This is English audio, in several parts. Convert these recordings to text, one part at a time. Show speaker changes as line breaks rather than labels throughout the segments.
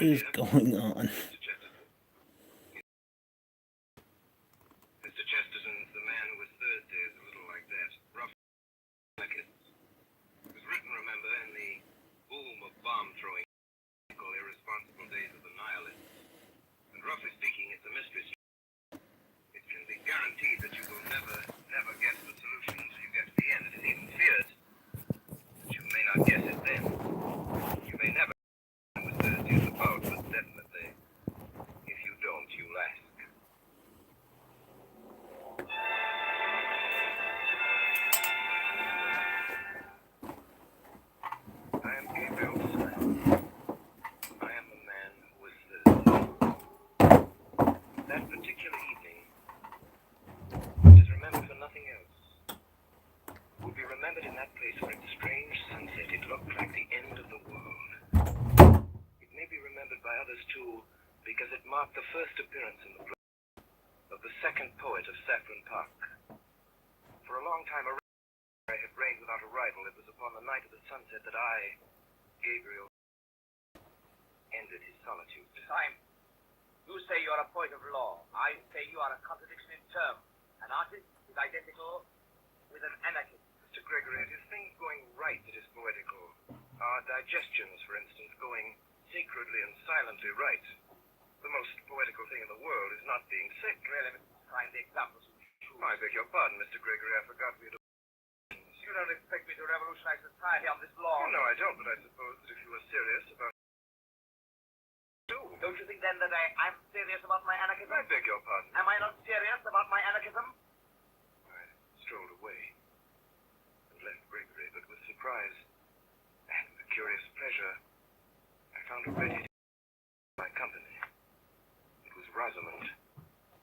is going on?
Mr. Chesterton. Mr. Chesterton's The Man Who Was Thursday is a little like that. Rough anarchists. It was written, remember, in the boom of bomb-throwing, irresponsible days of the nihilists. And roughly speaking, it's a mystery. It can be guaranteed that you will never guess the solution until you get to the end. It is even feared that you may not guess it then. You may never know what Thursday is about, but definitely, if you don't, you'll ask. I am Gabriel Smith. I am the man who was Thursday. That particular evening is remembered for nothing else. Will be remembered in that place for its strange sunset. It looked like the end of the world. It may be remembered by others too, because it marked the first appearance in the play of the second poet of Saffron Park. For a long time, I had reigned without a rival. It was upon the night of the sunset that I, Gabriel, ended his solitude.
Time. You say you are a poet of law. I say you are a contradiction in terms. An artist is identical with an anarchist.
Mr. Gregory, it is things going right that is poetical. Our digestions, for instance, going sacredly and silently right. The most poetical thing in the world is not being sick.
Really, Mr. Stein, the examples you choose.
I beg your pardon, Mr. Gregory. I forgot we had...
You don't expect me to revolutionize society on this lawn.
No, I don't, but I suppose that if you were serious about...
Don't you think then that I'm serious about my anarchism?
I beg your pardon.
Am I not serious about my anarchism?
I strolled away and left Gregory, but with surprise and with curious pleasure, I found her ready to my company. It was Rosamond,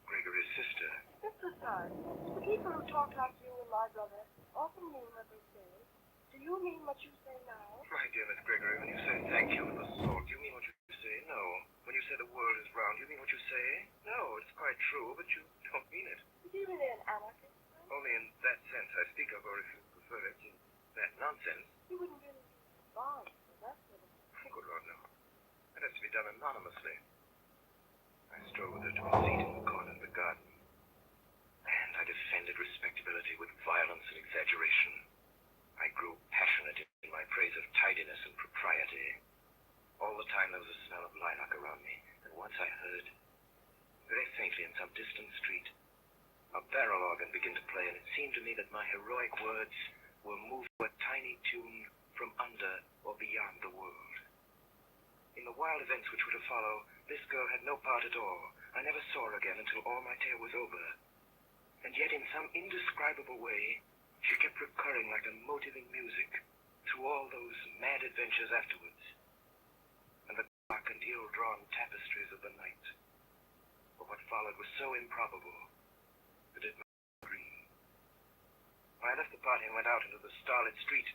Gregory's sister.
Mr. Stein, the people who talk like you and my brother often mean what they say. Do you mean what you say now?
My dear Miss Gregory, when you say thank you for the salt, do you mean what you say? No. When you say the world is round, do you mean what you say? No, it's quite true, but you don't mean it.
Is he really an anarchist? Then?
Only in that sense I speak of, or if you prefer it, in that nonsense.
He wouldn't really use bombs for that sort of thing.
Good Lord, no. That has to be done anonymously. I strode with her to a seat in the corner of the garden, and I defended respectability with violence and exaggeration. I grew passionate in my praise of tidiness and propriety. All the time there was a smell of lilac around me, and once I heard, very faintly in some distant street, a barrel organ begin to play, and it seemed to me that my heroic words were moved to a tiny tune from under or beyond the world. In the wild events which were to follow, this girl had no part at all. I never saw her again until all my tale was over. And yet in some indescribable way, she kept recurring like a motivating music through all those mad adventures afterwards, and the dark and ill-drawn tapestries of the night. But what followed was so improbable that it made me dream. When I left the party and went out into the starlit street,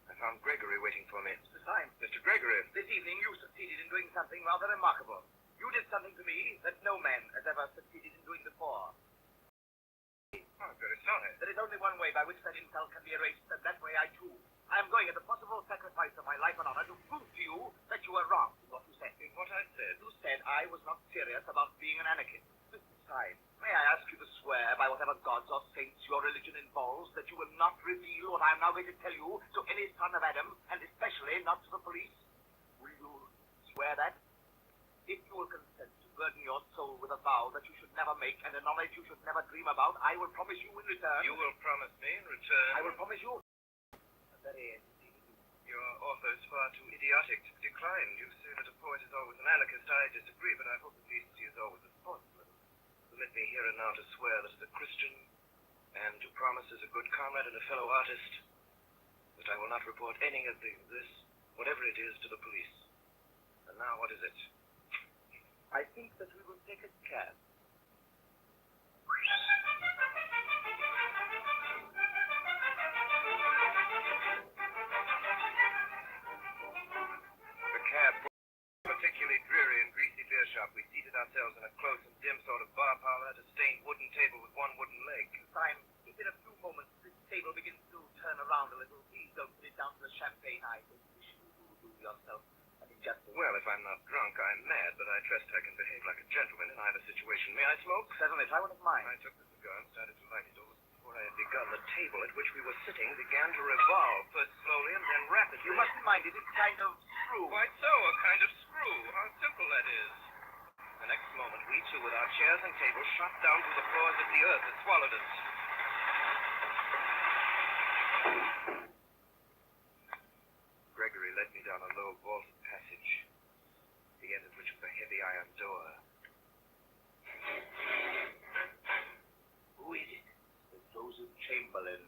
I found Gregory waiting for me.
Mr. Stein,
Mr. Gregory!
this evening you succeeded in doing something rather remarkable. You did something to me that no man has ever succeeded in doing before.
Oh, I'm very sorry.
There is only one way by which that insult can be erased, and that way I choose. I am going at the possible sacrifice of my life and honor to prove to you that you were wrong in what you said.
In what I said?
You said I was not serious about being an anarchist. Mr. Stein, may I ask you to swear by whatever gods or saints your religion involves that you will not reveal what I am now going to tell you to any son of Adam, and especially not to the police? Will you swear that? If you will consent to burden your soul with a vow that you should never make and a knowledge you should never dream about, I will promise you in return...
You will promise me in return...
I will promise you... A very
Your author is far too idiotic to decline. You say that a poet is always an anarchist. I disagree, but I hope at least he is always responsible. Permit me here and now to swear that as a Christian, and to promise as a good comrade and a fellow artist, that I will not report any of this, whatever it is, to the police. And now, what is it?
I think that we will take a cab.
The cab was a particularly dreary and greasy beer shop. We seated ourselves in a close and dim sort of bar parlor at a stained wooden table with one wooden leg.
Time, if in a few moments this table begins to turn around a little, please don't put it down to the champagne. I don't wish you to do yourself an injustice.
Well, if I'm not drunk, I took the cigar and started to light it. Almost before I had begun, the table at which we were sitting began to revolve, first slowly and then rapidly.
You mustn't mind it. It's kind of screw.
Quite so, a kind of screw. How simple that is. The next moment, we two, with our chairs and tables, shot down through the floor as if the earth had swallowed us. Gregory led me down a low vaulted passage, the end of which was a heavy iron door.
Who is it? The Joseph Chamberlain.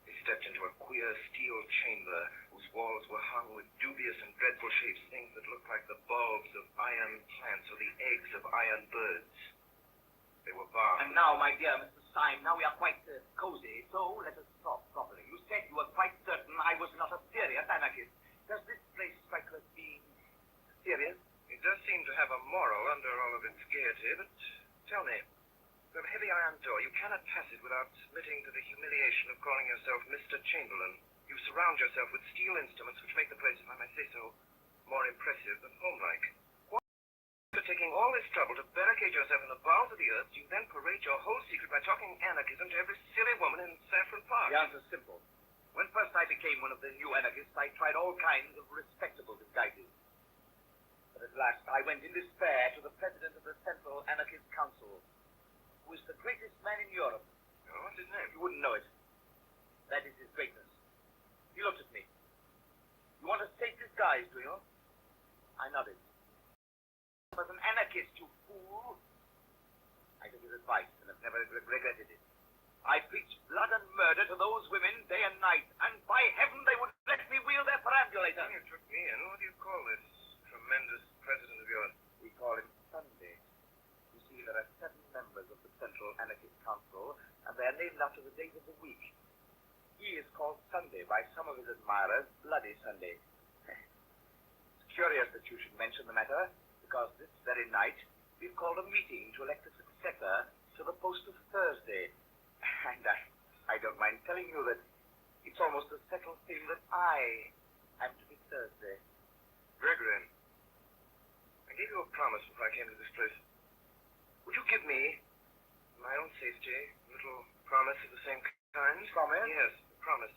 We stepped into a queer steel chamber whose walls were hung with dubious and dreadful shapes, things that looked like the bulbs of iron plants or the eggs of iron birds. They were barred.
And now, my dear Mr. Syme, now we are quite cozy, so let us talk properly. You said you were quite certain I was not a serious anarchist. Does this place strike you as being serious?
It does seem to have a moral under all of its gaiety, but tell me, the heavy iron door, you cannot pass it without submitting to the humiliation of calling yourself Mr. Chamberlain. You surround yourself with steel instruments which make the place, if I may say so, more impressive than homelike. Why, after taking all this trouble to barricade yourself in the bowels of the earth, you then parade your whole secret by talking anarchism to every silly woman in Saffron Park?
The answer's simple. When first I became one of the new anarchists, I tried all kinds of respectable disguises. But at last I went in despair to the president of the Central Anarchist Council, who is the greatest man in Europe.
Oh, what's his name?
You wouldn't know it. That is his greatness. He looked at me. You want a safe disguise, do you? I nodded. I was an anarchist, you fool. I took his advice and have never regretted it. I preached blood and murder to those women day and night, and by heaven they would let me wheel their perambulator.
You took me in. What do you call this tremendous president of yours?
We call him Sunday. You see, there are 7 members of the Central Anarchist Council, and they are named after the days of the week. He is called Sunday by some of his admirers, Bloody Sunday. It's curious that you should mention the matter, because this very night we've called a meeting to elect a successor to the post of Thursday. And I don't mind telling you that it's almost a settled thing that I am to be Thursday.
Gregory, I gave you a promise before I came to this place. Would you give me, for my own safety, a little promise of the same kind?
Promise?
Yes, a promise.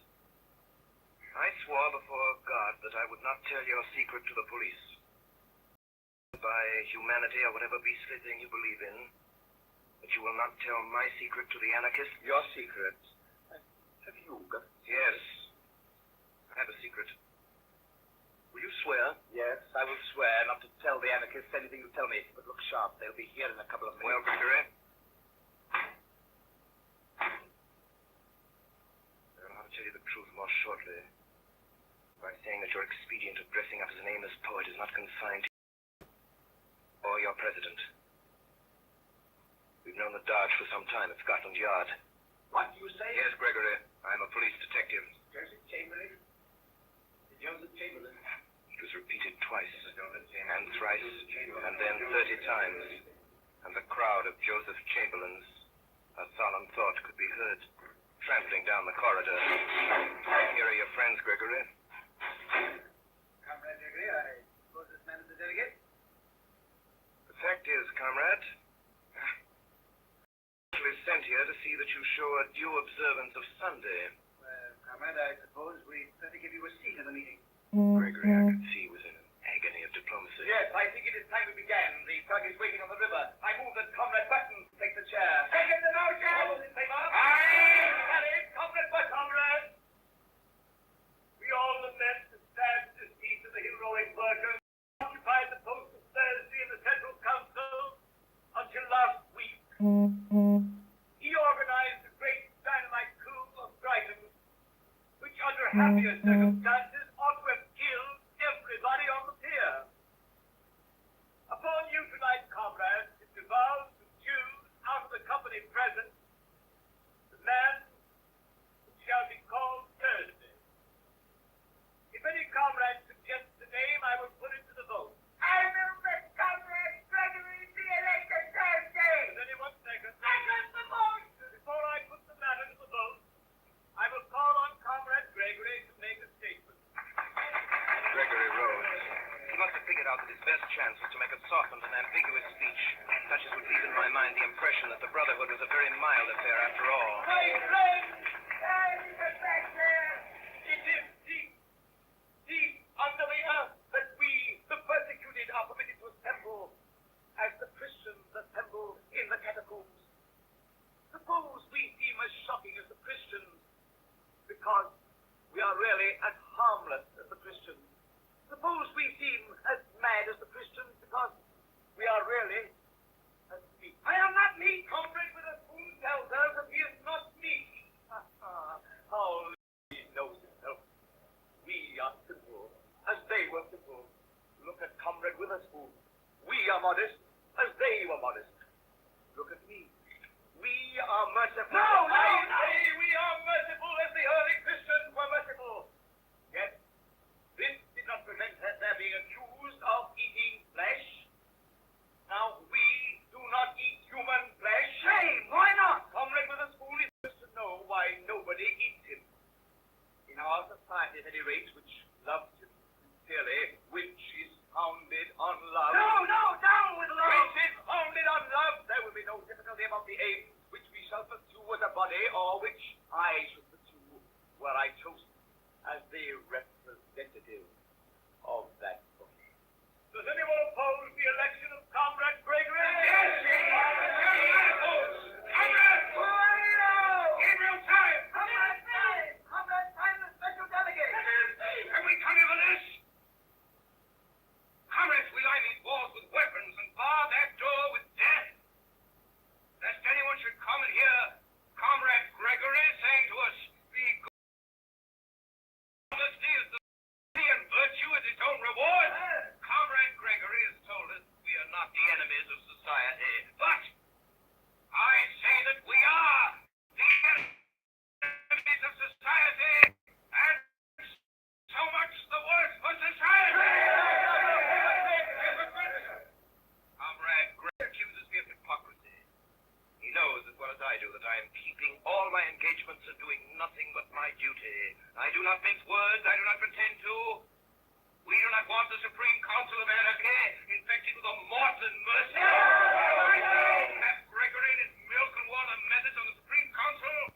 I swore before God that I would not tell your secret to the police. By humanity or whatever beastly thing you believe in, that you will not tell my secret to the anarchists.
Your secret? Have you got?
Yes, I have a secret. Will you swear?
Yes, I will swear not to tell the anarchists anything you tell me. But look sharp, they'll be here in a couple of minutes.
Well, Gregory, I'll have to tell you the truth more shortly by saying that your expedient of dressing up as an aimless poet is not confined to you or your president. We've known the Dodge for some time at Scotland Yard.
What do you say?
Yes, Gregory, I'm a police detective.
Joseph Chamberlain? Joseph Chamberlain.
It was repeated twice, and thrice, and then 30 times. And the crowd of Joseph Chamberlains, a solemn thought could be heard, trampling down the corridor. Here are your friends, Gregory.
Comrade Gregory, I suppose this man is a delegate?
The fact is, comrade, I was sent here to see that you show a due observance of Sunday.
Well, comrade, I suppose we'd better give you a seat at the meeting.
Gregory, I could see, was in an agony of diplomacy.
Yes, I think it is time we began. The tug is waiting on the river. I move that Comrade Button take the chair. Second the motion! All those in favor? Aye! Carried. Comrade Button! Comrade! We all lament the sad defeat of the heroic workers who occupied the post of Thursday in the Central Council until last week. He organized a great dynamite coup of Brighton, which under happier circumstances ought to have killed Look at Comrade Witherspoon. We are modest as they were modest. Look at me. We are merciful. No! I say we are merciful as the early Christians were merciful. Yet, this did not prevent their being accused of eating flesh. Now, we do not eat human flesh. Shame! Why not? Comrade Witherspoon is supposed to know why nobody eats him. In our society, at any rate, which loves him sincerely, which is founded on love. No, down with love! Which is founded on love, there will be no difficulty about the aims which we shall pursue as a body, or which I should pursue were I chosen as the representative of that body. Does anyone oppose the election of Comrade Gregory? Yes! Comrade! Gabriel Time! Comrade Time, the special delegate!
Have we come here for this? Comrades, we line these walls with weapons and bar that door with death. Lest anyone should come and hear Comrade Gregory saying to us, "Be good. Honesty is the beauty and virtue is its own reward." Comrade Gregory has told us we are not the enemies of society, but I say that we are the enemies of society, and so much the worse for society. Comrade Gregory accuses me of hypocrisy. He knows as well as I do that I am keeping all my engagements and doing nothing but my duty. I do not mince words, I do not pretend to. We do not want the Supreme Council of Anarchy infected with a Morton mercy. Have Gregory and his milk and water methods on the Supreme Council.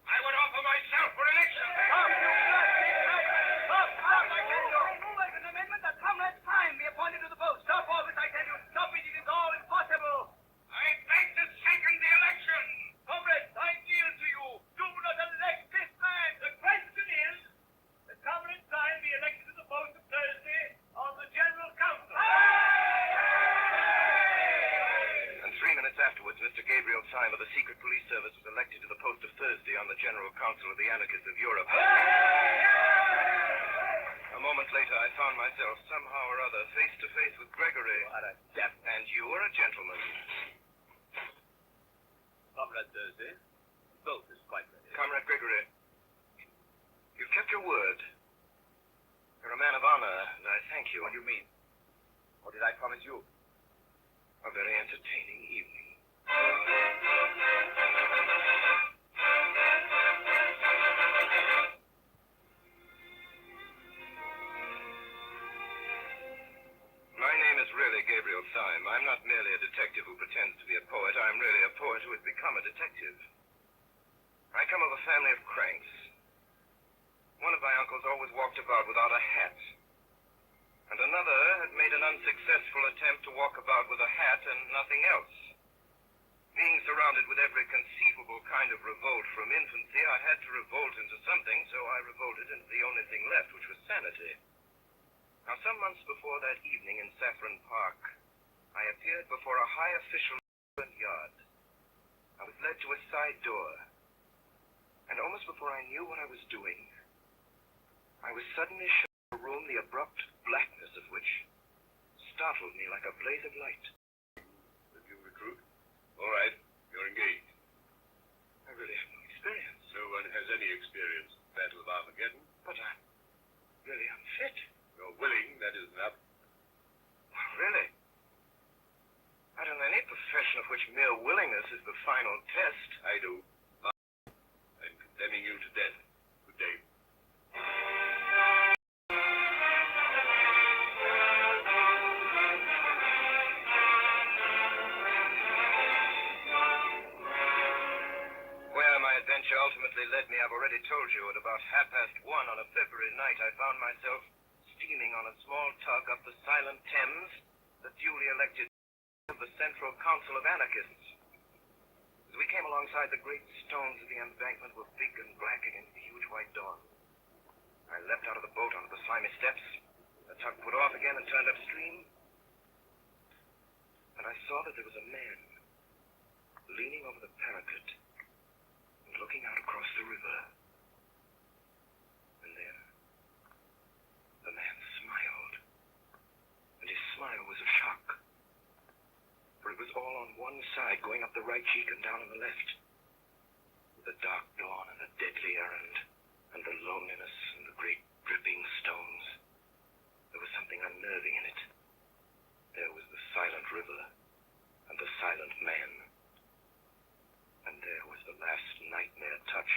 I would offer myself for election.
I move as an amendment that Comrade Time be appointed to the post. Stop all this, I tell you. Stop it, it is all impossible.
I beg to second the election.
Comrades, I kneel to you. Do not elect this man. The question is that Comrade Time be elected to the post of Thursday on the General Council.
And 3 minutes afterwards, Mr. Gabriel Syme of the Secret Police Service was elected to the post of Thursday on the General Council of the Anarchists of Europe. A moment later, I found myself, somehow or other, face to face with Gregory.
What a death.
And you were a gentleman.
Comrade Thursday, both is quite ready.
Comrade Gregory, you've kept your word. You're a man of honor, and I thank you.
What do you mean? What did I promise you?
A very entertaining evening. My name is really Gabriel Syme. I'm not merely a detective who pretends to be a poet. I'm really a poet who has become a detective. I come of a family of cranks. One of my uncles always walked about without a hat. And another had made an unsuccessful attempt to walk about with a hat and nothing else. Being surrounded with every conceivable kind of revolt from infancy, I had to revolt into something, so I revolted into the only thing left, which was sanity. Now, some months before that evening in Saffron Park, I appeared before a high official yard. I was led to a side door, and almost before I knew what I was doing, I was suddenly shown a room, the abrupt blackness of which startled me like a blaze of light.
Did you recruit? All right, you're engaged.
I really have no experience.
No one has any experience. Battle of Armageddon.
But I'm really unfit.
You're willing, that is enough.
Really? I don't know any profession of which mere willingness is the final test.
I do. I'm condemning you to death. Good day.
Where my adventure ultimately led me, I've already told you. At about 1:30 on a February night, I found myself steaming on a small tug up the silent Thames, the duly elected of the Central Council of Anarchists. As we came alongside, the great stones of the embankment were big and black against the huge white dawn. I leapt out of the boat onto the slimy steps. The tug put off again and turned upstream. And I saw that there was a man leaning over the parapet and looking out across the river. And then the man smiled. one side going up the right cheek and down on the left. The dark dawn and the deadly errand, and the loneliness and the great dripping stones. There was something unnerving in it. There was the silent river, and the silent man. And there was the last nightmare touch,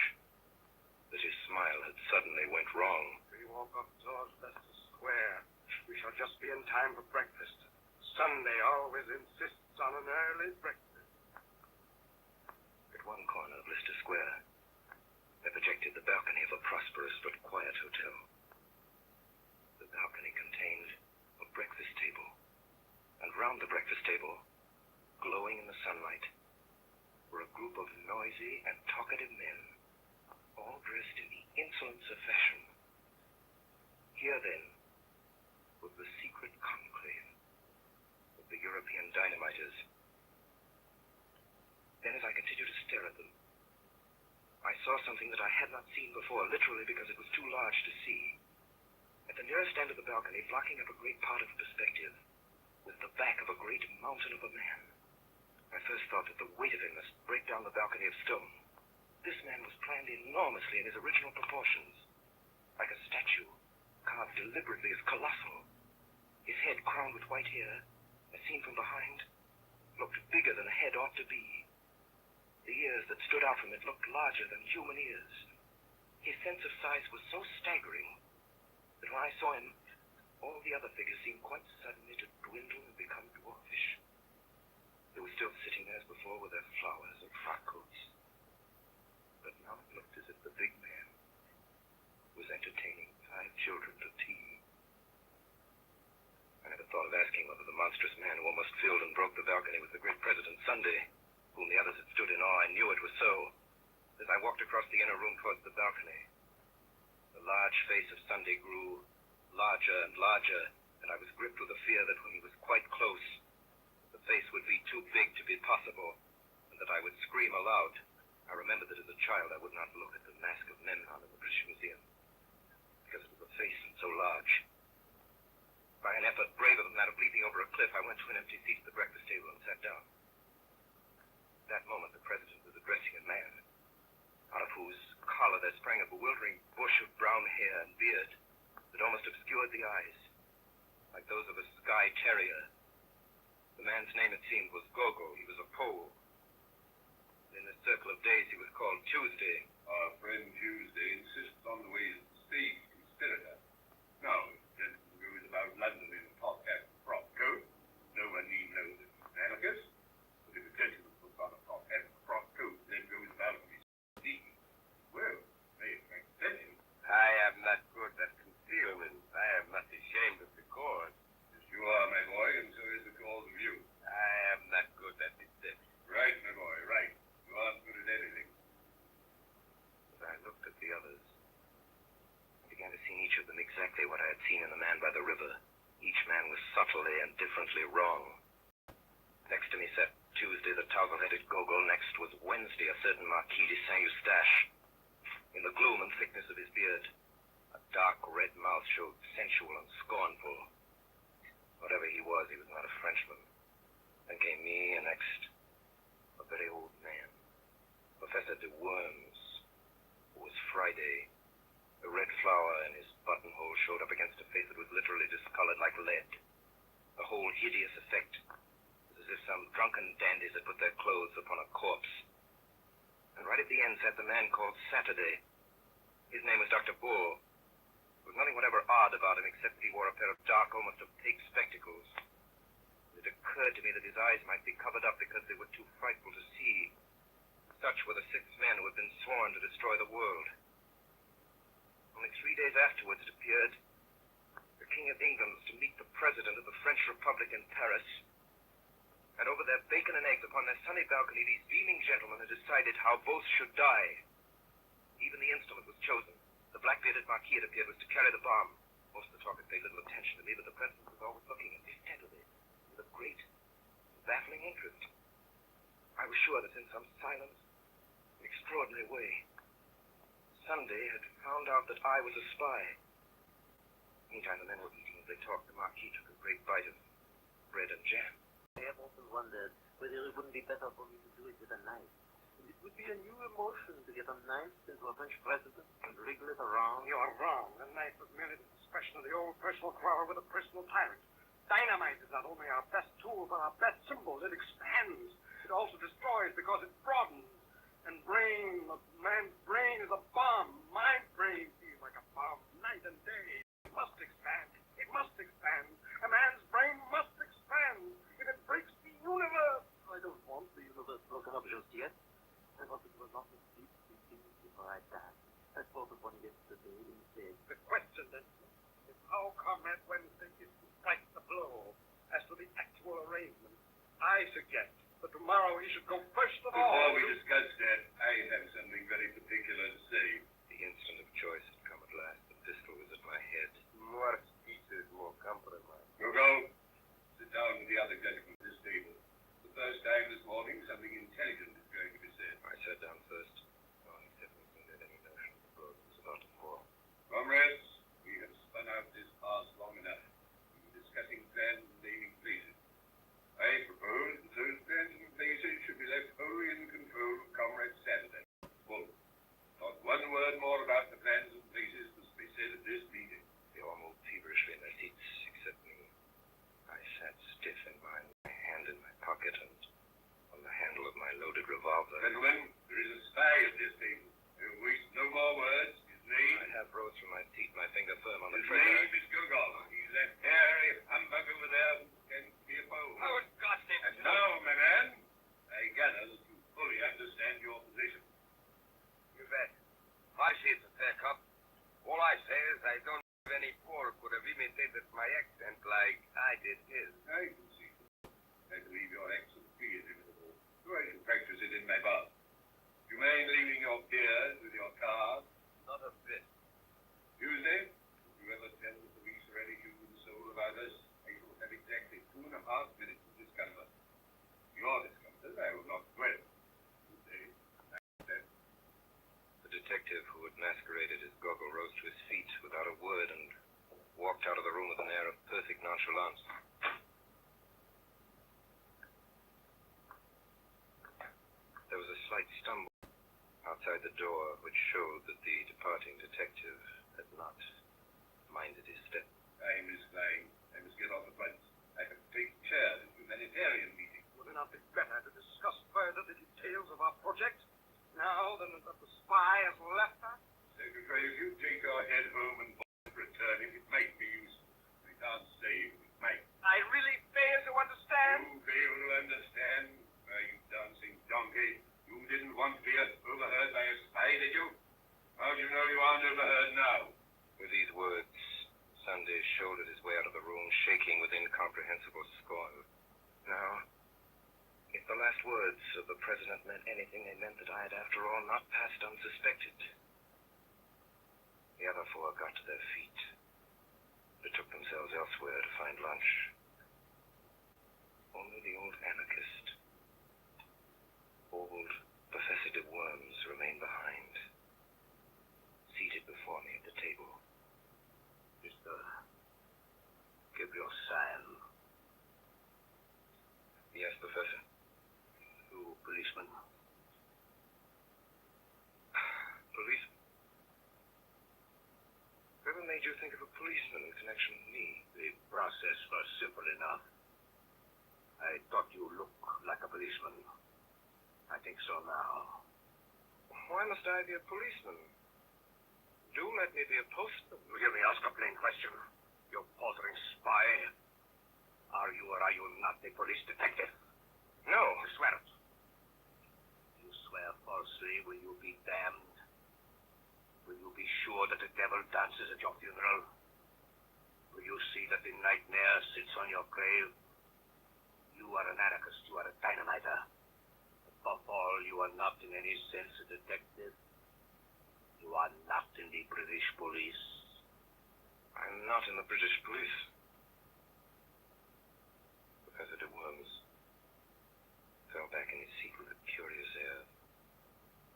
that his smile had suddenly went wrong.
We walk up towards Leicester Square. We shall just be in time for breakfast. Sunday always insists on an early breakfast.
At one corner of Leicester Square, there projected the balcony of a prosperous but quiet hotel. The balcony contained a breakfast table, and round the breakfast table, glowing in the sunlight, were a group of noisy and talkative men, all dressed in the insolence of fashion. Here, then, was the secret conclave of the European dynamiters. Then, as I continued to stare at them, I saw something that I had not seen before, literally because it was too large to see. At the nearest end of the balcony, blocking up a great part of the perspective, was the back of a great mountain of a man. I first thought that the weight of him must break down the balcony of stone. This man was planned enormously in his original proportions, like a statue, carved deliberately as colossal. His head crowned with white hair, as seen from behind, looked bigger than a head ought to be. The ears that stood out from it looked larger than human ears. His sense of size was so staggering that when I saw him, all the other figures seemed quite suddenly to dwindle and become dwarfish. They were still sitting there as before with their flowers and frock coats. But now it looked as if the big man was entertaining 5 children to tea. I never thought of asking whether the monstrous man who almost filled and broke the balcony was the great President Sunday, whom the others had stood in awe. I knew it was so. As I walked across the inner room towards the balcony, the large face of Sunday grew larger and larger, and I was gripped with a fear that when he was quite close, the face would be too big to be possible, and that I would scream aloud. I remembered that as a child I would not look at the Mask of Memnon in the British Museum, because it was a face and so large. By an effort braver than that of leaping over a cliff, I went to an empty seat at the breakfast table and sat down. At that moment, the president was addressing a man, out of whose collar there sprang a bewildering bush of brown hair and beard that almost obscured the eyes, like those of a Skye terrier. The man's name, it seemed, was Gogo. He was a Pole. In the circle of days, he was called Tuesday.
Our friend Tuesday insists on the ways of the stage in Spiritus. Now, if the gentleman goes about London in a top hat and frock coat, no one need know that he's an anarchist. But if a gentleman puts on a top hat and a frock coat and then goes about with his steam, well, may attract attention.
I am not good at concealment. I am not ashamed of the cause.
Yes, you are, my boy, and so is the cause of you.
I am not good at deception.
Right, my boy, right. You aren't good at anything.
As I looked at the others, I began to see in each of them exactly what I had seen in the man by the river. Each man was subtly and differently wrong. Next to me sat Tuesday, the toggle-headed Gogol. Next was Wednesday, a certain Marquis de Saint-Eustache. In the gloom and thickness of his beard, a dark red mouth showed sensual and scornful. Whatever he was not a Frenchman. Then came me, and next, a very old man, Professor de Worms, who was Friday. A red flower in his buttonhole showed up against a face that was literally discolored like lead. The whole hideous effect was as if some drunken dandies had put their clothes upon a corpse. And right at the end sat the man called Saturday. His name was Dr. Bull. There was nothing whatever odd about him except that he wore a pair of dark, almost opaque spectacles. It occurred to me that his eyes might be covered up because they were too frightful to see. Such were the 6 men who had been sworn to destroy the world. Only 3 days afterwards, it appeared, the King of England was to meet the President of the French Republic in Paris. And over their bacon and eggs upon their sunny balcony, these beaming gentlemen had decided how both should die. Even the instrument was chosen. The black-bearded Marquis, it appeared, was to carry the bomb. Most of the talk had paid little attention to me, but the President was always looking at me steadily, with a great, baffling interest. I was sure that in some silent, extraordinary way, Sunday had found out that I was a spy. Meantime, the men were eating as they talked. The Marquis took a great bite of bread and jam.
I have often wondered whether it wouldn't be better for me to do it with a knife. It would be a new emotion to get a knife into a French president and wriggle it around.
You are wrong. The knife was merely the expression of the old personal quarrel with a personal tyrant. Dynamite is not only our best tool, but our best symbol. It expands. It also destroys because it broadens. And man's brain is a bomb. My brain feels like a bomb night and day. It must expand. It must expand. A man's brain must expand. If it breaks the universe.
I don't want the universe broken up just yet. I want it to not deep thinking before I die. I thought of one yesterday instead.
The question then is how Comrade Wednesday is to strike the blow. As to the actual arrangement, I suggest that tomorrow he should go first of all.
Before we discuss that, I have something very particular to say.
The instant of choice had come at last. The pistol was at my head.
More speeches, more compromise.
You'll go. Sit down with the other gentlemen at this table. For the first time this morning, something intelligent is going to be said.
I sat down first. No one except me seemed to have any notion the blow that was about to fall.
Comrades, we have spun out this past long enough. We were discussing plans and naming places. I propose that those plans and places should be left wholly in the control of Comrade Saturday. Well, not one word more about the plans and places must be said at this meeting.
They all moved feverishly in their seats, except me. I sat stiff in my hand in my pocket and on the handle of my loaded revolver.
Gentlemen, there is a spy at this table. We'll waste no more words. His name...
I half rose from my seat, my finger firm on the
His
trigger.
name is Gogol. He's that hairy humbug over there who can be a foe.
Oh, God's name.
And now, my man, I gather that you fully understand your position.
You bet. I see it's a fair cop. All I say is I don't have any Paul could have imitated my accent like I did his.
I can see. I believe your accent is imitable. So I can practice it in my bar. You mind leaving your peers with your card?
Not a bit.
Tuesday, if you ever tell the police or any human soul about us, I shall have exactly 2.5 minutes to discover. Your discovery, I will not dwell. Good day.
The detective who had masqueraded as Gogol rose to his feet without a word and walked out of the room with an air of perfect nonchalance. There was a slight stumble outside the door, which showed that the departing detective had not minded his step.
Time is flying. I must get off at once. I have to take chair in humanitarian meeting.
Would it not be better to discuss further the details of our project now than that the spy has left us?
Secretary, if you take your head home and return it, it might be useful. I can't say it might.
I really fail to understand.
You fail to understand? Why, you dancing donkey. You didn't want to be overheard by a spy, did you? How do you know you aren't overheard now?
With these words, Sunday shouldered his way out of the room, shaking with incomprehensible scorn. Now, if the last words of the president meant anything, they meant that I had, after all, not passed unsuspected. The other four got to their feet. Betook themselves elsewhere to find lunch. Only the old anarchist, old Professor de Worms, remained behind, seated before me at the table.
Mr. Gabriel Sam.
Yes, Professor.
You policeman.
Policeman? Whoever made you think of a policeman in connection with me?
The process was simple enough. I thought you looked like a policeman. I think so now.
Why must I be a policeman? Do let me be a postman.
Let me ask a plain question. You paltering spy. Are you or are you not a police detective?
No.
You swear it. You swear falsely, will you be damned? Will you be sure that the devil dances at your funeral? Will you see that the nightmare sits on your grave? You are an anarchist. You are a dynamiter. Above all, you are not in any sense a detective. You are not in the British police.
I'm not in the British police. Professor de Worms fell back in his seat with a curious air of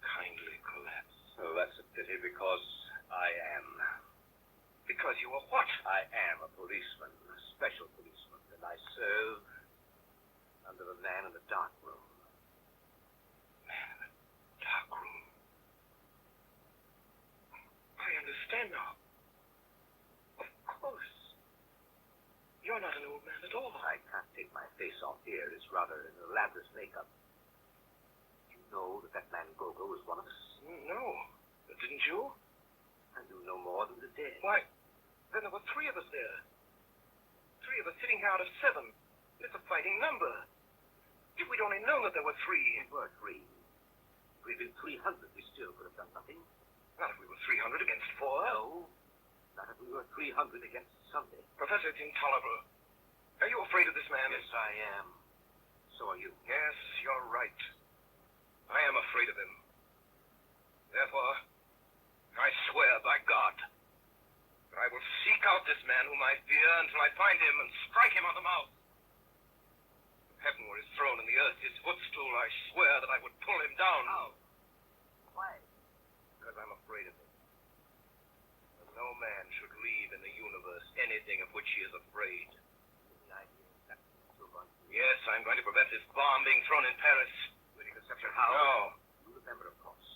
kindly collapse.
Oh, that's a pity because I am.
Because you are what?
I am a policeman, a special policeman, and I serve
You're not an old man at all.
I can't take my face off here. It's rather an elaborate makeup. You know that man Gogo was one of us?
No. Didn't you?
And you know more than the dead.
Why, then there were 3 of us there. 3 of us sitting here out of 7. It's a fighting number. If we'd only known that there were 3.
We were 3. If we'd been 300, we still could have done nothing.
Not if we were 300 against 4.
No. Not if we were 300 against Sunday.
Professor, it's intolerable. Are you afraid of this man?
Yes, I am. So are you.
Yes, you're right. I am afraid of him. Therefore, I swear by God that I will seek out this man whom I fear until I find him and strike him on the mouth. If heaven were his throne and the earth his footstool, I swear that I would pull him down.
How? Why?
Because I'm afraid of him. And no man should leave in the universe anything of which he is afraid.
The idea is that you're going to...
Yes, I'm going to prevent this bomb being thrown in Paris.
Will you conception how?
No.
You remember, of course.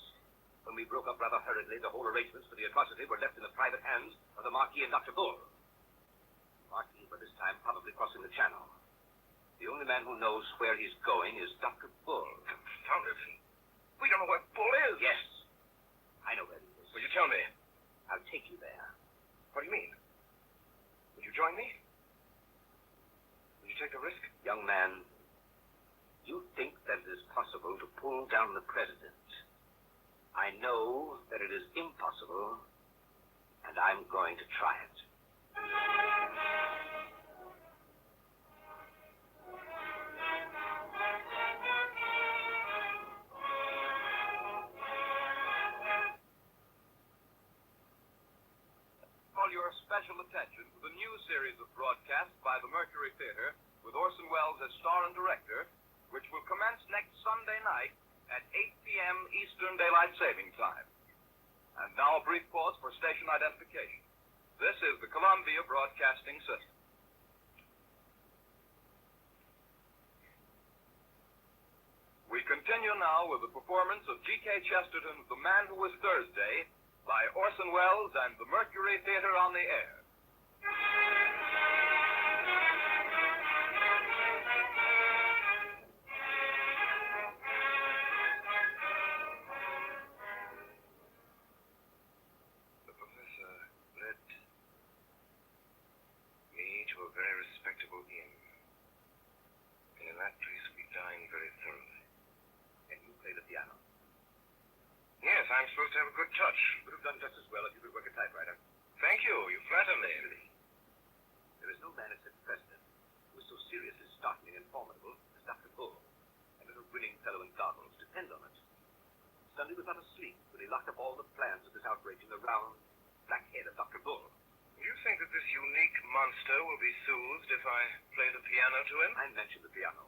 When we broke up rather hurriedly, the whole arrangements for the atrocity were left in the private hands of the Marquis and Dr. Bull. The Marquis, by this time, probably crossing the Channel. The only man who knows where he's going is Dr. Bull.
Confound it. We don't know where Bull is.
Yes. I know where he is.
Will you tell me?
I'll take you there.
What do you mean? Would you join me? Would you take the risk?
Young man, you think that it is possible to pull down the president. I know that it is impossible, and I'm going to try it.
Call your special attention to the new series of broadcasts by the Mercury Theater with Orson Welles as star and director, which will commence next Sunday night at 8 p.m. Eastern Daylight Saving Time. And now a brief pause for station identification. This is the Columbia Broadcasting System. We continue now with the performance of G.K. Chesterton's The Man Who Was Thursday by Orson Welles and the Mercury Theater on the Air.
The professor led me to a very respectable inn. And in that place we dined very thoroughly.
And you play the piano.
Yes, I'm supposed to have a good touch.
Would have done just as well if you could work a typewriter.
Thank you. You flatter me.
There is no man except the president who is so seriously startling and formidable as Dr. Bull. A little grinning fellow in goggles. Depend on it. Sunday was not asleep when he locked up all the plans of this outrage in the round, black head of Dr. Bull.
Do you think that this unique monster will be soothed if I play the piano to him?
I mentioned the piano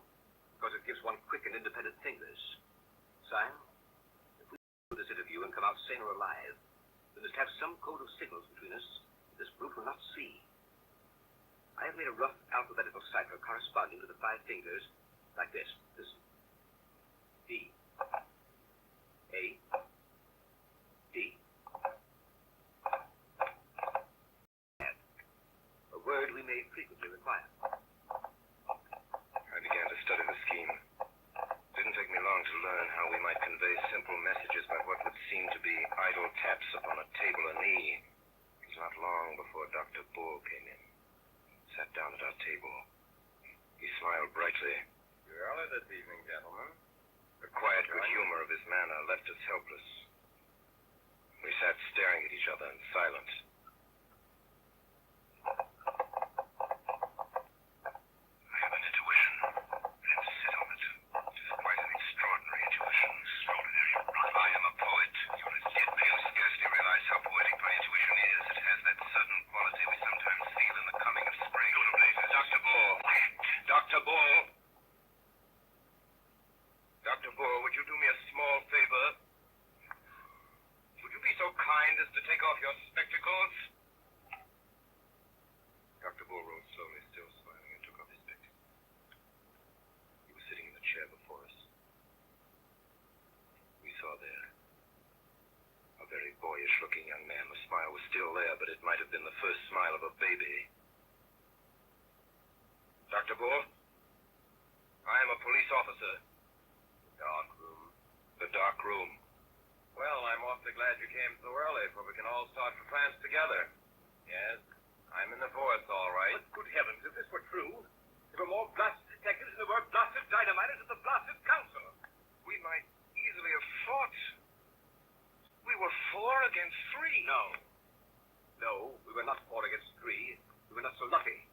because it gives one quick and independent fingers. Sire, if we do this interview and come out sane or alive, we must have some code of signals between us that this brute will not see. I have made a rough alphabetical cipher corresponding to the 5 fingers like this. Listen. D. A. D. A word we may frequently require.
I began to study the scheme. It didn't take me long to learn how we might convey simple messages by what would seem to be idle taps upon a table or knee. It was not long before Dr. Bull came in. Sat down at our table. He smiled brightly.
Early this evening, gentlemen.
The quiet good humor of his manner left us helpless. We sat staring at each other in silence. I have an intuition. Let's sit on it. It is quite an extraordinary intuition. Extraordinary. I am a poet. You're a dead man. You scarcely realize how poetic my intuition is. It has that sudden quality we sometimes feel in the coming of spring. Dr. Bull. Dr. Bull. Dr. Bull, would you do me a small favor? Would you be so kind as to take off your spectacles? Dr. Bull rose slowly, still smiling, and took off his spectacles. He was sitting in the chair before us. We saw there a very boyish-looking young man. The smile was still there, but it might have been the first smile of a baby.
came so early, for we can all start for France together. Yes, I'm in the force, all right.
But good heavens, if this were true, there were more blasted detectives than there were blasted dynamiters at the blasted council.
We might easily have fought. We were 4 against 3.
No, we were not 4 against 3. We were not so lucky.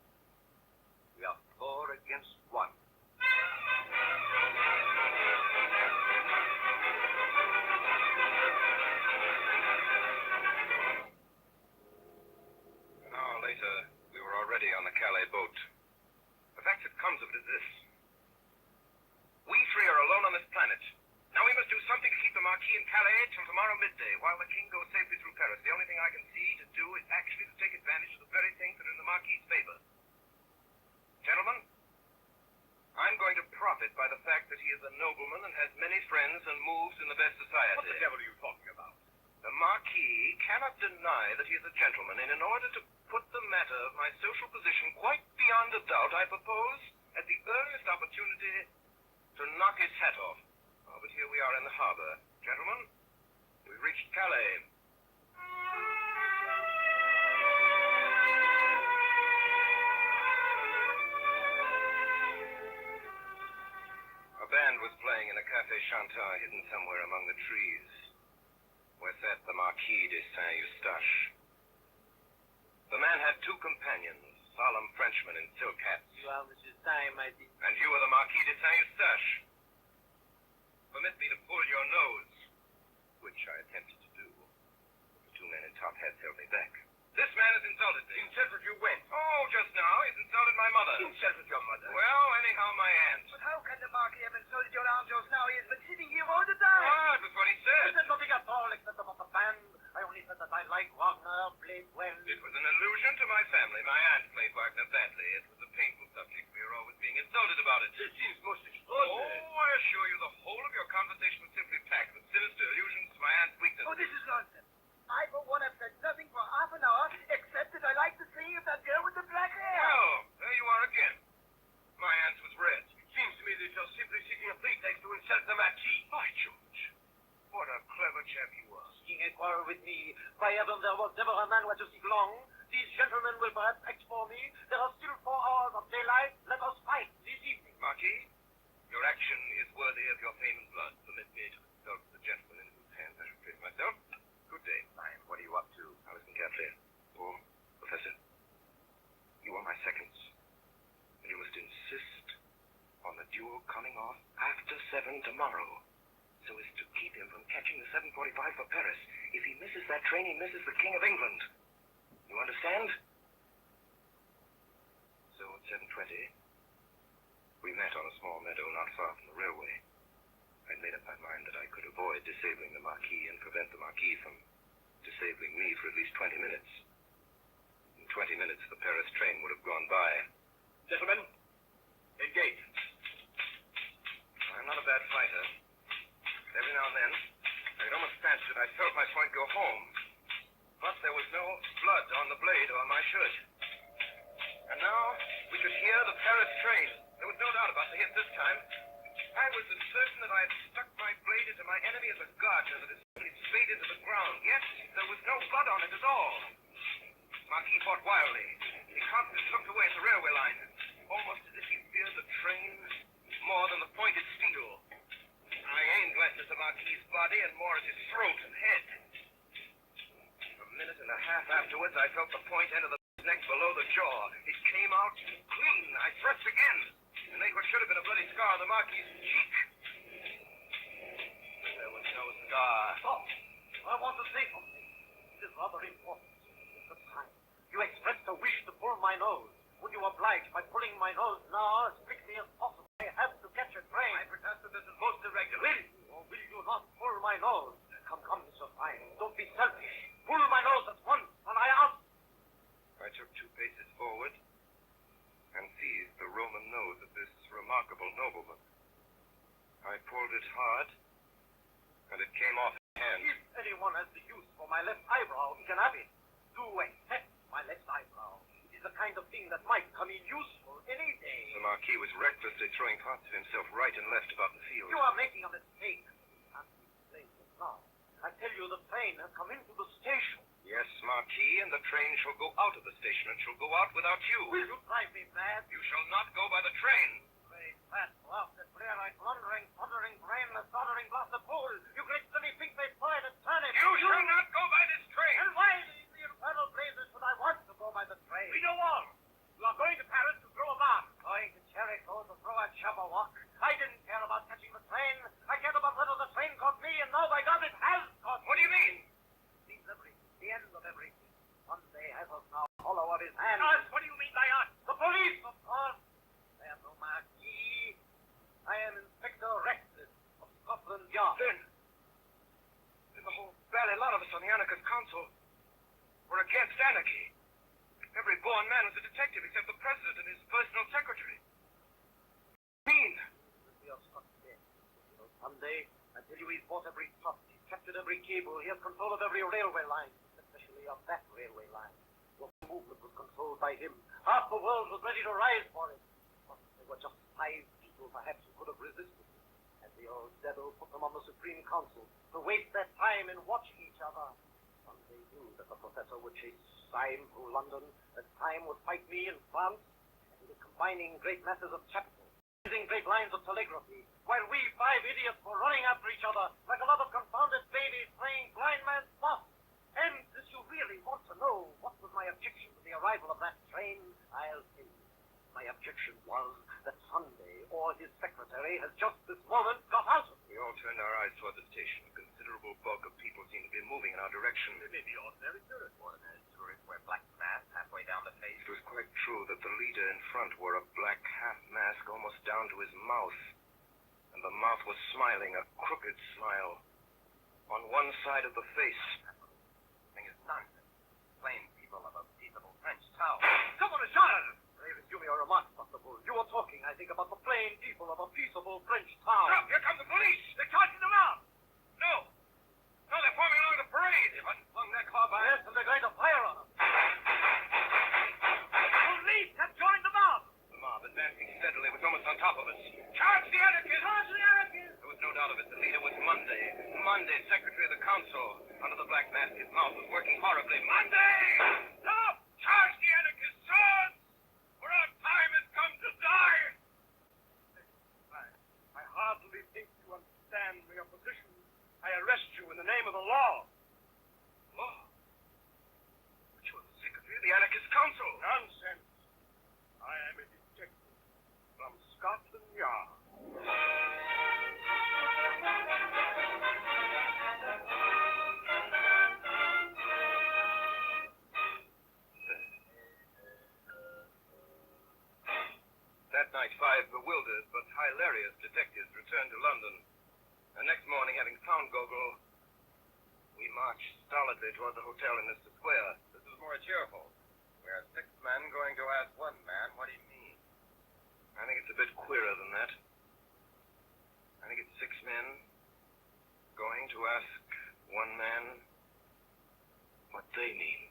We are 4 against 1.
An hour later, we were already on the Calais boat. The fact that comes of it is this. We 3 are alone on this planet. Now we must do something to keep the Marquis in Calais till tomorrow midday, while the King goes safely through Paris. The only thing I can see to do is actually to take advantage of the very things that are in the Marquis's favor. Gentlemen, I'm going to profit by the fact that he is a nobleman and has many friends and moves in the best society.
What the devil are you talking about?
The Marquis cannot deny that he is a gentleman, and in order to put the matter of my social position quite beyond a doubt, I propose, at the earliest opportunity, to knock his hat off. Oh, but here we are in the harbor. Gentlemen, we've reached Calais. A band was playing in a Café Chantal hidden somewhere among the trees, where sat the Marquis de Saint-Eustache. The man had 2 companions, solemn Frenchmen in silk hats.
You are Monsieur Stein, my dear.
And you are the Marquis de Saint-Eustache. Permit me to pull your nose, which I attempted to do. The 2 men in top hats held me back. This man has insulted me.
Insulted you when?
Oh, just now, he's insulted my mother.
Insulted your mother.
Well, anyhow, my aunt.
But how can the Marquis have insulted your aunt just now? He has been sitting here all the time.
Ah, that's what he
I
said.
said nothing at all except about the band. I only said that I like Wagner, played well.
It was an allusion to my family. My aunt played Wagner badly. It was a painful subject. We are always being insulted about it.
It seems most extraordinary.
Oh, I assure you, the whole of your conversation was simply packed with sinister allusions to my aunt's weakness.
Oh, this is nonsense. I, for one, have said nothing for half an hour, except that I like to sing of that girl with the black hair.
Well, there you are again. My aunt was red.
Seems to me that you're simply seeking a pretext to insult the Marquis.
By George, what a clever chap you are.
Seeking a quarrel with me. By heaven, there was never a man who had to seek long. These gentlemen will perhaps act for me. There are still 4 hours of daylight. Let us fight this evening.
Marquis, your action is worthy of your fame and blood. Permit me to consult the gentleman in whose hands I shall place myself. Good day.
Fine. What are you up to?
Now listen carefully. Oh, Professor, you are my seconds. And you must insist on the duel coming off after 7 tomorrow, so as to keep him from catching the 7:45 for Paris. If he misses that train, he misses the King of England. You understand? So at 7:20, we met on a small meadow not far from the railway. I'd made up my mind that I could avoid disabling the Marquis and prevent the Marquis from disabling me for at least 20 minutes. In 20 minutes, the Paris train would have gone by.
Gentlemen, engage.
I'm not a bad fighter. Every now and then, I could almost fancy that I felt my point go home. But there was no blood on the blade or my shirt. And now, we could hear the Paris train. There was no doubt about the hit this time. I was as certain that I had stuck my blade into my enemy as a gardener that has stuck his spade into the ground. Yet, there was no blood on it at all. Marquis fought wildly. He constantly looked away at the railway line, almost as if he feared the train more than the pointed steel. I aimed less at the Marquis's body and more at his throat and head. A minute and a half afterwards, I felt the point enter the neck below the jaw. It came out clean. I thrust again, and made what should have been a bloody scar on the Marquis's cheek. But there was no scar.
Stop. I want to say something. It is rather important. At the time, you expressed a wish to pull my nose. Would you oblige by pulling my nose now as quickly as possible? I have to catch a train.
I protest that this is most irregular.
Will you or will you not pull my nose? Come, Mr. Fine. Don't be selfish. Pull my nose at once, and I ask.
I took 2 paces forward and seized the Roman nose of this remarkable nobleman. I pulled it hard, and it came off his hand.
If anyone has the use for my left eyebrow, he can have it. Do accept my left eyebrow. It is the kind of thing that might come in useful any day.
The Marquis was recklessly throwing parts of himself right and left about the field.
You are making a mistake. And we play it now. I tell you, the train has come into the station.
Yes, Marquis, and the train shall go out of the station and shall go out without you.
Will you drive me mad?
You shall not go by the train.
Great, fat, blasted, clear-eyed, blundering, thundering, brainless, soldering, blasted fool! You great silly pink face boy to turn it!
You shall not go by this train.
And why in the infernal blazes should I want to go by the train?
We know all. You are going to Paris to throw a bomb.
Going to Jericho to throw a Jabberwock. I didn't care about catching the train. I cared about whether the train caught me, and now, by God, it has caught me.
What do you mean?
Means everything. The end of everything. Sunday has us now hollow of his hand.
Us? What do you mean by us?
The police, of course. I am no Marquis. I am Inspector Rexton of Scotland Yard.
Then the whole bally lot of us on the Anarchist Council were against anarchy. Every born man was a detective except the president and his personal secretary.
Sunday, I tell you, he's bought every trust, he's captured every cable, he has control of every railway line, especially of that railway line. The movement was controlled by him. Half the world was ready to rise for it. But there were just 5 people, perhaps, who could have resisted him. And the old devil put them on the Supreme Council to waste their time in watching each other. Sunday knew that the professor would chase Syme through London, that Syme would fight me in France, and he was combining great masses of capital, using great lines of telegraphy, while we 5 idiots were running after each other like a lot of confounded babies playing blind man's buff. And if you really want to know what was my objection to the arrival of that train, I'll tell you. My objection was that Sunday, or his secretary, has just this moment got out of it.
We all turned our eyes toward the station. A considerable bulk of people seemed to be moving in our direction.
It may be ordinary tourists. Ordinary tourists wear black masks halfway down the face.
It was quite true that the leader in front wore a black half mask almost down to his mouth. And the mouth was smiling, a crooked smile, on one side of the face.
Thing is nonsense. Plain people of a peaceable French town. Someone is shot at us! Pray resume your remarks, Dr. Bull. You were talking, I think, about the plain people of a peaceable French town.
Stop! Here come the police!
They're charging them out!
No! No, they're forming along the parade! They've unslung their carbines.
Yes, and they're going to fire on them. Police have joined the mob!
The mob, advancing steadily, was almost on top of us. Charge the anarchists! Charge the anarchists! There was no doubt of it. The leader was Monday. Monday, secretary of the council. Under the black mask, his mouth was working horribly. Monday! Stop! Charge the anarchists! Swords! For our time has come to die!
I hardly think you understand your position. I arrest you in the name of the law.
Law? But you are the secretary of the anarchist council.
Nonsense. I am a detective from Scotland Yard.
That night, 5 bewildered but hilarious detectives returned to London. The next morning, having found Gogol, we marched stolidly toward the hotel in Leicester Square.
This is more cheerful. We are 6 men going to ask 1 man what he means.
I think it's a bit queerer than that. I think it's 6 men going to ask 1 man what they mean.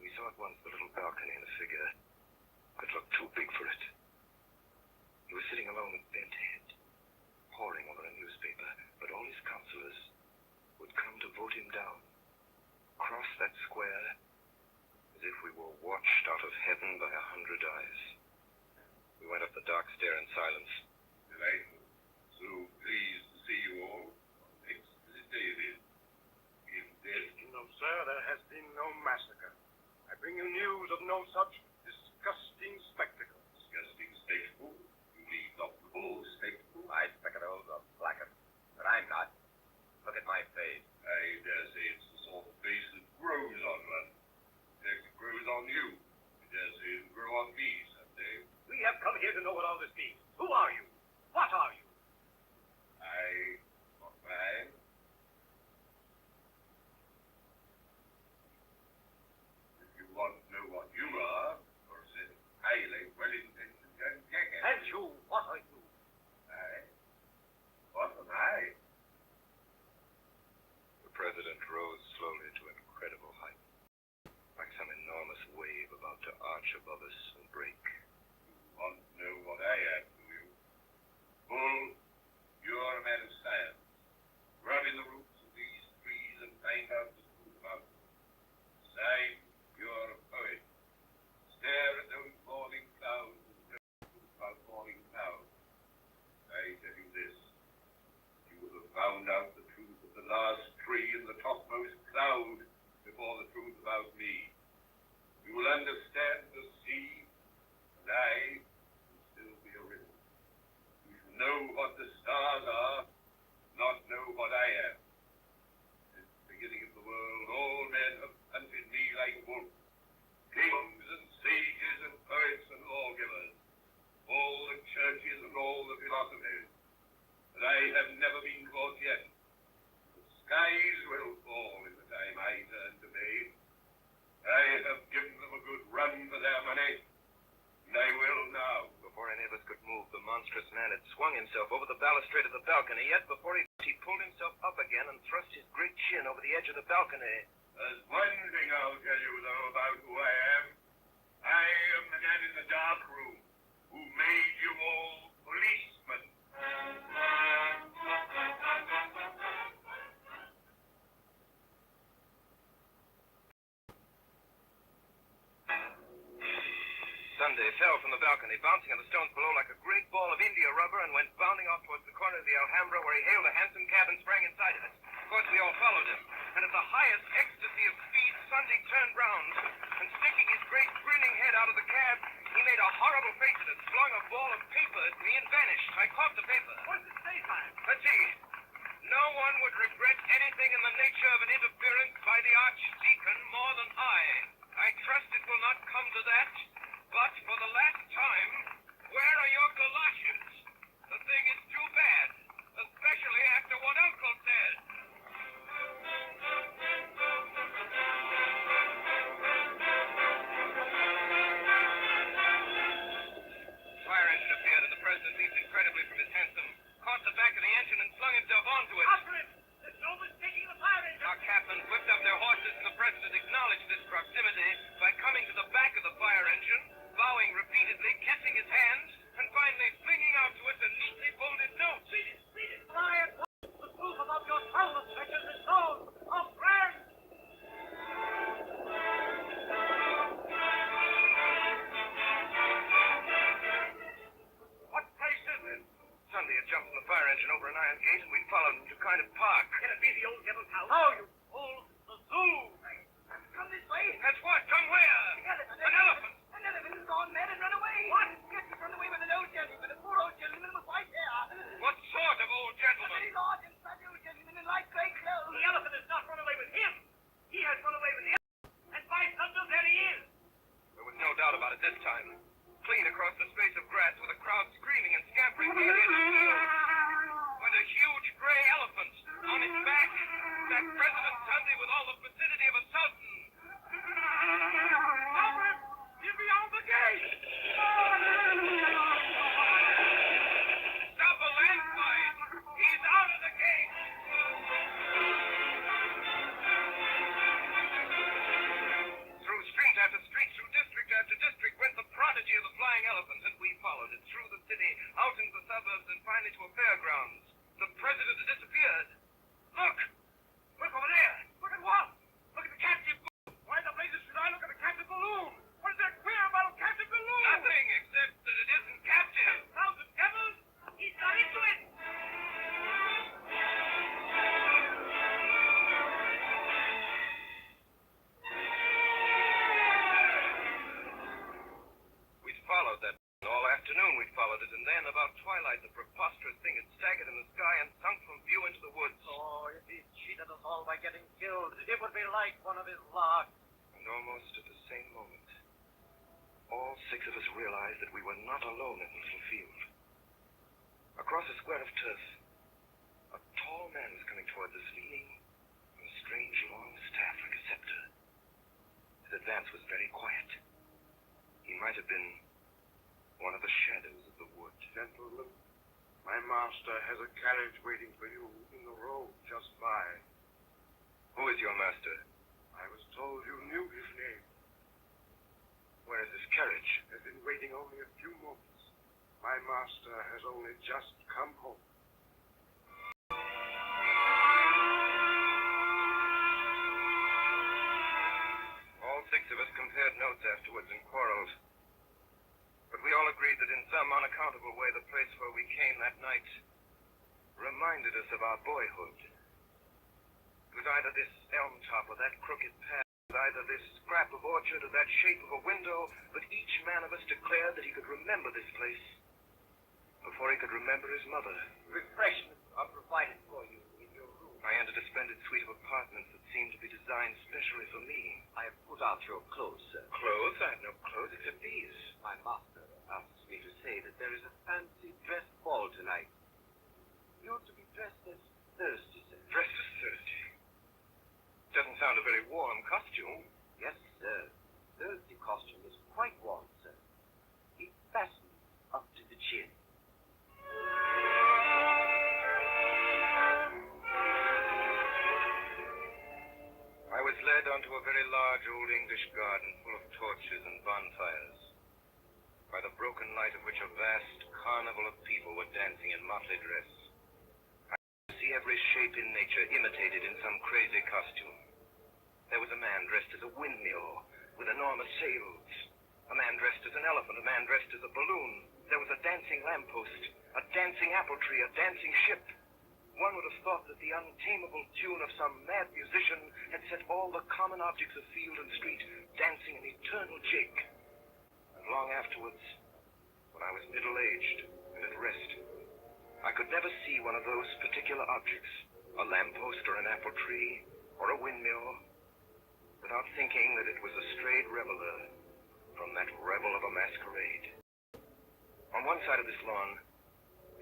We saw at once the little balcony and the figure. It looked too big for it. He was sitting alone with bent head, poring over a newspaper, but all his counselors would come to vote him down. Across that square, as if we were watched out of heaven by 100 eyes. We went up the dark stair in silence.
Delightful. So pleased to see you all. Next visit, David. In death.
No, sir, there has been no massacre. I bring you news of no such disgusting spectacle.
Disgusting spectacle. You mean Dr. Bull's spectacle?
My spectacles are blackened, but I'm not. Look at my face.
I dare say it's the sort of face that grows on one. In fact, it grows on you. I dare say it'll grow on me someday.
We have come here to know what all this means. Who are you? What are you?
Not mine. If you want to know what you are, or a set of highly well-intentioned young jackasses.
And you, what are you?
What am I?
The president rose slowly to incredible height, like some enormous wave about to arch above us and break.
You want to know what I am, do you? Bull, you're a man of science. balcony. And I will now.
Before any of us could move, the monstrous man had swung himself over the balustrade of the balcony, yet before he pulled himself up again and thrust his great chin over the edge of the balcony.
There's one thing I'll tell you, though, about who I am. I am the man in the dark room who made you all policemen.
Sunday fell from the balcony, bouncing on the stones below like a great ball of India rubber, and went bounding off towards the corner of the Alhambra, where he hailed a hansom cab and sprang inside of it. Of course, we all followed him, and at the highest ecstasy of speed, Sunday turned round, and sticking his great grinning head out of the cab, he made a horrible face at us, flung a ball of paper at me, and vanished. I caught the paper.
What does it say, Simon?
Let's see. No one would regret anything in the nature of an interference by the Archdeacon more than I. I trust it will not come to that. But for the last time, where are your galoshes? The thing is too bad, especially after what Uncle said. Fire engine appeared, and the president leaped incredibly from his hansom, caught the back of the engine, and flung himself onto it.
After him! There's no mistaking the fire engine!
Our captains whipped up their horses, and the president acknowledged this proximity by coming to the back of the fire engine, bowing repeatedly, kissing his hands, and finally flinging out to us a neatly folded note.
Read it! Fly at once! The proof about your thousands pictures is shown! Of France!
What place is it? Sunday had jumped from the fire engine over an iron gate, and we followed him to kind of park.
Can it be the old devil's house? How, you fool! The zoo! Come this way!
That's what? Come where? An elephant!
An elephant has gone mad and run away! What? Yes, he's run away with an old gentleman, a poor old gentleman with white hair.
What sort of old
A
gentleman?
very large and fat old gentleman in light grey clothes. The elephant has not run away with him. He has run away with the elephant. And by thunder, there he is.
There was no doubt about it this time. Clean across the space of grass, with a crowd screaming and scampering to the end of the field, went a huge gray elephant. On its back sat President Sunday with all the placidity of a sultan.
Stop him! He's beyond the gate!
Stop a landslide! He's out of the gate! Through street after street, through district after district, went the prodigy of the flying elephant, and we followed it through the city, out into the suburbs, and finally to a fairgrounds. The president had disappeared. Look! Look over there!
Look at what? Look at the captive balloon! Why the blazes should I look at the captive balloon? What is there queer about a captive balloon?
Nothing except that it isn't captive.
Thousand devils! He's not into it!
We'd followed that all afternoon. We'd followed it, and then about twilight, the preposterous thing had staggered in the sky and sunk from view into the woods.
Oh, if he cheated us all by getting killed, it would be like one of his larks.
And almost at the same moment, all six of us realized that we were not alone in the little field. Across a square of turf, a tall man was coming towards us, leaning on a strange long staff like a scepter. His advance was very quiet. He might have been one of the shadows of the wood.
Gentlemen, my master has a carriage waiting for you in the road just by.
Who is your master?
I was told you knew his name.
Where is this carriage?
Has been waiting only a few moments. My master has only just come home.
All six of us compared notes afterwards and quarreled. But we all agreed that in some unaccountable way the place where we came that night reminded us of our boyhood. It was either this elm top or that crooked path, either this scrap of orchard or that shape of a window, but each man of us declared that he could remember this place before he could remember his mother.
Refreshments are provided for you in your room.
I entered a splendid suite of apartments that seemed to be designed specially for me.
I have put out your clothes, sir.
Clothes? I have no clothes except these.
My master asks me to say that there is a fancy dress ball tonight. You're to be dressed as Thursday, sir.
Dressed as Thursday. Doesn't sound a very warm costume.
Yes, sir. Thursday costume is quite warm.
sight of which a vast carnival of people were dancing in motley dress. I could see every shape in nature imitated in some crazy costume. There was a man dressed as a windmill with enormous sails, a man dressed as an elephant, a man dressed as a balloon. There was a dancing lamppost, a dancing apple tree, a dancing ship. One would have thought that the untamable tune of some mad musician had set all the common objects of field and street dancing an eternal jig. And long afterwards, when I was middle-aged and at rest, I could never see one of those particular objects, a lamppost or an apple tree or a windmill, without thinking that it was a strayed reveler from that revel of a masquerade. On one side of this lawn,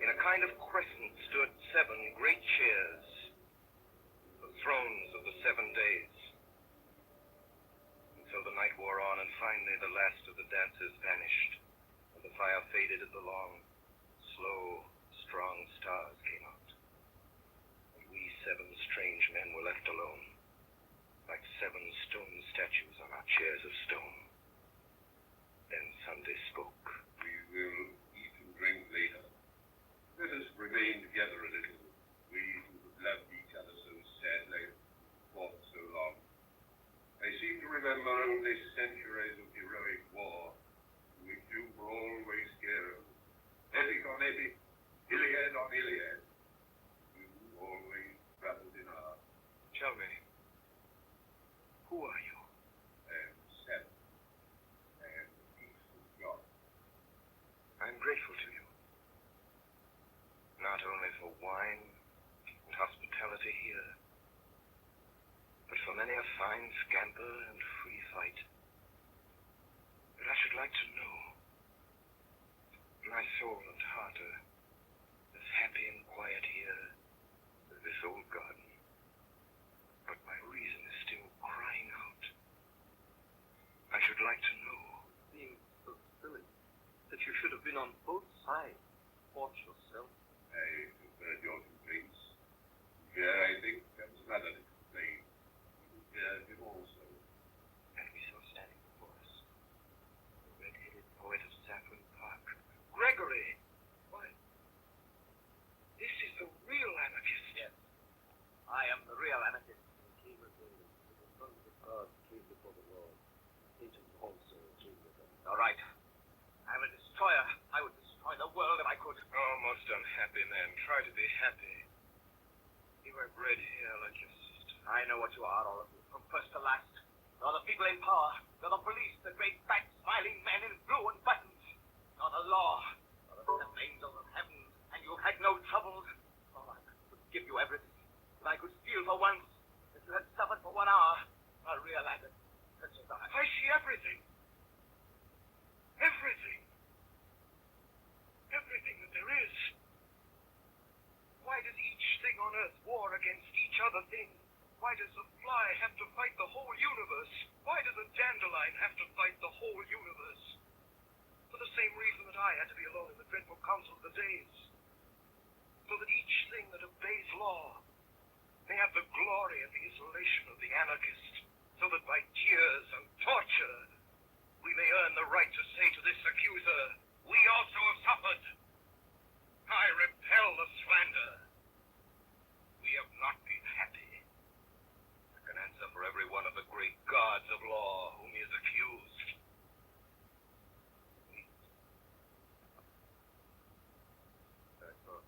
in a kind of crescent, stood 7 great chairs, the thrones of the 7 days. And so the night wore on, and finally the last of the dancers vanished, and the fire faded as the long, slow, strong stars came out. And we 7 strange men were left alone, like 7 stone statues on our chairs of stone. Then Sunday spoke.
We will eat and drink later. Let us remain together a little, we who have loved each other so sadly, fought so long. I seem to remember only centuries of heroic war, in which you were always heroes. Epic on epic, Iliad on Iliad. You always brothers in arms.
Tell me, who are you?
I am Seven. I am the peaceful God.
I'm grateful to you. Not only for wine and hospitality here, but for many a fine scamper and free fight. But I should like to know, my soul and heart are as happy and quiet here as this old garden, but my reason is still crying out. I should like to know.
Being so silly that you should have been on both sides. Fought yourself.
I preferred your complaints. Here, I think, comes another little complaint. You heard him also.
And we saw standing before us the red-headed poet of Saffron Park. Gregory! Why, this is the real anarchist.
Yes. I am the real anarchist. King of England, the sons of God came before the Lord. Satan also came with them. All right. I'm a destroyer. I would destroy the world if I could.
Oh, most unhappy man, try to be happy. You are bred here like your sister.
I know what you are, all of you, from first to last. You're the people in power. You're the police, the great fat smiling men in blue and buttons. You're the law. You're the 7 angels of heaven, and you've had no troubles. Oh, I could give you everything. If I could feel for once, if you had suffered for 1 hour, I'll realize it. Such as
I see everything. Everything. Everything that there is. Why does each thing on earth war against each other thing? Why does the fly have to fight the whole universe? Why does a dandelion have to fight the whole universe? For the same reason that I had to be alone in the dreadful council of the days. So that each thing that obeys law may have the glory and the isolation of the anarchist. So that by tears and torture we may earn the right to say to this accuser, we also have suffered. I repel the slander. We have not been happy. I can answer for every one of the great gods of law whom he has accused. I thought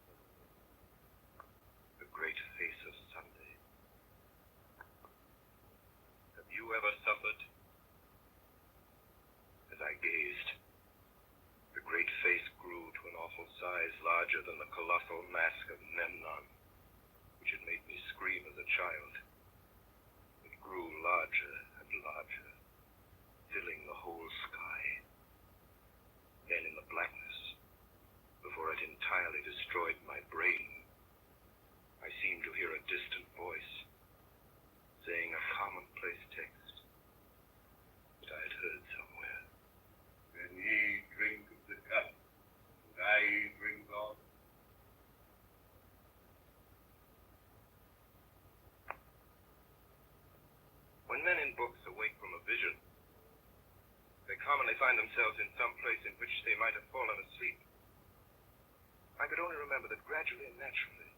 the great face of Sunday. Have you ever suffered? As I gazed, the great face grew to an awful size larger than the colossal mask of Memnon, which had made me scream as a child. It grew larger and larger, filling the whole sky. Then in the blackness, before it entirely destroyed my brain, I seemed to hear a distant voice, saying a commonplace text that I had heard somewhere.
When ye drink of the cup, and I drink of.
When men in books awake from a vision, they commonly find themselves in some place in which they might have fallen asleep. I could only remember that gradually and naturally,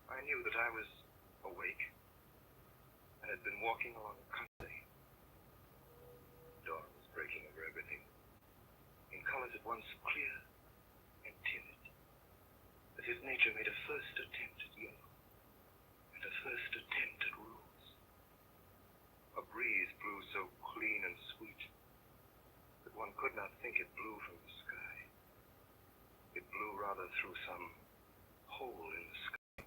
I knew that I was awake and had been walking along a country. Dawn was breaking over everything, in colors at once clear and timid, as if nature made a first attempt at yellow and a first attempt at rose. A breeze blew so clean and sweet that one could not think it blew from the sky. It blew rather through some hole in the sky.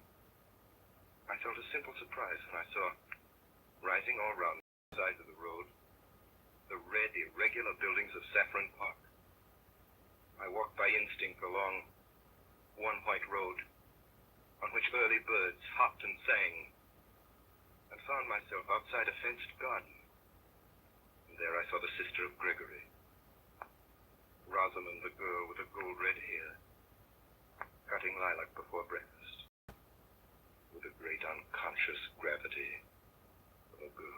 I felt a simple surprise when I saw, rising all round the sides of the road, the red, irregular buildings of Saffron Park. I walked by instinct along one white road on which early birds hopped and sang, and found myself outside a fenced garden. And there I saw the sister of Gregory, Rosamond, the girl with the gold-red hair, cutting lilac before breakfast, with a great unconscious gravity of a girl.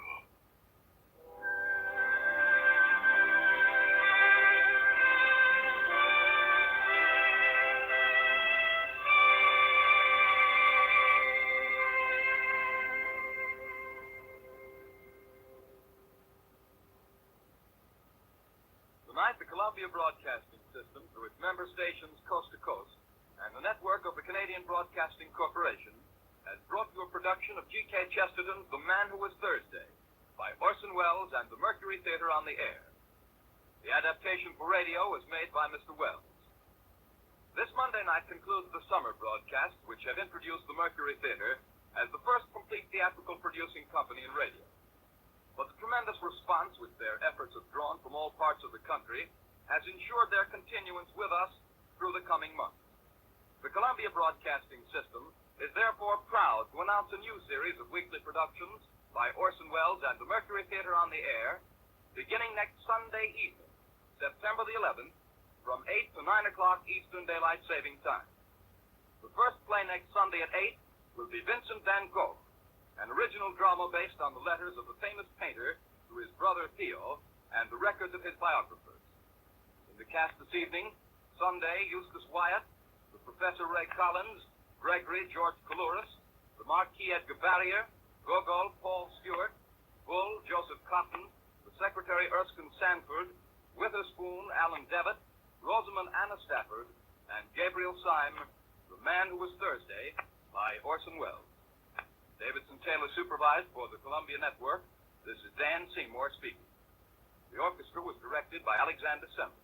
Tonight, the Columbia Broadcasting System, through its member stations coast to coast, and the network of the Canadian Broadcasting Corporation, has brought you a production of G.K. Chesterton's The Man Who Was Thursday, by Orson Welles and the Mercury Theater on the Air. The adaptation for radio was made by Mr. Welles. This Monday night concludes the summer broadcasts, which have introduced the Mercury Theater as the first complete theatrical producing company in radio. But the tremendous response which their efforts have drawn from all parts of the country has ensured their continuance with us through the coming months. The Columbia Broadcasting System is therefore proud to announce a new series of weekly productions by Orson Welles and the Mercury Theater on the Air, beginning next Sunday evening, September the 11th, from 8 to 9 o'clock Eastern Daylight Saving Time. The first play next Sunday at 8 will be Vincent van Gogh, an original drama based on the letters of the famous painter to his brother Theo and the records of his biographers. In the cast this evening, Sunday, Eustace Wyatt, the Professor Ray Collins, Gregory George Coulouris, the Marquis Edgar Barrier, Gogol Paul Stewart, Bull Joseph Cotton, the Secretary Erskine Sanford, Witherspoon Alan Devitt, Rosamond Anna Stafford, and Gabriel Syme, The Man Who Was Thursday, by Orson Welles. Davidson Taylor supervised for the Columbia Network. This is Dan Seymour speaking. The orchestra was directed by Alexander Semler.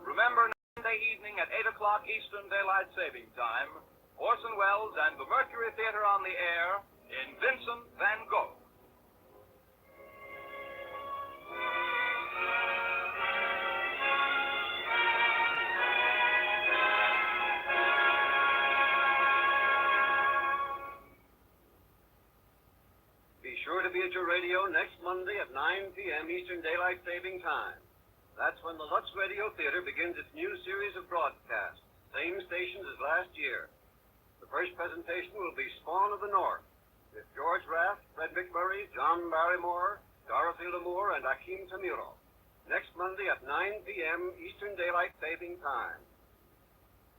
Remember, Monday evening at 8 o'clock Eastern Daylight Saving Time, Orson Welles and the Mercury Theater on the Air in Vincent van Gogh.
Be sure to be at your radio next Monday at 9 p.m. Eastern Daylight Saving Time. That's when the Lux Radio Theater begins its new series of broadcasts, same stations as last year. The first presentation will be Spawn of the North, with George Raft, Fred McMurray, John Barrymore, Dorothy Lamour, and Akeem Tamuro. Next Monday at 9 p.m. Eastern Daylight Saving Time.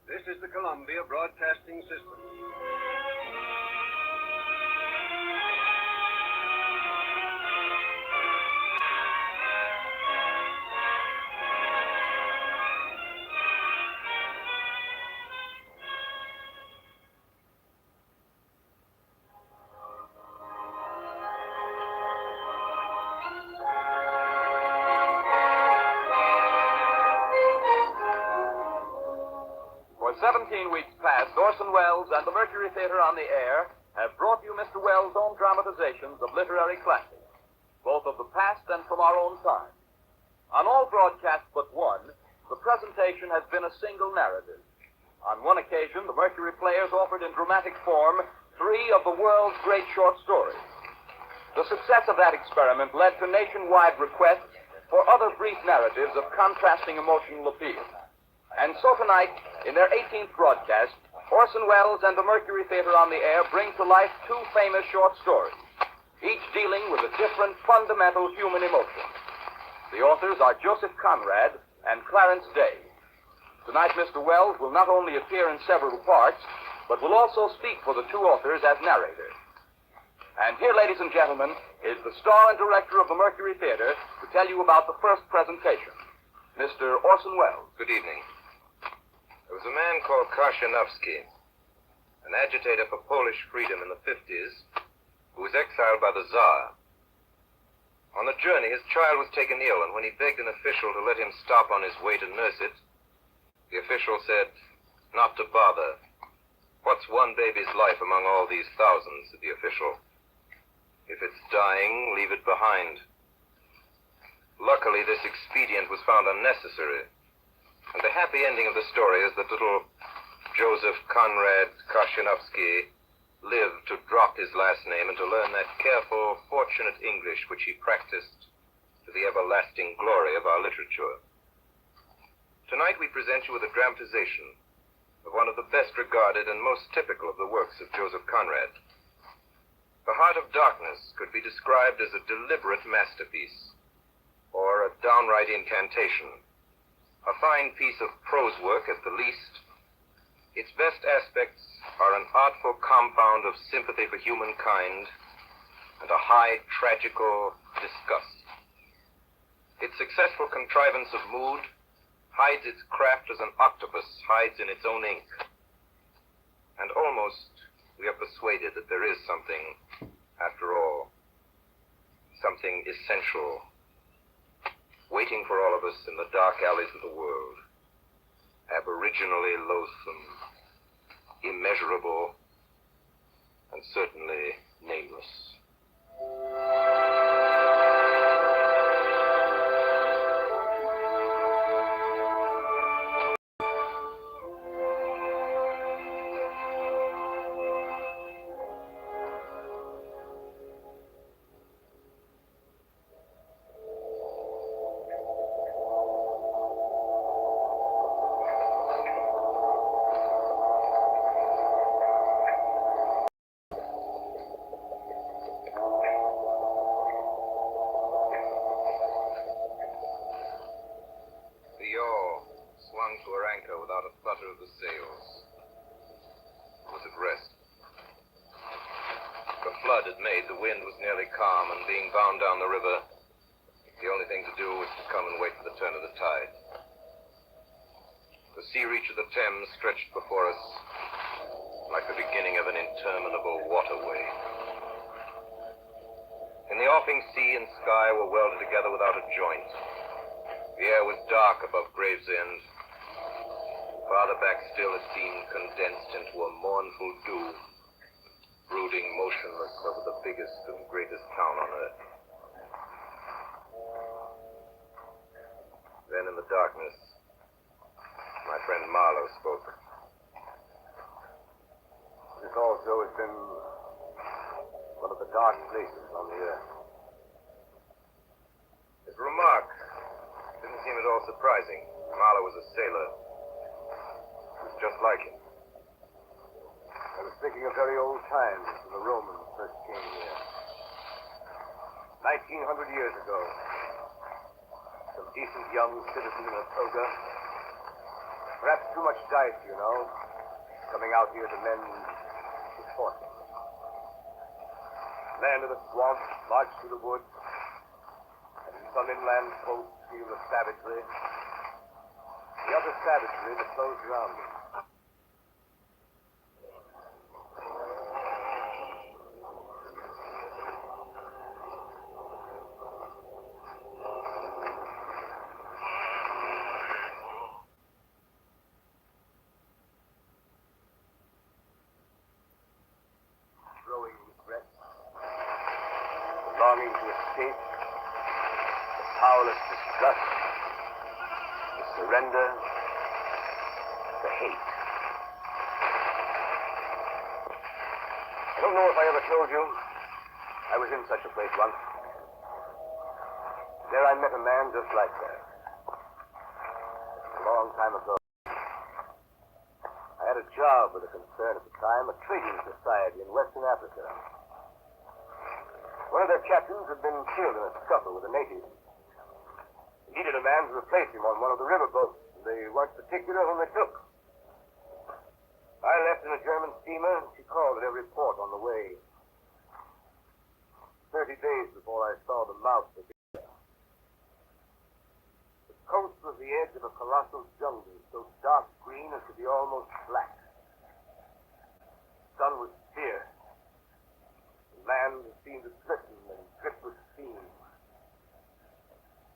This is the Columbia Broadcasting System.
For 17 weeks past, Orson Welles and the Mercury Theater on the Air have brought you Mr. Welles' own dramatizations of literary classics, both of the past and from our own time. On all broadcasts but one, the presentation has been a single narrative. On one occasion, the Mercury Players offered in dramatic form 3 of the world's great short stories. The success of that experiment led to nationwide requests for other brief narratives of contrasting emotional appeal. And so tonight, in their 18th broadcast, Orson Welles and the Mercury Theater on the Air bring to life 2 famous short stories, each dealing with a different fundamental human emotion. The authors are Joseph Conrad and Clarence Day. Tonight, Mr. Welles will not only appear in several parts, but will also speak for the 2 authors as narrator. And here, ladies and gentlemen, is the star and director of the Mercury Theater to tell you about the first presentation, Mr. Orson Welles.
Good evening. There was a man called Karshanovsky, an agitator for Polish freedom in the 50s, who was exiled by the Tsar. On the journey, his child was taken ill, and when he begged an official to let him stop on his way to nurse it, the official said, "Not to bother. What's one baby's life among all these thousands?" said the official. "If it's dying, leave it behind." Luckily, this expedient was found unnecessary, and the happy ending of the story is that little Joseph Conrad Karshanovsky lived to drop his last name and to learn that careful, fortunate English which he practiced to the everlasting glory of our literature. Tonight we present you with a dramatization of one of the best regarded and most typical of the works of Joseph Conrad. The Heart of Darkness could be described as a deliberate masterpiece, or a downright incantation. A fine piece of prose work at the least. Its best aspects are an artful compound of sympathy for humankind and a high tragical disgust. Its successful contrivance of mood hides its craft as an octopus hides in its own ink. And almost we are persuaded that there is something, after all, something essential, waiting for all of us in the dark alleys of the world, aboriginally loathsome, immeasurable, and certainly nameless. To her anchor without a flutter of the sails. It was at rest. The flood had made the wind was nearly calm, and being bound down the river, the only thing to do was to come and wait for the turn of the tide. The sea reach of the Thames stretched before us like the beginning of an interminable waterway. In the offing sea and sky were welded together without a joint. The air was dark above Gravesend. Farther back still it seemed condensed into a mournful dew, brooding motionless over the biggest and greatest town on earth. Then in the darkness, my friend Marlowe spoke.
This also has been one of the dark places on the earth.
His remark didn't seem at all surprising. Marlowe was a sailor. Just like him.
I was thinking of very old times when the Romans first came here. 1900 years ago. Some decent young citizen in a toga. Perhaps too much dice, you know. Coming out here to mend his fortune. Land of the swamp, march through the woods. And in some inland coast feel the savagery. The other savagery that flows around me. Longing to escape, the powerless disgust,
surrender to hate. I don't know if I ever told you. I was in such a place once. There I met a man just like that. A long time ago. I had a job with a concern at the time, a trading society in Western Africa. One of their captains had been killed in a scuffle with a native. They needed a man to replace him on one of the riverboats. They weren't particular whom they took. I left in a German steamer, and she called at every port on the way. 30 days before I saw the mouth of the coast was the edge of a colossal jungle, so dark green as to be almost black. The sun was fierce. The land seemed to glisten and drip with steam.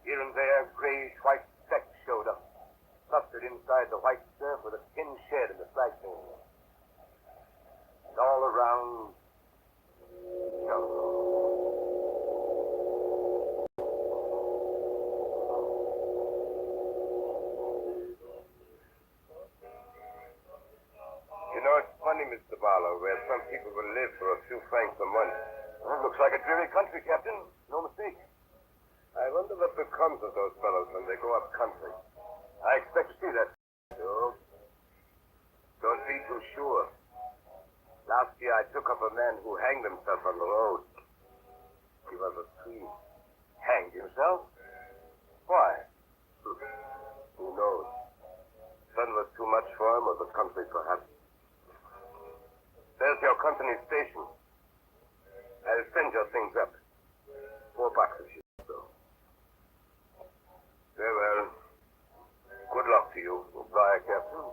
Here and there, grayish-white specks showed up, clustered inside the white surf with a tin shed in the flagpole. And all around, jungle.
You know, it's funny, Mr. Barlow, where some people will live for a few francs a month.
Well, it looks like a dreary country, Captain. No mistake.
I wonder what becomes of those fellows when they go up country.
I expect to see that. So,
Don't be too sure.
last year I took up a man who hanged himself on the road.
He was a tree.
Hanged himself? Why?
Who knows? Sun was too much for him, or the country, perhaps. There's your company station. I'll send your things up. $4 if you so. Very well. Good luck to you.
Goodbye, Captain.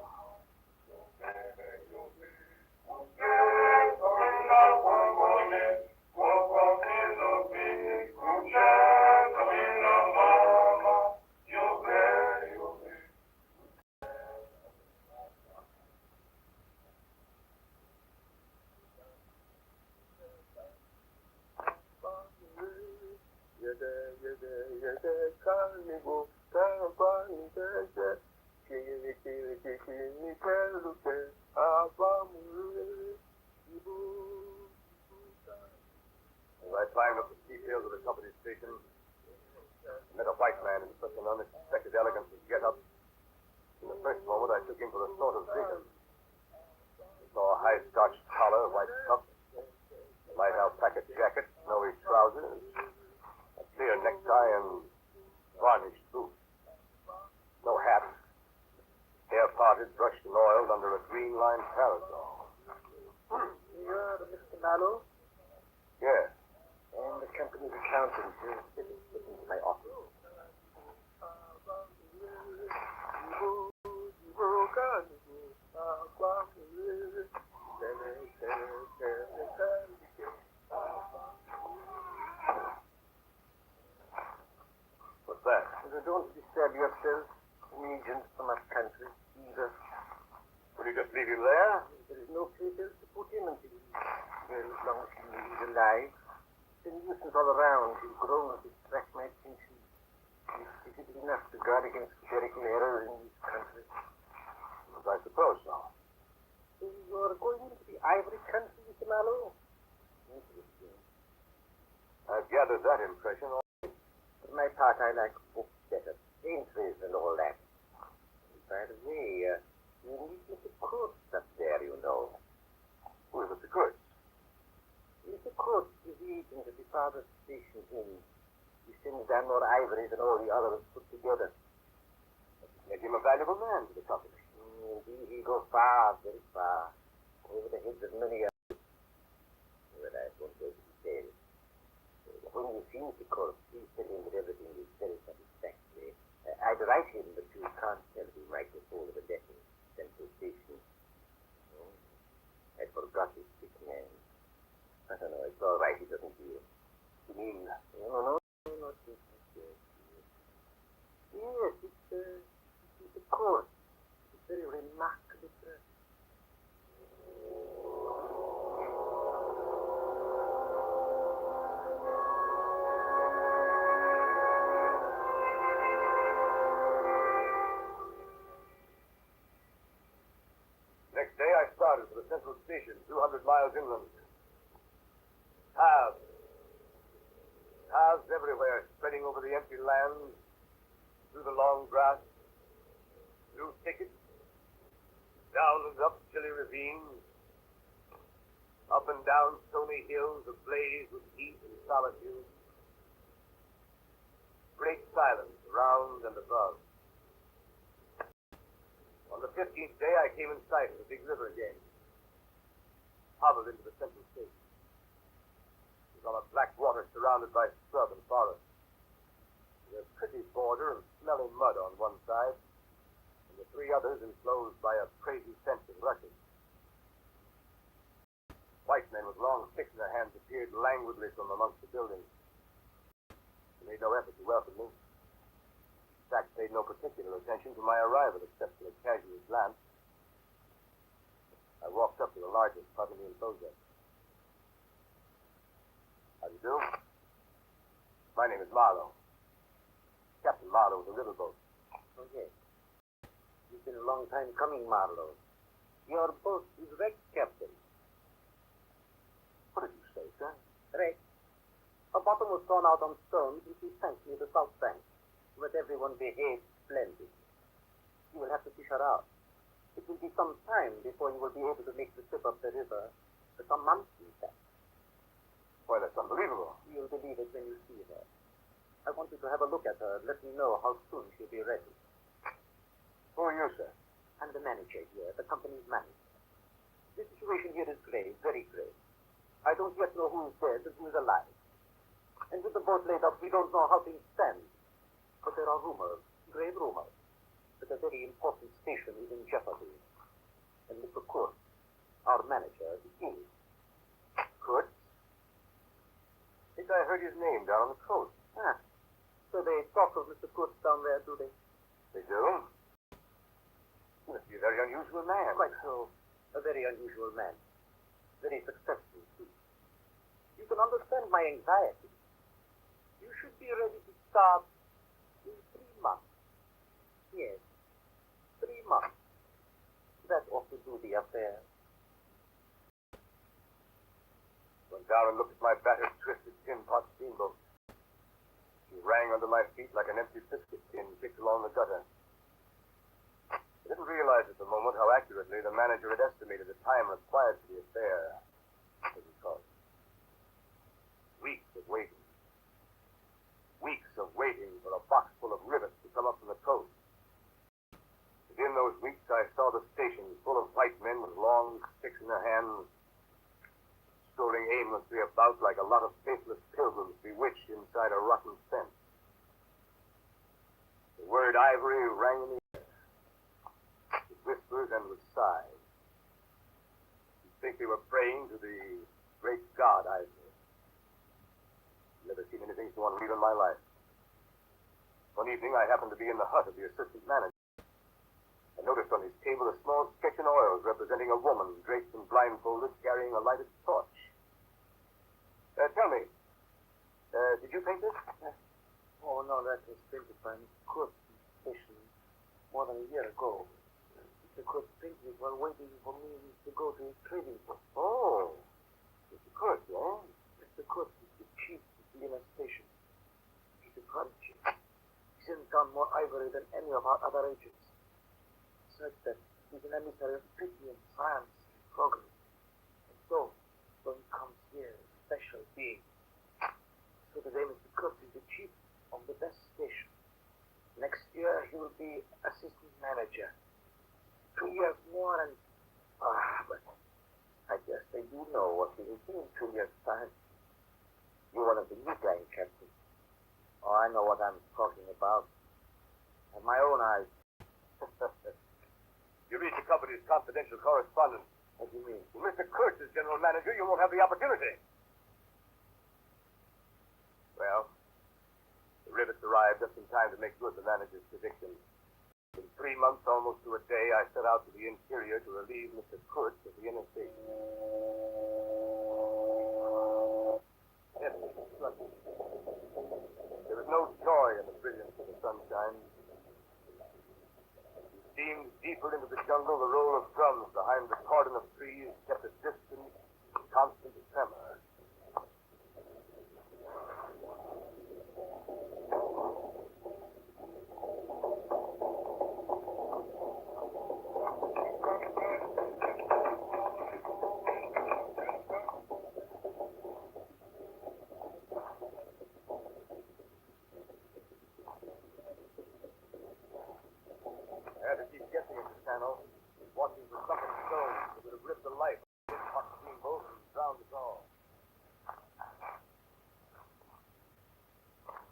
As I climbed up the steep hills of the company station, I met a white man in such an unexpected elegance of get-up. In the first moment, I took him for a sort of vision. I saw a high-starched collar, white cuff, a light alpaca jacket, snowy trousers, a clear necktie, and varnished boots. No hat. Hair parted, brushed and oiled under a green-lined parasol.
You're Mr. Mallow,
Yes.
and the company's accountant is sitting in my office.
What's that?
Don't disturb yourself, agent from up country, either.
Will you just leave him there?
There is no place else to put him until as long as he's alive. It's a nuisance all around. He's grown to distract my attention. He's difficult enough to guard against clerical error in this country.
As I suppose so.
You're going into the ivory country, Mr. Mallow? Interesting.
I've gathered that impression.
For my part, I like books better. Entries and all that. By the way, you meet Mr. Kurtz up there, you know.
Who is Mr. Kurtz?
Mr. Kurtz is the agent at the father's station in. He sends down more ivory than all the others put together.
Make him a valuable man to the company.
Indeed, he goes far, very far. Over the heads of many others. But I won't go into details. When you see Mr. Kurtz, please tell him that everything is very satisfactory. I'd write him, but you can't tell him right before the letter central station. I forgot his sick name. I don't know, it's all right, he doesn't hear.
You mean?
No, not this. Yes, it's a course. It's very remarkable.
the central station, 200 miles inland. Paths. Paths everywhere, spreading over the empty land, through the long grass, through thickets, down and up chilly ravines, up and down stony hills ablaze with heat and solitude. Great silence around and above. On the 15th day, I came in sight of the big river again. Hobbled into the central station. It was on a black water surrounded by scrub and forest. With a pretty border of smelly mud on one side, and the three others enclosed by a crazy fence of rushes. White men with long sticks in their hands appeared languidly from amongst the buildings. They made no effort to welcome me. In fact, paid no particular attention to my arrival except for a casual glance. I walked up to the largest part of the enclosure. How do you do? My name is Marlowe. Captain Marlowe of the riverboat.
Oh, yes. It's been a long time coming, Marlowe. Your boat is wrecked, Captain.
What did you say, sir?
Wrecked. Her bottom was thrown out on stones and she sank near the south bank. But everyone behaved splendidly. You will have to fish her out. It will be some time before you will be able to make the trip up the river. For some months, in fact.
Why, that's unbelievable.
You'll believe it when you see her. I want you to have a look at her and let me know how soon she'll be ready.
Who are you, sir?
I'm the manager here, the company's manager. The situation here is grave, very grave. I don't yet know who is dead and who is alive. And with the boat laid up, we don't know how things stand. But there are rumors, grave rumors, that a very important station is in jeopardy. And Mr. Kurtz, our manager, is ill.
Kurtz? I think I heard his name down on the coast.
Ah, so they talk of Mr. Kurtz down there, do they?
They do? He must be a very unusual man.
Quite so. A very unusual man. Very successful, too. You can understand my anxiety. You should be ready to start in 3 months. Yes, 3 months. That ought to do the affair.
Went down and looked at my battered, twisted tin pot steamboat. She rang under my feet like an empty biscuit tin kicked along the gutter. I didn't realize at the moment how accurately the manager had estimated the time required for the affair, as he called it. Weeks of waiting. Weeks of waiting for a box full of rivets to come up from the coast. And in those weeks, I saw the station full of white men with long sticks in their hands, strolling aimlessly about like a lot of faithless pilgrims bewitched inside a rotten fence. The word ivory rang in the air, with whispers and with sighs. You'd think they were praying to the great god Ivory. Never seen anything so unreal in my life. One evening, I happened to be in the hut of the assistant manager. I noticed on his table a small sketch in oils representing a woman draped and blindfolded carrying a lighted torch. Tell me, did you paint this?
Oh, no, that was painted by Mr. Kurtz station more than a year ago. Mr. Kurtz painted it while waiting for me to go to his trading post.
Oh, Mr. Kurtz, eh?
Mr. Kurtz is the chief of the inner station. He's a prodigy. He sends down more ivory than any of our other agents. Besides that, he's an emissary of pity and science and progress. And so, when he comes here, a special being. So today, Mr. Kurtz is the chief of the best station. Next year, he will be assistant manager. 2 years more and... but I guess they do know what he will do in 2 years' time. You're one of the new gang, Captain. Oh, I know what I'm talking about. Have my own eyes.
You read the company's confidential correspondence.
What do you mean?
When Mr. Kurtz is general manager, you won't have the opportunity. Well, the rivets arrived just in time to make good the manager's prediction. In 3 months, almost to a day, I set out to the interior to relieve Mr. Kurtz of the inner station. There was no joy in the brilliance of the sunshine. It steamed deeper into the jungle the roll of drums behind the corner. cordon of trees kept a distant, constant tremor. I had to keep guessing at the channel, watching for something stone that would have ripped the life out of this hot steamboat and drowned us all.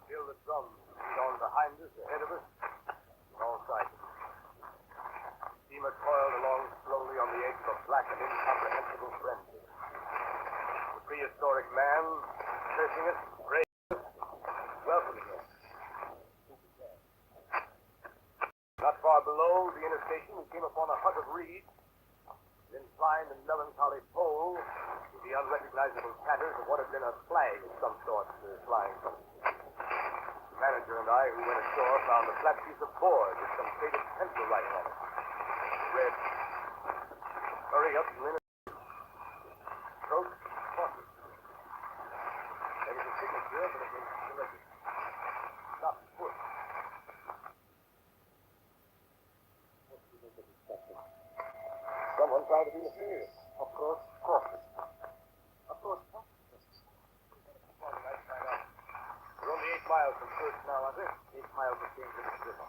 Still the drums beat on behind us, ahead of us, on all sides. The steamer toiled along slowly on the edge of a black and incomprehensible frenzy. The prehistoric man, cursing us, praising us, welcoming us. Not far below the interstation, we came upon a hut of reeds, and inclined and melancholy pole with the unrecognizable tatters of what had been a flag of some sort flying from it. The manager and I, who went ashore, found a flat piece of board with some faded pencil writing on it. It read, "Hurry up, you throat, coffee." There was a signature, but it was illegible. Not put. Someone tried to be mysterious. Of course, coffee. Of course, coffee. We're only 8 miles from Perth now, aren't we? 8 miles of dangerous river.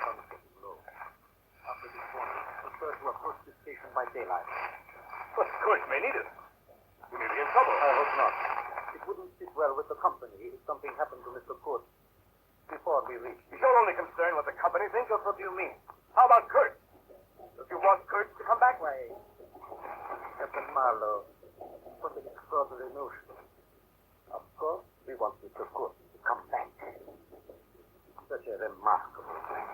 Sun's getting low. After this morning, we'll start to approach the station by daylight. But Kurt may need us. We may be in trouble. I hope not. It wouldn't sit well with the company if something happened to Mr. Kurt before we reach. Is your only concern what the company thinks, or what do you mean? How about Kurt? If you want Kurt to come back? Why, Captain Marlowe, what an extraordinary notion. Of course, we want Mr. Kurt to come back. Such a remarkable thing.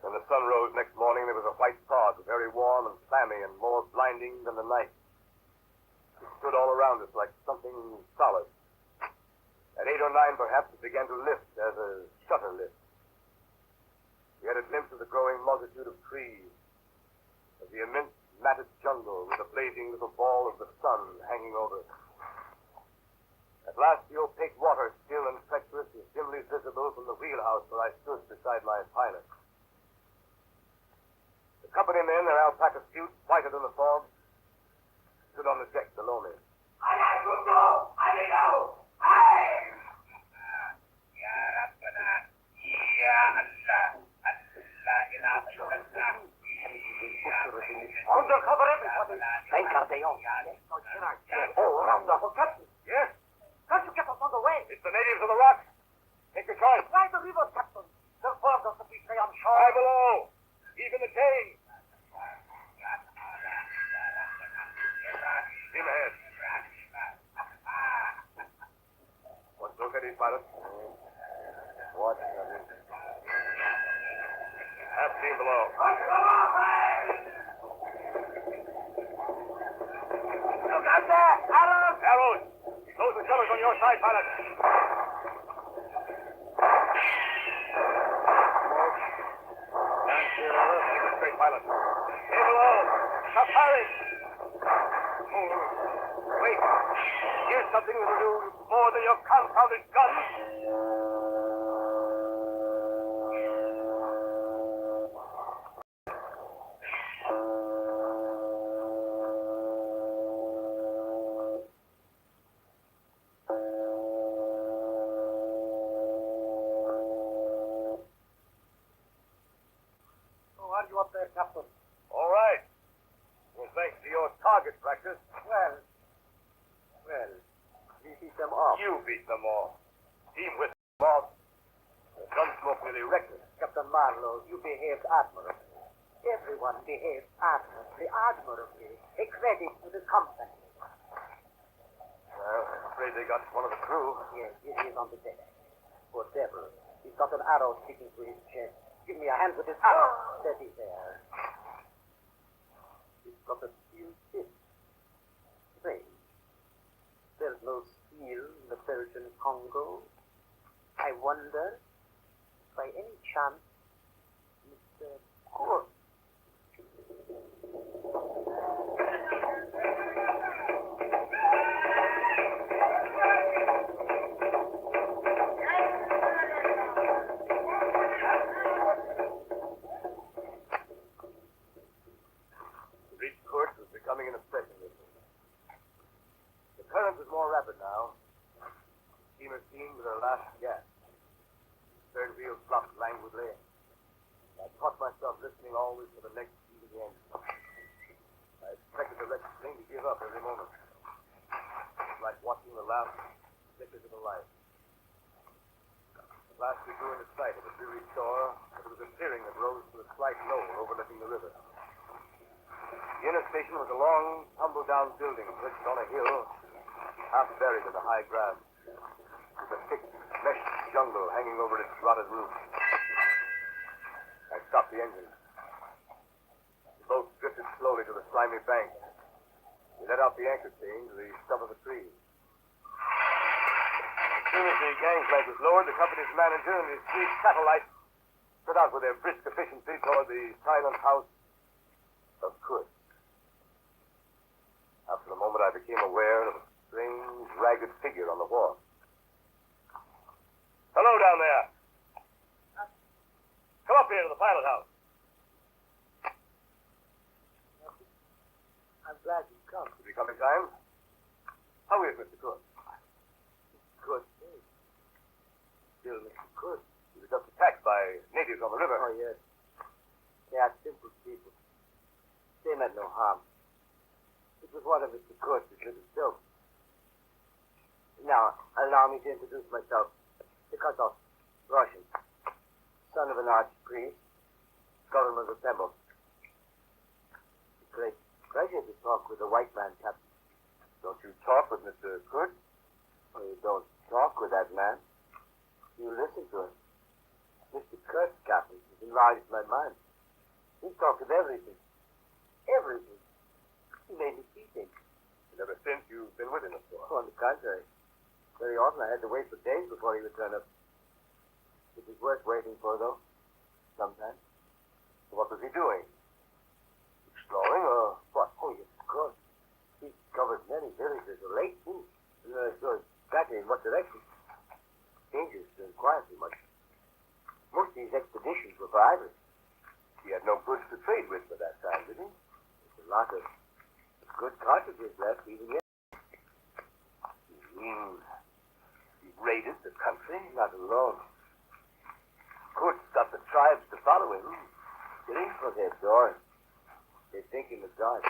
When the sun rose next morning, there was a white fog, very warm and clammy and more blinding than the night. It stood all around us like something solid. At 8 or 9, perhaps, it began to lift as a shutter lifts. We had a glimpse of the growing multitude of trees, of the immense matted jungle with the blazing little ball of the sun hanging over it. At last, the opaque water, still and treacherous, was dimly visible from the wheelhouse where I stood beside my pilot. The company men, their alpaca suits whiter than the fog, stood on the deck below me. Undercover everybody. Encardeon. Oh, around the whole captain. Yes.
Can't you get us on the way?
It's the natives of the rocks. Take your choice.
Why the river, Captain? The fog doesn't betray on shore.
High below. Even the cane. Steam ahead. What's look at these pilots? Watch them. Half steam below.
Look out there! Arrows!
Arrows! Close the shutters on your side, pilot. Stand clear, Arrows. Keep it straight, pilot. Stay below. Stop firing. Wait. Here's something that'll do more than your confounded guns.
Are you up there, Captain?
All right. Well, thanks to your target practice.
Well, we beat them off.
You beat them all. Team with boss. The Gunsmoke nearly wrecked us.
Captain Marlowe, you behaved admirably. Everyone behaved admirably. A credit to the company.
Well, I'm afraid they got one of the crew.
Yes, it is on the deck. Poor devil. He's got an arrow sticking to his chest. Give me a hand with this. Ah, steady there. It's got a steel tip. Strange. There's no steel in the Belgian Congo. I wonder, by any chance, Mr. Kurt.
Reach Kurt was becoming an obsession with me. The current was more rapid now. Steamer steamed with her last gas. Third wheel flopped languidly. I caught myself listening always for the next beat of the engine. I expected the wretched thing to give up every moment. It was like watching the last flickers of a light. At last we drew into sight of a dreary shore, but it was a clearing that rose to a slight knoll overlooking the river. The inner station was a long, tumble-down building perched on a hill, half buried in the high grass, with a thick, meshed jungle hanging over its rotted roof. I stopped the engine. The boat drifted slowly to the slimy bank. We let out the anchor chain to the stump of a tree. As soon as the gangplank was lowered, the company's manager and his three satellites set out with their brisk efficiency toward the silent house of Kurt. After a moment, I became aware of a strange, ragged figure on the wall. Hello down there. Come up here to the pilot house.
I'm glad you've come.
Did you come in time? How is Mr. Kurt?
Good day. Still Mr. Kurt.
He was just attacked by natives on the river.
Oh, yes. They are simple people. They meant no harm. It was one of Mr. Kurtz's little jokes. Now, allow me to introduce myself. Tikatov, Russian, son of an archpriest, government assembled. It's a great pleasure to talk with a white man, Captain.
Don't you talk with Mr. Kurt?
Oh, you don't talk with that man. You listen to him. Mr. Kurt, Captain, has enlarged my mind. He talks of everything. Everything. He made me see things.
And ever since you've been with him, of course.
Oh, on the contrary. Very often I had to wait for days before he would turn up. It was worth waiting for, though. Sometimes.
What was he doing? Exploring or what?
Oh, yes, of course. He covered many villages of lake, too. I'm not sure exactly in what direction. Dangerous to inquire too much. Most of these expeditions were for ivory.
He had no goods to trade with by that time, did he?
There's a lot of good cartridges left, even yet.
You mean he raided the country?
Not alone.
Kurt's got the tribes to follow him.
Killing for their adore him. They think him a god.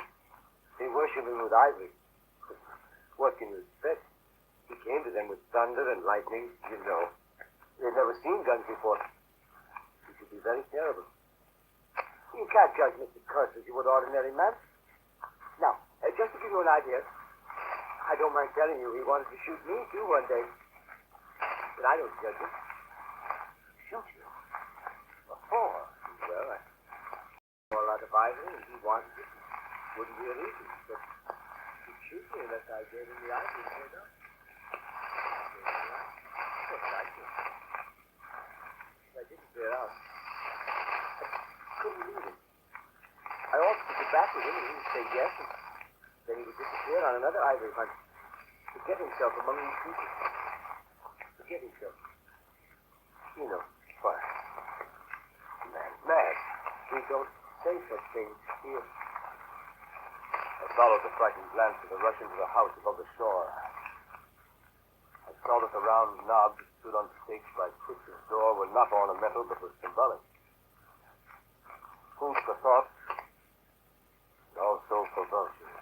They worship him with ivory. What can you expect? He came to them with thunder and lightning, you know. They've never seen guns before. It would be very terrible. You can't judge Mr. Kurtz as you would ordinary man. Now, just to give you an idea, I don't mind telling you he wanted to shoot me, too, one day. But I don't judge him.
Shoot you? What for?
Well, I saw a lot of ivory, and he wanted it. Wouldn't be an easy, but he'd shoot me unless I gave him the ivory and paid up. Of course, I did. I didn't clear out. I couldn't leave him. I offered to get back with him, and he would say yes, and then he would disappear on another ivory hunt. Forget himself among these people. Forget himself. You know.
Why? Man's mad.
We don't say such things here.
I followed the frightened glance of the rush into the house above the shore. I saw that the round knobs that stood on stakes by Fritz's door were not ornamental, but were symbolic. Food for thought, and also for vultures.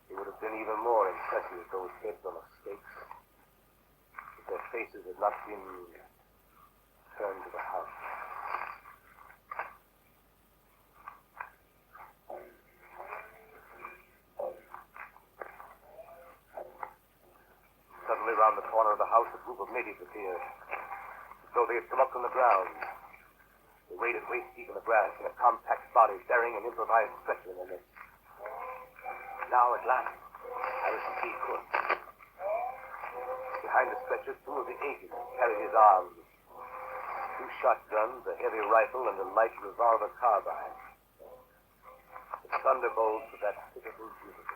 They would have been even more impressive, those heads on the stakes, if their faces had not been turned to the house. Suddenly, round the corner of the house, a group of natives appeared. The though they had come up from the ground. They waded waist deep in the grass in a compact body bearing an improvised stretcher in their midst. Now, at last, I was to see Kurt. Behind the stretcher, two of the agents carried his arms. 2 shotguns, a heavy rifle, and a light revolver carbine. The thunderbolts of that pitiful beautiful.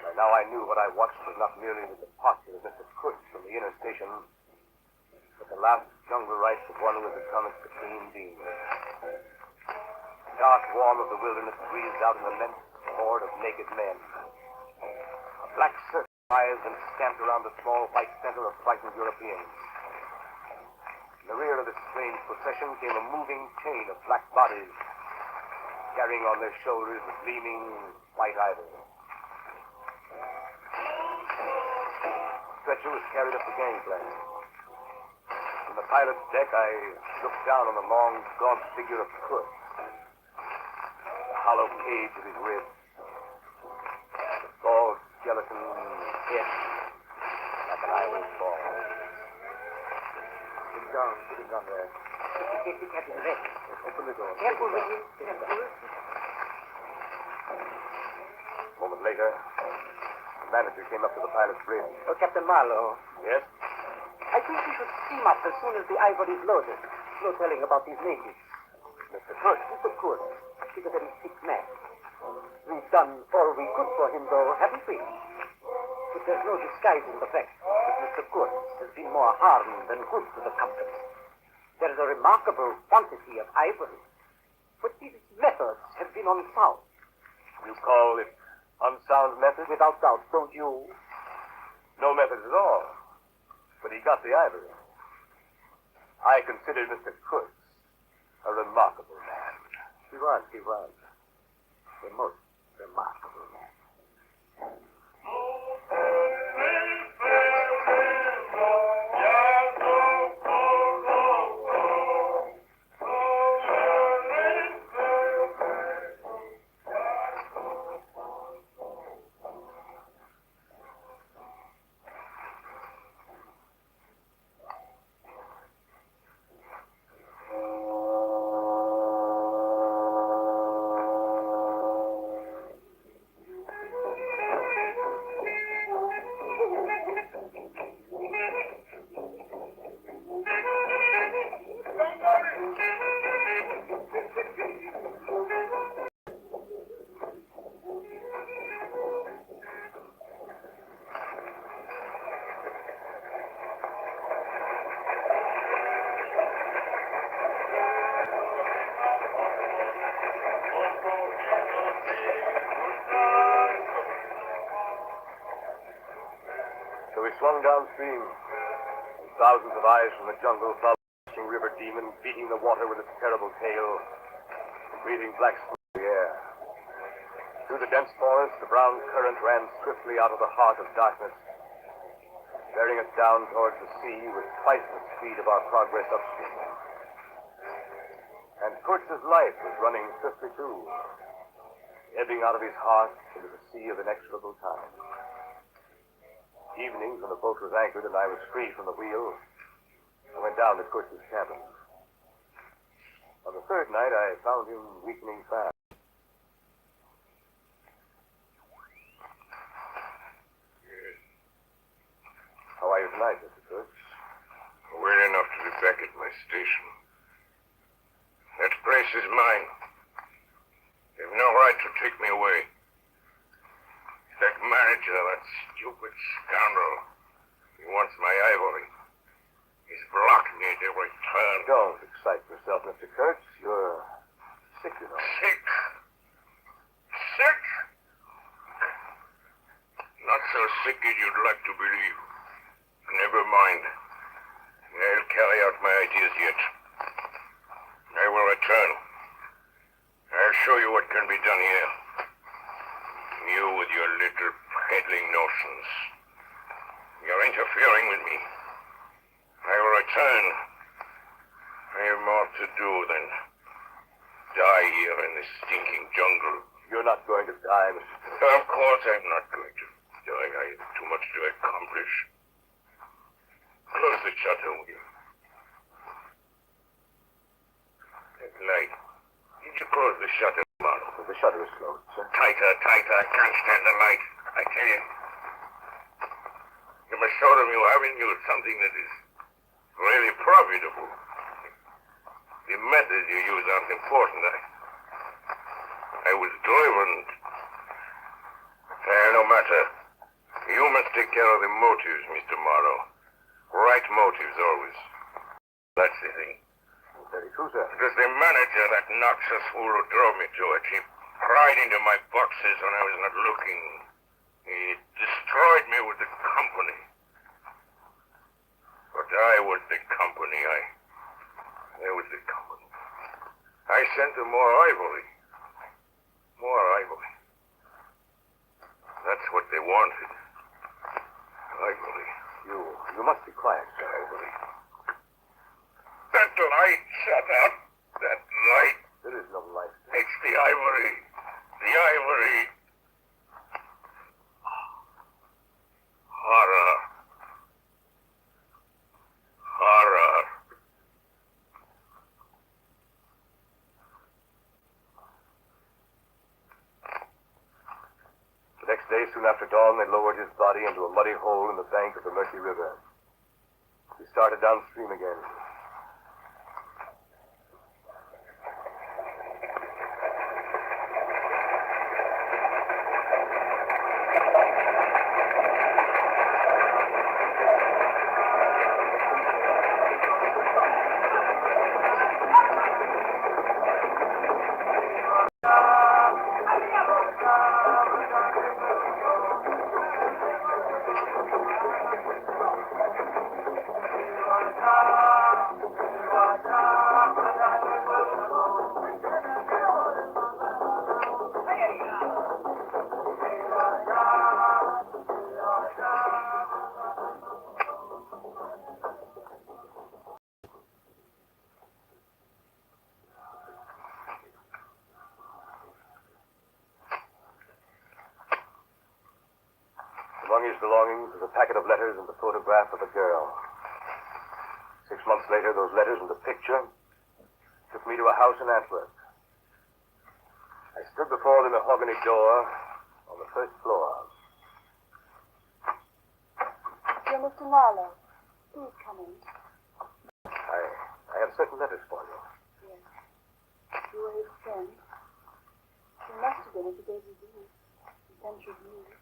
By now I knew what I watched was not merely the departure of Mr. Kurtz from the inner station, but the last jungle rites of one who had become its supreme being. The dark warm of the wilderness breathed out an immense horde of naked men. A black circle writhed and stamped around the small white center of frightened Europeans. In the rear of this strange procession came a moving chain of black bodies, carrying on their shoulders a gleaming white idol. The stretcher was carried up the gangplank. From the pilot's deck, I looked down on the long, gaunt figure of Kurtz, the hollow cage of his ribs, the bald skeleton head like an ivory ball. Sit him down there.
Take the captain away.
Open the door.
Careful with him. Careful.
A moment later, the manager came up to the pilot's bridge.
Oh, Captain Marlowe.
Yes?
I think we should steam up as soon as the ivory is loaded. No telling about these natives.
Mr. Kurtz.
Mr. Kurtz. He's a very sick man. We've done all we could for him, though, haven't we? But there's no disguising the fact that Mr. Kurtz has been more harm than good to the company. There's a remarkable quantity of ivory, but his methods have been unsound.
You call it unsound methods?
Without doubt, don't you?
No methods at all. But he got the ivory. I consider Mr. Kurtz a remarkable man.
He was. A most remarkable man.
So we swung downstream, and thousands of eyes from the jungle followed the rushing river demon, beating the water with its terrible tail, and breathing black smoke in the air. Through the dense forest, the brown current ran swiftly out of the heart of darkness, bearing us down towards the sea with twice the speed of our progress upstream. And Kurtz's life was running swiftly too, ebbing out of his heart into the sea of inexorable time. Evenings, when the boat was anchored and I was free from the wheel, I went down to Kurtz's cabin. On the third night, I found him weakening fast.
Yes.
How are you tonight, Mr. Kurtz?
Well enough to be back at my station. That place is mine. They've no right to take me away. That manager, that stupid scoundrel, he wants my ivory. He's blocking me at every turn.
Don't excite yourself, Mr. Kurtz. You're sick, you know.
Sick? Sick? Not so sick as you'd like to believe. Never mind. I'll carry out my ideas yet. I will return. I'll show you what can be done here. You with your little peddling notions. You're interfering with me. I will return. I have more to do than die here in this stinking jungle
You're not going to die, Mr.
Of course I'm not going to die. I have too much to accomplish. Close the shutter, will you? That light. Did you close the shutter, Marlowe?
The shutter is closed, sir.
Tighter, tighter. I can't stand the light. I tell you. You must show them you have in you something that is really profitable. The methods you use aren't important. I was driven. No matter. You must take care of the motives, Mr. Morrow. Right motives, always. That's the thing.
Very true, sir.
It was the manager, that noxious fool who drove me to it. He pried into my boxes when I was not looking. He destroyed me with the company. But I was the company. I was the company. I sent them more ivory. More ivory. That's what they wanted. Ivory.
You must be quiet, sir.
Ivory. That light, shut up. That light.
There is no light.
It's the ivory. The ivory. Horror. Horror.
The next day, soon after dawn, they lowered his body into a muddy hole in the bank of the Murphy River. He started downstream again. Among his belongings was a packet of letters and the photograph of a girl. 6 months later, those letters and the picture took me to a house in Antwerp. I stood before the mahogany door on the first floor.
Dear Mr. Marlowe, please come in.
I have certain letters for you.
Yes. You were his friend. You must have been if he gave you these. He sent you these.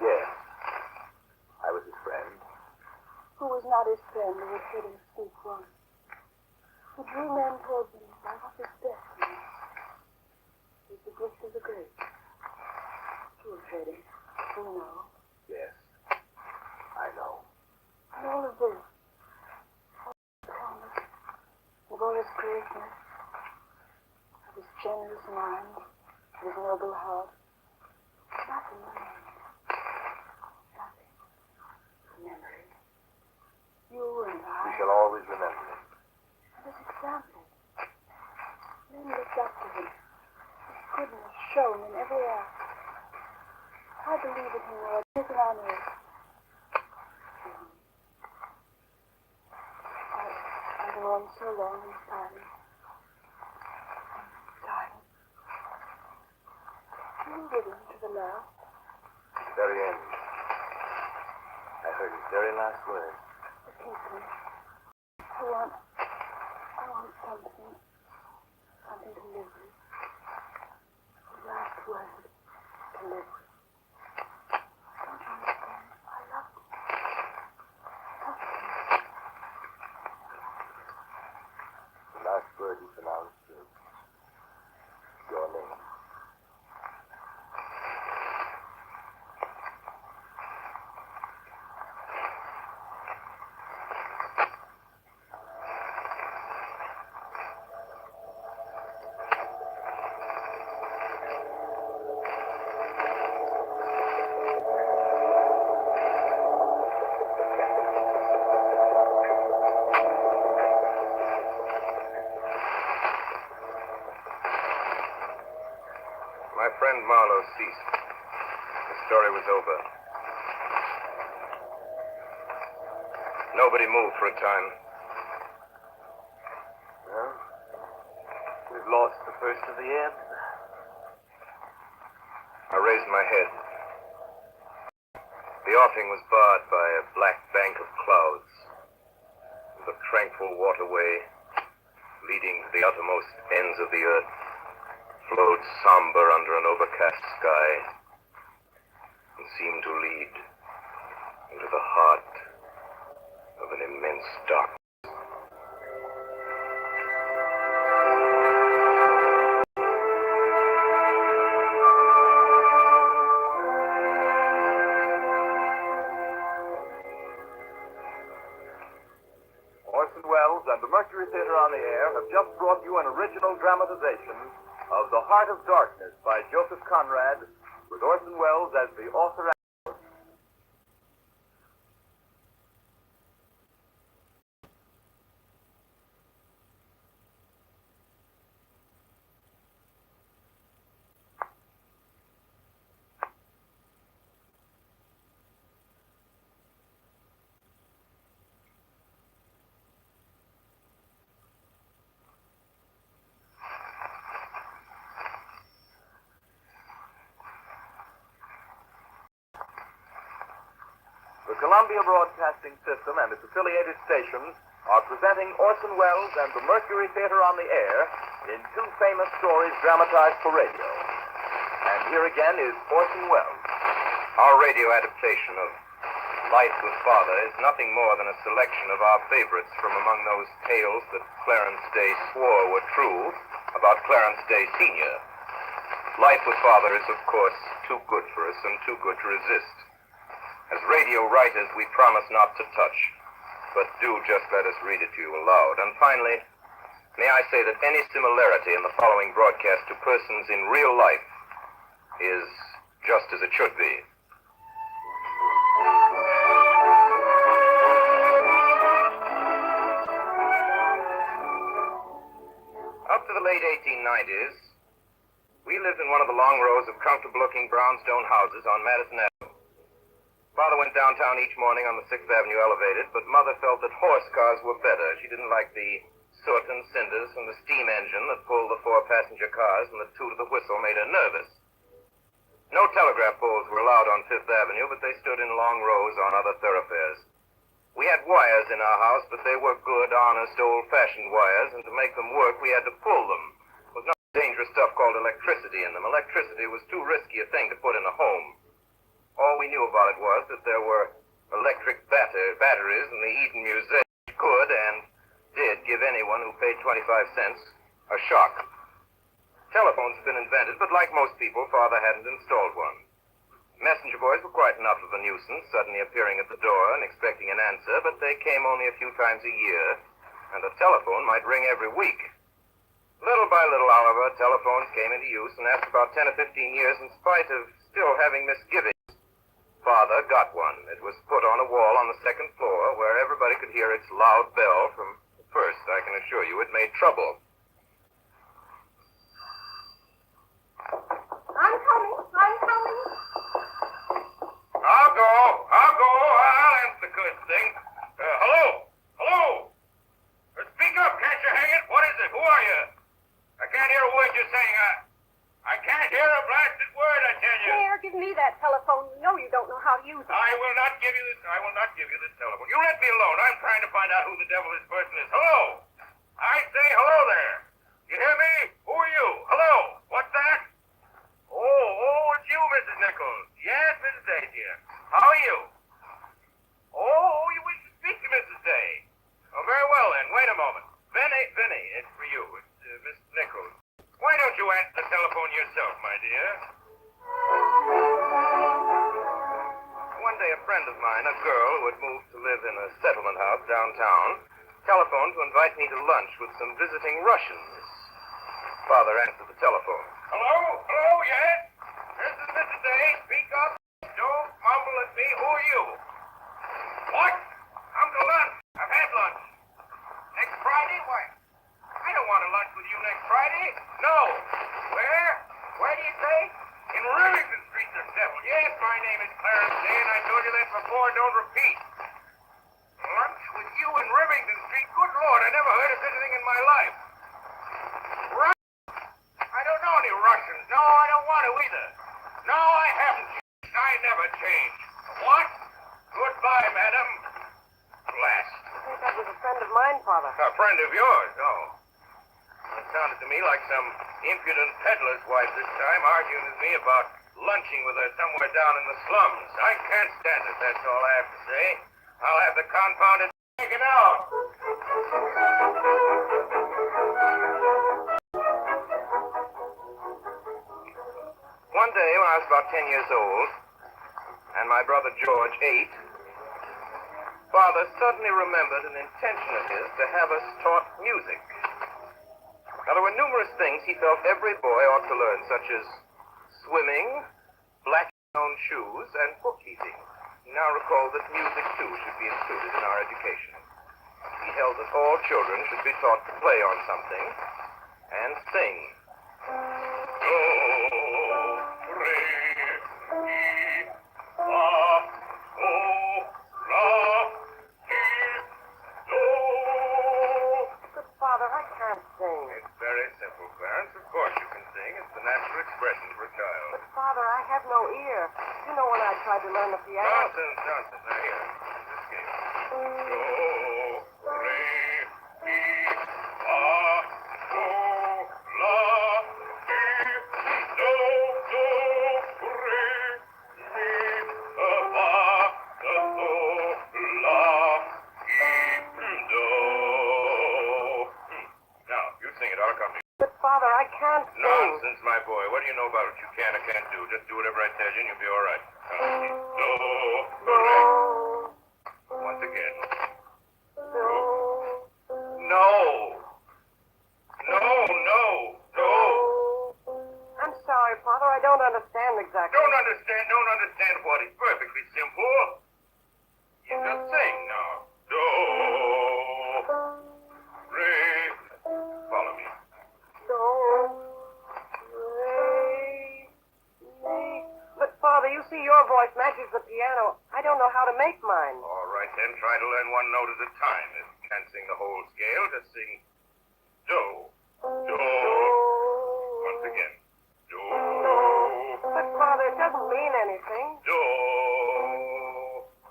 Yes. I was his friend.
Who was not his friend who had heard him speak once? The drew man told me that was his destiny. He's the gift of the great. You have heard him. You know.
Yes. I know.
And all of this. All the promise of all his greatness, of his generous mind, of his noble heart. Nothing remained. Nothing. Memory. You and I.
We shall always remember him.
And his example. Men looked up to him. His goodness shone in every act. I believe in him more than anything on earth. I go on so long in silence. Silence. You with him to the last.
At the very end, I heard his very last words.
Listen. I want something. Something to live with. His last word. To live with. Don't you understand? I love him. Love him.
The last word he pronounced was your name.
My friend Marlowe ceased. The story was over. Nobody moved for a time.
Well, we've lost the first of the end.
I raised my head. The offing was barred by a black bank of clouds, with a tranquil waterway leading to the uttermost ends of the earth, flowed somber under an overcast sky, and seemed to lead into the heart of an immense darkness.
Orson Welles and the Mercury Theater on the Air have just brought you an original dramatization of The Heart of Darkness by Joseph Conrad, with Orson Welles as the author. The Columbia Broadcasting System and its affiliated stations are presenting Orson Welles and the Mercury Theater on the Air in two famous stories dramatized for radio. And here again is Orson Welles.
Our radio adaptation of Life with Father is nothing more than a selection of our favorites from among those tales that Clarence Day swore were true about Clarence Day Sr. Life with Father is, of course, too good for us and too good to resist. As radio writers, we promise not to touch, but do just let us read it to you aloud. And finally, may I say that any similarity in the following broadcast to persons in real life is just as it should be. Up to the late 1890s, we lived in one of the long rows of comfortable-looking brownstone houses on Madison Avenue. Father went downtown each morning on the 6th Avenue elevated, but Mother felt that horse cars were better. She didn't like the soot and cinders from the steam engine that pulled the 4-passenger cars, and the toot of the whistle made her nervous. No telegraph poles were allowed on 5th Avenue, but they stood in long rows on other thoroughfares. We had wires in our house, but they were good, honest, old-fashioned wires, and to make them work, we had to pull them. There was not dangerous stuff called electricity in them. Electricity was too risky a thing to put in a home. All we knew about it was that there were electric batteries in the Eden Museum which could and did give anyone who paid 25 cents a shock. Telephones had been invented, but like most people, Father hadn't installed one. Messenger boys were quite enough of a nuisance, suddenly appearing at the door and expecting an answer, but they came only a few times a year, and a telephone might ring every week. Little by little, however, telephones came into use, and after about 10 or 15 years, in spite of still having misgivings, Father got one. It was put on a wall on the second floor where everybody could hear its loud bell from the first. I can assure you it made trouble.
I'm coming.
I'll go. I'll answer the good thing. Hello? Speak up, can't you hang it? What is it? Who are you? I can't hear a word you're saying. I can't hear a blasted word, I tell you.
Mayor, give me that telephone. You know you don't know how to use it.
I will not give you this telephone. You let me alone. I'm trying to find out who the devil this person is. Hello? I say hello there. You hear me? Who are you? Hello? What's that? Oh, it's you, Mrs. Nichols. Yes, Mrs. Day, dear. How are you? Oh, you wish to speak to Mrs. Day. Oh, very well then. Wait a moment. Vinny, it's for you. It's Miss Nichols. Why don't you answer the telephone yourself, my dear? One day a friend of mine, a girl who had moved to live in a settlement house downtown, telephoned to invite me to lunch with some visiting Russians. Father answered the telephone. Hello, yes? This is Mrs. Day. Speak up. Don't mumble at me. Who are you? What? I'm to lunch. I've had lunch. Next Friday? Why? I don't want to lunch with you next Friday. No. Where? Where do you say? my name is Clarence Day, and I told you that before. Don't repeat. Lunch with you in Remington Street? Good Lord, I never heard of such a thing in my life. I don't know any Russians. No, I don't want to either. No, I haven't. I never change. What? Goodbye, madam. Blast.
I think that was a friend of mine, Father.
A friend of yours? Oh. It sounded to me like some impudent peddler's wife this time, arguing with me about lunching with her somewhere down in the slums. I can't stand it, that's all I have to say. I'll have the confounded taken out. One day, when I was about 10 years old, and my brother George 8, Father suddenly remembered an intention of his to have us taught music. Now, there were numerous things he felt every boy ought to learn, such as swimming, blacking on shoes, and bookkeeping. He now recalled that music, too, should be included in our education. He held that all children should be taught to play on something and sing. Do, re, mi, fa, o, la, si, do.
But, Father, I can't sing.
It's very simple, Clarence. Of course you can sing. It's the natural expression for a child.
But, Father, I have no ear. You know when I tried to learn the piano.
Nonsense, nonsense. Now here, this game. Do, re, mi, fa, do, la, si, do, re, mi, fa, do, la, si, do. Now, you sing it. I'll accompany you.
But, Father, I can't sing.
Nonsense, my boy. What do you know about what you can or can't do? Just do whatever I tell you and you'll be all right. Do, re. Once again. No. No, no, no.
I'm sorry, Father. I don't understand exactly.
Don't understand what? It's perfectly simple. You just sing now. Do, re. Follow me.
Do, re, mi. But, Father, you see your voice matches the piano. I don't know how to make mine.
All right, then. Try to learn one note at a time. If you can't sing the whole scale, just sing do. Do. Once again. Do.
But, Father, it doesn't mean anything.
Do.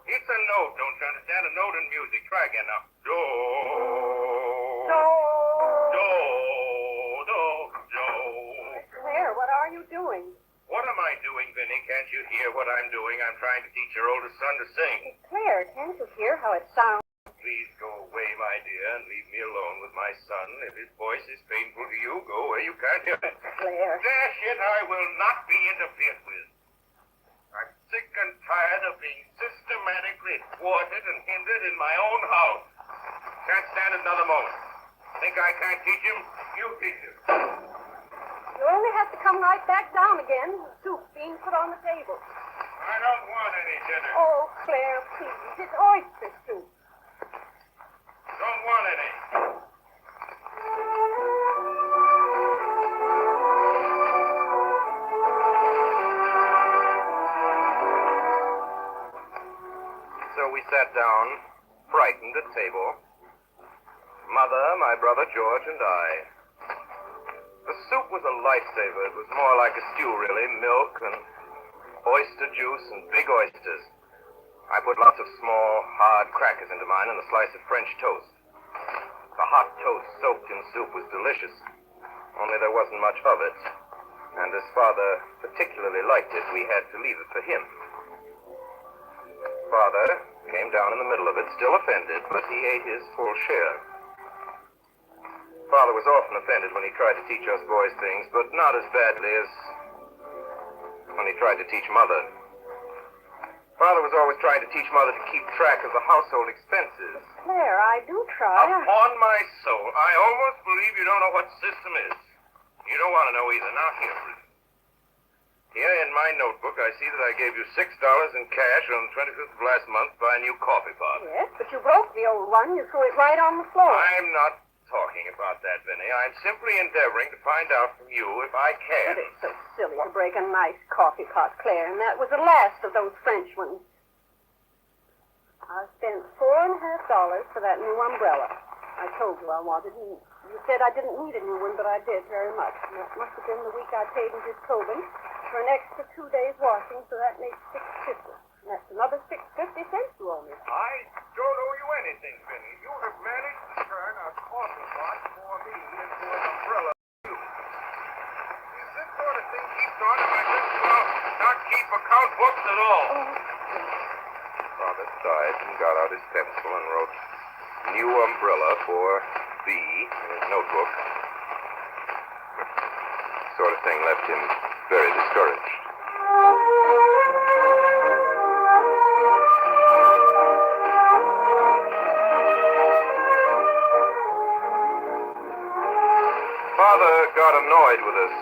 It's a note. Don't you understand? A note in music. Try again now. Do.
Do.
Do. Do. Do.
Claire, what are you doing?
What am I doing, Vinny? Can't you hear what I'm doing? I'm trying to teach your oldest son to sing.
Claire, can't you hear how it sounds?
Please go away, my dear, and leave me alone with my son. If his voice is painful to you, go away. You can't hear it.
Claire.
Dash it, I will not be interfered with. I'm sick and tired of being systematically thwarted and hindered in my own house. Can't stand it another moment. Think I can't teach him? You teach him.
You only have to come right back down again. The soup's being put on the table.
I don't want any dinner.
Oh, Claire, please. It's oyster soup.
Don't want any. So we sat down, frightened at table. Mother, my brother George, and I. The soup was a lifesaver. It was more like a stew, really. Milk and oyster juice and big oysters. I put lots of small, hard crackers into mine and a slice of French toast. The hot toast soaked in soup was delicious, only there wasn't much of it. And as Father particularly liked it, we had to leave it for him. Father came down in the middle of it, still offended, but he ate his full share. Father was often offended when he tried to teach us boys things, but not as badly as when he tried to teach Mother. Father was always trying to teach Mother to keep track of the household expenses.
Claire, I do try.
Upon my soul, I almost believe you don't know what system is. You don't want to know either. Now, here in my notebook, I see that I gave you $6 in cash on the 25th of last month to buy a new coffee pot.
Yes, but you broke the old one. You threw it right on the floor.
I'm not talking about that, Vinny. I'm simply endeavoring to find out from you if I can.
It is so silly to break a nice coffee pot, Claire, and that was the last of those French ones. I spent $4.50 for that new umbrella. I told you I wanted. You said I didn't need a new one, but I did very much. And that must have been the week I paid Mrs. Tobin for an extra 2 days washing, so that makes $6.50. And that's another 6.50 you owe me.
I don't owe you anything, Vinny. You have managed to turn a coffee pot for me into an umbrella for you. If this sort of thing keeps on, I might just well not keep account books at all. Father sighed and got out his pencil and wrote new umbrella for B in his notebook. Sort of thing left him very discouraged. Father got annoyed with us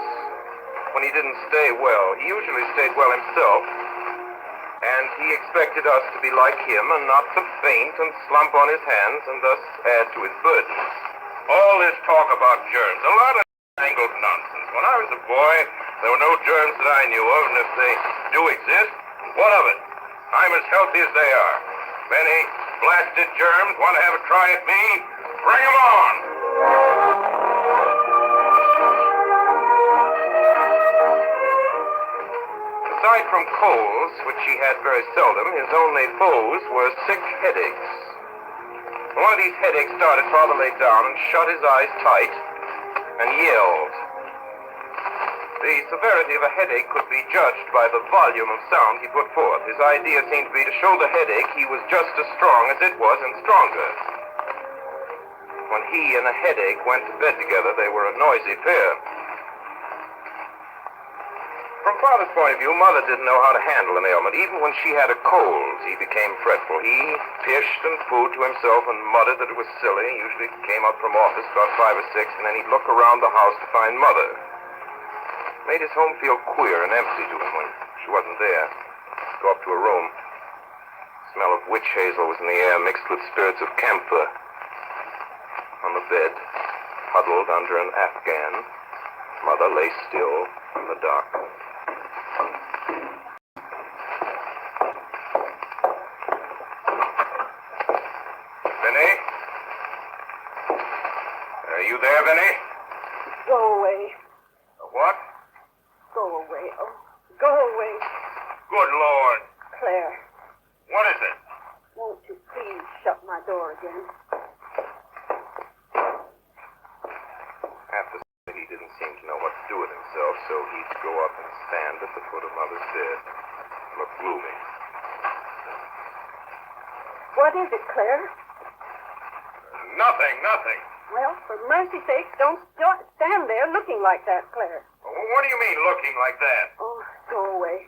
when he didn't stay well. He usually stayed well himself, and he expected us to be like him and not to faint and slump on his hands and thus add to his burdens. All this talk about germs, a lot of tangled nonsense. When I was a boy, there were no germs that I knew of, and if they do exist, what of it? I'm as healthy as they are. If any blasted germs want to have a try at me, bring 'em on! Aside from colds, which he had very seldom, his only foes were sick headaches. When one of these headaches started, Father lay down and shut his eyes tight and yelled. The severity of a headache could be judged by the volume of sound he put forth. His idea seemed to be to show the headache he was just as strong as it was and stronger. When he and a headache went to bed together, they were a noisy pair. From Father's point of view, Mother didn't know how to handle an ailment. Even when she had a cold, he became fretful. He pished and pooed to himself and muttered that it was silly. He usually came up from office about 5 or 6, and then he'd look around the house to find Mother. It made his home feel queer and empty to him when she wasn't there. He'd go up to her room. The smell of witch hazel was in the air, mixed with spirits of camphor. On the bed, huddled under an afghan, Mother lay still in the dark. Vinny? Are you there, Vinny?
Go away.
What?
Go away. Oh, go away.
Good Lord.
Claire,
What is it?
won't you please shut my door again?
After he didn't seem to know what to do with himself, so he'd go up and stand at the foot of Mother's bed and look gloomy.
What is it, Claire?
Nothing.
Well, for mercy's sake, don't stand there looking like that, Claire.
What do you mean, looking like that?
Oh, go away.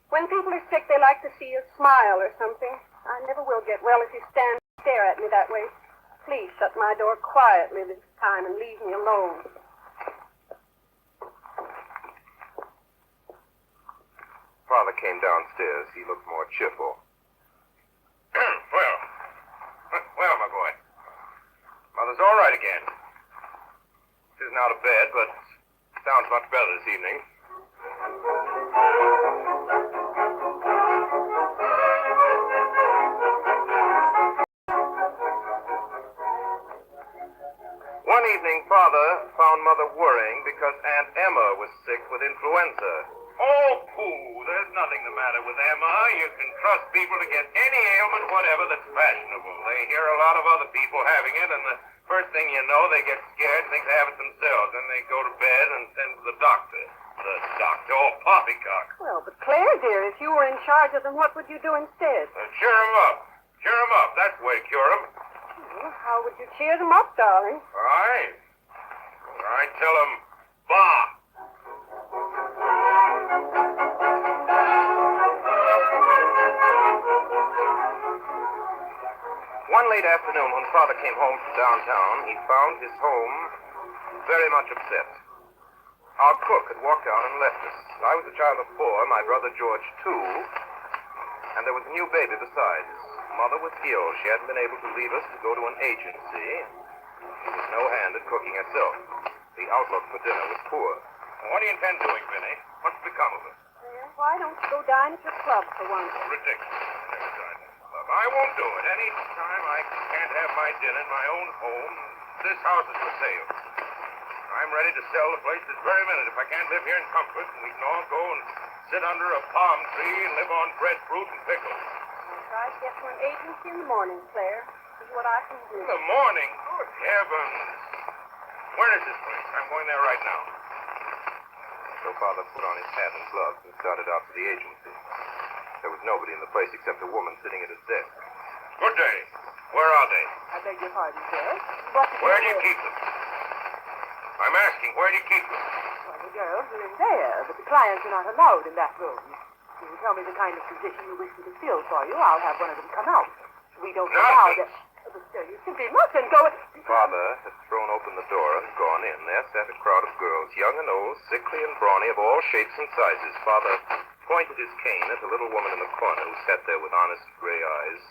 When people are sick, they like to see you smile or something. I never will get well if you stand and stare at me that way. Please shut my door quietly this time and leave me alone.
Father came downstairs. He looked more cheerful. Well, my boy. Mother's all right again. She isn't out of bed, but sounds much better this evening. One evening, Father found Mother worrying because Aunt Emma was sick with influenza. Oh, pooh, there's nothing the matter with Emma. You can trust people to get any ailment whatever that's fashionable. They hear a lot of other people having it, and the first thing you know, they get scared and think they have it themselves. Then they go to bed and send to the doctor. The doctor, oh, poppycock.
Well, but Claire, dear, if you were in charge of them, what would you do instead?
Cheer him up. Cheer him up. That's the way to cure him.
Well, how would you cheer them up, darling?
I tell him, bah. One late afternoon, when Father came home from downtown, he found his home very much upset. Our cook had walked out and left us. I was a child of 4, my brother George 2, and there was a new baby besides. Mother was ill. She hadn't been able to leave us to go to an agency.
There was no hand at cooking herself. The outlook for dinner was poor. What do you intend doing, Vinny? What's become of it?
Claire, why don't you go dine at your club for once?
Ridiculous. I never dine at the club. I won't do it. Any time I can't have my dinner in my own home, this house is for sale. I'm ready to sell the place this very minute if I can't live here in comfort, and we can all go and sit under a palm tree and live on breadfruit and pickles.
I'll try to get to an agency in the morning, Claire. See what I can do.
In the morning? Good heavens. Where is this place? I'm going there right now. So Father put on his hat and gloves and started out for the agency. There was nobody in the place except a woman sitting at his desk. Good day. Where are they?
I beg your pardon, sir.
Where do you keep them? I'm asking, where do you keep them?
Well, the girls are in there, but the clients are not allowed in that room. If you tell me the kind of position you wish me to fill for you, I'll have one of them come out. We don't allow that. But, sir, you simply mustn't go.
Father had thrown open the door and gone in. There sat a crowd of girls, young and old, sickly and brawny, of all shapes and sizes. Father pointed his cane at the little woman in the corner who sat there with honest gray eyes,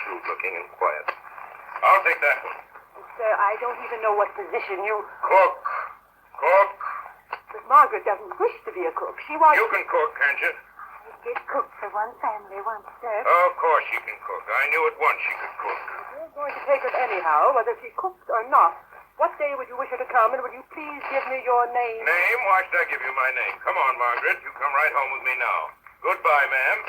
shrewd-looking and quiet. I'll take that one.
Sir, I don't even know what position you...
Cook. Cook.
But Margaret doesn't wish to be a cook. She wants...
You can cook, can't you?
I did cook for one family once, sir.
Of course she can cook. I knew at once she could cook.
We're going to take her anyhow, whether she cooks or not. What day would you wish her to come, and would you please give me your name?
Name? Why should I give you my name? Come on, Margaret. You come right home with me now. Goodbye, ma'am.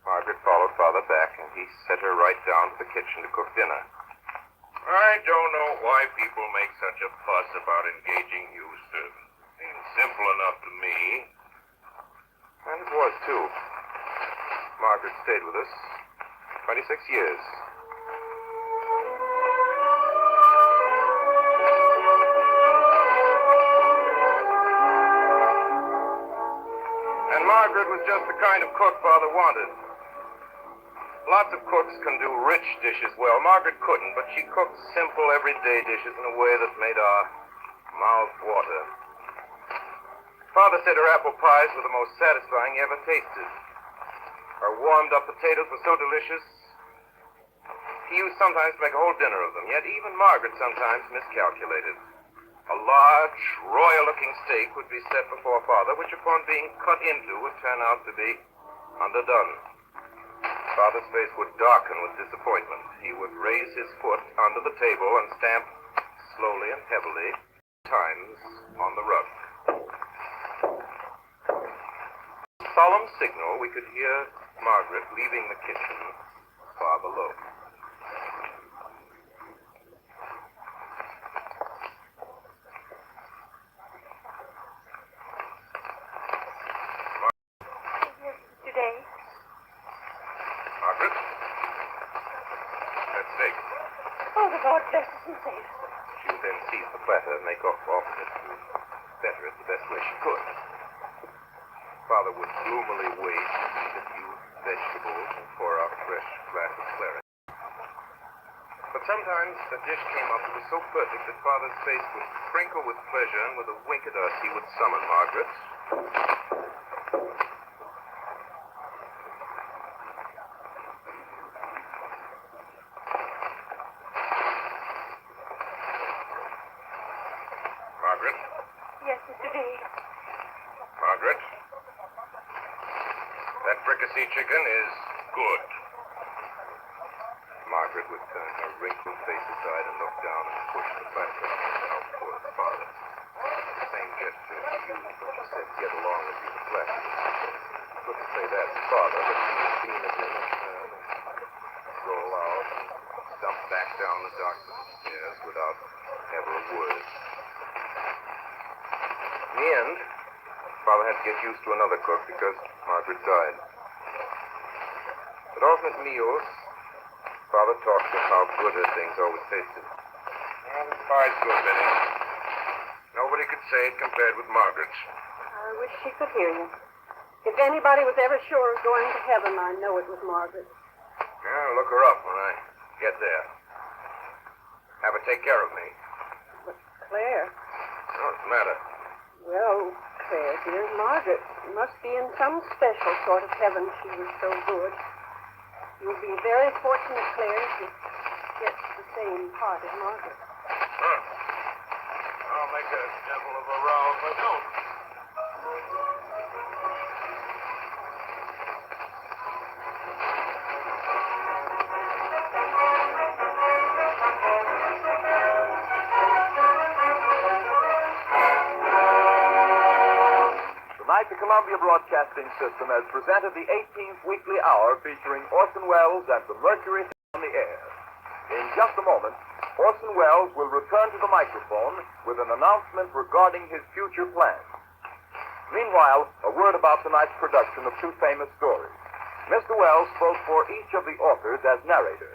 Margaret followed Father back, and he set her right down to the kitchen to cook dinner. I don't know why people make such a fuss about engaging new servants. Seems simple enough to me. And it was, too. Margaret stayed with us 26 years. And Margaret was just the kind of cook Father wanted. Lots of cooks can do rich dishes well. Margaret couldn't, but she cooked simple, everyday dishes in a way that made our mouths water. Father said her apple pies were the most satisfying he ever tasted. Her warmed-up potatoes were so delicious. He used sometimes to make a whole dinner of them, yet even Margaret sometimes miscalculated. A large, royal-looking steak would be set before Father, which upon being cut into would turn out to be underdone. Father's face would darken with disappointment. He would raise his foot under the table and stamp slowly and heavily, times on the rug. Solemn signal, we could hear Margaret leaving the kitchen far below.
Today?
Margaret? That's steak.
Oh, the Lord bless us and save us.
She would then seize the platter and make off offering it to better it the best way she could. Father would gloomily wait to eat a few vegetables and pour out a fresh glass of claret. But sometimes a dish came up that was so perfect that Father's face would crinkle with pleasure, and with a wink at us he would summon Margaret. Margaret?
Yes, Mr. D.
Margaret? That fricassee chicken is good. Margaret would turn her wrinkled face aside and look down and push the platter out toward her father. The same gesture she used when she said, "Get along with you, the flesh." She couldn't say that to Father, but she would beam at him and turn and roll out and stump back down the dark little stairs without ever a word. In the end, Father had to get used to another cook because Margaret died. At alternate meals, Father talked of how good her things always tasted. Well, the pie's good, Benny. Nobody could say it compared with Margaret's.
I wish she could hear you. If anybody was ever sure of going to heaven, I know it was Margaret.
Yeah, look her up when I get there. Have her take care of me.
But Claire...
What's the matter?
Well, Claire, dear, Margaret must be in some special sort of heaven. She was so good. You'll be very fortunate, Claire, if you gets the same part as Margaret.
Huh. I'll make a devil of a row if I don't.
Tonight, the Columbia Broadcasting System has presented the 18th Weekly Hour featuring Orson Welles and the Mercury on the air. In just a moment, Orson Welles will return to the microphone with an announcement regarding his future plans. Meanwhile, a word about tonight's production of two famous stories. Mr. Welles spoke for each of the authors as narrator.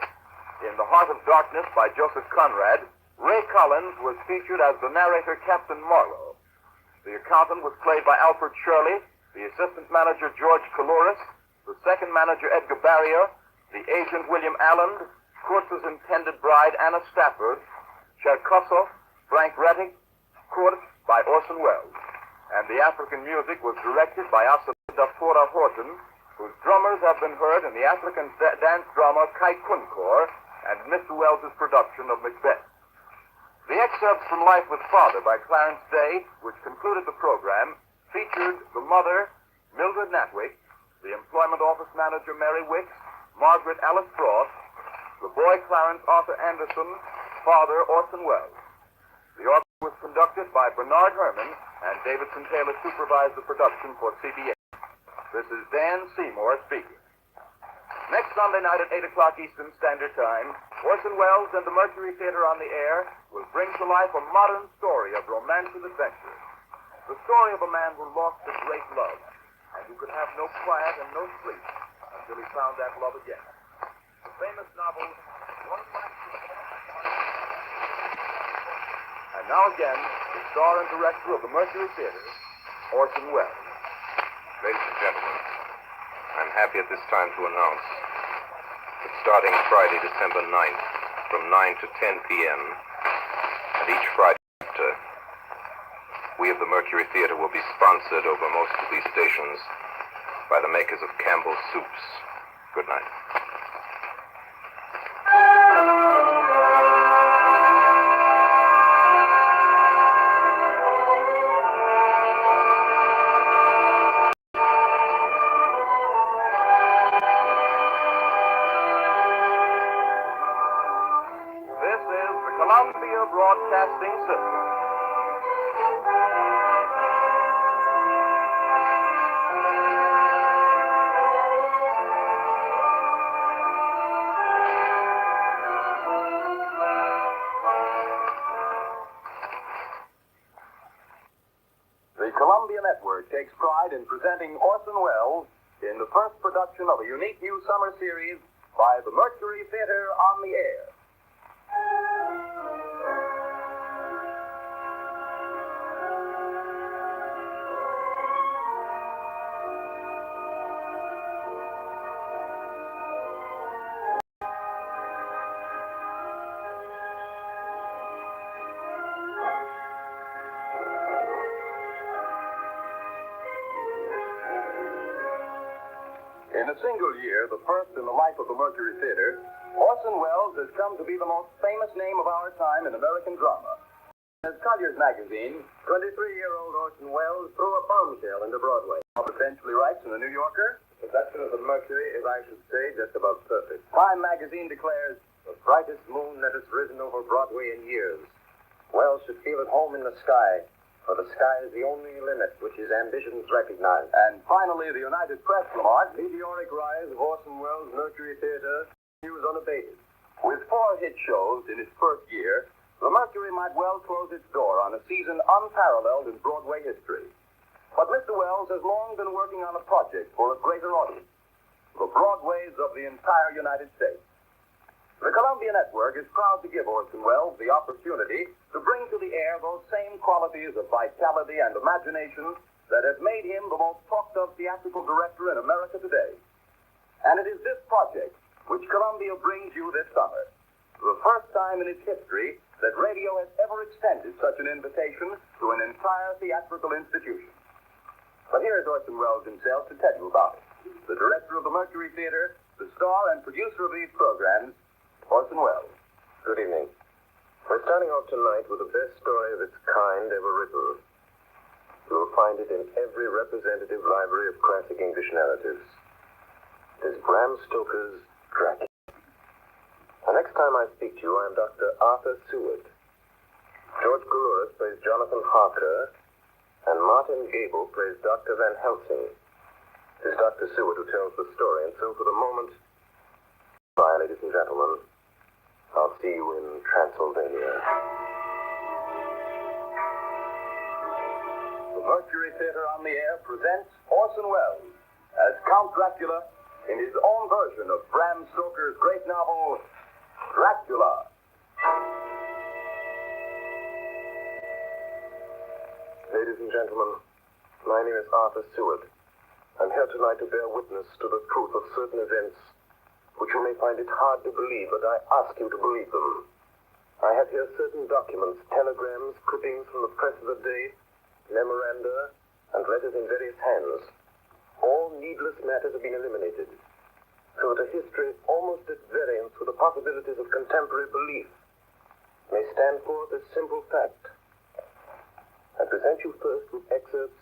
In The Heart of Darkness by Joseph Conrad, Ray Collins was featured as the narrator Captain Marlowe. The accountant was played by Alfred Shirley, the assistant manager George Coulouris, the second manager Edgar Barrier, the agent William Allen, Kurtz's intended bride Anna Stafford, Cherkasov, Frank Rettig, Kurtz by Orson Welles. And the African music was directed by Asamoah Dafora Horton, whose drummers have been heard in the African dance drama Kai Kunkor and Mr. Welles' production of Macbeth. The excerpts from Life with Father by Clarence Day, which concluded the program, featured the mother, Mildred Natwick, the employment office manager Mary Wicks, Margaret Alice Frost, the boy Clarence Arthur Anderson, father Orson Welles. The orchestra was conducted by Bernard Herrmann, and Davidson Taylor supervised the production for CBS. This is Dan Seymour speaking. Next Sunday night at 8 o'clock Eastern Standard Time, Orson Welles and the Mercury Theater on the air will bring to life a modern story of romance and adventure. The story of a man who lost a great love, and who could have no quiet and no sleep until he found that love again. The famous novel, One Black And now again, the star and director of the Mercury Theater, Orson Welles.
Ladies and gentlemen, I'm happy at this time to announce that starting Friday, December 9th, from 9 to 10 p.m., and each Friday after, we of the Mercury Theater will be sponsored over most of these stations by the makers of Campbell's Soups. Good night.
Columbia Broadcasting System. The Columbia Network takes pride in presenting Orson Welles in the first production of a unique new summer series by the Mercury Theater on the air. In a single year, the first in the life of the Mercury Theater, Orson Welles has come to be the most famous name of our time in American drama. As Collier's magazine, 23-year-old Orson Welles threw a bombshell into Broadway. Eventually writes in the New Yorker, the production of the Mercury is, I should say, just about perfect. Time magazine declares, the brightest moon that has risen over Broadway in years. Welles should feel at home in the sky, for the sky is the only limit which his ambitions recognize. And finally, the United Press remarked, meteoric rise of Orson Welles' Mercury Theater continues unabated. With 4 hit shows in its first year, the Mercury might well close its door on a season unparalleled in Broadway history. But Mr. Welles has long been working on a project for a greater audience, the Broadways of the entire United States. The Columbia Network is proud to give Orson Welles the opportunity to bring to the air those same qualities of vitality and imagination that have made him the most talked-of theatrical director in America today. And it is this project which Columbia brings you this summer, the first time in its history that radio has ever extended such an invitation to an entire theatrical institution. But here is Orson Welles himself to tell you about it. The director of the Mercury Theater, the star and producer of these programs, Orson Welles.
Good evening. We're starting off tonight with the best story of its kind ever written. You will find it in every representative library of classic English narratives. It is Bram Stoker's Dracula. The next time I speak to you, I am Dr. Arthur Seward. George Goulouris plays Jonathan Harker, and Martin Gable plays Dr. Van Helsing. It is Dr. Seward who tells the story, and so for the moment, bye, ladies and gentlemen. I'll see you in Transylvania.
The Mercury Theater on the Air presents Orson Welles as Count Dracula in his own version of Bram Stoker's great novel, Dracula.
Ladies and gentlemen, my name is Arthur Seward. I'm here tonight to bear witness to the truth of certain events which you may find it hard to believe, but I ask you to believe them. I have here certain documents, telegrams, clippings from the press of the day, memoranda, and letters in various hands. All needless matters have been eliminated, so that a history almost at variance with the possibilities of contemporary belief may stand forth as simple fact. I present you first with excerpts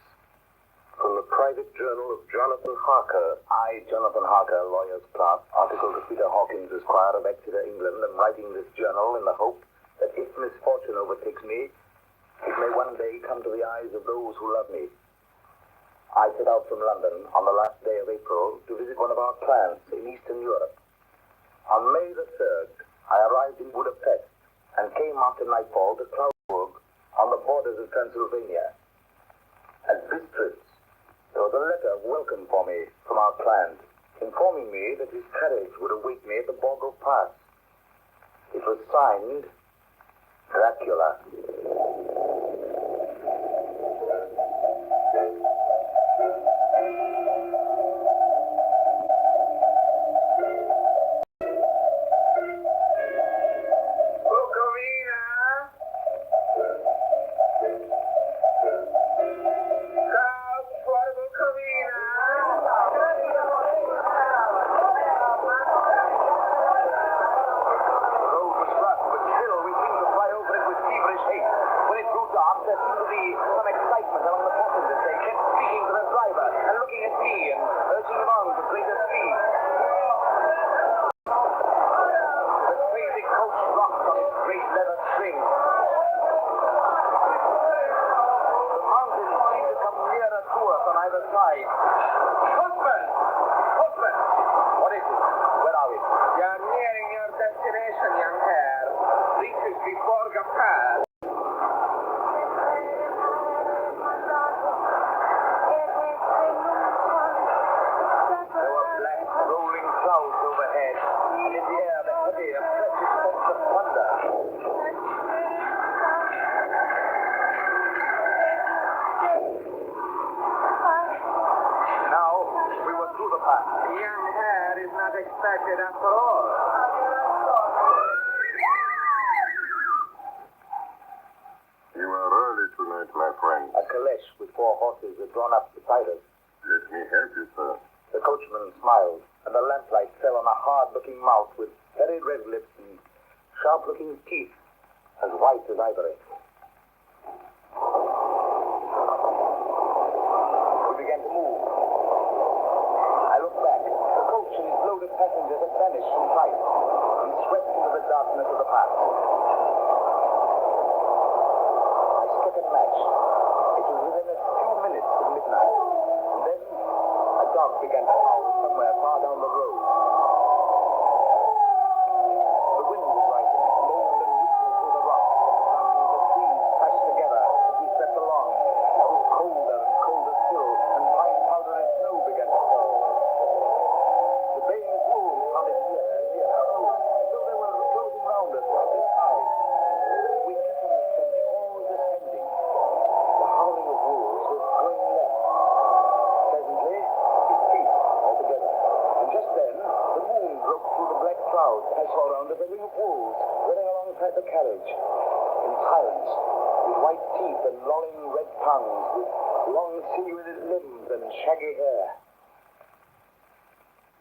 from the private journal of Jonathan Harker.
I, Jonathan Harker, lawyer's clerk, article to Peter Hawkins, Esquire of Exeter, England, am writing this journal in the hope that if misfortune overtakes me, it may one day come to the eyes of those who love me. I set out from London on the last day of April to visit one of our clients in Eastern Europe. On May the 3rd, I arrived in Budapest and came after nightfall to Klausburg on the borders of Transylvania. At Bistritz, there was a letter of welcome for me from our client, informing me that his carriage would await me at the Borgo Pass. It was signed Dracula.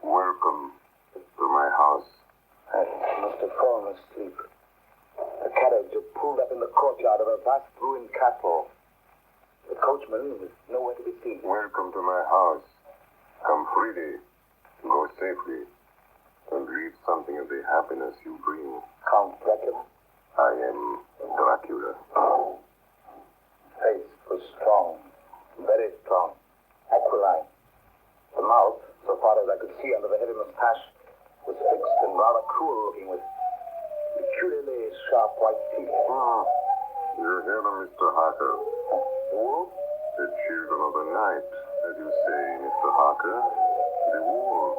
Welcome to my house.
I must have fallen asleep. courtyard of a vast ruined castle. The coachman was nowhere to be seen.
Welcome to my house. Come freely, go safely, and leave something of the happiness you bring.
Count Dracula?
I am Dracula.
Face was strong, very strong, aquiline. The mouth, so far as I could see under the heavy mustache, was fixed and rather cruel looking with peculiarly sharp white teeth.
You're here, Mr. Harker.
The wolf?
The children of the night, as you say, Mr. Harker. The wolves.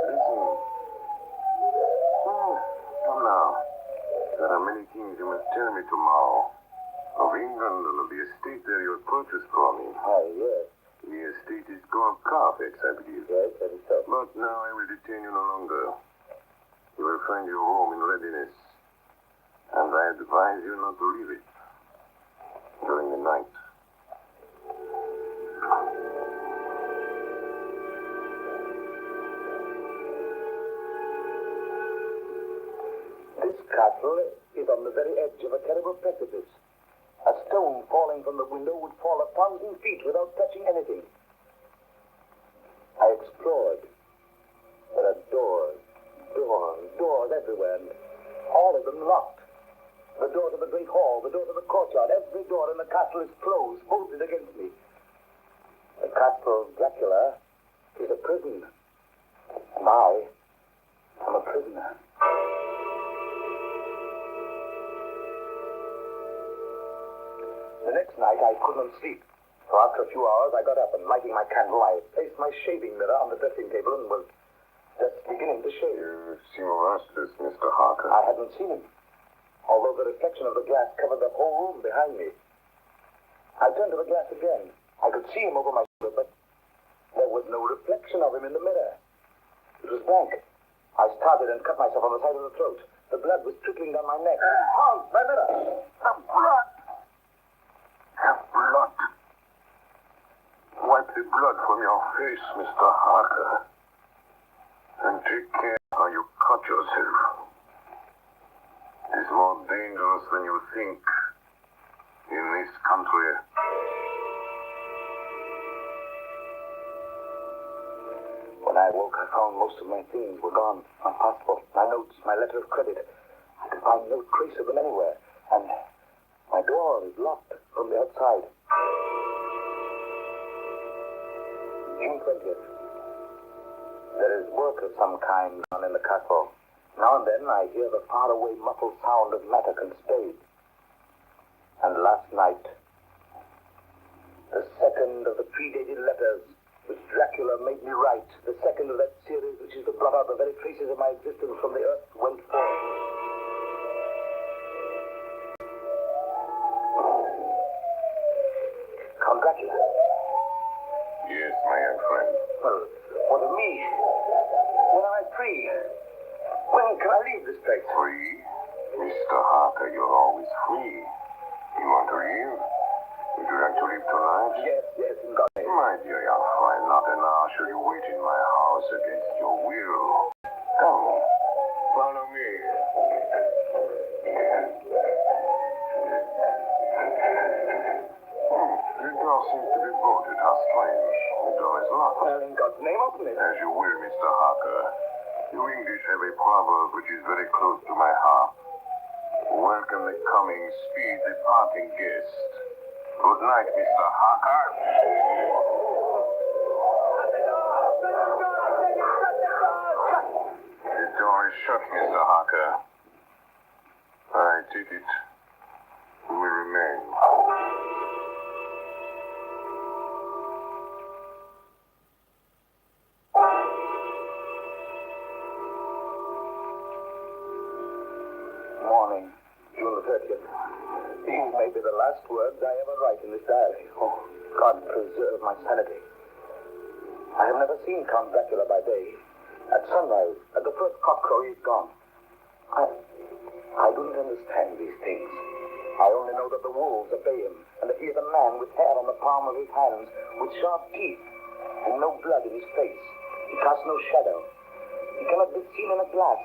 Listen. Come now. There are many things you must tell me tomorrow. Of England and of the estate there you have purchased for me.
Yes.
The estate is called Carfax, I believe.
Yes, that is so.
But now I will detain you no longer. You will find your home in readiness. And I advise you not to leave it during the night.
This castle is on the very edge of a terrible precipice. A stone falling from the window would fall 1,000 feet without touching anything. I explored. There are doors everywhere, and all of them locked. The door to the great hall, the door to the courtyard, every door in the castle is closed, bolted against me. The castle of Dracula is a prison, and I am a prisoner. The next night I couldn't sleep. So after a few hours I got up and lighting my candle, I placed my shaving mirror on the dressing table and was just beginning to shave.
You seem restless, Mr. Harker.
I hadn't seen him, although the reflection of the glass covered the whole room behind me. I turned to the glass again. I could see him over my shoulder, but there was no reflection of him in the mirror. It was blank. I started and cut myself on the side of the throat. The blood was trickling down my neck. Hans, my mirror! The blood!
The blood. Wipe the blood from your face, Mr. Harker. And take care how you cut yourself. It's more dangerous than you think in this country.
When I woke, I found most of my things were gone. My passport, my notes, my letter of credit. I could find no trace of them anywhere. And my door is locked from the outside. June 20th. There is work of some kind on in the castle. Now and then I hear the faraway muffled sound of mattock and spade. And last night, the second of the predated letters which Dracula made me write, the second of that series which is to blot out the very traces of my existence from the earth, went forth. Count Dracula.
Yes, my young friend.
Well, what of me? When am I free? When can I leave this place?
Free? Mr. Harker, you're always free. You want to leave? Would you like to leave tonight?
Yes, in God's name.
My dear young friend, not an hour shall you wait in my house against your will. Come, follow me. The door seems to be bolted. How strange. The door is locked.
Well, in God's name, open it.
As you will, Mr. Harker. You English have a proverb which is very close to my heart. Welcome the coming, speed the parting guest. Good night, Mr. Harker. The door is shut, Mr. Harker. I take it you will remain.
Morning, June the 30th. These may be the last words I ever write in this diary. Oh, God preserve my sanity. I have never seen Count Dracula by day. At sunrise, at the first cockcrow, he's gone. I don't understand these things. I only know that the wolves obey him, and that he is a man with hair on the palm of his hands, with sharp teeth, and no blood in his face. He casts no shadow. He cannot be seen in a glass.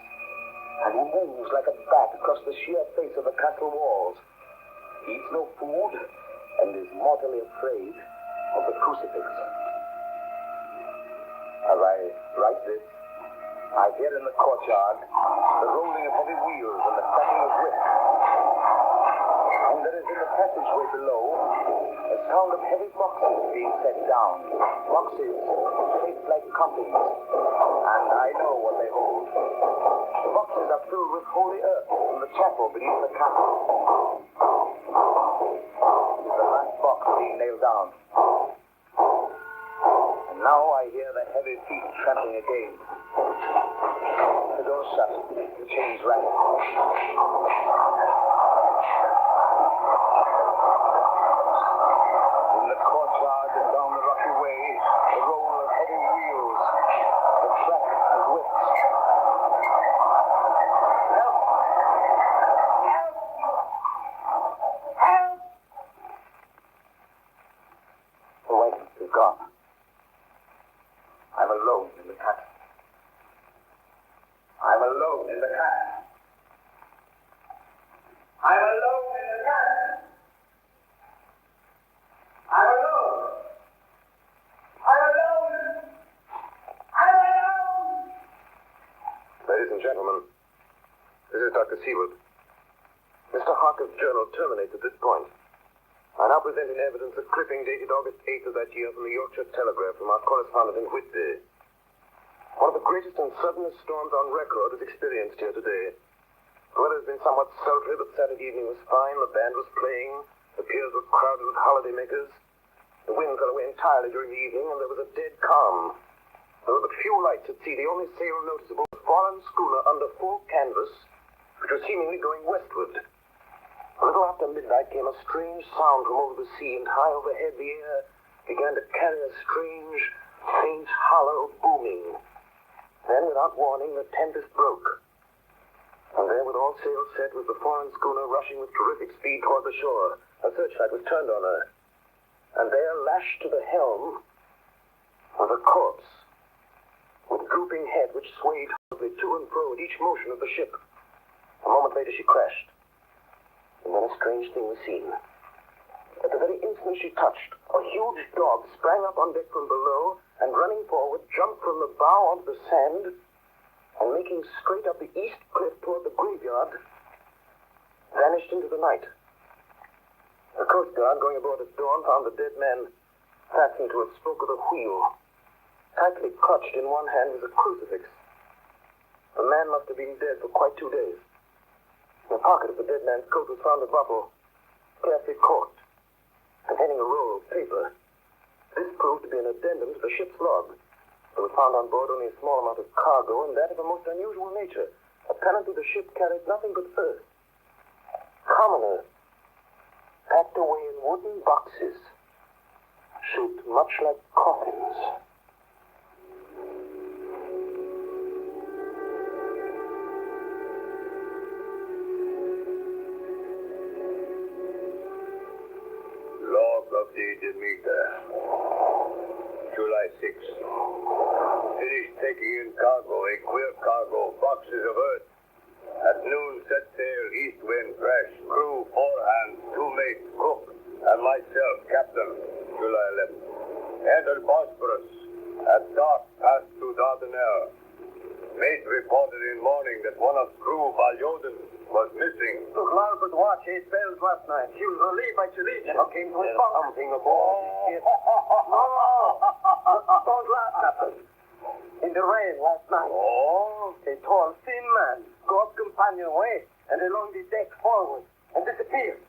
And he moves like a bat across the sheer face of the castle walls.
eats no food, and is mortally afraid of the crucifix. As I write this, I hear in the courtyard the rolling of heavy wheels and the cracking of whips. And there is in the passageway below a sound of heavy boxes being set down. Boxes shaped like coffins. And I know what they hold. The boxes are filled with holy earth from the chapel beneath the castle. It is the last box being nailed down. And now I hear the heavy feet tramping again. The door shut, the chains rattle. In the courtyard and down the rocky way, the roll of heavy wheels, the crack of whips. Help! Help! Help! The wagons is gone. I'm alone in the castle. I'm alone in the castle. I'm alone in the castle. I'm alone. I'm alone. I'm alone. Ladies and gentlemen, this is Dr. Seward. Mr. Harker's journal terminates at this point. I now present in evidence a clipping dated August 8th of that year from the Yorkshire Telegraph from our correspondent in Whitby. One of the greatest and suddenest storms on record is experienced here today. The weather has been somewhat sultry, but Saturday evening was fine. The band was playing. The piers were crowded with holidaymakers. The wind fell away entirely during the evening, and there was a dead calm. There were but few lights at sea. The only sail noticeable was a foreign schooner under full canvas, which was seemingly going westward. A little after midnight came a strange sound from over the sea, and high overhead the air began to carry a strange, faint, hollow booming. Then, without warning, the tempest broke. And there, with all sails set, was the foreign schooner rushing with terrific speed toward the shore. A searchlight was turned on her. And there, lashed to the helm, was a corpse, with drooping head which swayed hardly to and fro at each motion of the ship. A moment later, she crashed. And then a strange thing was seen. At the very instant she touched, a huge dog sprang up on deck from below, and running forward, jumped from the bow onto the sand, and making straight up the east cliff toward the graveyard, vanished into the night. The Coast Guard, going aboard at dawn, found the dead man fastened to a spoke of the wheel. Tightly clutched in one hand was a crucifix. The man must have been dead for quite 2 days. In the pocket of the dead man's coat was found a bottle, carefully corked, containing a roll of paper. This proved to be an addendum to the ship's log. There was found on board only a small amount of cargo, and that of a most unusual nature. Apparently the ship carried nothing but earth. Commoner, packed away in wooden boxes, shaped much like coffins.
Log of the Demeter, July 6th. Finished taking in cargo, a queer cargo, boxes of earth. At noon, set sail, east wind, fresh. Crew, 4 hands, 2 mates, cook, and myself, captain, July 11th. Entered Bosporus. At dark, passed through Dardanelles. Mate reported in morning that one of crew, Valjoden, was missing.
Took long could watch 8 bells last night. She was relieved by Chilicia. Came to his bunk. Something aboard. Don't laugh, Captain. In the rain last night.
Oh?
A tall, thin man go up companionway and along the deck forward and disappeared.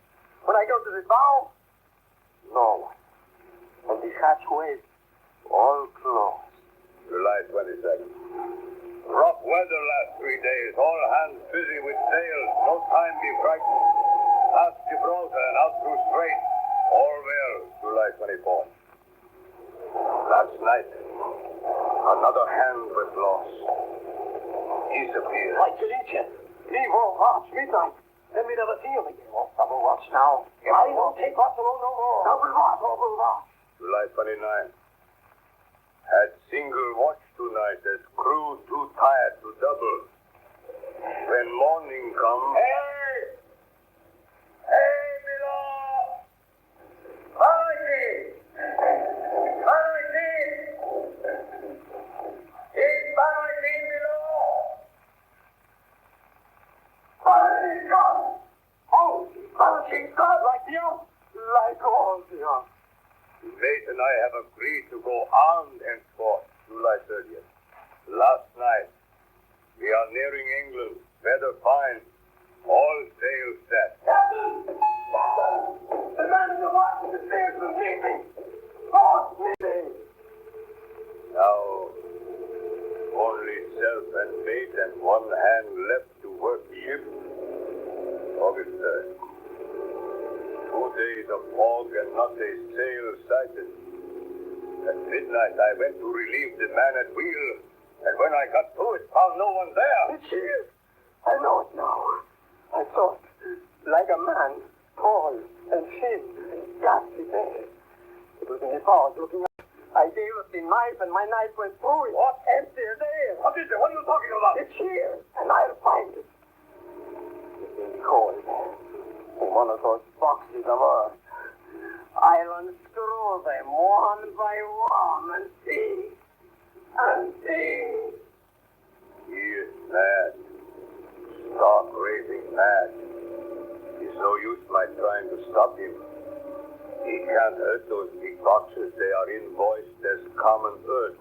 When I go to the bow, no. And the hatchways all closed.
July 22nd. Rough weather last 3 days. All hands busy with sails. No time be frightened. Past Gibraltar and out through Strait. All well. July 24th. Last night, another hand was lost. Disappeared.
By Chilicia. Leave all watch midnight. Then we never see him again. Oh, double watch now. I won't take watch alone no more. Double watch.
July 29th. Had single watch tonight as crew too tired to double. When morning comes... Hey! Hey, Milord!
mate and I have agreed to go armed henceforth, July 30th. Last night, we are nearing England. Weather fine. All sails set.
The man in the watch is there to meet me. Oh, me.
Now, only self and mate and one hand left to work ship. August 3rd. 2 days of fog and not a sail sighted. At midnight, I went to relieve the man at wheel, and when I got to it, found no one there.
It's here. I know it now. I saw it. Like a man, tall and thin and ghastly dead. It was in his paws looking up. I gave it the knife, and my knife went through it.
What?
Empty as air.
What is it? What are you talking about?
It's here, and I'll find it. It's in cold. In one of those boxes of earth. I'll unscrew them one by one and see. And see.
He is mad. Stark raving mad. It's no use my trying to stop him. He can't hurt those big boxes. They are invoiced as common earth.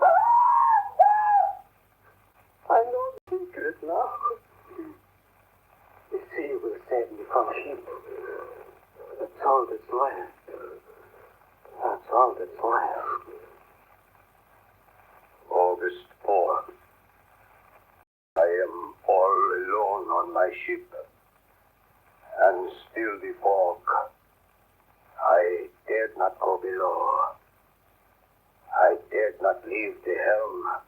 I know the secret now. The sea will save me from sheep. That's all that's left. That's all that's left.
August 4th. I am all alone on my ship. And still the fog. I dared not go below. I dared not leave the helm.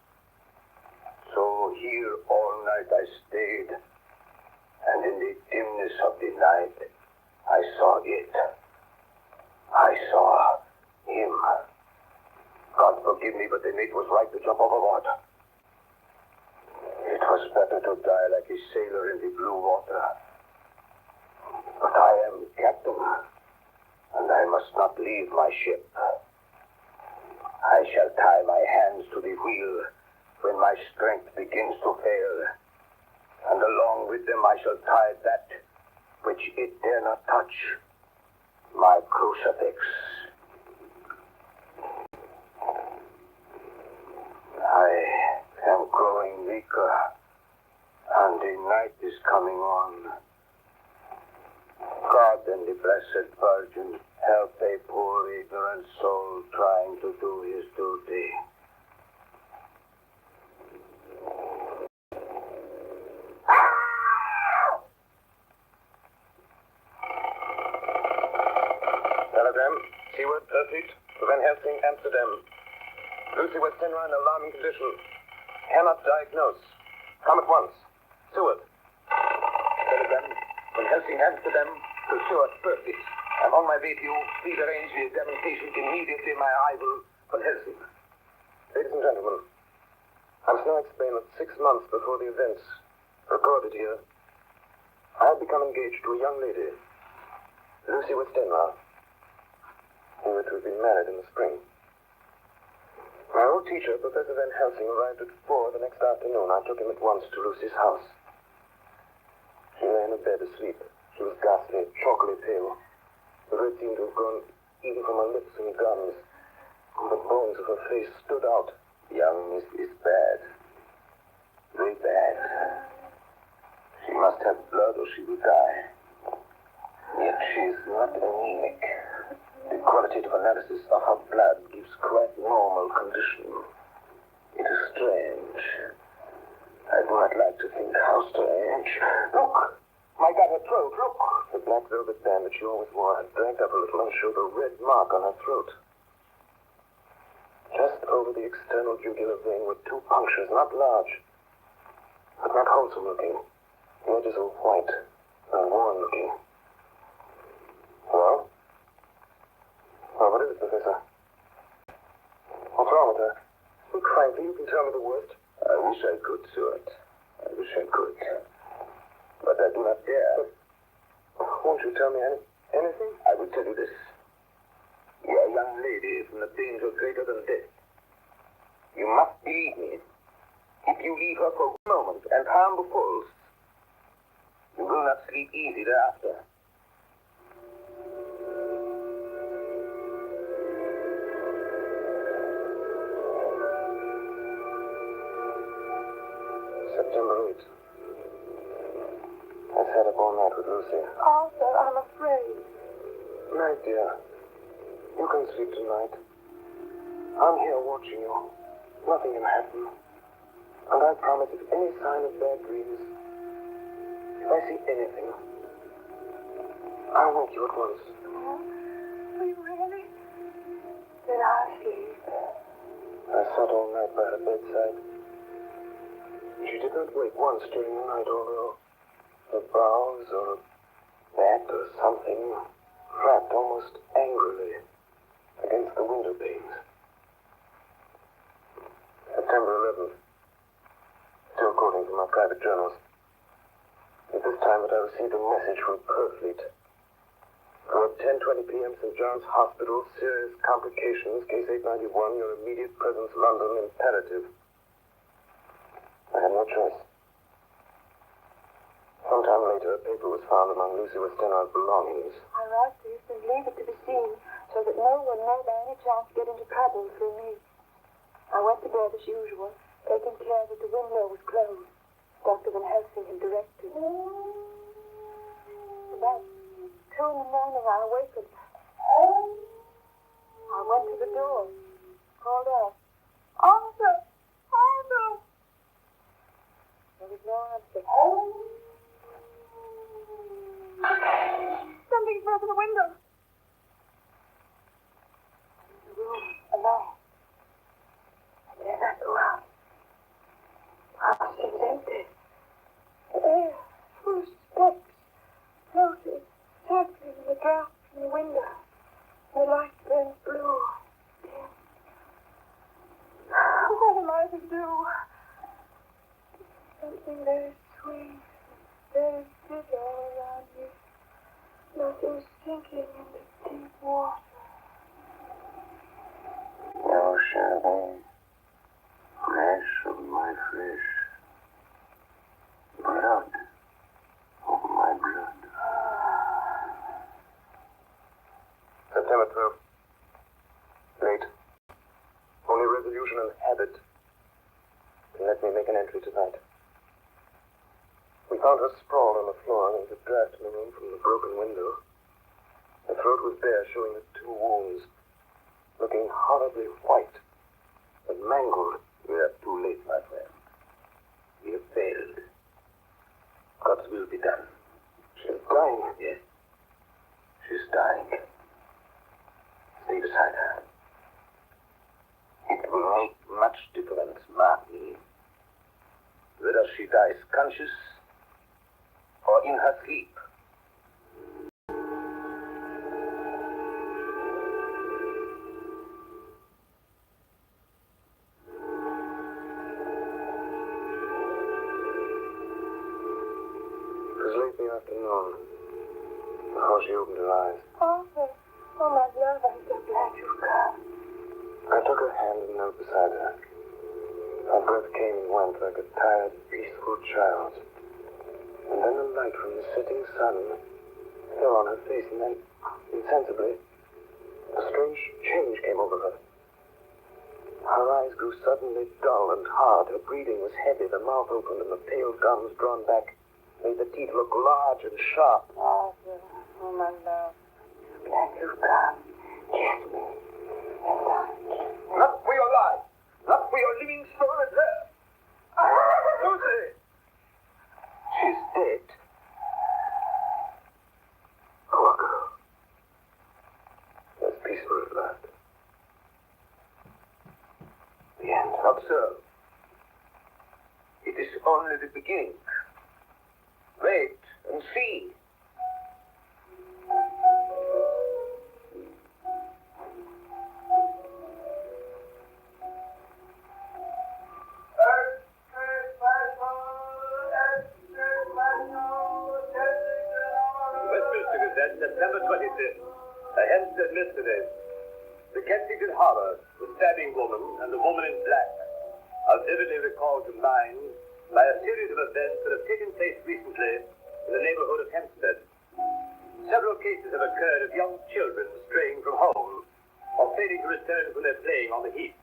So here all night I stayed, and in the dimness of the night, I saw it. I saw him. God forgive me, but the mate was right to jump overboard. It was better to die like a sailor in the blue water. But I am captain, and I must not leave my ship. I shall tie my hands to the wheel when my strength begins to fail, and along with them I shall tie that which it dare not touch, my crucifix. I am growing weaker, and the night is coming on. God and the Blessed Virgin help a poor ignorant soul trying to do his duty. Telegram, Seaward, Earthfleet, Van Helsing, Amsterdam. Lucy Westenra in alarming condition. Cannot diagnose. Come at once. Seward. Telegram, Van Helsing, Amsterdam, to Seward, Earthfleet. I'm on my way to you. Please arrange the examination immediately. My arrival, Van Helsing. Ladies and gentlemen, I must now explain that 6 months before the events recorded here, I had become engaged to a young lady, Lucy Westenra, who were to have been married in the spring. My old teacher, Professor Van Helsing, arrived at 4 the next afternoon. I took him at once to Lucy's house. She lay in a bed asleep. She was ghastly, chalkily pale. The red seemed to have gone even from her lips and gums. And the bones of her face stood out. Youngness is bad. Very bad. She must have blood or she will die. Yet she is not anemic. The qualitative analysis of her blood gives quite normal condition. It is strange. I do not like to think how strange. Look! My God, her throat, look! The black velvet band that she always wore had dragged up a little and showed a red mark on her throat. Just over the external jugular vein were 2 punctures, not large, but not wholesome looking. The edges were white and worn looking. Hello? Oh, what is it, Professor? What's wrong with her? Speak frankly, you can tell me the worst. I wish I could, Stuart. I wish I could. But I do not dare. But won't you tell me anything? I will tell you this. You are a young lady from a danger greater than death. You must believe me. If you leave her for a moment and harm befalls, you will not sleep easy thereafter. September 8th. I sat up all night with Lucy.
Arthur, I'm afraid.
Night, dear. You can sleep tonight. I'm here watching you. Nothing can happen. And I promise if any sign of bad dreams, if I see anything, I'll wake you at once.
Oh, will you really? Then I'll sleep.
I sat all night by her bedside. She did not wake once during the night, although her brows or back or something flapped almost angrily against the window panes. September 11th. Still quoting from my private journals. At this time, I received a message from Purfleet. At 10:20 p.m., St. John's Hospital, serious complications, case 891, your immediate presence, London, imperative. I had no choice. Sometime later, a paper was found among Lucy Westenra's belongings.
I write this and leave it to be seen so that no one may by any chance get into trouble through me. I went to bed as usual, taking care that the window was closed. Dr. Van Helsing had directed. About 2 in the morning, I awakened. I went to the door, called out, "Arthur! Arthur!" There was no answer. Something fell through the window. The room, alone. I dare not go out. The house seems empty. The air, full of specks, floating, circling in the draught from the window. The light burns blue. What am I to do? Something very sweet, very bitter all around me. Nothing sinking into deep water.
Now shall they, flesh of my flesh, blood of my blood. September 12th. Late. Only resolution and habit can let me make an entry tonight. We found her sprawled on the floor. There was a draft in the room from the broken window. Her throat was bare, showing the 2 wounds, looking horribly white, but mangled. We are too late, my friend. We have failed. God's will be done. She's dying. Yes. She's dying. Stay beside her. It will make much difference, mark me, whether she dies conscious or in her sleep. It was late in the afternoon before she opened her eyes.
Arthur, oh my love, I'm so glad you've come.
I took her hand and knelt beside her. Her breath came and went like a tired, peaceful child. And then the light from the setting sun fell on her face, and then, insensibly, a strange change came over her. Her eyes grew suddenly dull and hard. Her breathing was heavy, the mouth opened, and the pale gums drawn back made the teeth look large and sharp.
Arthur, oh my love, so glad you've come. Kiss me.
Not for your life, not for your living soul as her. Lucy! She's dead. Poor girl. There's peace for at last. The end. Observe. It is only the beginning. Wait and see.
Westminster Gazette, September 25th. A Hempstead Mystery. The Kensington Harbor, the stabbing woman, and the woman in black are vividly recalled to mind by a series of events that have taken place recently in the neighborhood of Hempstead. Several cases have occurred of young children straying from home or failing to return from their playing on the heath.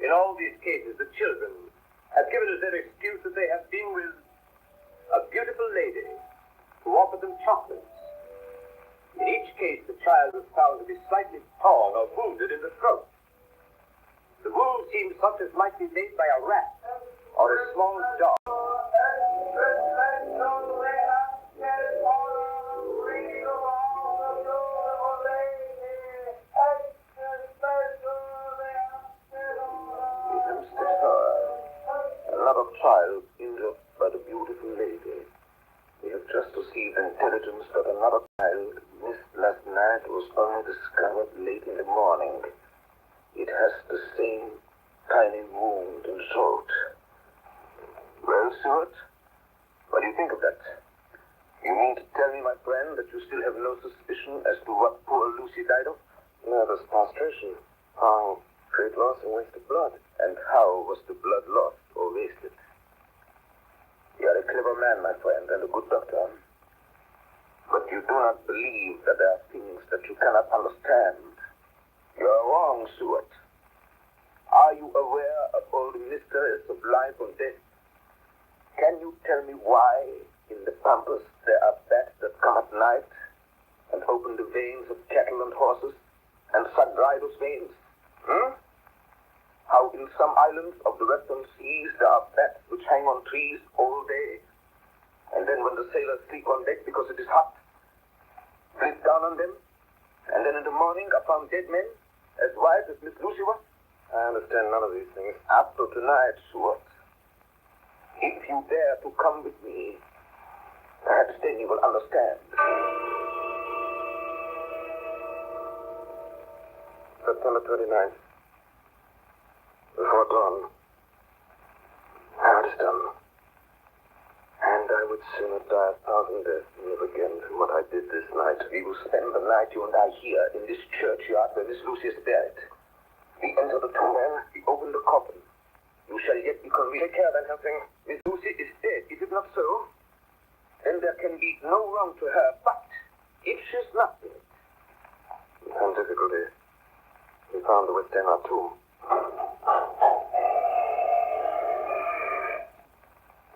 In all these cases, the children,
have given as their excuse that they have been with a beautiful lady who offered them chocolates. In each case, the child was found to be slightly torn or wounded in the throat. The wound seemed such as might be made by a rat or a small dog. Another child injured by the beautiful lady. We have just received intelligence that another child missed last night was only discovered late in the morning. It has the same tiny wound and throat. Well, Stuart, what do you think of that? You mean to tell me, my friend, that you still have no suspicion as to what poor Lucy died of? Nervous prostration. Oh, great loss and waste of blood. And how was the blood lost or wasted? You are a clever man, my friend, and a good doctor. But you do not believe that there are things that you cannot understand. You are wrong, Stuart. Are you aware of all the mysteries of life and death? Can you tell me why in the pampas there are bats that come at night and open the veins of cattle and horses and suck dry those veins? How in some islands of the western seas there are bats which hang on trees all day, and then when the sailors sleep on deck because it is hot, sleep down on them, and then in the morning are found dead men, as white as Miss Lucy was? I understand none of these things. After tonight, Stuart, if you dare to come with me, perhaps then you will understand. September 29th. Before dawn, now it is done. And I would sooner die 1,000 deaths than live again from what I did this night. We will spend the night, you and I, here in this churchyard where Miss Lucy is buried. We enter the tomb, we open the coffin. You shall yet be convinced. Take care, Van Helsing. Miss Lucy is dead. Is it not so? Then there can be no wrong to her. But if she's not dead, some difficulty. We found the West End tomb.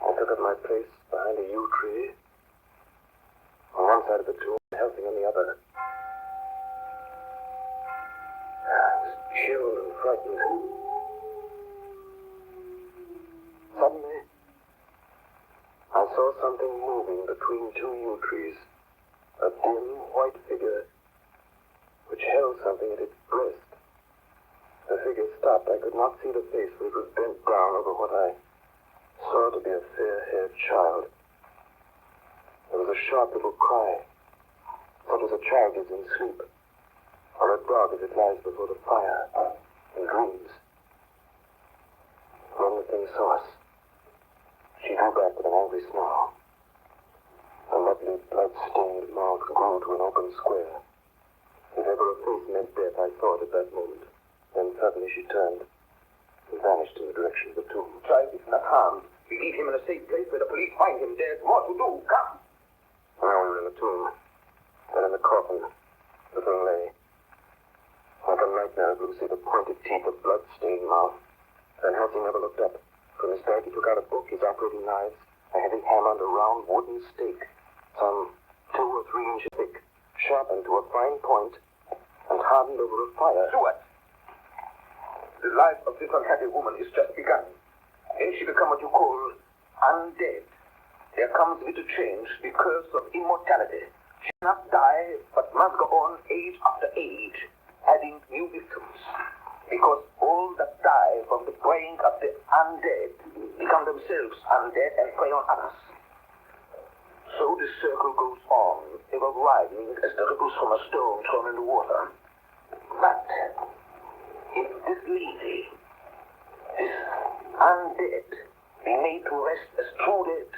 I took up my place behind a yew tree on one side of the tomb, Helsing on the other. I was chilled and frightened. Suddenly, I saw something moving between two yew trees. A dim, white figure which held something at its breast. The figure stopped. I could not see the face, for it was bent down over what I saw to be a fair-haired child. There was a sharp little cry, such as a child is in sleep, or a dog as it lies before the fire and dreams. When the thing saw us, she drew back with an angry snarl. The lovely blood-stained mouth grew to an open square. If ever a face meant death, I thought at that moment. Then suddenly she turned and vanished in the direction of the tomb. The child is not harmed. We leave him in a safe place where the police find him. There's more to do. Come. Now we were in the tomb. Then in the coffin, the thing lay. Like a nightmare, we could see the pointed teeth, the blood-stained mouth. Van Helsing never looked up. From his bag he took out a book, his operating knives, a heavy hammer, and a round wooden stake, some 2 or 3 inches thick, sharpened to a fine point, and hardened over a fire. Stuart! The life of this unhappy woman is just begun. Then she become what you call undead. There comes with a change the curse of immortality. She cannot die, but must go on age after age, adding new victims. Because all that die from the preying of the undead become themselves undead and prey on others. So this circle goes on, ever widening as the ripples from a stone thrown in the water. But if this lady, this undead, be made to rest as true dead,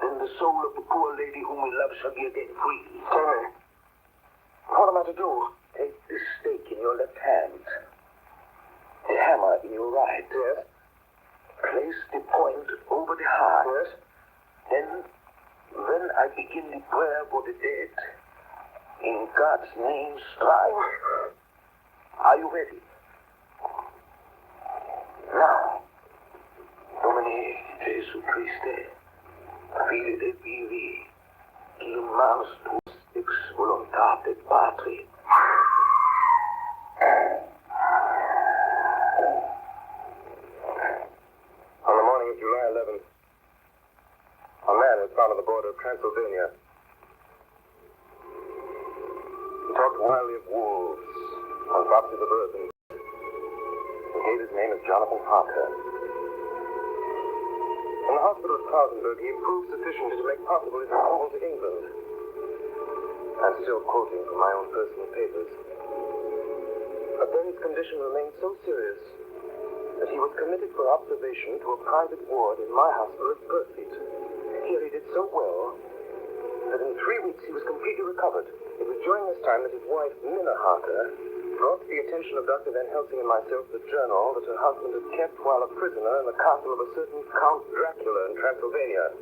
then the soul of the poor lady whom we love shall be again free. Tell me, what am I to do? Take this stake in your left hand, the hammer in your right. Yes. Place the point over the heart. Yes. Then, when I begin the prayer for the dead, in God's name strike. Are you ready? Now, the
vivi, immens tus ex voluntate patri.
On the morning of July 11th, a man was found on the border of Transylvania. He talked wildly of wolves on boxes of earth and gave his name as Jonathan Harker. In the hospital at Carlsenberg, he improved sufficiently to make possible his removal to England. I'm still quoting from my own personal papers. But then his condition remained so serious that he was committed for observation to a private ward in my hospital at Purfleet. Here he did so well that in 3 weeks he was completely recovered. It was during this time that his wife, Minna Harker, brought to the attention of Dr. Van Helsing and myself the journal that her husband had kept while a prisoner in the castle of a certain Count Dracula in Transylvania.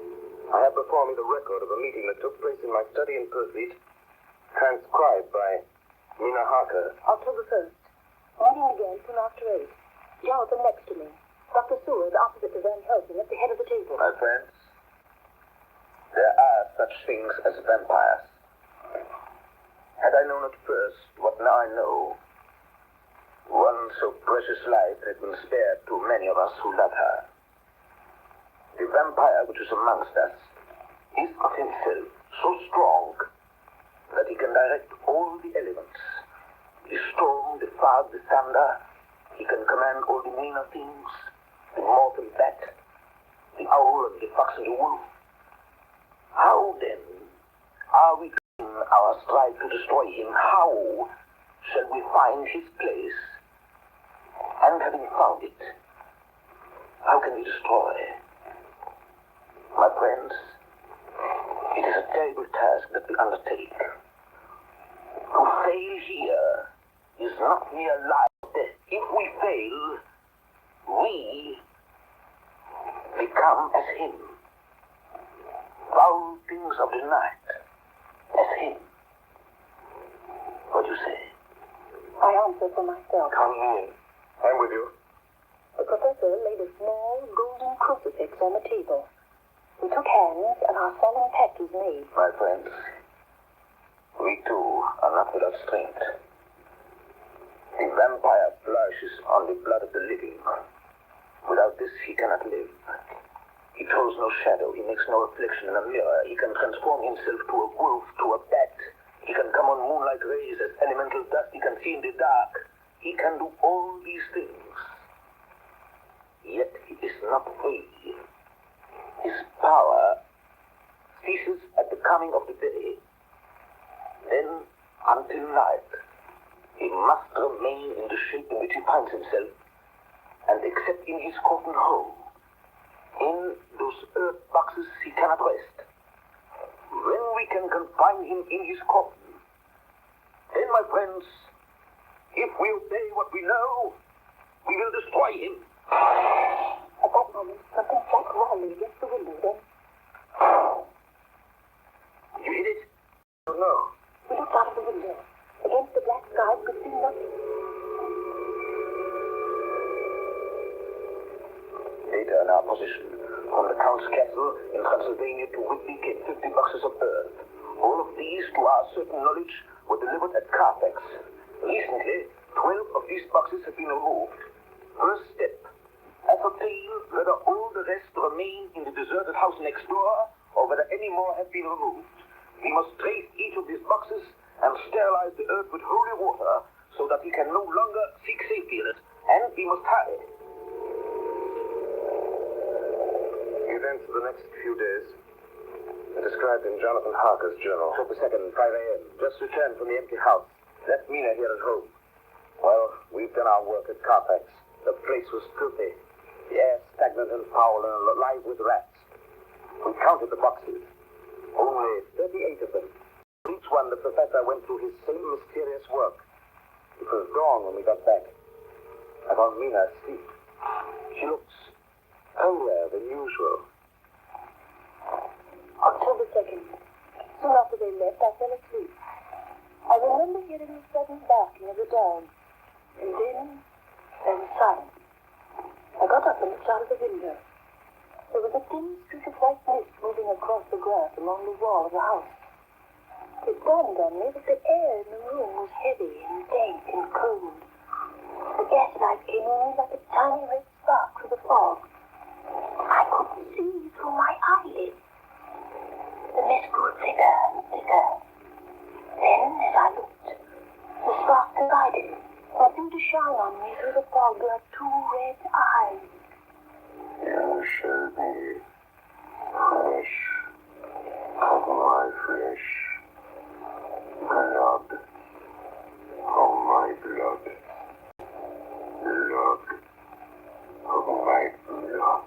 I have before me the record of a meeting that took place in my study in Purfleet, transcribed by Minna Harker.
October 1st. Meeting again soon after 8. Jonathan next to me. Dr. Seward opposite to Van Helsing at the head of the table.
My friends, there are such things as vampires. Had I known at first what now I know, one so precious life had been spared to many of us who love her. The vampire which is amongst us is of himself so strong that he can direct all the elements. The storm, the fog, the thunder. He can command all the meaner things, the mortal bat, the owl and the fox and the wolf. How then are we in our strive to destroy him? How shall we find his place? And having found it, how can we destroy? My friends, it is a terrible task that we undertake. To fail here is not mere life or death. If we fail, we become as him. Foul things of the night, as him. What do you say?
I answer for myself.
Come in. I'm with you.
The professor laid a small golden crucifix on the table. We took hands and our solemn pact was made.
My friends, we too are not without strength. The vampire flourishes on the blood of the living. Without this, he cannot live. He throws no shadow. He makes no reflection in a mirror. He can transform himself to a wolf, to a bat. He can come on moonlight rays as elemental dust. He can see in the dark. He can do all these things. Yet he is not free. His power ceases at the coming of the day. Then, until night, he must remain in the shape in which he finds himself, and except in his coffin hole, in those earth boxes he cannot rest. When we can confine him in his coffin, then, my friends, if we obey what we know, we will destroy him.
At that moment, something flapped wildly against the window, then...
Did you hit it?
Oh, no.
We looked out of the window. Against the black sky, we could see nothing.
Data in our position. From the Count's castle in Transylvania to Whitby came 50 boxes of earth. All of these, to our certain knowledge, were delivered at Carfax. Recently, 12 of these boxes have been removed. First step, ascertain whether all the rest remain in the deserted house next door, or whether any more have been removed. We must trace each of these boxes and sterilize the earth with holy water so that we can no longer seek safety in it. And we must hurry.
The events of the next few days are described in Jonathan Harker's journal.
October 2nd, 5 a.m. Just returned from the empty house. Left Mina here at home. Well, we've done our work at Carfax. The place was filthy. The air stagnant and foul and alive with rats. We counted the boxes. Only 38 of them. For each one, the professor went through his same mysterious work. It was dawn when we got back. I found Mina asleep. She looks paler than usual.
October 2nd. Soon after they left, I fell asleep. I remember hearing the sudden barking of the dog. And then there was silence. I got up and looked out of the window. There was a thin streak of white mist moving across the grass along the wall of the house. It dawned on me that the air in the room was heavy and dank and cold. The gaslight came only like a tiny red spark through the fog. I couldn't see through my eyelids. The mist grew thicker and thicker. Then, as I looked, the spark divided and seemed to shine on me through the fog like two red eyes.
You should be fresh, of my flesh, blood of my blood, blood of my blood.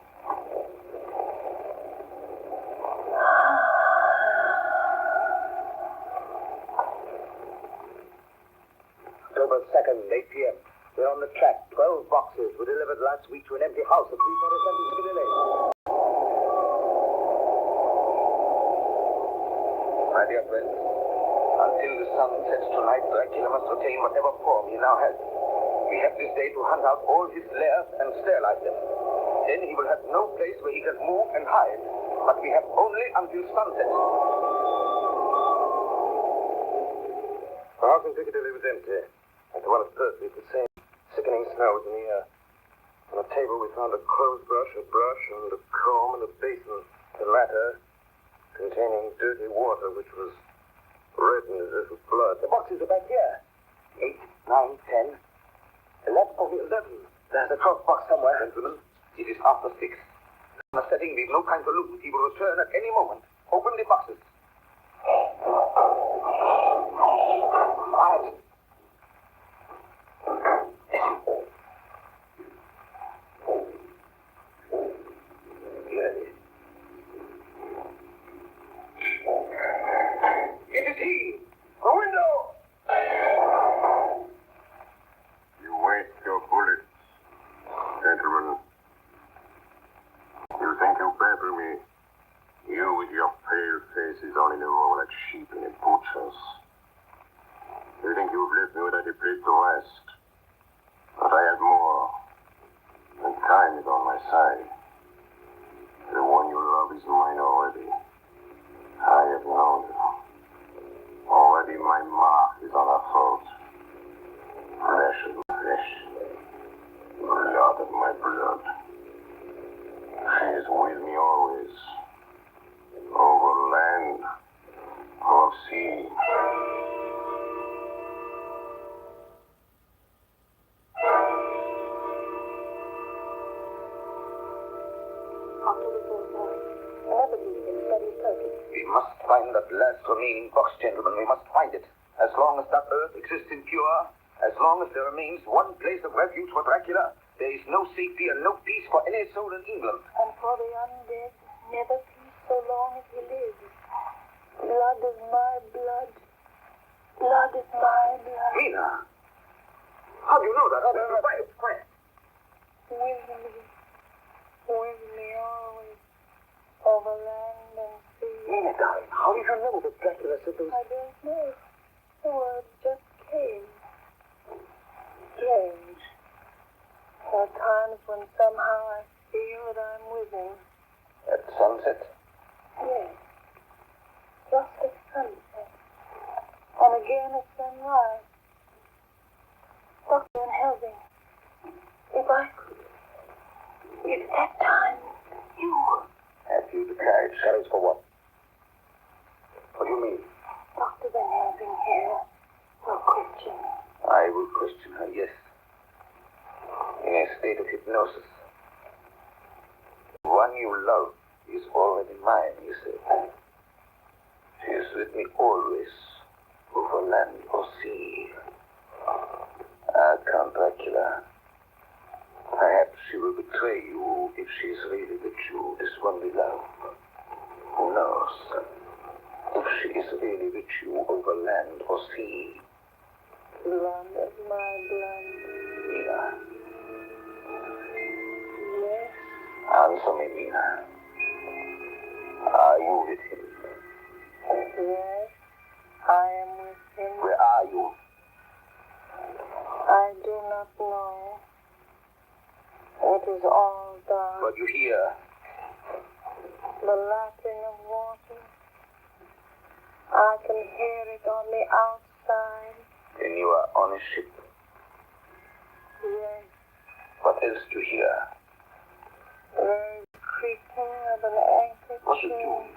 October 2nd, 8 p.m. We're on the track. 12 boxes were delivered last week to an empty house at 347 Piccadilly. My dear friends, until the sun sets tonight, Dracula must retain whatever form he now has. We have this day to hunt out all his lairs and sterilize them. Then he will have no place where he can move and hide. But we have only until sunset. The house in Piccadilly was empty. At the one at Percy, the same sickening smell was in the air. On the table we found a clothes brush, a brush, and a comb, and a basin. The latter containing dirty water, which was reddened as if with blood. The boxes are back here. 8, 9, 10, 11. Oh, 11. There's a 12th box somewhere. Gentlemen, it is after 6. On the setting, we've no time to lose. He will return at any moment. Open the boxes. Quiet. It is he! A window!
You waste your bullets, gentlemen. You think you pepper me? You with your pale faces all in a row like sheep in a butcher's. You think you've left me without a place to rest. But I have more. And time is on my side. The one you love is mine already. I have known you. Already my mark is on her throat. Flesh of my flesh. Blood of my blood. She is with me always. Over land. Or sea.
We must find that last remaining box, gentlemen. We must find it. As long as that earth exists impure, as long as there remains one place of refuge for Dracula, there is no safety and no peace for any soul in England.
And for the undead, never peace so long as he lives. Blood is my blood. Blood is my blood.
Mina! How do you know that? Quiet.
With me always. Over land and sea.
Mina, darling, how did you know that Dracula said those...
I don't know. The words just came. Strange. There are times when somehow I feel that I'm with him.
At sunset?
Yes. Just at sunset. And again at sunrise. Dr. Van Helsing, if I could, if that time you...
Have you declared shadows for what? What do you mean?
Dr. Van Helsing here will question me.
I will question her, yes. In a state of hypnosis. The one you love is already mine, you say. She is with me always, over land or sea. Count Dracula. Perhaps she will betray you if she is really with you, this one we love. Who knows? If she is really with you over land or sea.
Blood of my blood.
Mina.
Yes.
Answer me, Mina. Are you with him?
Yes. I am with him.
Where are you?
I do not know. It is all dark.
But you hear.
the lapping of water. I can hear it on the outside.
Then you are on a ship.
Yes,
What else do you hear?
the creaking of an anchor
What are you
chain.
doing?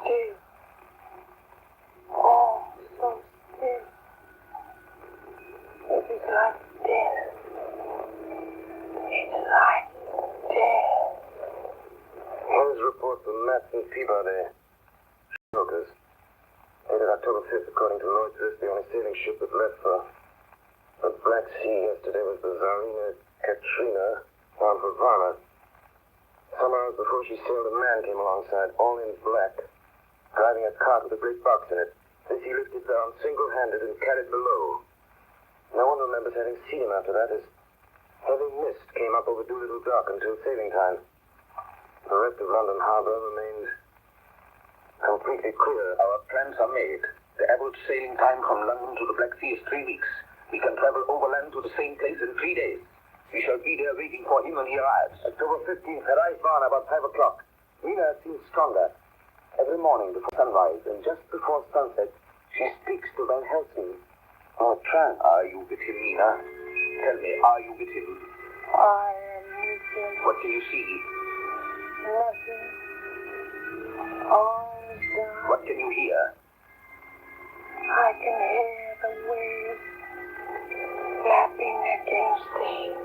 Still. Oh, so still. It is like death. It's like death.
Here's report from Matson Peabody. Brokers. Dated October 5th, according to Lloyd's list, the only sailing ship that left for the Black Sea yesterday was the Tsarina Katrina, bound for Varna. Some hours before she sailed, a man came alongside, all in black, driving a cart with a great box in it. This he lifted down single-handed and carried below. No one remembers having seen him after that, as heavy mist came up over Doolittle Dock until sailing time. The rest of London Harbour remained completely clear. Our plans are made. The average sailing time from London to the Black Sea is 3 weeks. We can travel overland to the same place in 3 days. We shall be there waiting for him when he arrives. October 15th, arrived Varna about 5 o'clock. Mina seems stronger. Every morning before sunrise and just before sunset, she speaks to Van Helsing. Oh, Tran, are you with him, Mina? Tell me, are you with him?
I am with him.
What do you see?
Nothing. All is dark.
What can you hear?
I can hear the waves lapping against the ship,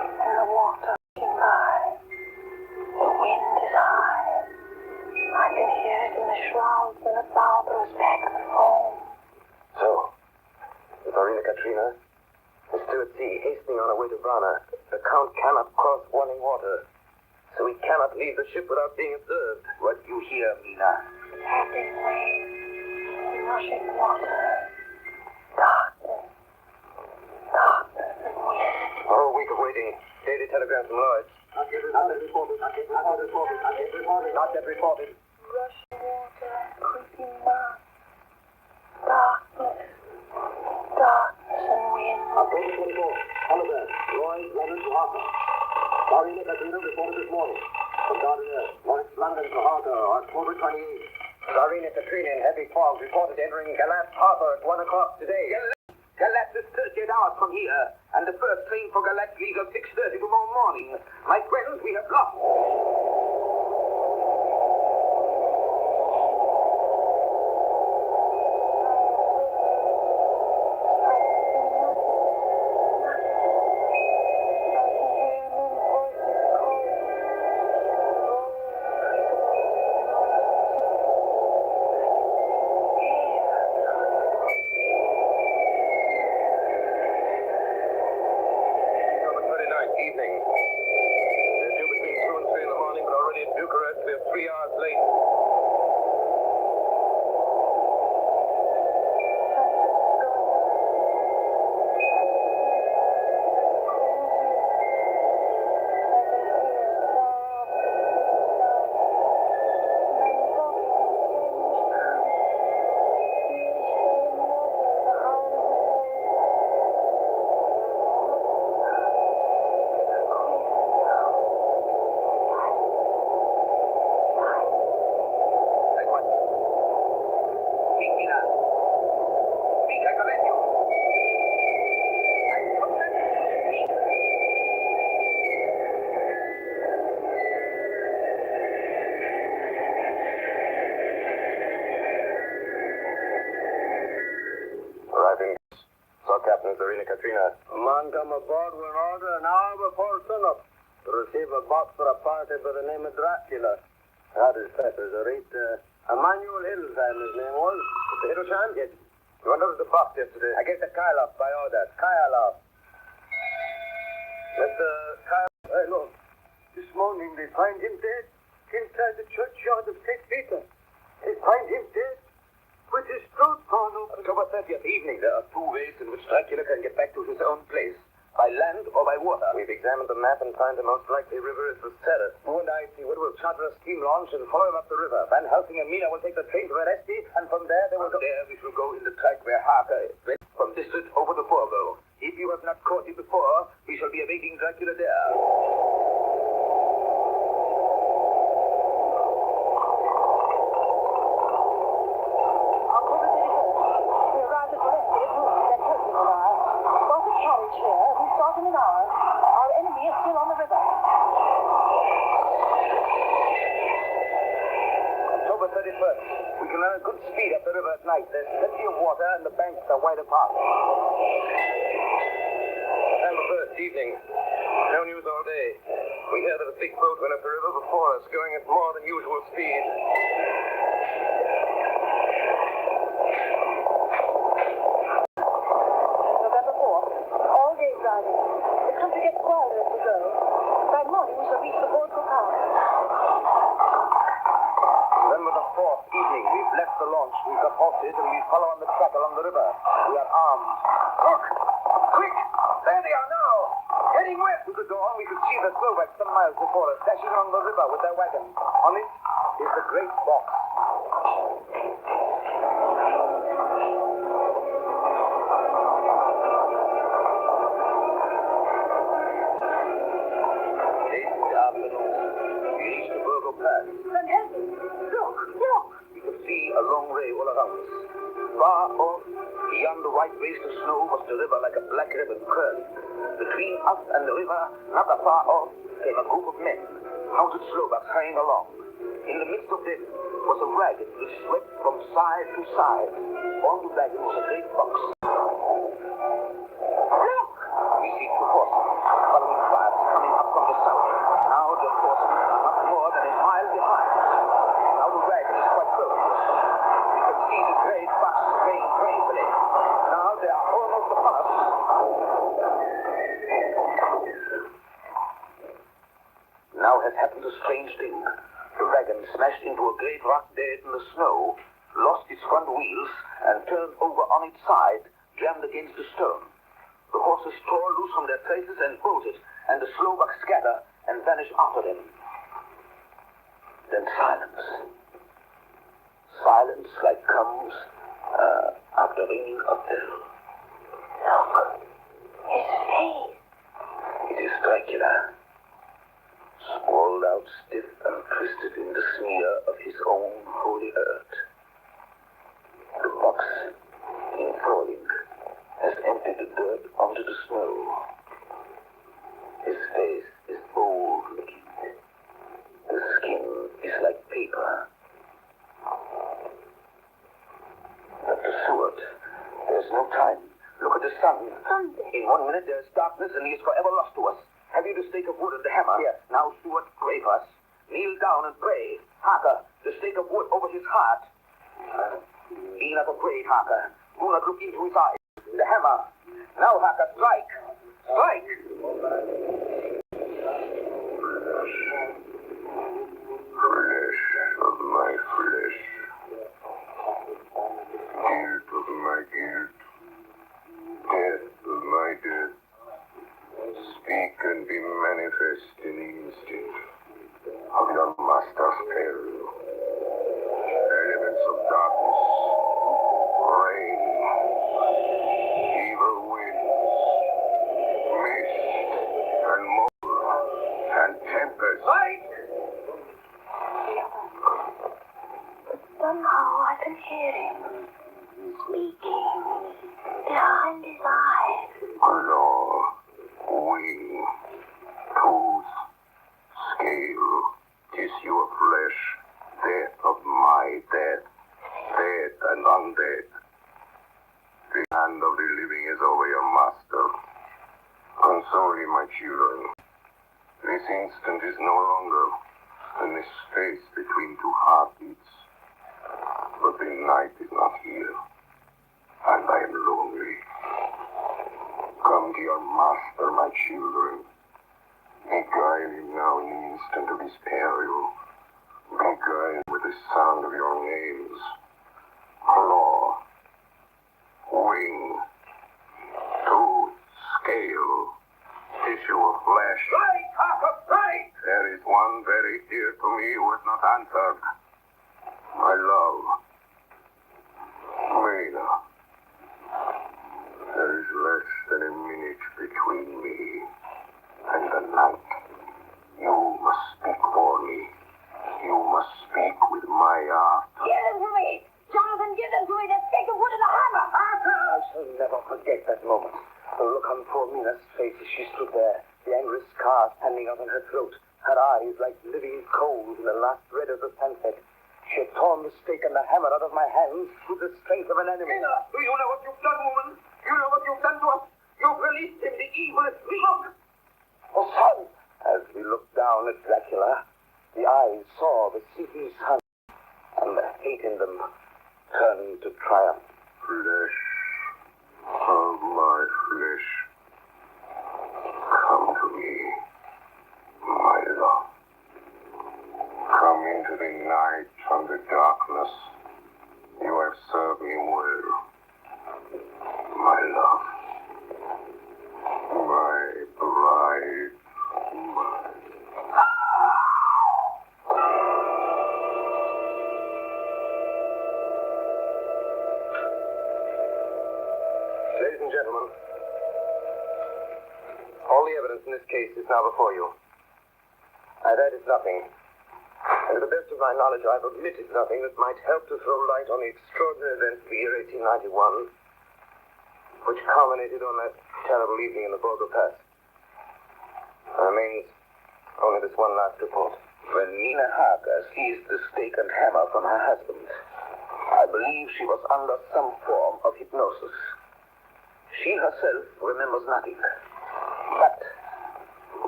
and the water rushing by. The wind is high. I can hear it in the shrouds and the bow throws back the foam.
So, the Tsarina Katrina is still at sea, hastening on her way to Varna. The Count cannot cross running water, so he cannot leave the ship without being observed. What you hear, Mina?
Lapping waves, rushing water, darkness, darkness and wind.
Oh, a week of waiting. Daily telegram from Lloyd's. Not yet reported.
Rushing water and creeping mass. Darkness, darkness and wind.
October 24th. Telegram. Lloyd's, London to Harker. Tsarina Katrina reported this morning. From Gardiner. Lloyd's, London to Harker, October 28th. Tsarina Katrina in heavy fog reported entering Galat Harbor at 1 o'clock today. Galat is 38 hours from here, and the first train for Galat leaves at 6:30 tomorrow morning. My friends, we have lost. October 29th, evening. They're due between 2 and 3 in the morning, but already in Bucharest. They're 3 hours late. Like what? Speak, Mina. Speak, I command you. I command you. Speak. Arriving. Saw Captain Tsarina Katrina.
A man come aboard with an order an hour before sunup to receive a box for a party by the name of Dracula. Had his peppers, a rate, Emmanuel Hildesheim his name was.
Mr. Hildesheim? Yes. You went over the box yesterday.
I gave the Kylov by order. Kylov.
Mr. Kyle.
Hey, look. This morning they find him dead inside the churchyard of St. Peter. They find him dead with his throat torn open.
October 30th evening, there are 2 ways in which Dracula can get back to his own place. By land or by water. We've examined the map and find the most likely river is the Sereth. You and I, Seward, will charter a steam launch and follow him up the river. Van Helsing and Mina will take the train to Veresti, and from there they will go... There we shall go in the track where Harker is. From District over the Forgo. If you have not caught him before, we shall be awaiting Dracula there.
run at good speed up the river at night. There's plenty of water and the banks are wide apart.
December 1st, evening. No news all day. We hear that a big boat went up the river before us, going at more than usual speed.
November 4th. All day driving. The country gets quieter as we go. By morning we shall reach the Borgo Pass.
November the 4th, evening. We've left the launch. We've got horses and we follow on the track along the river. We are armed.
Look! Quick! There they are now! Heading west!
To the dawn, we could see the Slovaks some miles before us, dashing along the river with their wagon. On it is the great box.
Late afternoon. We reached the Borgo Pass.
Then help me. Look!
We could see a long ray all around us. Far off, beyond the white waste of snow, was the river like a black ribbon curved. Between us and the river, not far off, came a group of men, mounted Slovaks hurrying along. In the midst of them was a wagon which swept from side to side. On the wagon was a great box.
Look!
We see two horsemen following fast, coming up from the south. Now the horsemen are not more than a mile behind. Now the wagon is quite close to us. We can see the great box swaying gracefully. Now they are almost upon us. Now has happened a strange thing. The wagon smashed into a great rock bed in the snow, lost its front wheels, and turned over on its side, jammed against a stone. The horses tore loose from their places and bolted, and the Slovaks scatter and vanish after them. Then silence. Silence like comes after ringing a bell.
Look! His face!
It is Dracula. Sprawled out stiff and twisted in the smear of his own holy earth. The box, in falling, has emptied the dirt onto the snow. His face is old-looking. The skin is like paper. Dr. Seward, there's no time. Look at the sun.
Sunday.
In 1 minute there's darkness and he is forever lost to us. Have you the stake of wood and the hammer? Yes. Now, Stuart, pray for us. Kneel down and pray. Harker, the stake of wood over his heart. Be not afraid, Harker. Do not look into his eyes. The hammer. Now, Harker, strike. Strike! Flesh of my flesh. Guilt of my guilt. Death of my death. Speak and be manifest in the instant of your master's peril. Elements of darkness, rain, evil winds, mist, and mold, and tempest. Light!
Somehow I can hear him speaking behind his eyes.
Claw, wing, tooth, scale, tissue of flesh, death of my death, dead and undead. The hand of the living is over your master. Console ye, my children. This instant is no longer than the space between two heartbeats. But the night is not here, and I am lonely. Come to your master, my children. Beguile him now in the instant of his peril. Beguile with the sound of your names. Claw, wing, tooth, scale, tissue of flesh. Right, Harker, right! There is one very dear to me who has not answered. My love. Maida. There is less than a minute between me and the night. You must speak for me. You must speak with my heart.
Give them to me! Jonathan, give them to me! The stake of wood and the hammer!
I shall never forget that moment. The look on poor Mina's face as she stood there, the angry scar standing out on her throat, her eyes like living coals in the last red of the sunset.
She had torn the stake and the hammer out of my hands with the strength of an enemy.
Do you know what you've done, woman? You know what you've done to us? You've released him, the evil look!
Oh, son! As we looked down at Dracula, the eyes saw the seething sun, and the hate in them turned to triumph.
Flesh of my flesh, come to me, my love. Come into the night and the darkness. You have served me well, my love. My bride, my...
Ladies and gentlemen, all the evidence in this case is now before you. I've added nothing, and to the best of my knowledge, I've omitted nothing that might help to throw light on the extraordinary events of the year 1891, which culminated on that terrible evening in the Borgo Pass. There remains only this one last report. When Nina Harker seized the stake and hammer from her husband, I believe she was under some form of hypnosis. She herself remembers nothing. But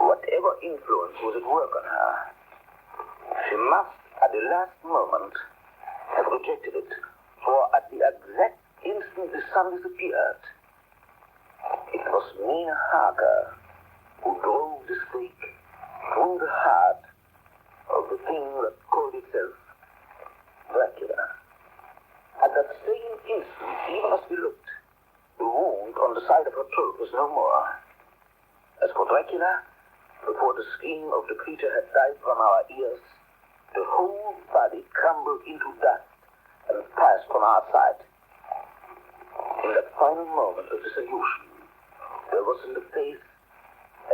whatever influence was at work on her, she must, at the last moment, have rejected it. For at the exact instant the sun disappeared, it was Nina Harker who drove the stake through the heart of the thing that called itself Dracula. At that same instant, even as we looked, the wound on the side of her throat was no more. As for Dracula, before the scream of the creature had died from our ears, the whole body crumbled into dust and passed from our sight. In that final moment of dissolution, there was in the face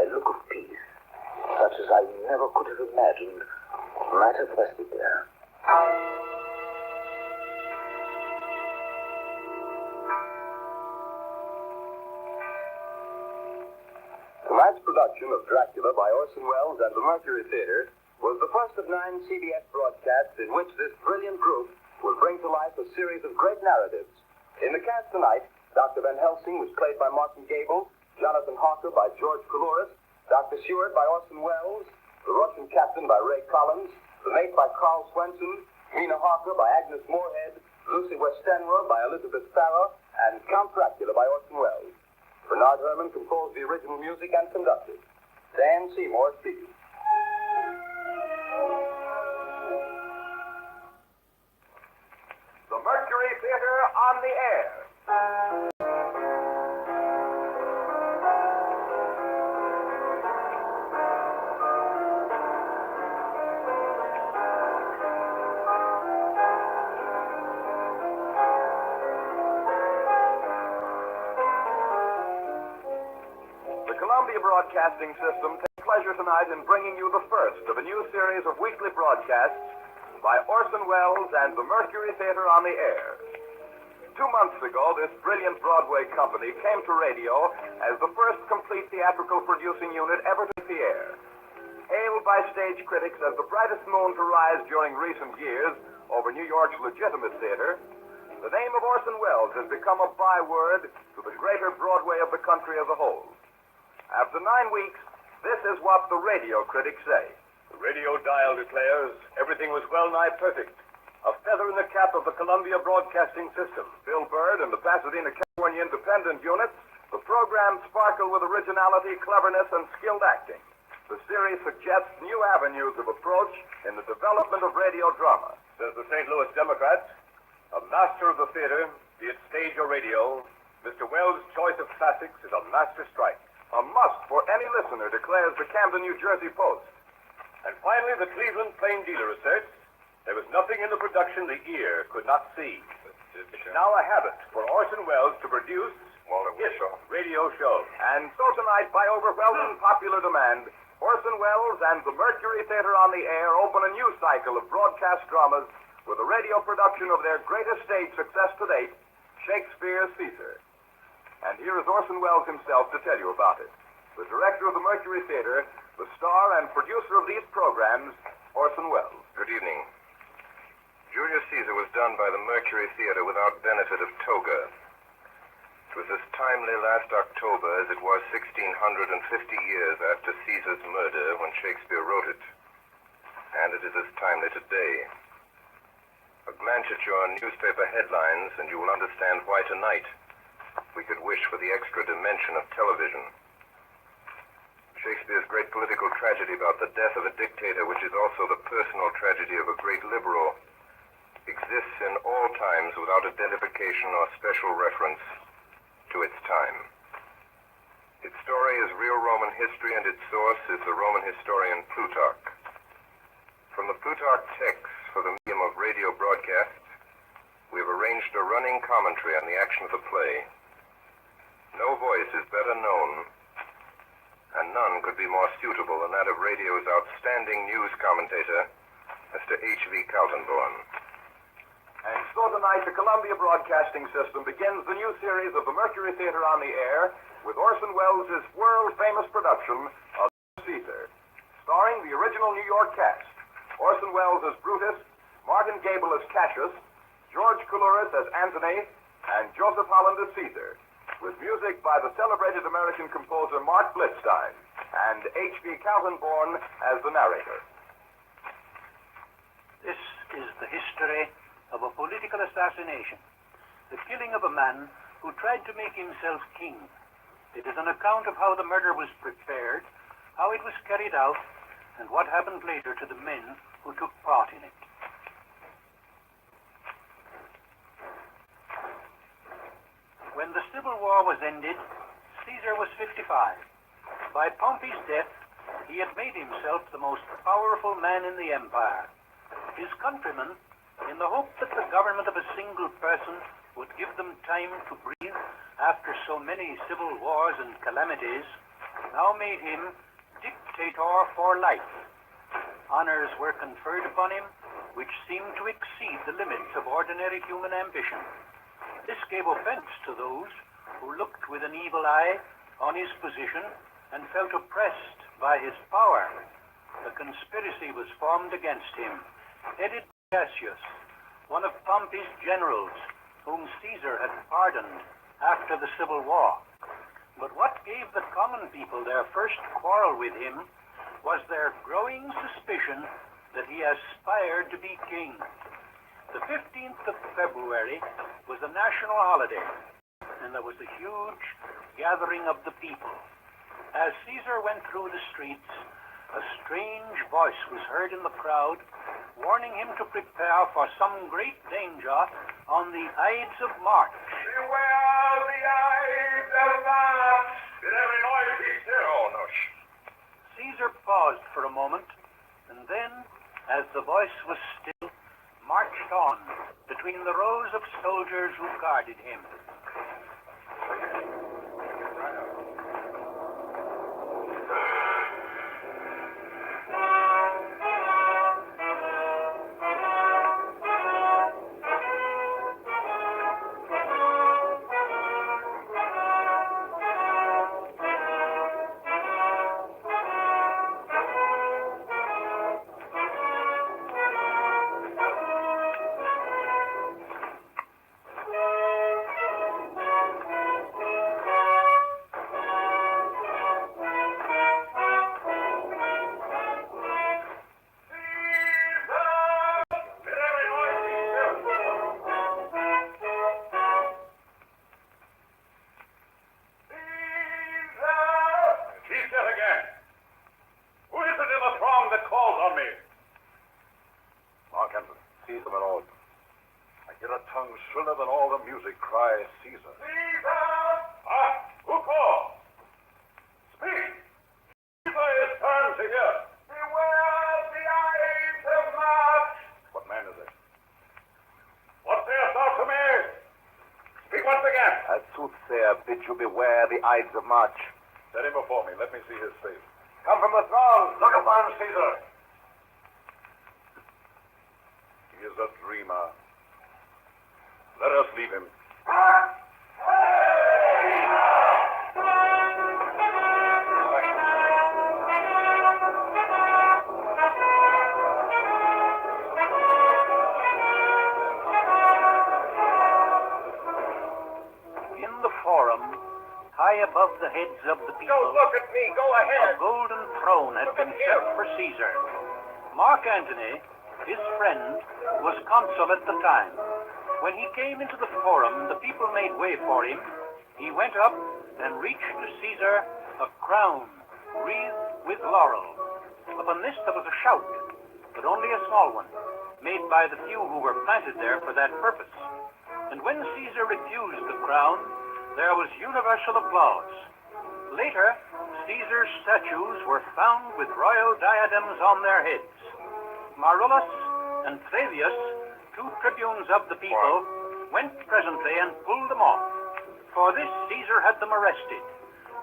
a look of peace, such as I never could have imagined might have rested there. Tonight's production of Dracula by Orson Welles and the Mercury Theater was the first of 9 CBS broadcasts in which this brilliant group will bring to life a series of great narratives. In the cast tonight, Dr. Van Helsing was played by Martin Gable, Jonathan Hawker by George Coulouris, Dr. Seward by Orson Welles, the Russian Captain by Ray Collins, the Mate by Carl Swenson, Mina Harker by Agnes Moorehead, Lucy Westenra by Elizabeth Farrar, and Count Dracula by Orson Welles. Bernard Herrmann composed the original music and conducted. Dan Seymour speaking.
The Mercury Theater on the air. The Columbia Broadcasting System takes pleasure tonight in bringing you the first of a new series of weekly broadcasts by Orson Welles and the Mercury Theater on the air. 2 months ago, this brilliant Broadway company came to radio as the first complete theatrical producing unit ever to the air. Hailed by stage critics as the brightest moon to rise during recent years over New York's legitimate theater, the name of Orson Welles has become a byword to the greater Broadway of the country as a whole. After 9 weeks, this is what the radio critics say.
The radio dial declares everything was well nigh perfect. A feather in the cap of the Columbia Broadcasting System.
Bill Bird and the Pasadena, California Independent units, the program sparkle with originality, cleverness, and skilled acting. The series suggests new avenues of approach in the development of radio drama.
Says the St. Louis Democrat, a master of the theater, be it stage or radio, Mr. Welles' choice of classics is a master strike.
A must for any listener, declares the Camden, New Jersey Post.
And finally, the Cleveland Plain Dealer asserts there was nothing in the production the ear could not see. It's now a habit for Orson Welles to produce his radio show.
And so tonight, by overwhelming popular demand, Orson Welles and the Mercury Theater on the air open a new cycle of broadcast dramas with a radio production of their greatest stage success to date, Shakespeare's Caesar. And here is Orson Welles himself to tell you about it. The director of the Mercury Theater, the star and producer of these programs, Orson Welles.
Good evening.
Julius Caesar was done by the Mercury Theater without benefit of toga. It was as timely last October as it was 1,650 years after Caesar's murder when Shakespeare wrote it. And it is as timely today. A glance at your newspaper headlines and you will understand why tonight we could wish for the extra dimension of television. Shakespeare's great political tragedy about the death of a dictator, which is also the personal tragedy of a great liberal, exists in all times without identification or special reference to its time. Its story is real Roman history, and its source is the Roman historian Plutarch. From the Plutarch texts for the medium of radio broadcasts, we have arranged a running commentary on the action of the play. No voice is better known, and none could be more suitable than that of radio's outstanding news commentator, Mr. H.V. Kaltenborn.
And so tonight, the Columbia Broadcasting System begins the new series of the Mercury Theater on the Air with Orson Welles' world-famous production of Caesar, starring the original New York cast: Orson Welles as Brutus, Martin Gable as Cassius, George Coulouris as Antony, and Joseph Holland as Caesar, with music by the celebrated American composer Mark Blitzstein and H.V. Kaltenborn as the narrator.
This is the history of a political assassination, the killing of a man who tried to make himself king. It is an account of how the murder was prepared, how it was carried out, and what happened later to the men who took part in it. When the Civil War was ended, Caesar was 55. By Pompey's death, he had made himself the most powerful man in the empire. His countrymen, in the hope that the government of a single person would give them time to breathe after so many civil wars and calamities, now made him dictator for life. Honors were conferred upon him which seemed to exceed the limits of ordinary human ambition. This gave offense to those who looked with an evil eye on his position and felt oppressed by his power. A conspiracy was formed against him, headed by Cassius, one of Pompey's generals, whom Caesar had pardoned after the Civil War. But what gave the common people their first quarrel with him was their growing suspicion that he aspired to be king. The 15th of February was a national holiday, and there was a huge gathering of the people. As Caesar went through the streets, a strange voice was heard in the crowd, warning him to prepare for some great danger on the Ides of March.
Beware the Ides of March! Did every noise be still? Oh, no.
Caesar paused for a moment, and then, as the voice was still, marched on between the rows of soldiers who guarded him.
Shriller than all the music cries Caesar. Caesar! Ah, who calls? Speak! Caesar is turned to hear. Beware the Ides of March! What man is it? What sayest thou to me? Speak once again.
A soothsayer bids you beware the Ides of March.
Set him before me. Let me see his face.
Come from the throng. Look upon Caesar.
He is a dreamer. Let us leave him.
heads of the people,
Don't look at me. Go
a
ahead.
golden throne had been set for Caesar. Mark Antony, his friend, was consul at the time. When he came into the forum and the people made way for him, he went up and reached to Caesar a crown wreathed with laurel. Upon this there was a shout, but only a small one, made by the few who were planted there for that purpose. And when Caesar refused the crown, there was universal applause. Later, Caesar's statues were found with royal diadems on their heads. Marullus and Flavius, two tribunes of the people, went presently and pulled them off. For this Caesar had them arrested.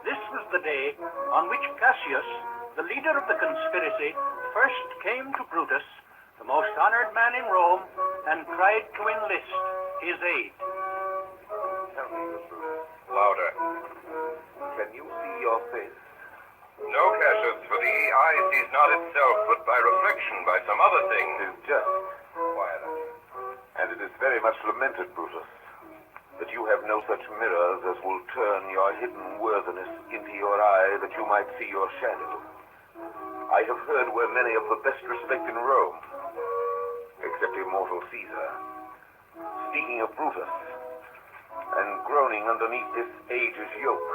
This was the day on which Cassius, the leader of the conspiracy, first came to Brutus, the most honored man in Rome, and tried to enlist his aid.
Tell me the truth.
Louder.
Can you see your face?
No, Cassius, for the eye sees not itself, but by reflection, by some other thing.
It is just. Quieter. And it is very much lamented, Brutus, that you have no such mirrors as will turn your hidden worthiness into your eye, that you might see your shadow. I have heard where many of the best respect in Rome, except immortal Caesar, speaking of Brutus, and groaning underneath this age's yoke,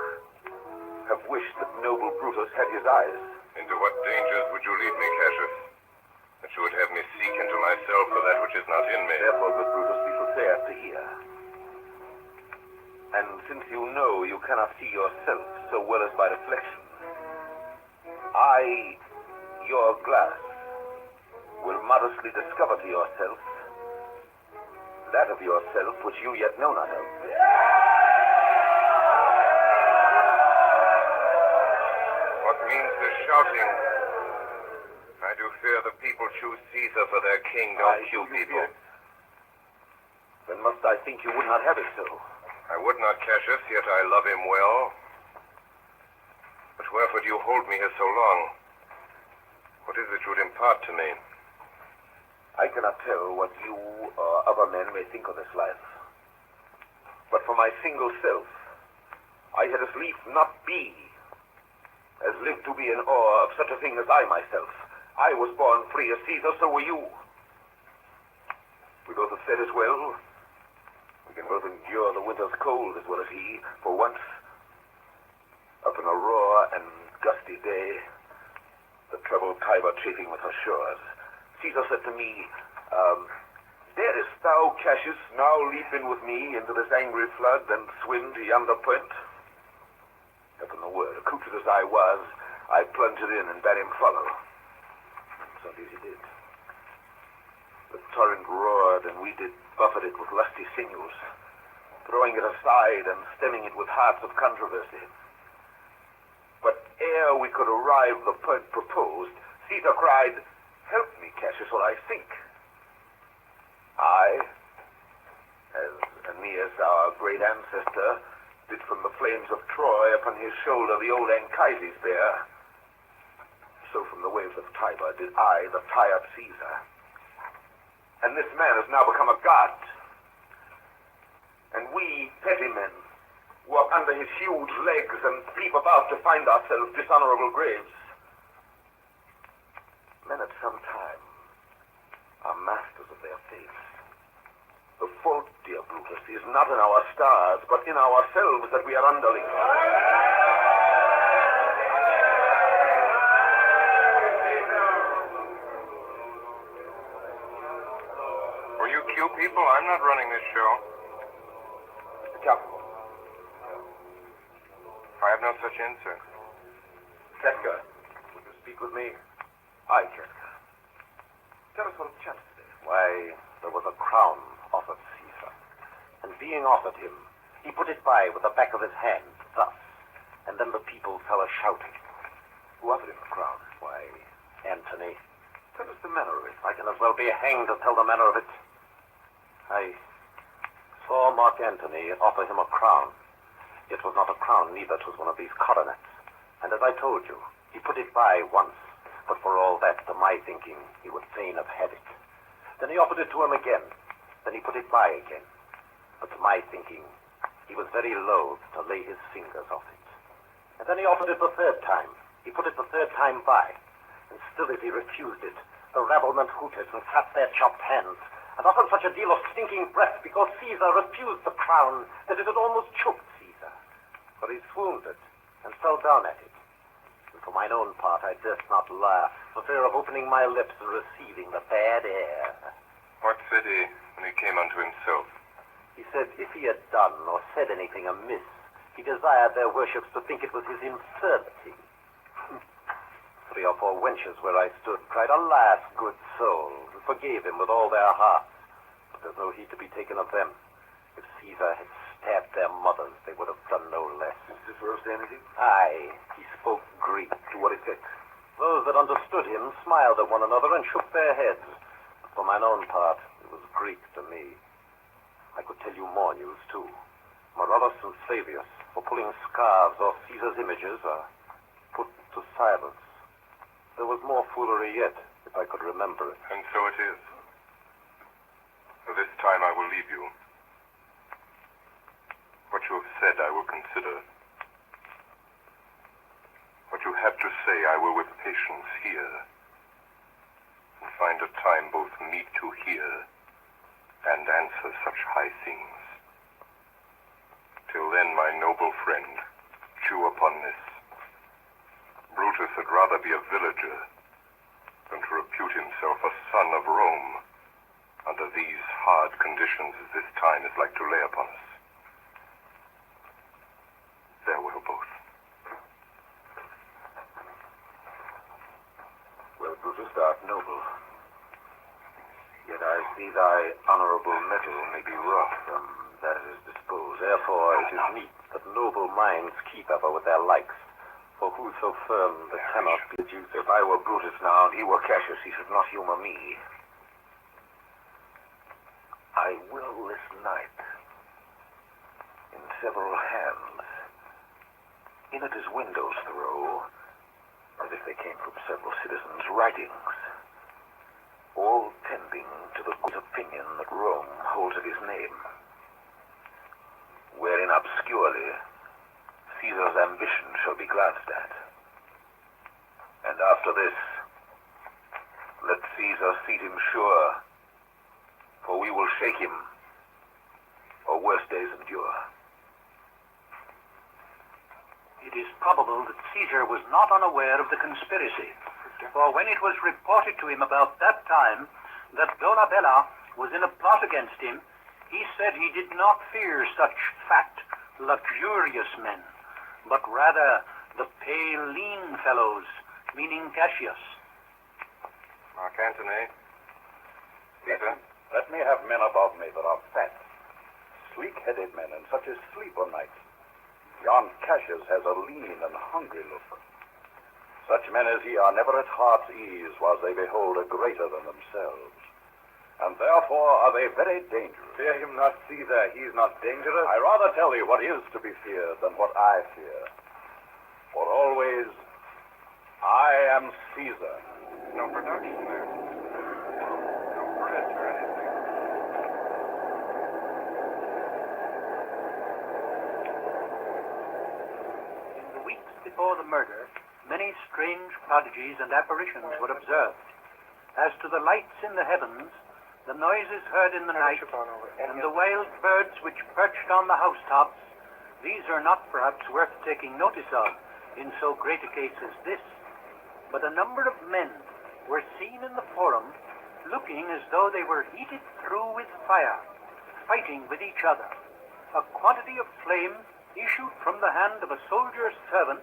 have wished that noble Brutus had his eyes.
Into what dangers would you lead me, Cassius? That you would have me seek into myself for that which is not in me.
Therefore, good Brutus, be prepared to hear. And since you know you cannot see yourself so well as by reflection, I, your glass, will modestly discover to yourself that of yourself which you yet know not of.
What means this shouting? I do fear the people choose Caesar for their king, don't you people?
Then must I think you would not have it so?
I would not, Cassius, yet I love him well. But wherefore do you hold me here so long? What is it you would impart to me?
I cannot tell what you or other men may think of this life. But for my single self, I had as lief not be, as live to be in awe of such a thing as I myself. I was born free as Caesar, so were you. We both have said as well. We can both endure the winter's cold as well as he. For once, up in a raw and gusty day, the troubled Tiber chafing with her shores, Caesar said to me, darest thou, Cassius, now leap in with me into this angry flood and swim to yonder point? Upon the word, accoutred as I was, I plunged in and bade him follow. So indeed he did. The torrent roared, and we did buffet it with lusty sinews, throwing it aside and stemming it with hearts of controversy. But ere we could arrive the point proposed, Caesar cried, help me, Cassius, or I sink. I, as Aeneas, our great ancestor, did from the flames of Troy upon his shoulder the old Anchises bear, so from the waves of Tiber did I, the tired Caesar. And this man has now become a god. And we, petty men, walk under his huge legs and leap about to find ourselves dishonorable graves. Men at some time are masters of their fates. The fault, dear Brutus, is not in our stars, but in ourselves that we are underlings.
For you Q people, I'm not running this show.
Mr. Giacomo.
I have no such instinct.
Ketka, would you speak with me? Aye, Ketka. Tell us what chanced today. Why, there was a crown offered Caesar. And being offered him, he put it by with the back of his hand, thus. And then the people fell a-shouting. Who offered him the crown? Why, Antony. Tell us the manner of it. I can as well be hanged to tell the manner of it. I saw Mark Antony offer him a crown. It was not a crown, neither. 'Twas one of these coronets. And as I told you, he put it by once. But for all that, to my thinking, he would fain have had it. Then he offered it to him again. Then he put it by again. But to my thinking, he was very loath to lay his fingers off it.
And then he offered it the third time. He put it the third time by. And still as he refused it, the rabblement hooted and clapped their chopped hands, and offered such a deal of stinking breath because Caesar refused the crown that it had almost choked Caesar. But he swooned it and fell down at it. And for mine own part, I durst not laugh, for fear of opening my lips and receiving the bad air.
What said he when he came unto himself?
He said if he had done or said anything amiss, he desired their worships to think it was his infirmity. 3 or 4 wenches where I stood cried, "Alas, good soul," and forgave him with all their hearts. But there's no heed to be taken of them. If Caesar had stabbed their mothers, they would have done no less.
Did Cicero say anything?
Aye, he spoke Greek.
To what effect?
Those that understood him smiled at one another and shook their heads. But for mine own part, it was Greek to me. I could tell you more news, too. Marullus and Flavius, for pulling scarves off Caesar's images, are put to silence. There was more foolery yet, if I could remember it.
And so it is. For this time I will leave you. What you have said I will consider. What you have to say I will with patience hear, and find a time both meet to hear and answer such high things. Till then, my noble friend, chew upon this. Brutus had rather be a villager than to repute himself a son of Rome under these hard conditions as this time is like to lay upon us. Farewell both.
Well, Brutus, thou art noble. Yet I see thy honorable metal may be rough, that is disposed.
Therefore it is meet that noble minds keep ever with their likes. For who so firm that cannot be reduced?
If I were Brutus now, and he were Cassius, he should not humor me. I will this night, in several hands, in at his windows throw, as if they came from several citizens' writings, all tending to the good opinion that Rome holds of his name, wherein obscurely Caesar's ambition shall be glanced at. And after this, let Caesar seat him sure, for we will shake him, or worse days endure.
It is probable that Caesar was not unaware of the conspiracy, for when it was reported to him about that time that Dolabella was in a plot against him, he said he did not fear such fat, luxurious men, but rather the pale, lean fellows, meaning Cassius.
Mark Antony. Caesar.
Let me have men above me that are fat, sleek-headed men, and such as sleep o' nights. Yon Cassius has a lean and hungry look. Such men as he are never at heart's ease whilst they behold a greater than themselves. And therefore are they very dangerous.
Fear him not, Caesar. He is not dangerous.
I rather tell you what is to be feared than what I fear. For always, I am Caesar.
No production there. No bread or anything.
In the weeks before the murder, many strange prodigies and apparitions were observed. As to the lights in the heavens, the noises heard in the night, and the wild birds which perched on the housetops, these are not perhaps worth taking notice of in so great a case as this. But a number of men were seen in the forum, looking as though they were heated through with fire, fighting with each other. A quantity of flame issued from the hand of a soldier's servant,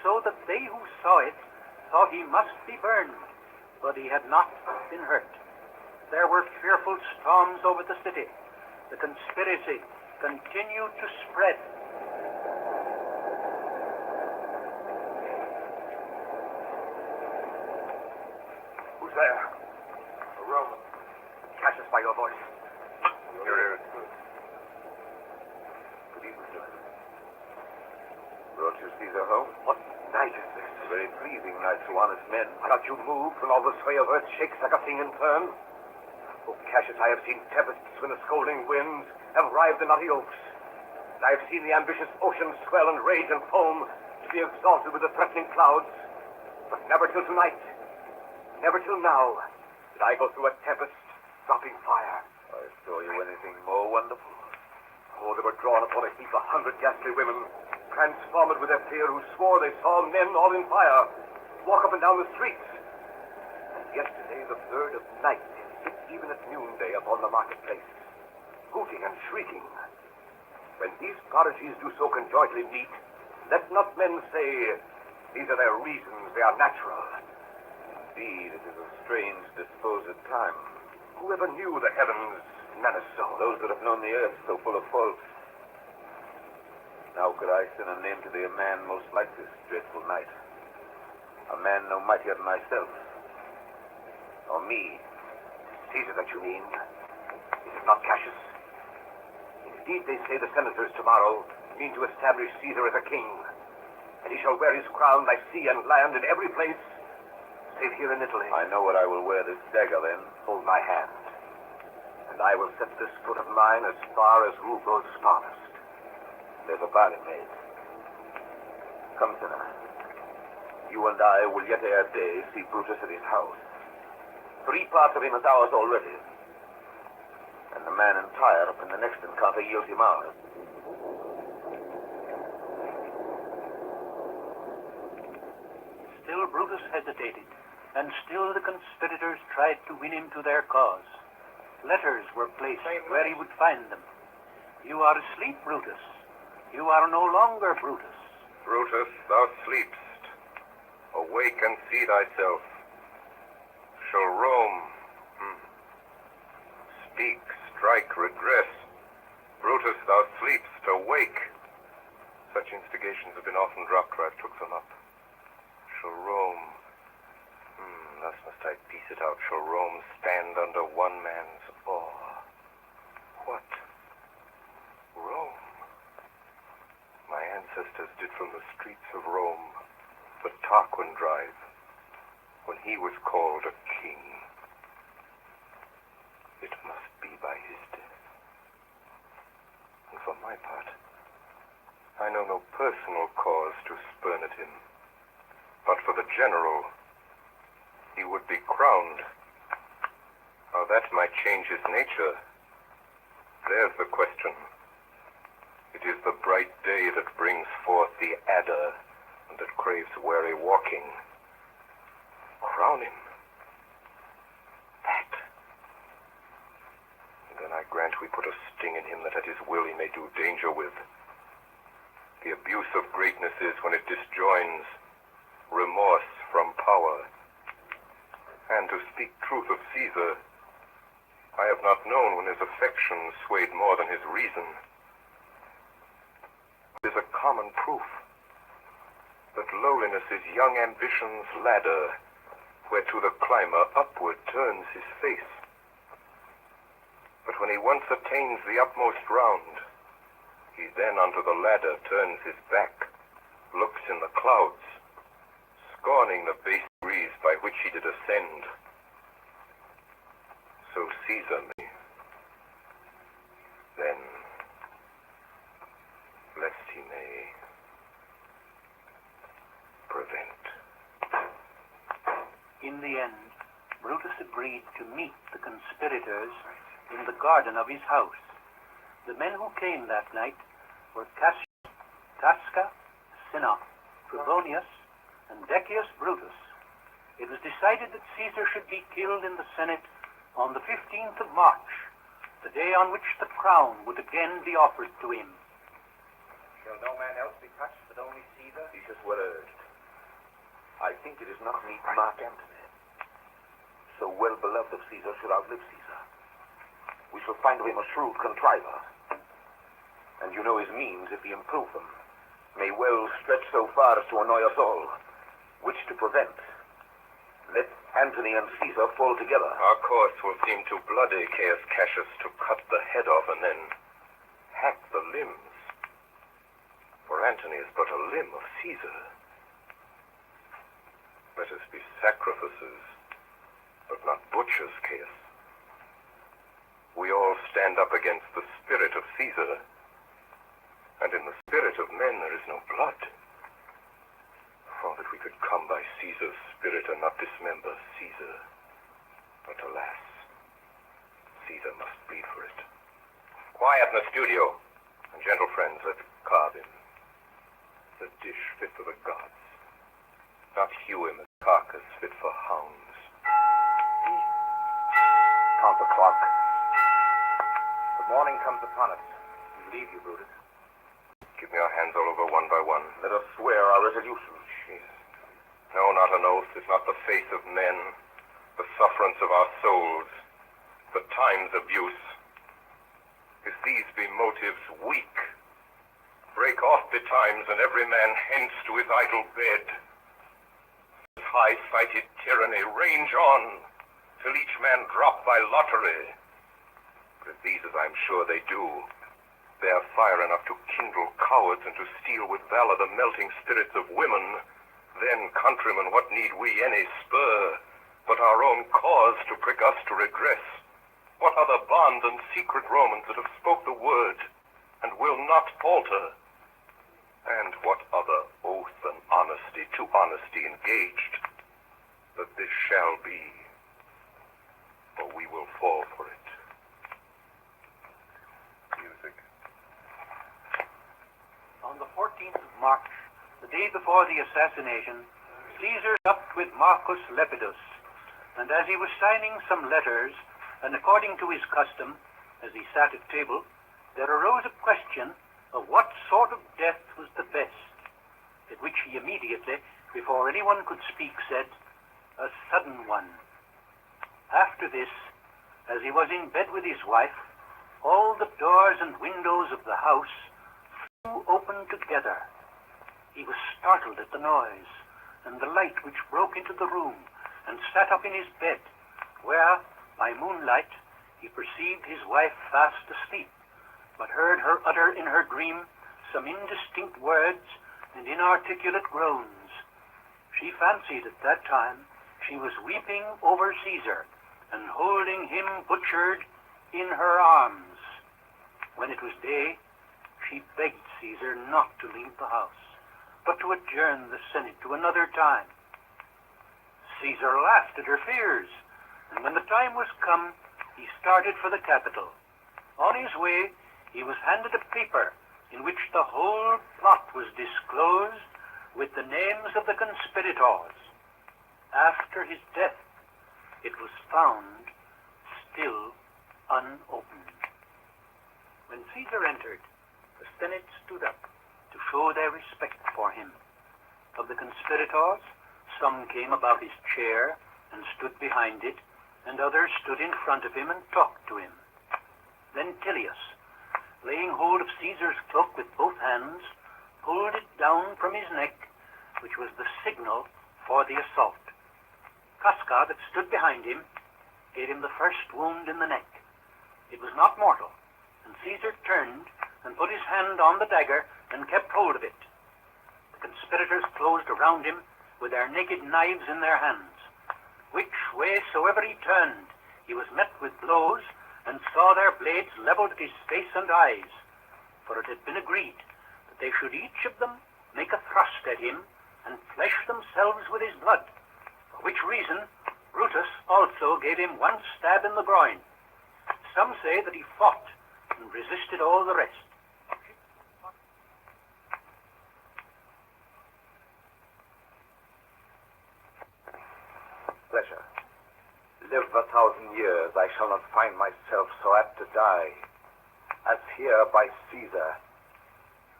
so that they who saw it thought he must be burned, but he had not been hurt. There were fearful storms over the city. The conspiracy continued to spread.
Who's there? A Roman. Cassius, by your voice.
Here.
Good evening, sir. Brought you Caesar home? What night is this? A very pleasing night to honest men. Got you moved when all the sway of earth shakes like a thing in turn? Oh, Cassius, I have seen tempests when the scolding winds have rived the knotty oaks. And I have seen the ambitious ocean swell and rage and foam to to be exalted with the threatening clouds, but never till tonight, never till now, did I go through a tempest, dropping fire.
I saw you anything more wonderful?
Oh, they were drawn upon a heap 100 ghastly women, transformed with their fear, who swore they saw men all in fire, walk up and down the streets. And yesterday the bird of night hit even at noonday upon the marketplace, hooting and shrieking. When these prodigies do so conjointly meet, let not men say, these are their reasons, they are natural.
Indeed, it is a strange disposed time.
Whoever knew the heavens menace so?
Those that have known the earth so full of faults. Now could I send a name to thee a man most like this dreadful night? A man no mightier than myself.
Or me. Caesar that you mean? Is it not Cassius? Indeed, they say the senators tomorrow mean to establish Caesar as a king. And he shall wear his crown by sea and land in every place, save here in Italy.
I know what I will wear this dagger then.
Hold my hand. And I will set this foot of mine as far as Rugo's farthest.
There's a bargain made. Come, sinner. You and I will yet ere day see Brutus at his house.
3 parts of him is ours already.
And the man in Tyre up in the next encounter yields him ours.
Still Brutus hesitated, and still the conspirators tried to win him to their cause. Letters were placed where he would find them. You are asleep, Brutus. You are no longer Brutus.
Brutus, thou sleepst. Awake and see thyself. Shall Rome speak, strike, regress? Brutus, thou sleepst. Awake. Such instigations have been often dropped where I took them up. Shall Rome... thus must I piece it out. Shall Rome stand under one man's awe? What? Rome? My ancestors did from the streets of Rome the Tarquin drive, when he was called a king. It must be by his death. And for my part, I know no personal cause to spurn at him, but for the general, he would be crowned. How that might change his nature, there's the question. It is the bright day that brings forth the adder, and that craves wary walking. Crown him. That. And then I grant we put a sting in him that at his will he may do danger with. The abuse of greatness is when it disjoins remorse from power. And to speak truth of Caesar, I have not known when his affection swayed more than his reason. It is a common proof that lowliness is young ambition's ladder, whereto the climber upward turns his face. But when he once attains the upmost round, he then unto the ladder turns his back, looks in the clouds, scorning the base breeze by which he did ascend. So Caesar me. Then, lest he may prevent.
In the end, Brutus agreed to meet the conspirators in the garden of his house. The men who came that night were Cassius, Casca, Cinna, Trebonius, and Decius Brutus. It was decided that Caesar should be killed in the Senate on the 15th of March, the day on which the crown would again be offered to him.
Shall no man else be touched but only Caesar? He is well urged. I think it is not meet Mark Antony, so well beloved of Caesar, should outlive Caesar. We shall find him a shrewd contriver. And you know his means, if he improve them, may well stretch so far as to annoy us all. Which to prevent, let Antony and Caesar fall together.
Our course will seem too bloody, Caius Cassius, to cut the head off and then hack the limbs. For Antony is but a limb of Caesar. Let us be sacrifices, but not butchers, Caius. We all stand up against the spirit of Caesar, and in the spirit of men there is no blood. Oh, that we could come by Caesar's spirit and not dismember Caesar. But alas, Caesar must bleed for it. Quiet in the studio. And gentle friends, let's carve him. The dish fit for the gods. Not hew him as carcass fit for hounds.
Count the clock. The morning comes upon us. We leave you, Brutus.
Give me our hands all over one by one.
Let us swear our resolutions.
Jesus. No, not an oath. It's not the faith of men, the sufferance of our souls, the time's abuse. If these be motives weak, break off betimes, and every man hence to his idle bed. This high-sighted tyranny range on, till each man drop by lottery. But if these, as I'm sure they do, bear fire enough to kindle cowards and to steel with valor the melting spirits of women, then, countrymen, what need we any spur but our own cause to prick us to regress? What other bond than secret Romans that have spoke the word and will not falter? And what other oath than honesty to honesty engaged, that this shall be, or we will fall for it. Music.
On the 14th of March, the day before the assassination, Caesar supped with Marcus Lepidus, and as he was signing some letters, and according to his custom, as he sat at table, there arose a question of what sort of death was the best, at which he immediately, before anyone could speak, said, "A sudden one." After this, as he was in bed with his wife, all the doors and windows of the house flew open together. He was startled at the noise and the light which broke into the room, and sat up in his bed, where, by moonlight, he perceived his wife fast asleep, but heard her utter in her dream some indistinct words and inarticulate groans. She fancied at that time she was weeping over Caesar and holding him butchered in her arms. When it was day, she begged Caesar not to leave the house, but to adjourn the Senate to another time. Caesar laughed at her fears, and when the time was come, he started for the capital. On his way, he was handed a paper in which the whole plot was disclosed with the names of the conspirators. After his death, it was found still unopened. When Caesar entered, the Senate stood up to show their respect for him. Of the conspirators, some came about his chair and stood behind it, and others stood in front of him and talked to him. Then Tilius, laying hold of Caesar's cloak with both hands, pulled it down from his neck, which was the signal for the assault. Casca, that stood behind him, gave him the first wound in the neck. It was not mortal, and Caesar turned and put his hand on the dagger and kept hold of it. The conspirators closed around him with their naked knives in their hands. Which way soever he turned, he was met with blows, and saw their blades leveled at his face and eyes. For it had been agreed that they should each of them make a thrust at him, and flesh themselves with his blood, for which reason Brutus also gave him one stab in the groin. Some say that he fought and resisted all the rest.
Pleasure. Live 1,000 years, I shall not find myself so apt to die, as here by Caesar,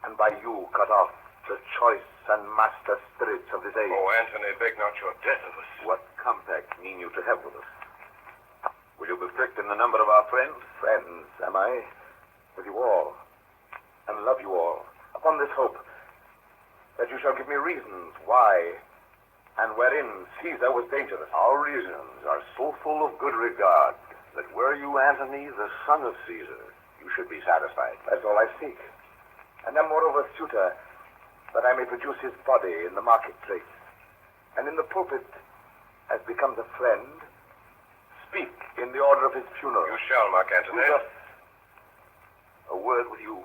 and by you cut off the choice and master spirits of this age.
Oh, Antony, beg not your death of us.
What compact mean you to have with us? Will you be strict in the number of our friends? Friends, am I? With you all, and love you all, upon this hope that you shall give me reasons why and wherein Caesar was dangerous.
Our reasons are so full of good regard that were you Antony, the son of Caesar, you should be satisfied.
That's all I seek. And am moreover suitor that I may produce his body in the marketplace, and in the pulpit, as becomes a friend, speak in the order of his funeral.
You shall, Mark Antony.
Brutus, a word with you.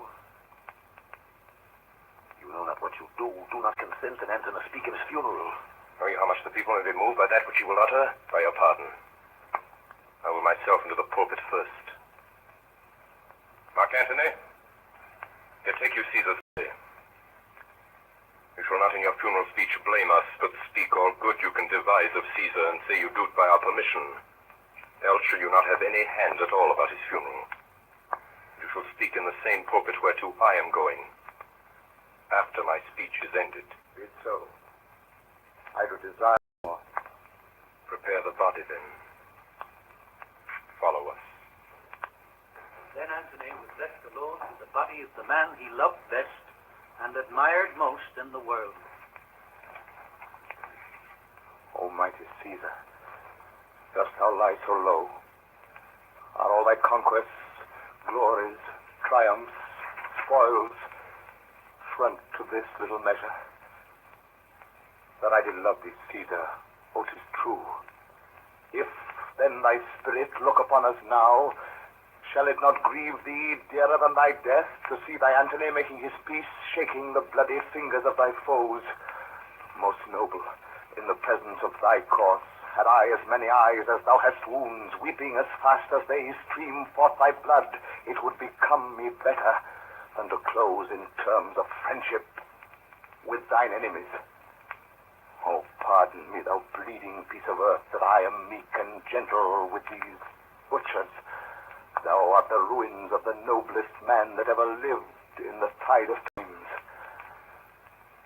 You know not what you do. Do not consent and enter nor speak of his funeral.
Know you how much the people may be moved by that which you will utter? By your pardon. I will myself into the pulpit first. Mark Antony, here take you Caesar's way. You shall not in your funeral speech blame us, but speak all good you can devise of Caesar and say you do it by our permission. Else shall you not have any hand at all about his funeral. You shall speak in the same pulpit whereto I am going, after my speech is ended.
Be it so. I do desire more.
Prepare the body then. Follow us.
Then Antony was left alone with the body of the man he loved best and admired most in the world.
Almighty Caesar, dost thou lie so low? Are all thy conquests, glories, triumphs, spoils, front to this little measure? That I did love thee, Caesar, oh, 'tis true. If then thy spirit look upon us now, shall it not grieve thee dearer than thy death to see thy Antony making his peace, shaking the bloody fingers of thy foes? Most noble, in the presence of thy corse, had I as many eyes as thou hast wounds, weeping as fast as they stream forth thy blood, it would become me better than to close in terms of friendship with thine enemies. Oh, pardon me, thou bleeding piece of earth, that I am meek and gentle with these butchers. Thou art the ruins of the noblest man that ever lived in the tide of times.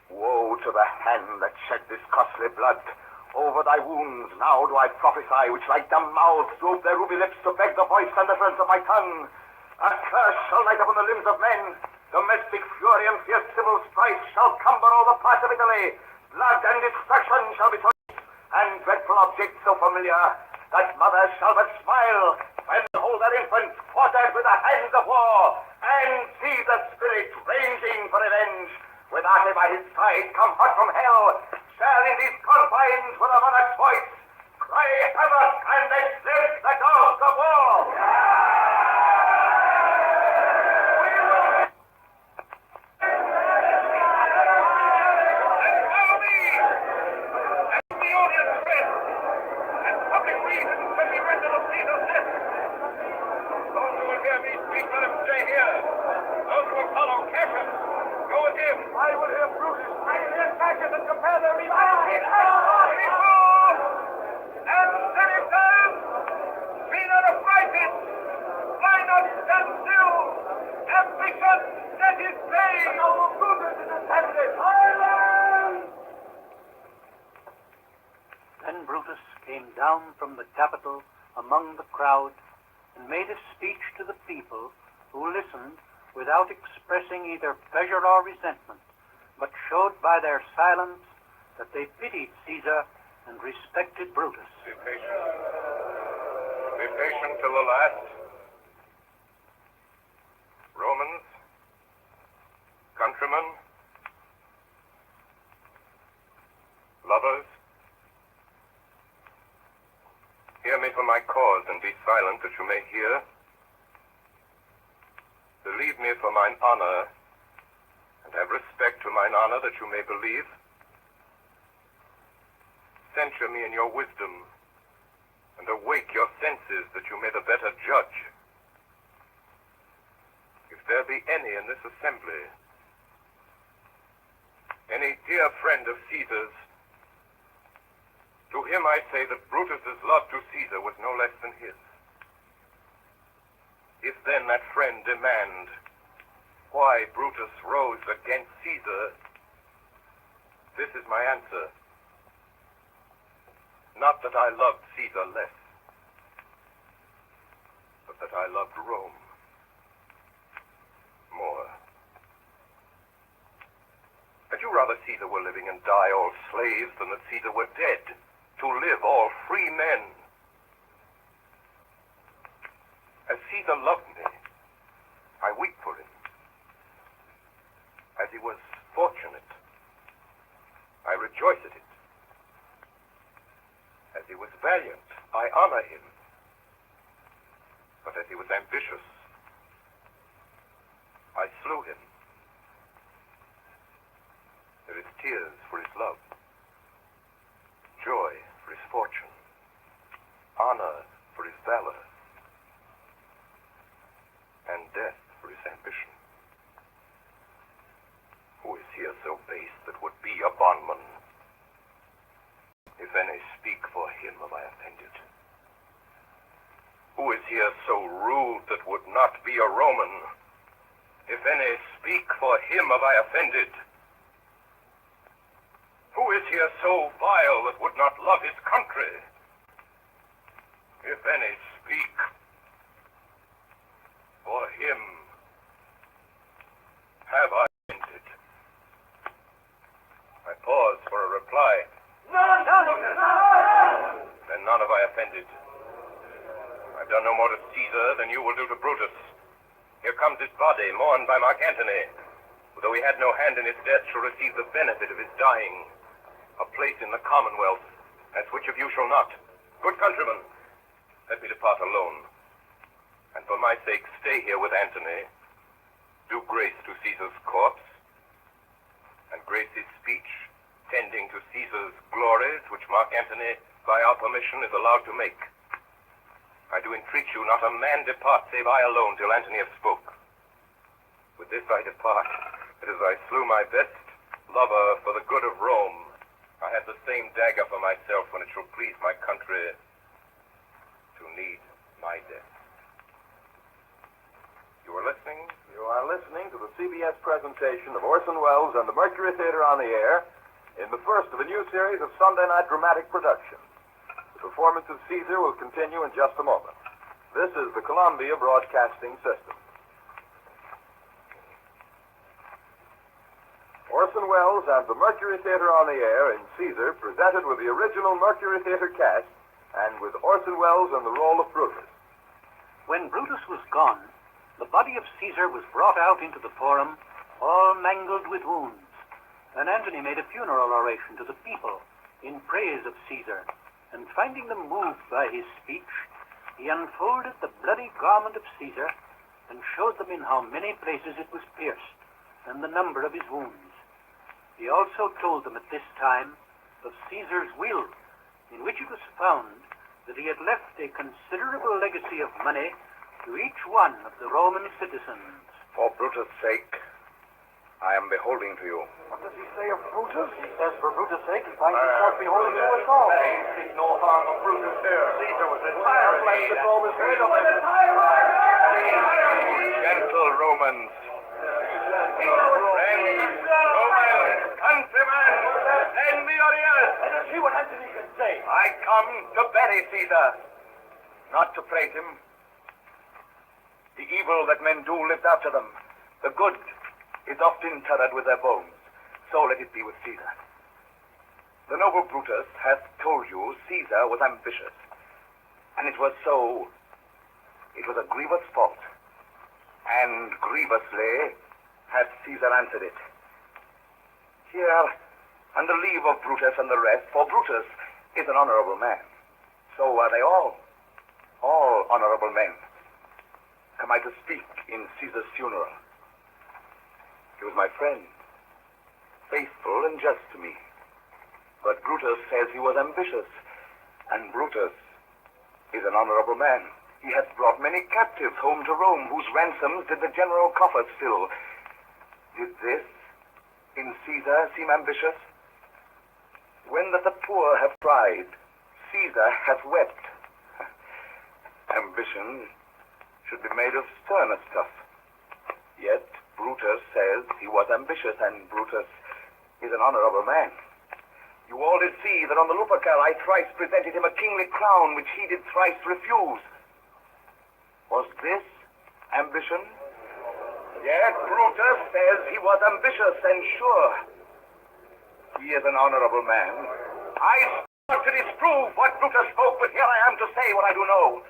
Woe to the hand that shed this costly blood. Over thy wounds now do I prophesy, which like dumb mouths droop their ruby lips to beg the voice and utterance of my tongue. A curse shall light upon the limbs of men. Domestic fury and fierce civil strife shall cumber all the parts of Italy. Blood and destruction shall be choice, and dreadful objects so familiar that mothers shall but smile when hold their infants quartered with the hands of war, and see the spirit ranging for revenge, with Ate by his side come hot from hell, shall in these confines with a monarch's voice cry havoc and exert the dogs of war.
I would hear Brutus, I would hear Cassius, and compare their reasons. And Seneca, be not affrighted, why not stand still? Ambition, that is vain. The noble Brutus is ascended. Silence!
Then Brutus came down from the Capitol among the crowd and made a speech to the people, who listened without expressing either pleasure or resentment, but showed by their silence that they pitied Caesar and respected Brutus.
Be patient. Be patient till the last. Romans, countrymen, lovers, hear me for my cause and be silent that you may hear. Believe me for mine honor, and have respect to mine honor that you may believe. Censure me in your wisdom, and awake your senses that you may the better judge. If there be any in this assembly, any dear friend of Caesar's, to him I say that Brutus's love to Caesar was no less than his. If then that friend demand why Brutus rose against Caesar, this is my answer. Not that I loved Caesar less, but that I loved Rome more. Had you rather Caesar were living and die all slaves than that Caesar were dead, to live all free men? As Caesar loved me, I weep for him. As he was fortunate, I rejoice at it. As he was valiant, I honor him. But as he was ambitious, I slew him.
tears for his love, joy for his fortune, honor for his valor, and death for his ambition. Who is here so base that would be a bondman? If any speak for him have I offended. Who is here so rude that would not be a Roman? If any speak for him have I offended. Who is here so vile that would not love his country? If any speak for him have I offended. I pause for a reply.
None!
Then none have I offended. I've done no more to Caesar than you will do to Brutus. Here comes his body, mourned by Mark Antony, who, though he had no hand in his death, shall receive the benefit of his dying. A place in the Commonwealth, as which of you shall not. Good countrymen, let me depart alone. And for my sake, stay here with Antony. Do grace to Caesar's corpse, and grace his speech, tending to Caesar's glories, which Mark Antony, by our permission, is allowed to make. I do entreat you, not a man depart save I alone till Antony have spoke. With this I depart, that as I slew my best lover for the good of Rome, I have the same dagger for myself when it shall please my country to need my death. You are listening?
You are listening to the CBS presentation of Orson Welles and the Mercury Theater on the Air in the first of a new series of Sunday night dramatic productions. The performance of Caesar will continue in just a moment. This is the Columbia Broadcasting System. Orson Welles and the Mercury Theater on the Air in Caesar, presented with the original Mercury Theater cast and with Orson Welles in the role of Brutus.
When Brutus was gone, the body of Caesar was brought out into the forum, all mangled with wounds, and Antony made a funeral oration to the people in praise of Caesar, and finding them moved by his speech, he unfolded the bloody garment of Caesar and showed them in how many places it was pierced, and the number of his wounds. He also told them at this time of Caesar's will, in which it was found that he had left a considerable legacy of money to each one of the Roman citizens.
For Brutus' sake, I am beholding to you.
What does he say of Brutus?
He says for Brutus' sake he finds himself beholding to us all.
Think no harm of Brutus here. Caesar was a tyrant. Let the Romans rid of him.
Gentle Romans. Friends, Romans, countrymen, lend me your ears.
Let us see what Antony can say.
I come to bury Caesar, not to praise him. The evil that men do lives after them. The good is oft interred with their bones. So let it be with Caesar. The noble Brutus hath told you Caesar was ambitious. And it was so. It was a grievous fault. And grievously hath Caesar answered it. Here, under leave of Brutus and the rest, for Brutus is an honorable man. So are they all honorable men. Come I to speak in Caesar's funeral. He was my friend, faithful and just to me. But Brutus says he was ambitious, and Brutus is an honorable man. He hath brought many captives home to Rome, whose ransoms did the general coffers fill. Did this in Caesar seem ambitious? When that the poor have cried, Caesar hath wept. Ambition should be made of sterner stuff. Yet Brutus says he was ambitious, and Brutus is an honorable man. You all did see that on the Lupercal I thrice presented him a kingly crown, which he did thrice refuse. Was this ambition? Yet Brutus says he was ambitious, and sure, he is an honorable man. I sought to disprove what Brutus spoke, but here I am to say what I do know.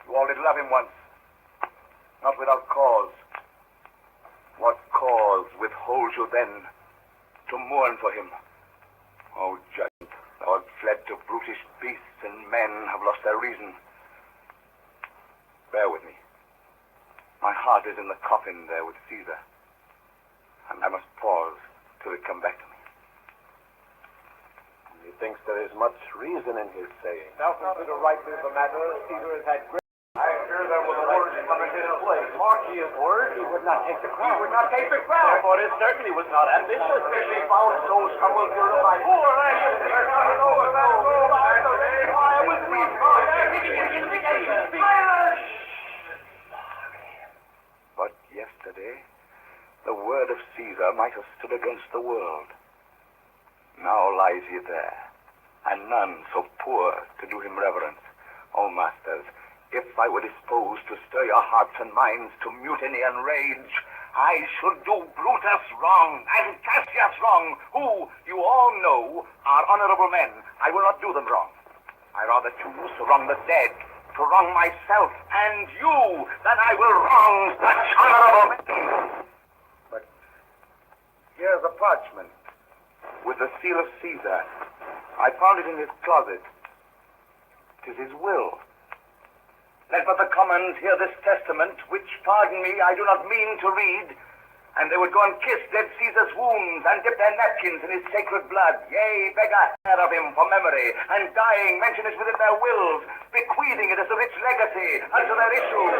You all did love him once, not without cause. What cause withholds you then to mourn for him? O giant, thou art fled to brutish beasts, and men have lost their reason. Bear with me. My heart is in the coffin there with Caesar, and I must pause till it come back to me.
He thinks there is much reason in his saying.
Now consider rightly the matter. Caesar has had great... I fear there were words coming his place. Mark his word, he would not take the crown. He would not take the crown. Therefore, it certainly was not ambitious. If he found so trouble purified. Poor
But yesterday, the word of Caesar might have stood against the world. Now lies he there, and none so poor to do him reverence. O masters, if I were disposed to stir your hearts and minds to mutiny and rage, I should do Brutus wrong and Cassius wrong, who, you all know, are honorable men. I will not do them wrong. I rather choose to wrong the dead, to wrong myself and you, than I will wrong such honorable men. But here's a parchment with the seal of Caesar. I found it in his closet. 'Tis his will. Let but the commons hear this testament, which, pardon me, I do not mean to read, and they would go and kiss dead Caesar's wounds and dip their napkins in his sacred blood, yea, beg a hair of him for memory, and dying mention it within their wills, bequeathing it as a rich legacy unto their issue.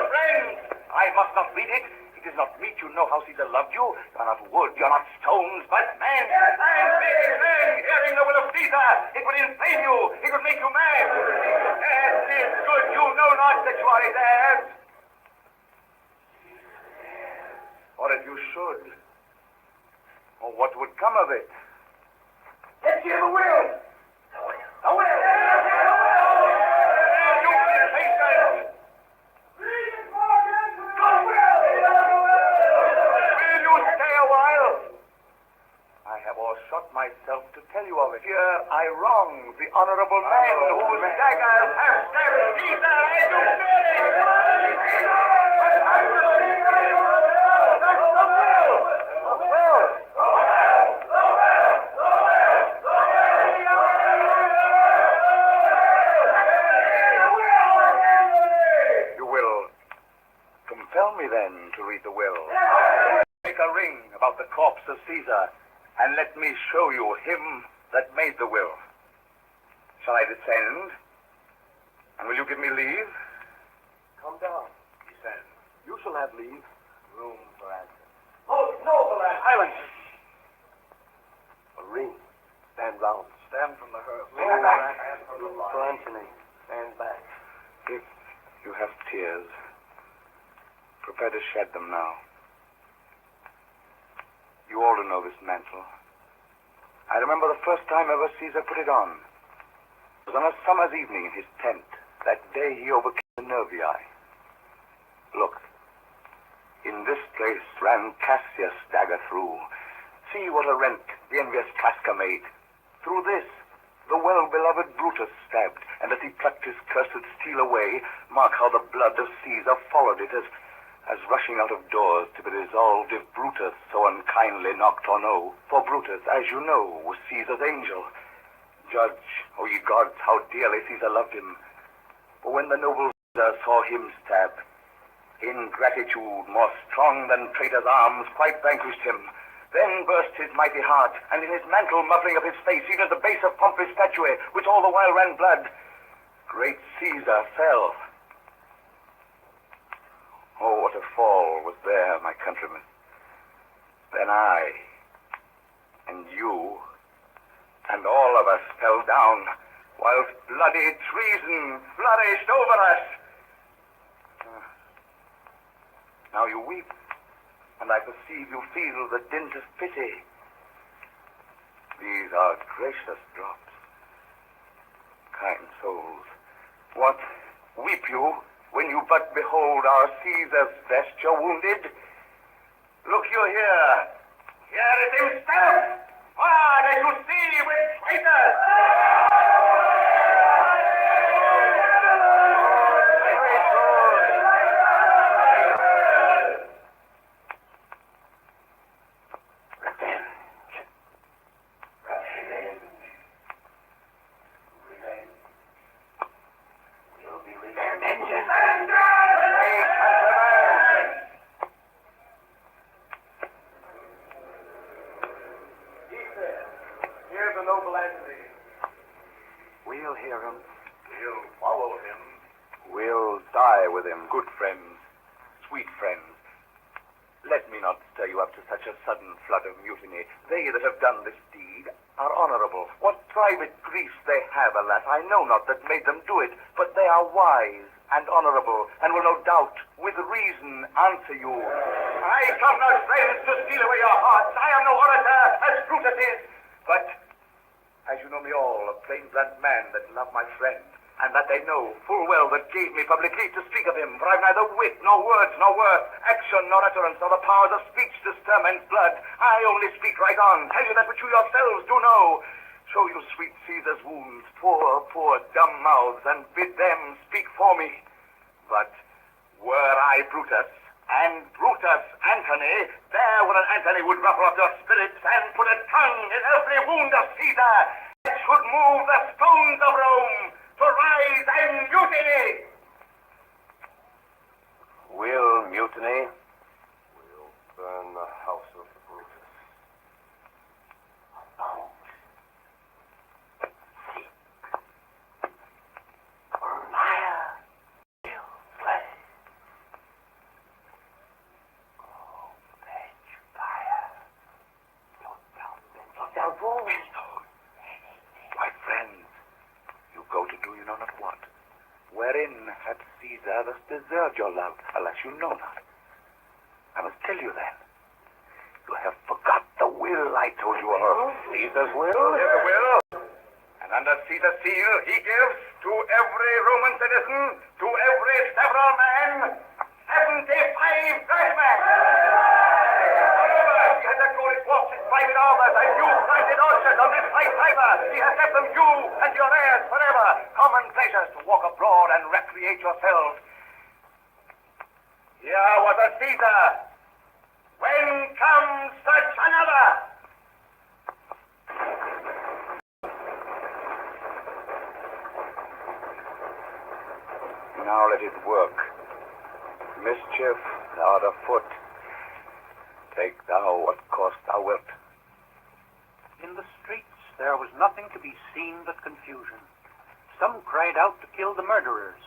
Friends, I must not read it. It is not meet you know how Caesar loved you. You are not wood, you are not stones, but men. And big men, hearing the will of Caesar, it would inflame you, it would make you mad. Yes, it is good you know not that you are his heirs. Or if you should, or what would come of it? Let's hear the will. The will. You be patient. Shut myself to tell you of it. Here I wrong the honorable men whose daggers have stabbed Caesar as you You will compel me then to read the will. Make a ring about the corpse of Caesar, and let me show you him that made the will. Shall I descend? And will you give me leave?
Come down.
Descend.
You shall have leave. Room for answer.
Most noble and silence.
A ring. Stand round.
Stand from the hearth.
Stand back. For Antony. Stand back.
If you have tears, prepare to shed them now. You all know this mantle. I remember the first time ever Caesar put it on. It was on a summer's evening in his tent. That day he overcame the Nervii. Look, in this place ran Cassius' dagger through. See what a rent the envious Casca made. Through this, the well-beloved Brutus stabbed, and as he plucked his cursed steel away, mark how the blood of Caesar followed it as rushing out of doors to be resolved if Brutus so unkindly knocked or no. For Brutus, as you know, was Caesar's angel. Judge, O ye gods, how dearly Caesar loved him. For when the noble Caesar saw him stab, ingratitude more strong than traitor's arms quite vanquished him. Then burst his mighty heart, and in his mantle muffling up his face, even at the base of Pompey's statue, which all the while ran blood, great Caesar fell. Oh, what a fall was there, my countrymen. Then I, and you, and all of us fell down, whilst bloody treason flourished over us. Now you weep, and I perceive you feel the dint of pity. These are gracious drops. Kind souls, what weep you when you but behold our Caesar's vesture wounded? Look you here. Here is himself. Ah, that you see with traitors.
the noble Antony.
We'll hear him.
We'll follow him.
We'll die with him, good friends, sweet friends. Let me not stir you up to such a sudden flood of mutiny. They that have done this deed are honorable. What private griefs they have, alas, I know not that made them do it, but they are wise and honorable, and will no doubt, with reason, answer you. I come not, friends, to steal away your hearts. I am no orator, as Brutus is. But, as you know me all, a plain, blunt man that love my friend, and that they know full well that gave me public leave to speak of him, for I've neither wit, nor words, nor worth, action, nor utterance, nor the powers of speech to stir men's blood. I only speak right on, tell you that which you yourselves do know. Show you sweet Caesar's wounds, poor dumb mouths, and bid them speak for me. But were I Brutus, and Brutus Antony, there where an Antony would ruffle up your spirits and put a tongue in every wound of Caesar, it should move the stones of Rome to rise and mutiny.
We'll mutiny. We'll burn the house of Brutus.
My friends, you go to do you know not what. Wherein hath Caesar thus deserved your love? Alas, you know not. I must tell you then. You have forgot the will I told you of. Caesar's will? Yes, the will. And under Caesar's seal he gives to every Roman citizen, to every several man, 75 drachmae. Moreover, he has accorded dwarfs in private armors and you planted orchards on this high Tiber. He has left them you and your heirs forever. Common pleasures to walk abroad and recreate yourselves. Here was a Caesar. When comes such another? Now let it work. Mischief thou art afoot. Take thou what course thou wilt.
In the streets there was nothing to be seen but confusion. Some cried out to kill the murderers.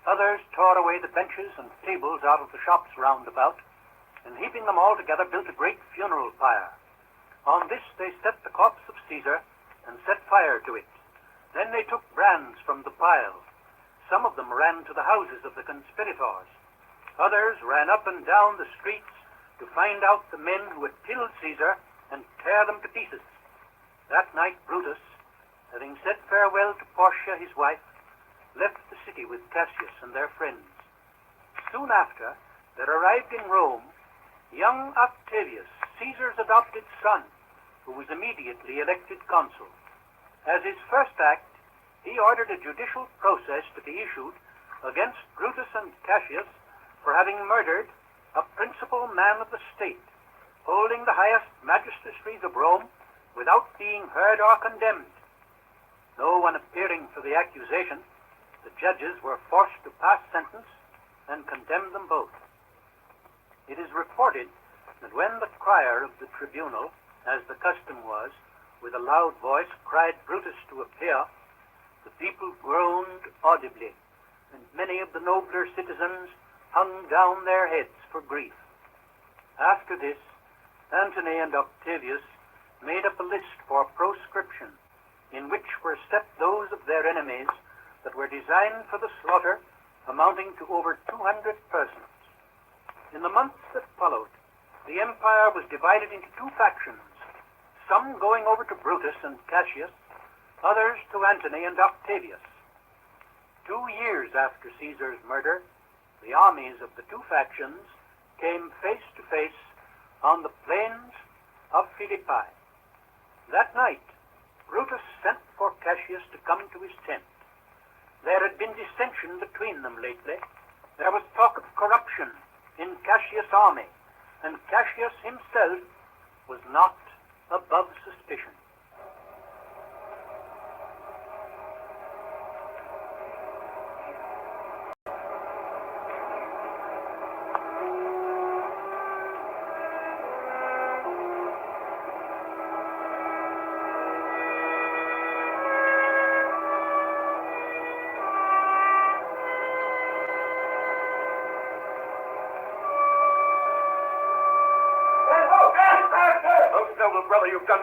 Others tore away the benches and tables out of the shops round about, and heaping them all together built a great funeral pyre. On this they set the corpse of Caesar and set fire to it. Then they took brands from the pile. Some of them ran to the houses of the conspirators. Others ran up and down the streets to find out the men who had killed Caesar and tear them to pieces. That night Brutus, having said farewell to Portia his wife, left the city with Cassius and their friends. Soon after, there arrived in Rome young Octavius, Caesar's adopted son, who was immediately elected consul. As his first act, he ordered a judicial process to be issued against Brutus and Cassius for having murdered a principal man of the state, holding the highest magistracies of Rome without being heard or condemned. No one appearing for the accusation, the judges were forced to pass sentence and condemn them both. It is reported that when the crier of the tribunal, as the custom was, with a loud voice cried Brutus to appear, the people groaned audibly, and many of the nobler citizens hung down their heads for grief. After this, Antony and Octavius made up a list for proscription, in which were set those of their enemies that were designed for the slaughter, amounting to over 200 persons. In the months that followed, the empire was divided into two factions, some going over to Brutus and Cassius, others to Antony and Octavius. 2 years after Caesar's murder, the armies of the two factions came face to face on the plains of Philippi. That night, Brutus sent for Cassius to come to his tent. There had been dissension between them lately. There was talk of corruption in Cassius' army, and Cassius himself was not above suspicion.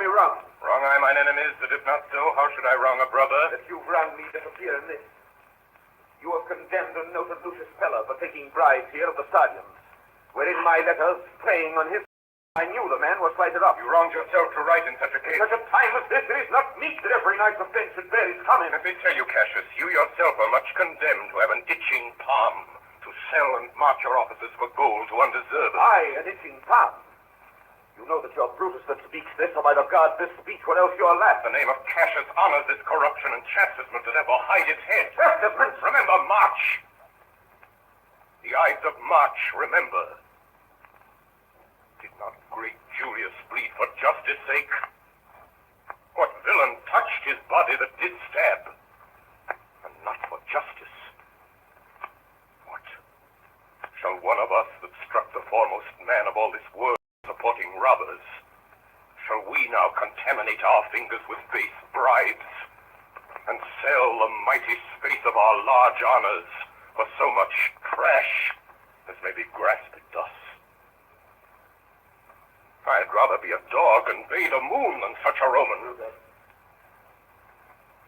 me wrong.
Wrong I mine enemies, that if not so, how should I wrong a brother?
That you've wronged me disappear in this. You have condemned and noted Lucius Feller for taking bribes here of the sergeants, wherein my letters, preying on his... I knew the man was lighted up.
You wronged yourself to write in such a case.
At such a time as this, it is not meet that every night's offense should bear its comment.
Let me tell you, Cassius, you yourself are much condemned to have an itching palm, to sell and march your officers for gold to undeserved.
Aye, an itching palm. You know that you're Brutus that speaks this, or by the gods this speech, what else you're last.
The name of Cassius honors this corruption and chastisement that ever hide its head.
Chastisement?
Remember March. The Ides of March, remember. Did not great Julius bleed for justice' sake? What villain touched his body that did stab? And not for justice. What? Shall one of us that struck the foremost man of all this world supporting robbers, shall we now contaminate our fingers with base bribes and sell the mighty space of our large honors for so much trash as may be grasped thus? I'd rather be a dog and bathe a moon than such a Roman.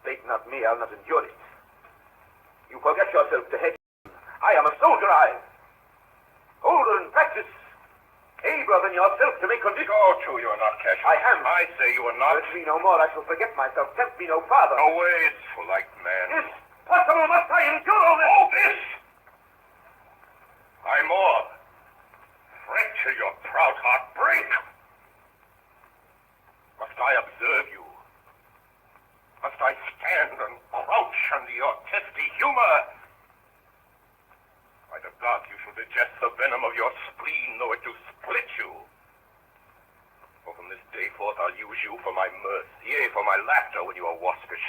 Bait not me, I'll not endure it. You forget yourself to head. I am a soldier, I. Older in practice, abler than yourself to make conditions.
Go to, you are not, Cassius.
I am.
I say you are not.
Let me no more, I shall forget myself. Tempt me no farther.
No ways, like man.
Is possible, must I endure all this?
All this? I more. Fret till your proud heart break. Must I observe you? Must I stand and crouch under your testy humor? By the gods, you shall digest the venom of your spleen, though it do split you. For from this day forth I'll use you for my mirth, yea, for my laughter when you are waspish.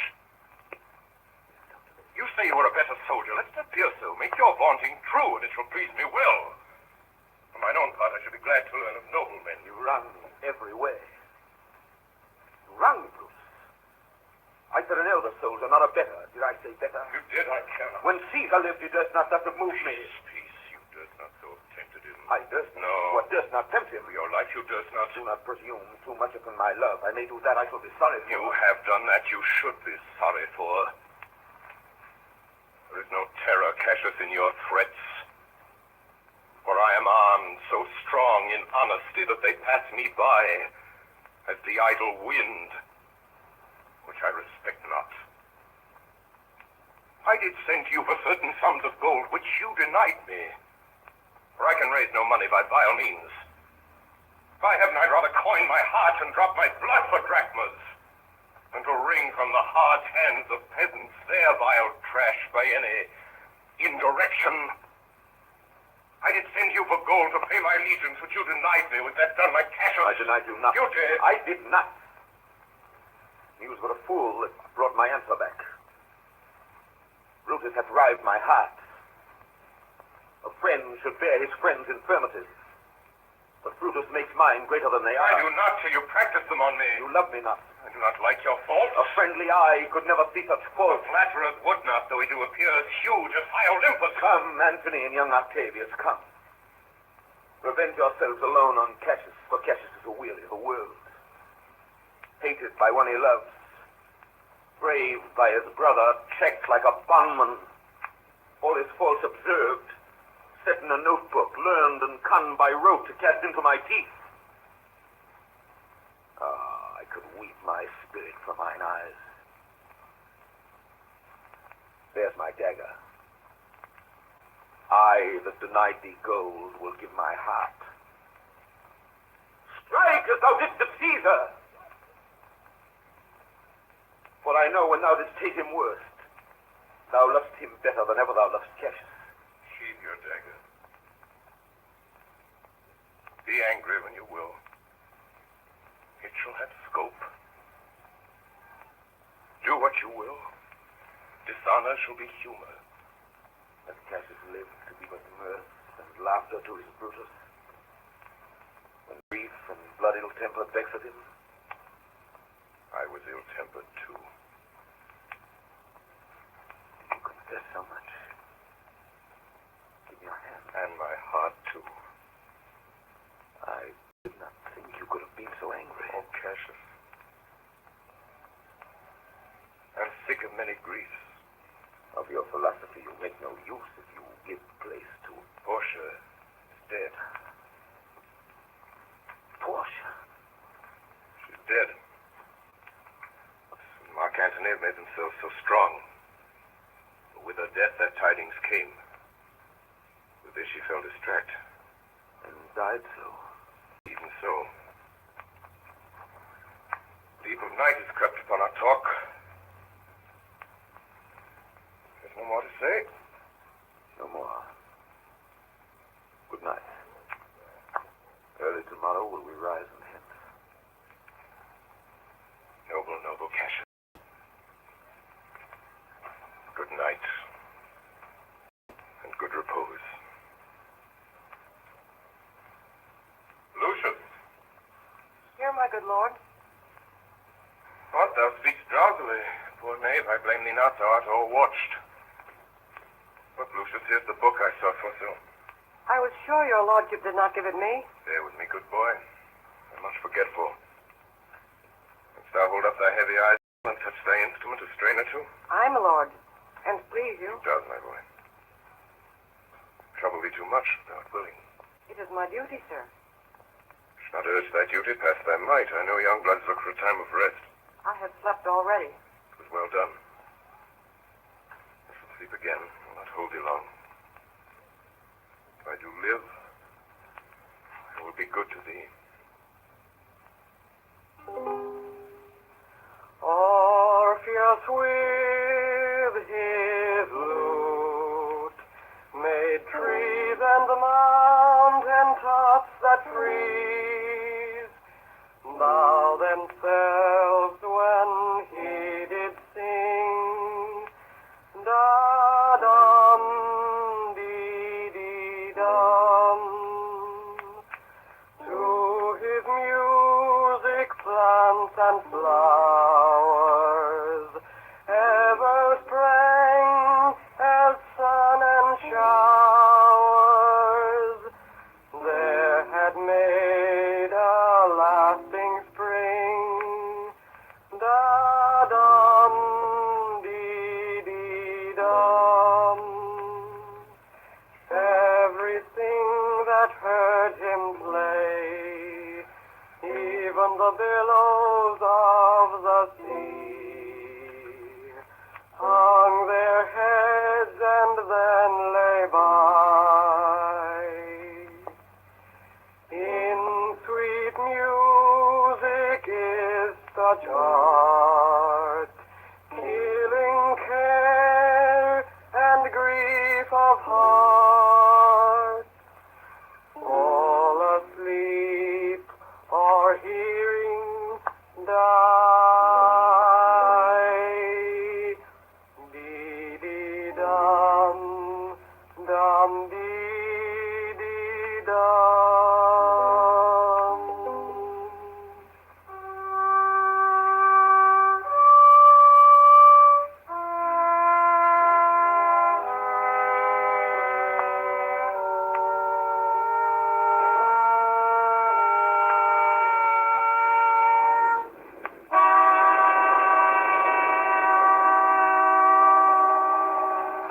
You say you are a better soldier. Let it appear so. Make your vaunting true, and it shall please me well. For mine own part, I should be glad to learn of noblemen.
You wrong me every way. You wrong me, Bruce. I said an elder soldier, not a better. Did I say better?
You did, I cannot.
When Caesar lived, you durst not thus have moved me.
Peace, you durst not so have tempted him.
I durst not.
No.
What durst not tempt him?
For your life, you durst not.
Do not presume too much upon my love. I may do that I shall be sorry for.
You have done that you should be sorry for. There is no terror, Cassius, in your threats. For I am armed so strong in honesty that they pass me by as the idle wind, which I respect not. I did send you for certain sums of gold, which you denied me. For I can raise no money by vile means. By heaven, I'd rather coin my heart and drop my blood for drachmas than to wring from the hard hands of peasants their vile trash by any indirection. I did send you for gold to pay my allegiance, which you denied me. Was that done like Cassius?
I denied you not.
You did.
I did not. He was but a fool that brought my answer back. Brutus hath rived my heart. A friend should bear his friend's infirmities. But Brutus makes mine greater than they are.
I do not till you practice them on me.
You love me not.
I do not like your faults.
A friendly eye could never see such faults.
Flatterers would not, though he do appear as huge as high Olympus.
Come, Antony and young Octavius, come. Revenge yourselves alone on Cassius, for Cassius is a weary of the world. Hated by one he loves, braved by his brother, checked like a bondman, all his faults observed, set in a notebook, learned and conned by rote to cast into my teeth. Ah, I could weep my spirit from mine eyes. There's my dagger. I that denied thee gold will give my heart. Strike as thou didst at Caesar! For I know when thou didst hate him worst, thou lovest him better than ever thou lovest Cassius.
Sheathe your dagger. Be angry when you will. It shall have scope. Do what you will. Dishonor shall be humor.
Let Cassius live to be but mirth and laughter to his Brutus. When grief and blood ill-tempered vexed him,
I was ill-tempered too.
You confess so much. Give me your hand.
And my heart too.
I did not think you could have been so angry.
Oh, Cassius.
many griefs.
Of your philosophy, you make no use if you give place to
Portia is dead.
Portia.
She's dead. Mark Antony had made himself so strong. But with her death, that tidings came. With this, she fell distracted.
And died so.
Even so. The eve of night has crept upon our talk. There's no more to say.
No more. Good night. Early tomorrow will we rise and hence.
Noble Cassius. Good night. And good repose. Lucius.
Here, my good lord.
What, thou speakst drowsily. Poor knave, I blame thee not. Thou art o'erwatched. Look, Lucius, here's the book I sought for so.
I was sure your lordship did not give it me.
Bear with me, good boy. I'm much forgetful. Canst thou hold up thy heavy eyes and touch thy instrument a strain or two?
I, my lord. And please you.
It does, my boy. Trouble thee too much, thou art willing.
It is my duty, sir.
Should not urge thy duty past thy might. I know young bloods look for a time of rest.
I have slept already.
It was well done. I shall sleep again. I will not hold thee long. If I do live, I will be good to thee.
Orpheus with his lute made trees and mountain tops that freeze bow themselves when he did sing. Da-dum, dee-dee-dum. To his music plants and flowers ever sprang as sun and showers. There had made a lasting spring. Da-dum, dee-dee-dum. Everything that heard him play, even the billows of the sea, hung their heads and then lay by. In sweet music is such art, killing care and grief of heart. All asleep or hearing die. Dee-dee-dum, dum dee-dee-dum.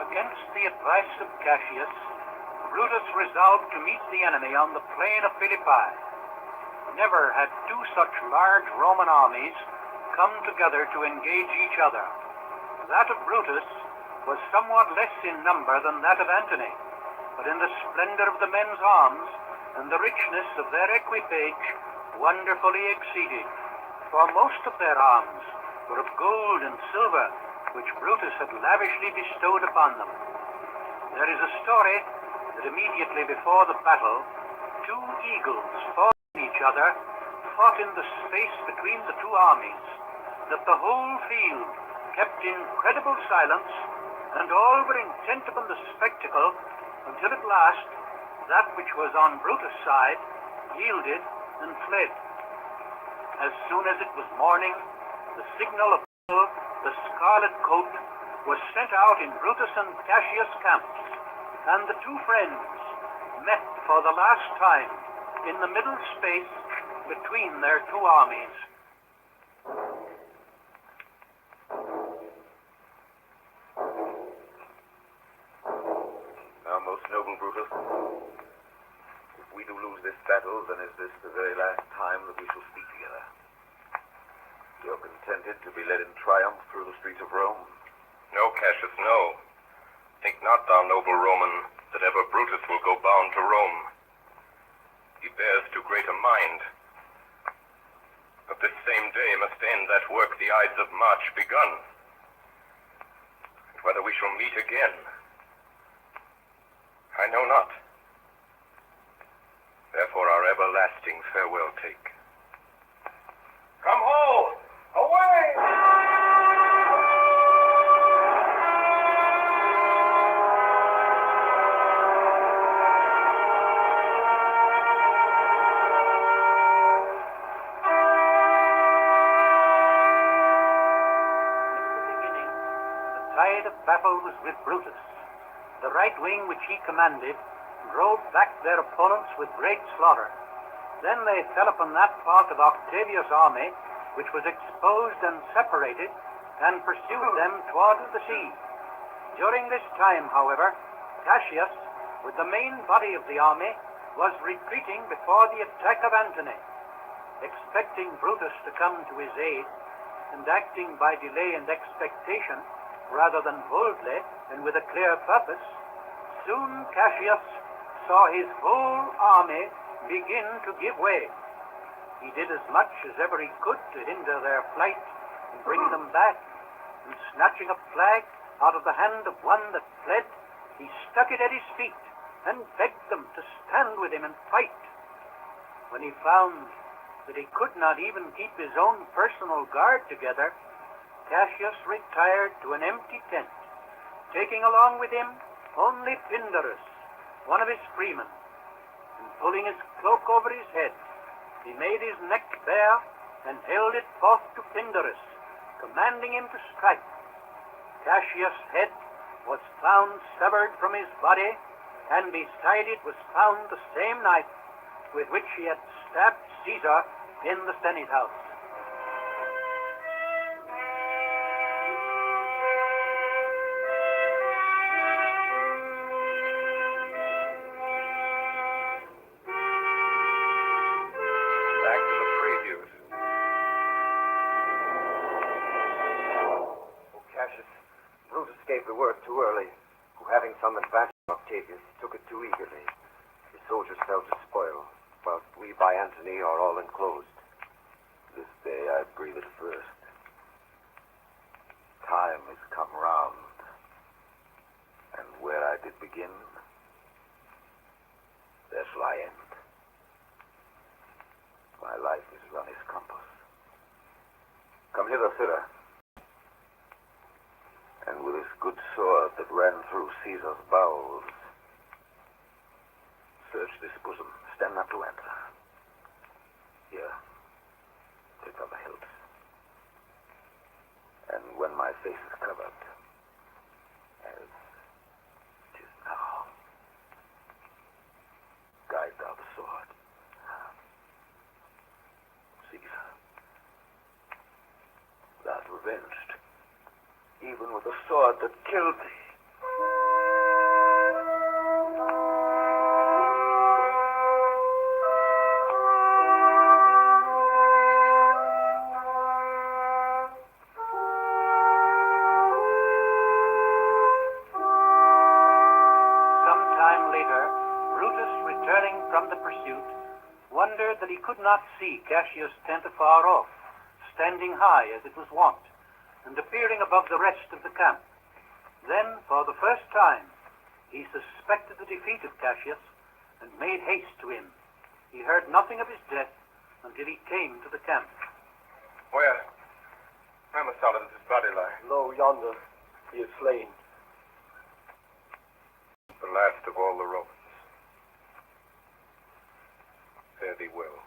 Against the advice of Cassius, Brutus resolved to meet the enemy on the plain of Philippi. Never had two such large Roman armies come together to engage each other. That of Brutus was somewhat less in number than that of Antony, but in the splendor of the men's arms and the richness of their equipage wonderfully exceeded. For most of their arms were of gold and silver, which Brutus had lavishly bestowed upon them. There is a story that immediately before the battle, two eagles fought each other, fought in the space between the two armies, that the whole field kept incredible silence, and all were intent upon the spectacle, until at last that which was on Brutus' side yielded and fled. As soon as it was morning, the signal of battle, the scarlet coat, was sent out in Brutus and Cassius' camps, and the two friends met for the last time in the middle space between their two armies.
noble Brutus. If we do lose this battle, then is this the very last time that we shall speak together? You're contented to be led in triumph through the streets of Rome?
No, Cassius, no. Think not, thou noble Roman, that ever Brutus will go bound to Rome. He bears too great a mind. But this same day must end that work the Ides of March begun. And whether we shall meet again, I know not. Therefore our everlasting farewell take. Come ho! Away!
Battle was with Brutus. The right wing which he commanded drove back their opponents with great slaughter. Then they fell upon that part of Octavius' army which was exposed and separated, and pursued them toward the sea. During this time, however, Cassius, with the main body of the army, was retreating before the attack of Antony. Expecting Brutus to come to his aid, and acting by delay and expectation, rather than boldly and with a clear purpose, soon Cassius saw his whole army begin to give way. He did as much as ever he could to hinder their flight and bring them back, and snatching a flag out of the hand of one that fled, he stuck it at his feet and begged them to stand with him and fight. When he found that he could not even keep his own personal guard together, Cassius retired to an empty tent, taking along with him only Pindarus, one of his freemen, and pulling his cloak over his head, he made his neck bare and held it forth to Pindarus, commanding him to strike. Cassius' head was found severed from his body, and beside it was found the same knife with which he had stabbed Caesar in the Senate house.
Too early, who having some advantage of Octavius, took it too eagerly. His soldiers fell to spoil, whilst we by Antony are all enclosed. This day I breathe it first. Time is come round, and where I did begin, there shall I end. My life is run its compass. Come hither, Sirrah. And with this good sword that ran through Caesar's bowels, search this bosom, stand not to answer. Here, take from the hilt. And when my face is covered, as it is now, guide thou the sword. Caesar, thou art revenged, even with the sword that killed thee.
Sometime later, Brutus, returning from the pursuit, wondered that he could not see Cassius' tent afar off, standing high as it was wont, and appearing above the rest of the camp. Then, for the first time, he suspected the defeat of Cassius, and made haste to him. He heard nothing of his death until he came to the camp.
Where? Where, Messala, does his body lie?
Lo, yonder, he is slain.
The last of all the Romans. Fare thee well.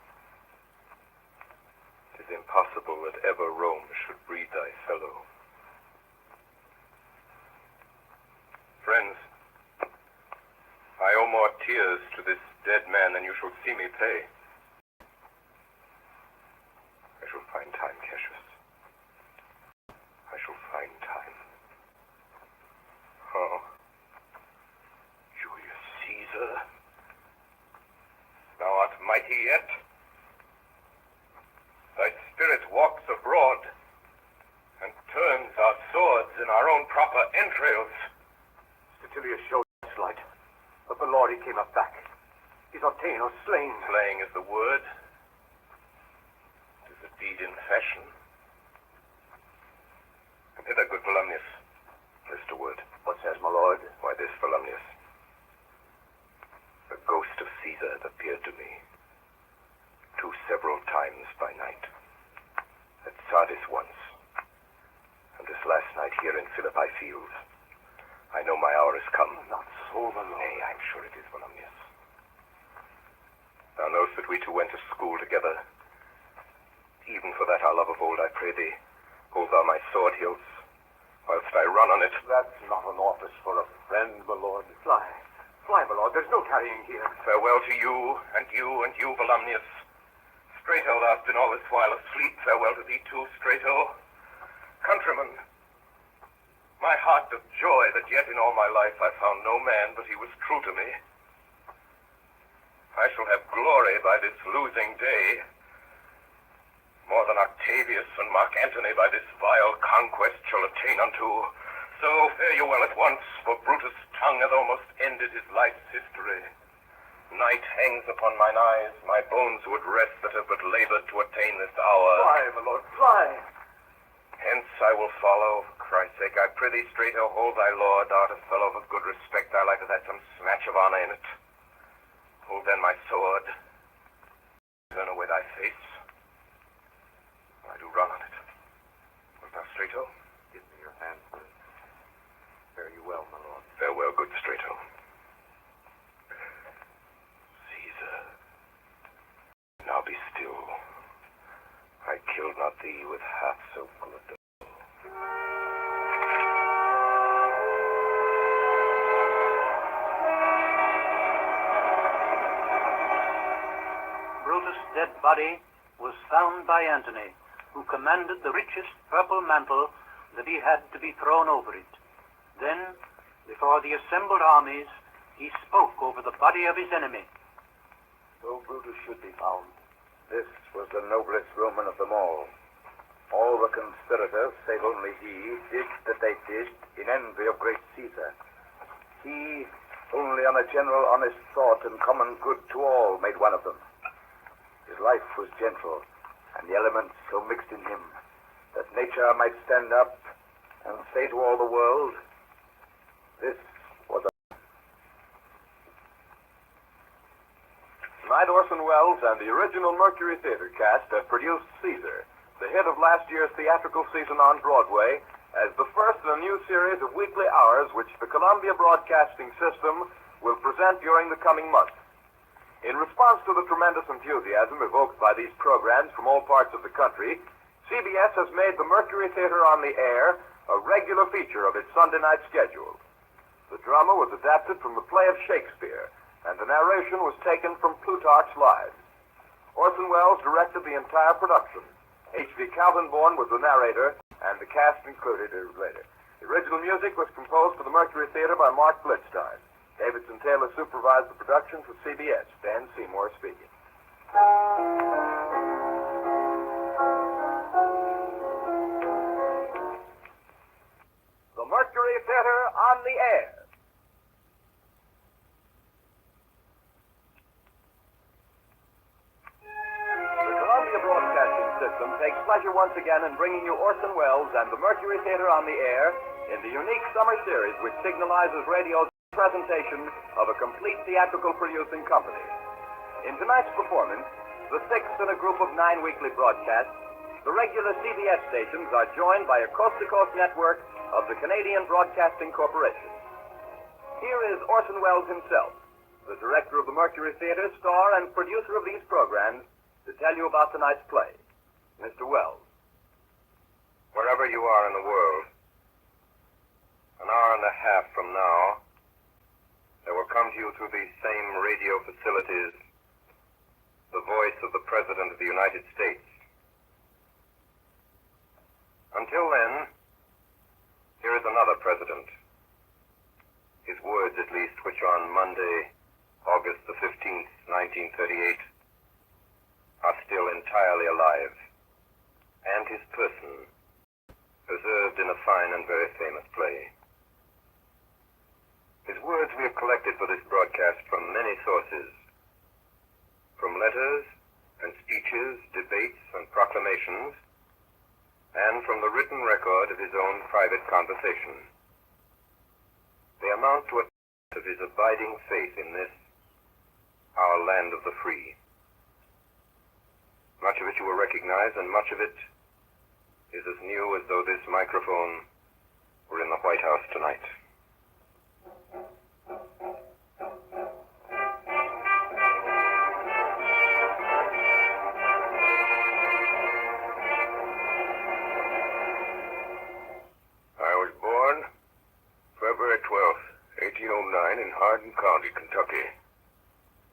It is impossible that ever Rome should breed thy fellow. Friends, I owe more tears to this dead man than you shall see me pay. I shall find time, Cassius. I shall find time. Oh, Julius. entrails.
Statilius showed us light, but the Lord, he came up back. He's obtained or slain.
Slaying is the word. It is a deed in fashion. Come hither, good Volumnius. Mr. Wood.
What says my lord?
Why this, Volumnius? The ghost of Caesar had appeared to me 2 several times by night. At Sardis once, and this last night here in Philippi Fields. I know my hour has come.
Not so, my lord.
Nay, I'm sure it is, Volumnius. Thou knowest that we two went to school together. Even for that our love of old, I pray thee, hold thou my sword hilts, whilst I run on it.
That's not an office for a friend, my lord. Fly, my lord. There's no tarrying here.
Farewell to you, and you, and you, Volumnius. Strato, thou hast been all this while asleep. Farewell to thee too, Strato. Countrymen, my heart doth joy that yet in all my life I found no man but he was true to me. I shall have glory by this losing day, more than Octavius and Mark Antony by this vile conquest shall attain unto. So fare you well at once, for Brutus' tongue hath almost ended his life's history. Night hangs upon mine eyes, my bones would rest that have but labored to attain this hour.
Fly, my lord, fly.
Hence I will follow, for Christ's sake. I prithee, Strato, hold thy lord. Thou art a fellow of good respect. I like to have some smatch of honor in it. Hold then my sword. Turn away thy face. I do run on it. Wilt thou, Strato?
Give me your hand, sir. Fare you well, my lord.
Farewell, good Strato. Caesar, now be still. I killed not thee with half so full a dole.
Brutus' dead body was found by Antony, who commanded the richest purple mantle that he had to be thrown over it. Then, before the assembled armies, he spoke over the body of his enemy.
So Brutus should be found. This was the noblest Roman of them all. All the conspirators, save only he, did that they did in envy of great Caesar. He, only on a general honest thought and common good to all, made one of them. His life was gentle, and the elements so mixed in him that nature might stand up and say to all the world, this was a...
Tonight, Orson Welles and the original Mercury Theater cast have produced Caesar, the hit of last year's theatrical season on Broadway, as the first in a new series of weekly hours which the Columbia Broadcasting System will present during the coming months. In response to the tremendous enthusiasm evoked by these programs from all parts of the country, CBS has made the Mercury Theater on the Air a regular feature of its Sunday night schedule. The drama was adapted from the play of Shakespeare, and the narration was taken from Plutarch's Lives. Orson Welles directed the entire production. H.V. Kaltenborn was the narrator, and the cast included later. The original music was composed for the Mercury Theater by Mark Blitzstein. Davidson Taylor supervised the production for CBS. Dan Seymour speaking. The Mercury Theater on the Air. The Columbia Broadcasting System takes pleasure once again in bringing you Orson Welles and the Mercury Theater on the Air in the unique summer series which signalizes radio's presentation of a complete theatrical producing company. In tonight's performance, the sixth in a group of 9 weekly broadcasts, the regular CBS stations are joined by a coast-to-coast network of the Canadian Broadcasting Corporation. Here is Orson Welles himself, the director of the Mercury Theater, star and producer of these programs, to tell you about tonight's play. Mr. Welles.
Wherever you are in the world, an hour and a half from now, there will come to you through these same radio facilities the voice of the President of the United States. Until then, here is another president. His words, at least, which on Monday, August the 15th, 1938, are still entirely alive, and his person preserved in a fine and very famous play. His words we have collected for this broadcast from many sources. From letters and speeches, debates and proclamations, and from the written record of his own private conversation. They amount to a of his abiding faith in this, our land of the free. Much of it you will recognize, and much of it is as new as though this microphone were in the White House tonight. I was born February 12th, 1809 in Hardin County, Kentucky.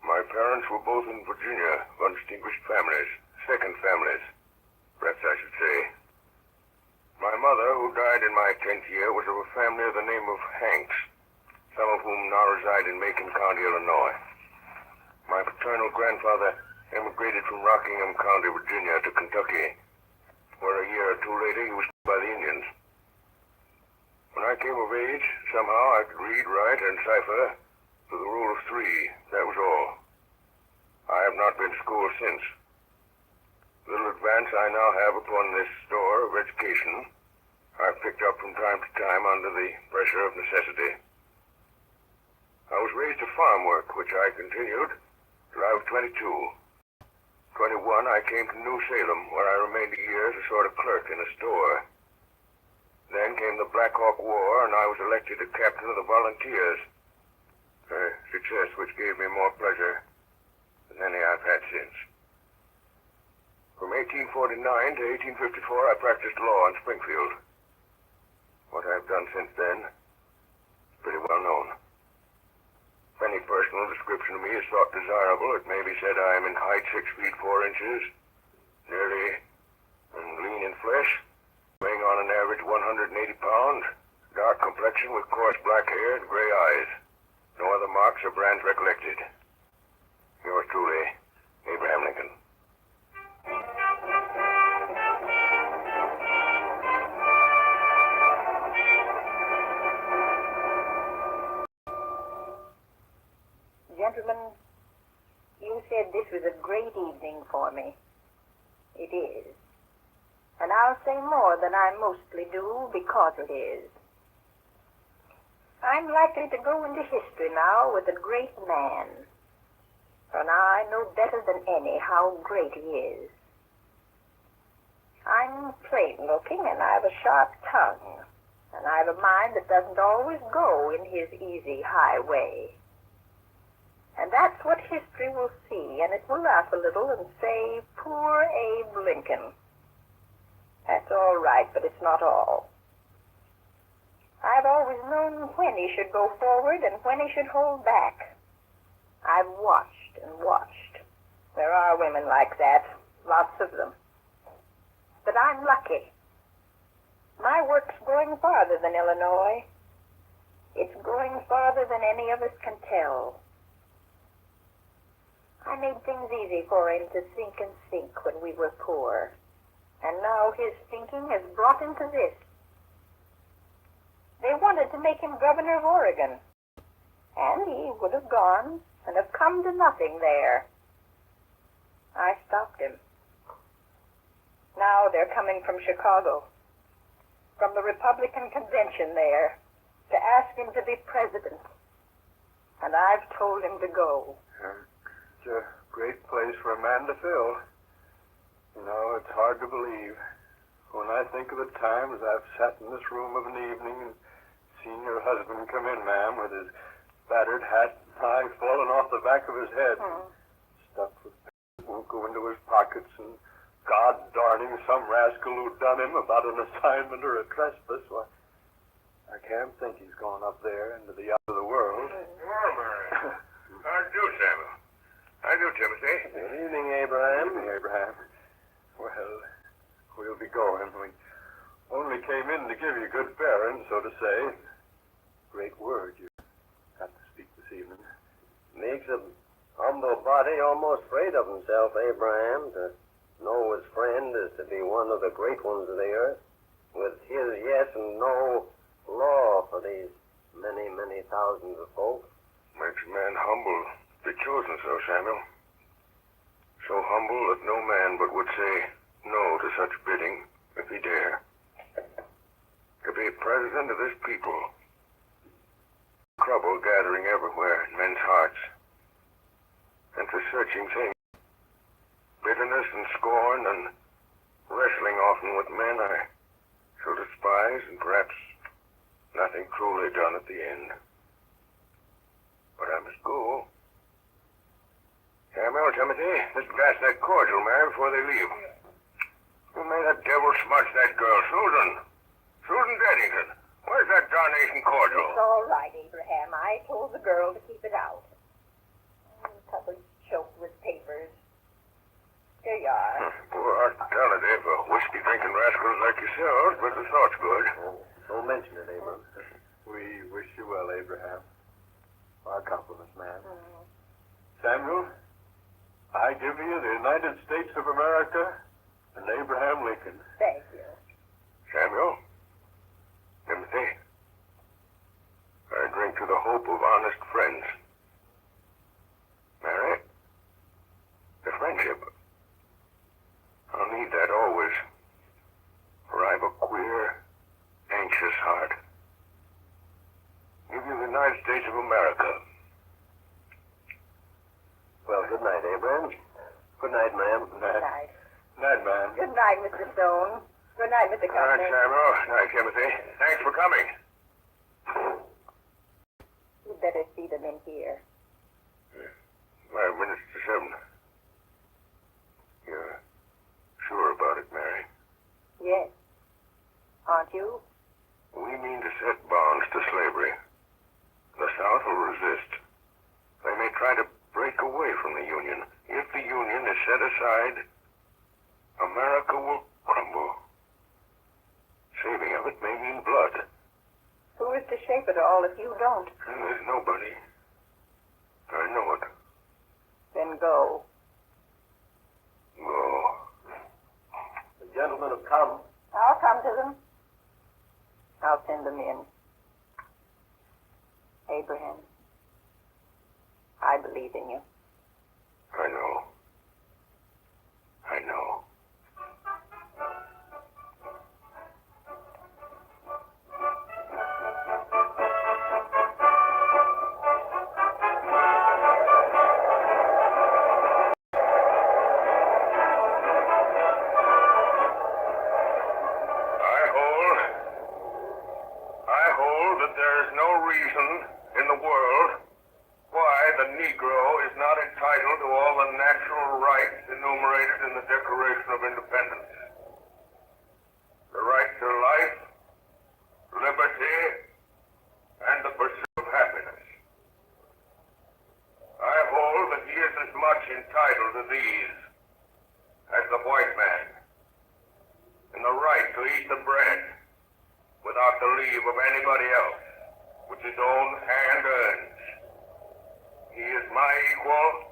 My parents were both in Virginia, undistinguished families, second families, perhaps I should say. My mother, who died in my 10th year, was of a family of the name of Hanks, some of whom now reside in Macon County, Illinois. My paternal grandfather emigrated from Rockingham County, Virginia, to Kentucky, where a year or two later he was killed by the Indians. When I came of age, somehow I could read, write, and cipher to the rule of 3. That was all. I have not been to school since. The little advance I now have upon this store of education, I've picked up from time to time under the pressure of necessity. I was raised to farm work, which I continued till I was 22. 21, I came to New Salem, where I remained a year as a sort of clerk in a store. Then came the Black Hawk War, and I was elected a captain of the volunteers. A success which gave me more pleasure than any I've had since. From 1849 to 1854, I practiced law in Springfield. What I've done since then is pretty well known. If any personal description of me is thought desirable, it may be said I am in height 6 feet 4 inches, nearly and lean in flesh, weighing on an average 180 pounds, dark complexion with coarse black hair and gray eyes. No other marks or brands recollected. Yours truly, Abraham Lincoln.
Gentlemen, you said this was a great evening for me. It is. And I'll say more than I mostly do because it is. I'm likely to go into history now with a great man. For now I know better than any how great he is. I'm plain looking and I've a sharp tongue. And I've a mind that doesn't always go in his easy highway. And that's what history will see, and it will laugh a little and say, poor Abe Lincoln. That's all right, but it's not all. I've always known when he should go forward and when he should hold back. I've watched and watched. There are women like that, lots of them. But I'm lucky. My work's going farther than Illinois. It's going farther than any of us can tell. I made things easy for him to think and think when we were poor. And now his thinking has brought him to this. They wanted to make him governor of Oregon. And he would have gone and have come to nothing there. I stopped him. Now they're coming from Chicago, from the Republican convention there, to ask him to be president. And I've told him to go.
It's a great place for a man to fill. You know, it's hard to believe. When I think of the times I've sat in this room of an evening and seen your husband come in, ma'am, with his battered hat and tie falling off the back of his head, stuffed with won't go into his pockets, and God darning some rascal who done him about an assignment or a trespass, why, I can't think he's gone up there into the other world.
Well, Mary. How do you do, Samuel? How do you do, Timothy?
Good evening, Abraham. Good evening, Abraham. Well, we'll be going. We only came in to give you good bearing, so to say. Great word you got to speak this evening.
Makes a humble body almost afraid of himself, Abraham. To know his friend is to be one of the great ones of the earth, with his yes and no law for these many, many thousands chosen of folk.
Makes a man humble to be chosen so, Samuel. So humble that no man but would say no to such bidding if he dare. To be president of this people. Trouble gathering everywhere in men's hearts. And for searching things. Bitterness and scorn and wrestling often with men I shall despise and perhaps nothing truly done at the end. But I must go. Samuel, Timothy, let's glass that cordial, Mary, before they leave. Who made that devil smudge that girl? Susan. Susan Deddington. Where's that darnation cordial?
It's all right, Abraham. I told the girl to keep it out. The cupboard's choked with papers. Here you are.
Poor hospitality for whiskey-drinking rascals like yourselves, but the thought's good.
Don't mention it, Abram.
We wish you well, Abraham. Our compliments, ma'am. Samuel, I give you the United States of America and Abraham Lincoln.
Thank you.
Samuel? Timothy? I drink to the hope of honest friends. Mary? The friendship. I'll need that always. For I've a queer, anxious heart. Give you the United States of America.
Well, good night, Abraham. Good night, ma'am.
Good night.
Night, ma'am.
Good night, Mr. Stone. Good night, Mr.
All right,
Compton.
Samuel. Night, Timothy. Thanks for coming.
You'd better see them in here.
5 minutes to 7. You're sure about it, Mary?
Yes. Aren't you?
We mean to set bounds to slavery. The South will resist. They may try to break away from the Union. If the Union is set aside, America will crumble. Saving of it may mean blood.
Who is to shape it all if you don't?
And there's nobody. I know it.
Then go.
Go.
The gentlemen have come.
I'll come to them. I'll send them in. Abraham, I believe in you.
I know. I know. I hold that there is no reason in the world why the Negro is not entitled to all the natural rights enumerated in the Declaration of Independence. The right to life, liberty, and the pursuit of happiness. I hold that he is as much entitled to these as the white man, and the right to eat the bread without the leave of anybody else, which his own hand earns. He is my equal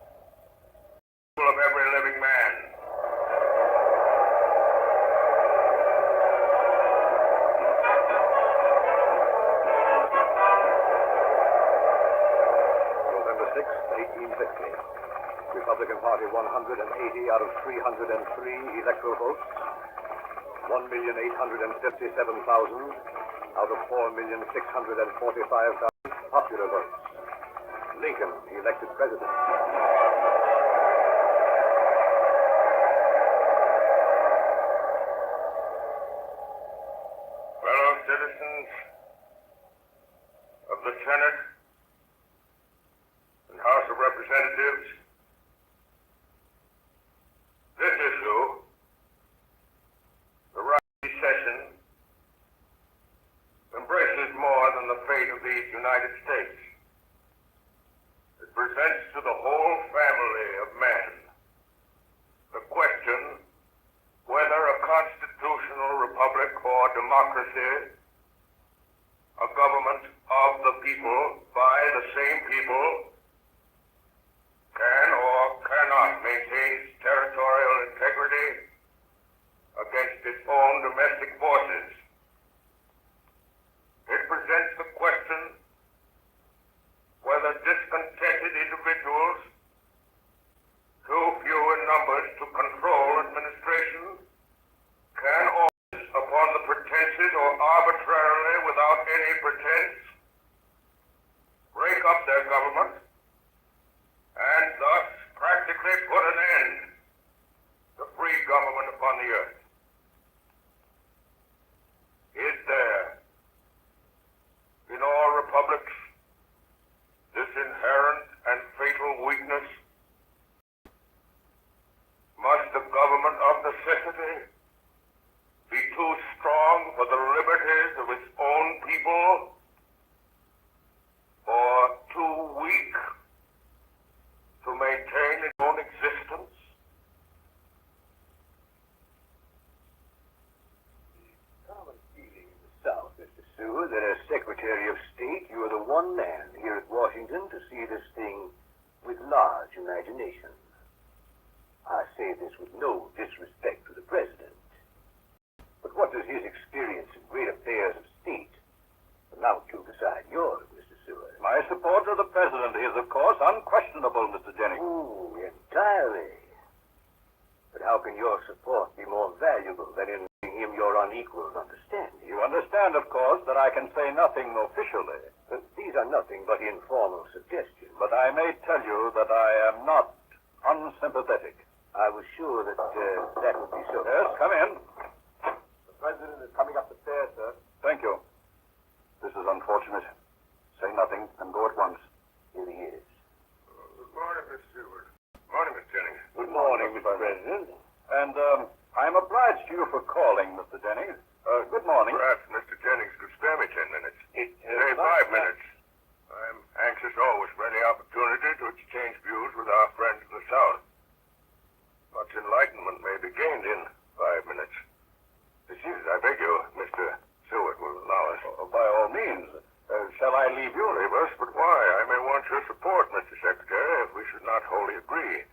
of every living man.
November 6th, 1850. Republican Party 180 out of 303 electoral votes. 1,857,000 out of 4,645,000 popular votes. Lincoln elected president.
Fellow citizens of the Senate and House of Representatives, this issue, the right to secession, embraces more than the fate of these United States. It presents to the whole family of men the question whether a constitutional republic or democracy, a government of the people by the same people, can or cannot maintain its territorial integrity against its own domestic forces. It presents the question arbitrarily without any pretense, break up their government, and thus practically put an end to free government upon the earth. Is there, in all republics, this inherent and fatal weakness? Must the government of necessity be too strong for the liberties of its own people, or too weak to maintain its own existence?
Common feeling in the South, Mr. Seward, that as Secretary of State, you are the one man here at Washington to see this thing with large imagination. I say this with no disrespect to the President. But what does his experience in great affairs of state amount to beside yours, Mr. Seward?
My support of the President is, of course, unquestionable, Mr. Jennings.
Oh, entirely. But how can your support be more valuable than in giving him your unequaled understanding?
You understand, of course, that I can say nothing officially.
But these are nothing but informal suggestions.
But I may tell you that I am not unsympathetic.
I was sure that that would be so.
Yes, come in.
The President is coming up the stairs, sir.
Thank you. This is unfortunate. Say nothing and go at once.
Here he is.
Good morning, Mr. Seward. Morning, Miss Jennings.
Good morning, Mr. President.
And I'm obliged to you for calling, Mr. Jennings. Good morning.
Perhaps Mr. Jennings could spare me 10 minutes. Say 5 minutes. I'm anxious always for any opportunity to exchange views with our friends in the South. Much enlightenment may be gained in 5 minutes. Excuse, I beg you, Mr. Seward will allow us.
By all means. Shall I leave you?
Leave us, but why? I may want your support, Mr. Secretary, if we should not wholly agree.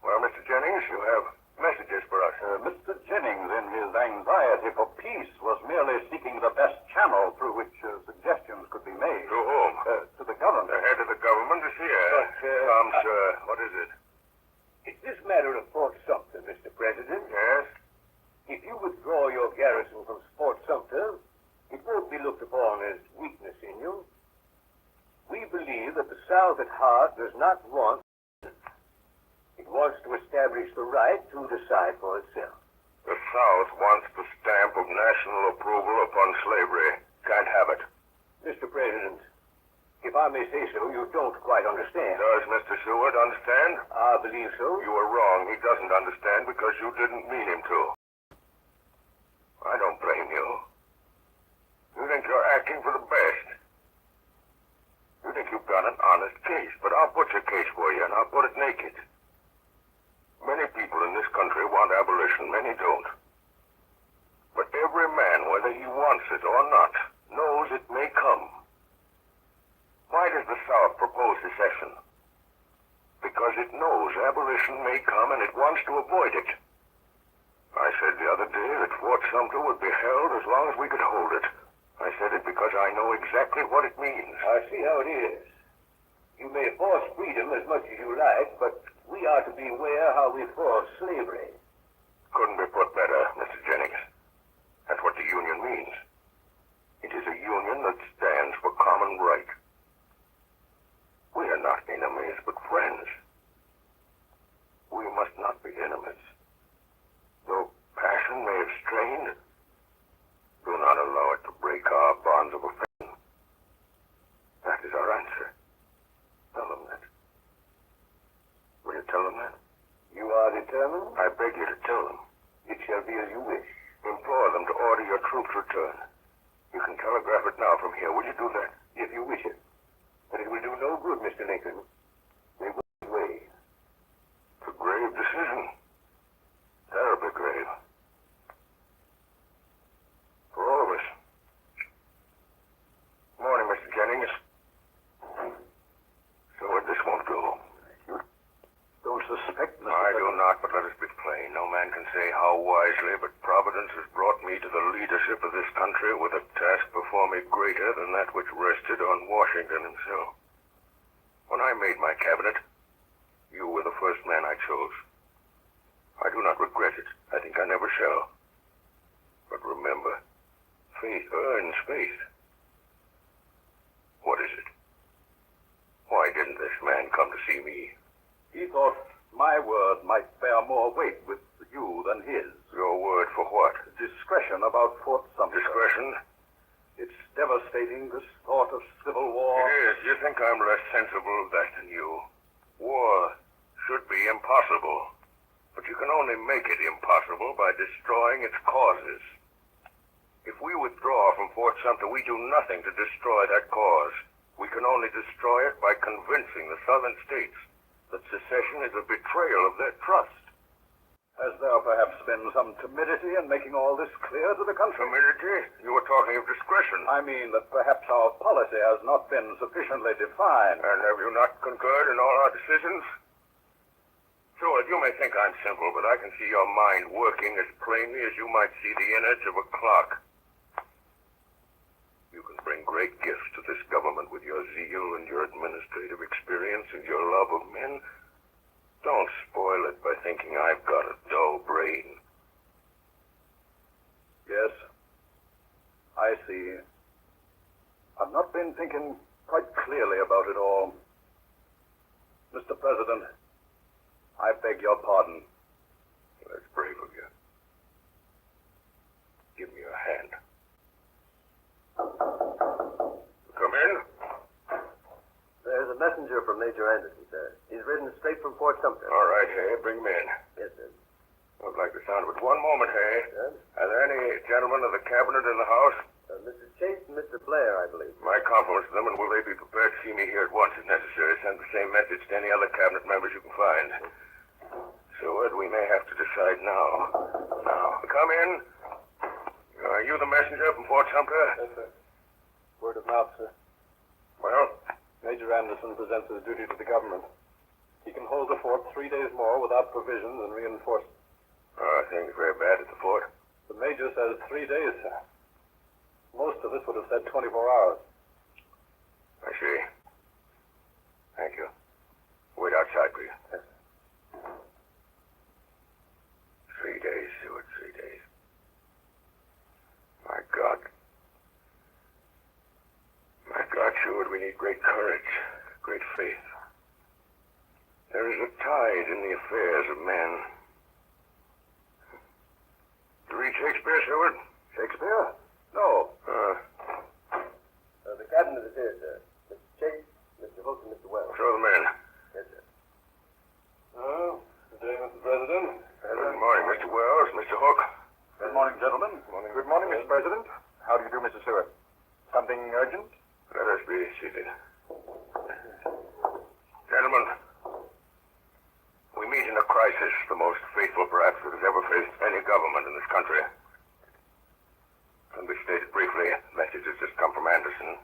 Well, Mr. Jennings, you have messages for us.
Mr. Jennings, in his anxiety for peace, was merely seeking the best channel through which suggestions could be made.
To whom?
To the government.
The head of the government is here. Come, sir. What is it?
It's this matter of Fort Sumter, Mr. President.
Yes?
If you withdraw your garrison from Fort Sumter, it won't be looked upon as weakness in you. We believe that the South at heart does not want. It wants to establish the right to decide for itself.
The South wants the stamp of national approval upon slavery. Can't have it.
Mr. President, if I may say so, you don't quite understand.
Does Mr. Seward understand?
I believe so.
You were wrong. He doesn't understand because you didn't mean him to. I don't blame you. You think you're acting for the best. You think you've got an honest case, but I'll put your case for you, and I'll put it naked. Many people in this country want abolition, many don't. But every man, whether he wants it or not, knows it may come. Why does the South propose secession? Because it knows abolition may come and it wants to avoid it. I said the other day that Fort Sumter would be held as long as we could hold it. I said it because I know exactly what it means.
I see how it is. You may force freedom as much as you like, but we are to beware how we force slavery.
Couldn't be put better, Mr. Jennings. That's what the Union means. It is a union that stands for common right. We are not enemies, but friends. We must not be enemies. Though passion may have strained, do not allow it to break our bonds of affection. That is our answer. Tell them that. Will you tell them that?
You are determined?
I beg you to tell them.
It shall be as you wish.
Implore them to order your troops' return. You can telegraph it now from here. Will you do that?
If you wish it. But it will do no good, Mr. Lincoln. They will give way.
It's a grave decision. Terribly grave. For all of us. Morning, Mr. Jennings. So this won't do.
You don't suspect, Mr.
I do not, but let us be plain. No man can say how wisely, but Providence has brought me to the leadership of this country with a task before me greater than that which rested on Washington himself. When I made my cabinet, you were the first man I chose. I do not regret it. I think I never shall. But remember, Faith earns faith. What is it? Why didn't this man come to see me?
He thought my word might bear more weight with you than his.
Your word for what?
Discretion about Fort Sumter.
Discretion?
It's devastating, this thought of civil war.
It is. You think I'm less sensible of that than you. War should be impossible. But you can only make it impossible by destroying its causes. If we withdraw from Fort Sumter, we do nothing to destroy that cause. We can only destroy it by convincing the southern states that secession is a betrayal of their trust.
Has there perhaps been some timidity in making all this clear to the country?
Timidity? You were talking of discretion.
I mean that perhaps our policy has not been sufficiently defined.
And have you not concurred in all our decisions? Sure, you may think I'm simple, but I can see your mind working as plainly as you might see the innards of a clock. You can bring great gifts to this government with your zeal and your administrative experience and your love of men. Don't spoil it by thinking I've got a dull brain.
Yes, I see. I've not been thinking quite clearly about it all. Mr. President, I beg your pardon.
That's brave of you. Give me your hand. Come in.
There's a messenger from Major Anderson, sir. He's ridden straight from Fort Sumter.
All right, Hay, bring him in.
Yes, sir.
Don't like the sound of it. One moment, Hay.
Yes?
Are there any gentlemen of the cabinet in the house?
Mr. Chase and Mr. Blair, I believe.
My compliments to them, and will they be prepared to see me here at once if necessary? Send the same message to any other cabinet members you can find. Seward, we may have to decide now. Now, come in. Are you the messenger from Fort Sumter?
Yes, sir. Word of mouth, sir.
Well?
Major Anderson presents his duty to the government. He can hold the fort 3 days more without provisions and reinforcements.
Things very bad at the fort.
The major says 3 days, sir. Most of us would have said 24 hours.
I see. Thank you. Wait outside, please.
Yes, sir.
3 days, Seward, 3 days. My God. My God, Seward, we need great courage, great faith. There is a tide in the affairs of men. You read Shakespeare, Seward?
Shakespeare? No.
The cabinet is here, sir. Mr. Chase, Mr. Hook, and Mr. Wells.
Show them in.
Yes, sir.
Oh, good day, Mr. President.
Good morning, Mr. Wells, Mr. Hook.
Good morning, gentlemen.
Good morning, Mr. President. How do you do, Mr. Seward? Something urgent?
Let us be seated. Gentlemen, we meet in a crisis, the most faithful perhaps that has ever faced any government in this country. Let me state it briefly. A message has just come from Anderson.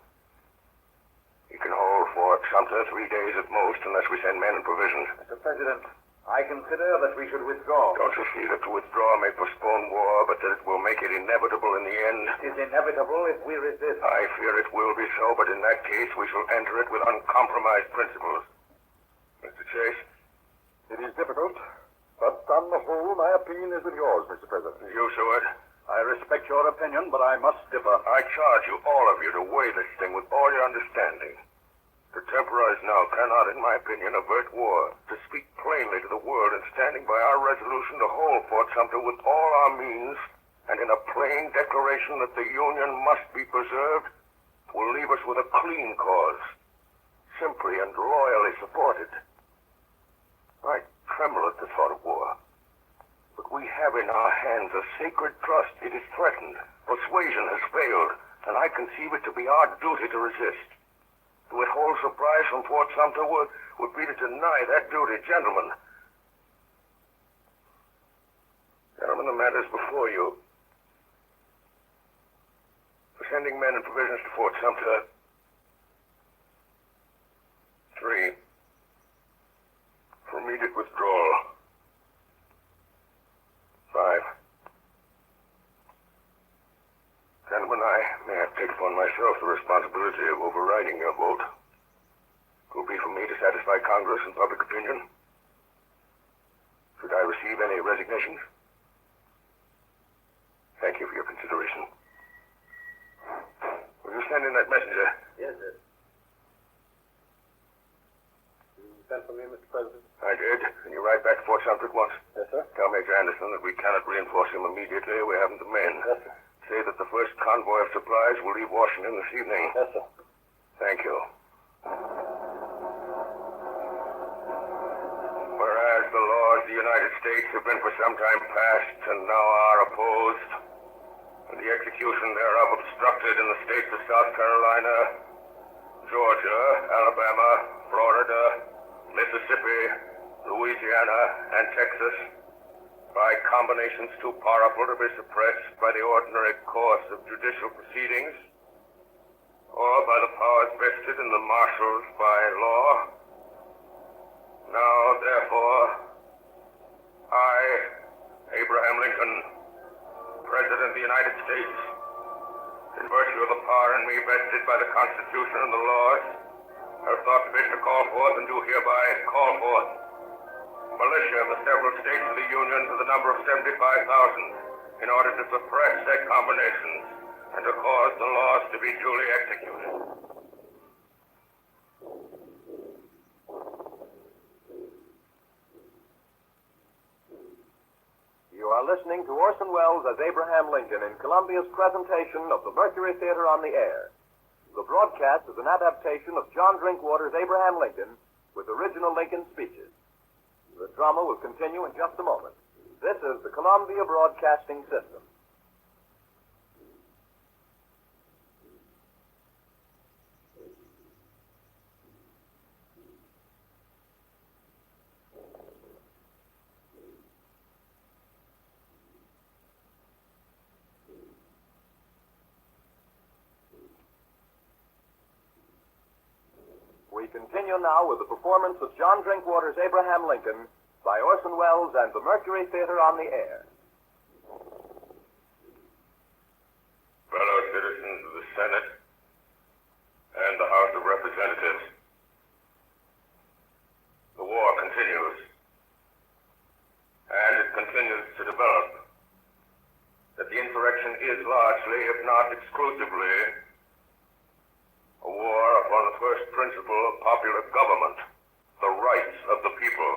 He can hold Fort Sumter 3 days at most unless we send men and provisions.
Mr. President, I consider that we should withdraw.
Don't you see that to withdraw may postpone war, but that it will make it inevitable in the end?
It is inevitable if we resist.
I fear it will be so, but in that case we shall enter it with uncompromised principles. Mr. Chase?
It is difficult, but on the whole, my opinion is with yours, Mr. President.
You, Seward?
I respect your opinion, but I must differ.
I charge you, all of you, to weigh this thing with all your understanding. To temporize now cannot, in my opinion, avert war. To speak plainly to the world and standing by our resolution to hold Fort Sumter with all our means, and in a plain declaration that the Union must be preserved, will leave us with a clean cause, simply and loyally supported. I tremble at the thought of war. But we have in our hands a sacred trust. It is threatened. Persuasion has failed, and I conceive it to be our duty to resist. To withhold supplies from Fort Sumter would be to deny that duty. Gentlemen, the matters before you. For sending men and provisions to Fort Sumter. 3. For immediate withdrawal. 5. Gentlemen, I may have taken upon myself the responsibility of overriding your vote. It will be for me to satisfy Congress and public opinion. Should I receive any resignations? Thank you for your consideration. send in that messenger?
Yes, sir. You sent for me, Mr. President?
I did. Can you ride back to Fort Sumter at once?
Yes, sir.
Tell Major Anderson that we cannot reinforce him immediately. We haven't the men.
Yes, sir.
Say that the first convoy of supplies will leave Washington this evening.
Yes, sir.
Thank you. Whereas the laws of the United States have been for some time past and now are opposed, and the execution thereof obstructed in the states of South Carolina, Georgia, Alabama, Florida, Mississippi, Louisiana, and Texas, by combinations too powerful to be suppressed by the ordinary course of judicial proceedings, or by the powers vested in the marshals by law. Now, therefore, I, Abraham Lincoln, President of the United States, in virtue of the power in me vested by the Constitution and the laws, have thought fit to call forth and do hereby call forth militia of the several states of the Union to the number of 75,000 in order to suppress said combinations and to cause the laws to be duly executed.
You are listening to Orson Welles as Abraham Lincoln in Columbia's presentation of the Mercury Theater on the Air. The broadcast is an adaptation of John Drinkwater's Abraham Lincoln with original Lincoln speeches. The drama will continue in just a moment. This is the Columbia Broadcasting System. We continue now with the performance of John Drinkwater's Abraham Lincoln by Orson Welles and the Mercury Theater on the Air.
Fellow citizens of the Senate and the House of Representatives, the war continues, and it continues to develop. That the insurrection is largely, if not exclusively, a war upon the first principle of popular government, the rights of the people.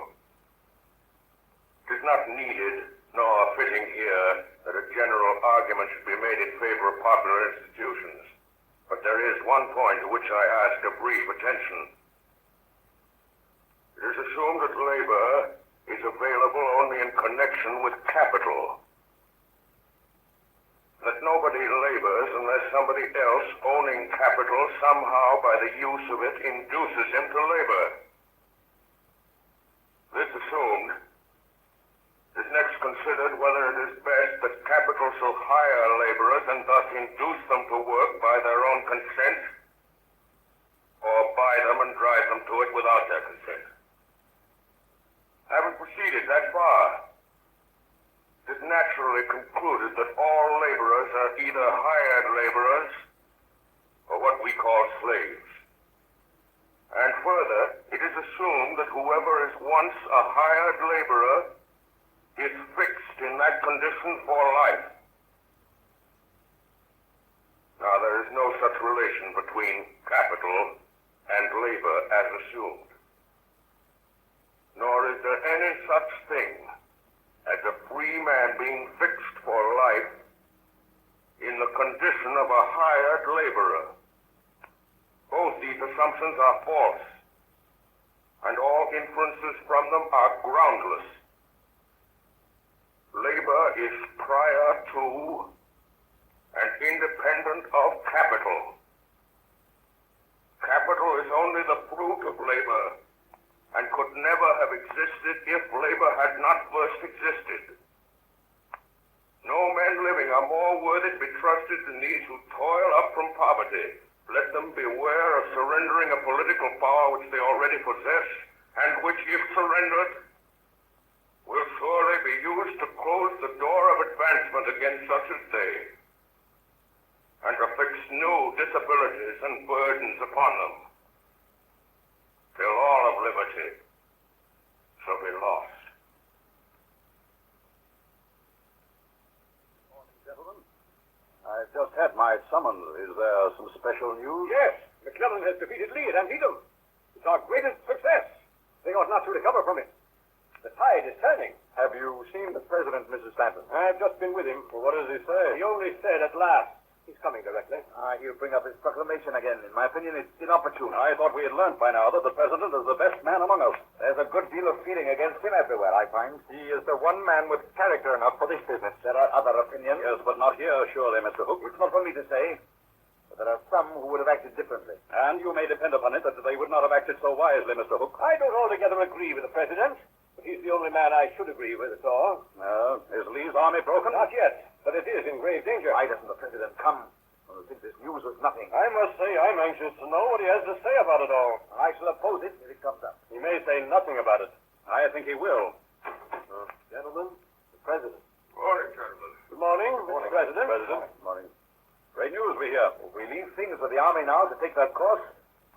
It is not needed, nor fitting here, that a general argument should be made in favor of popular institutions. But there is one point to which I ask a brief attention. It is assumed that labor is available only in connection with capital. That nobody labors unless somebody else owning capital somehow by the use of it induces him to labor. This assumed, it is next considered whether it is best that capital shall hire laborers and thus induce them to work by their own consent, or buy them and drive them to it without their consent. Having proceeded that far, it is naturally concluded that all laborers are either hired laborers or what we call slaves. And further, it is assumed that whoever is once a hired laborer is fixed in that condition for life. Now, there is no such relation between capital and labor as assumed. Nor is there any such thing as a free man being fixed for life in the condition of a hired laborer. Both these assumptions are false, and all inferences from them are groundless. Labor is prior to and independent of capital. Capital is only the fruit of labor, and could never have existed if labor had not first existed. No men living are more worthy to be trusted than these who toil up from poverty. Let them beware of surrendering a political power which they already possess, and which, if surrendered, will surely be used to close the door of advancement against such as they, and to fix new disabilities and burdens upon them, till all of liberty shall be lost.
Good morning, gentlemen. I
just had my summons. Is there some special news?
Yes, McClellan has defeated Lee at Antietam. It's our greatest success. They ought not to recover from it. The tide is turning.
Have you seen the president, Mrs. Stanton?
I've just been with him.
Well, what does he say?
He only said at last. He's coming directly.
He'll bring up his proclamation again. In my opinion, it's inopportune.
I thought we had learned by now that the president is the best man among us.
There's a good deal of feeling against him everywhere, I find. He is the one man with character enough for this business. There are other opinions.
Yes, but not here, surely, Mr. Hook.
It's not for me to say. But there are some who would have acted differently.
And you may depend upon it that they would not have acted so wisely, Mr. Hook.
I don't altogether agree with the president, but he's the only man I should agree with, that's all.
Is Lee's army broken?
Not yet, but it is in grave danger.
Why doesn't the president come? I think this news was nothing.
I must say I'm anxious to know what he has to say about it all.
I shall oppose it if it comes up.
He may say nothing about it.
I think he will.
Gentlemen, the president.
Morning, gentlemen.
Good morning, Mr. President.
Good morning. Great news we hear.
If we leave things for the army now to take their course,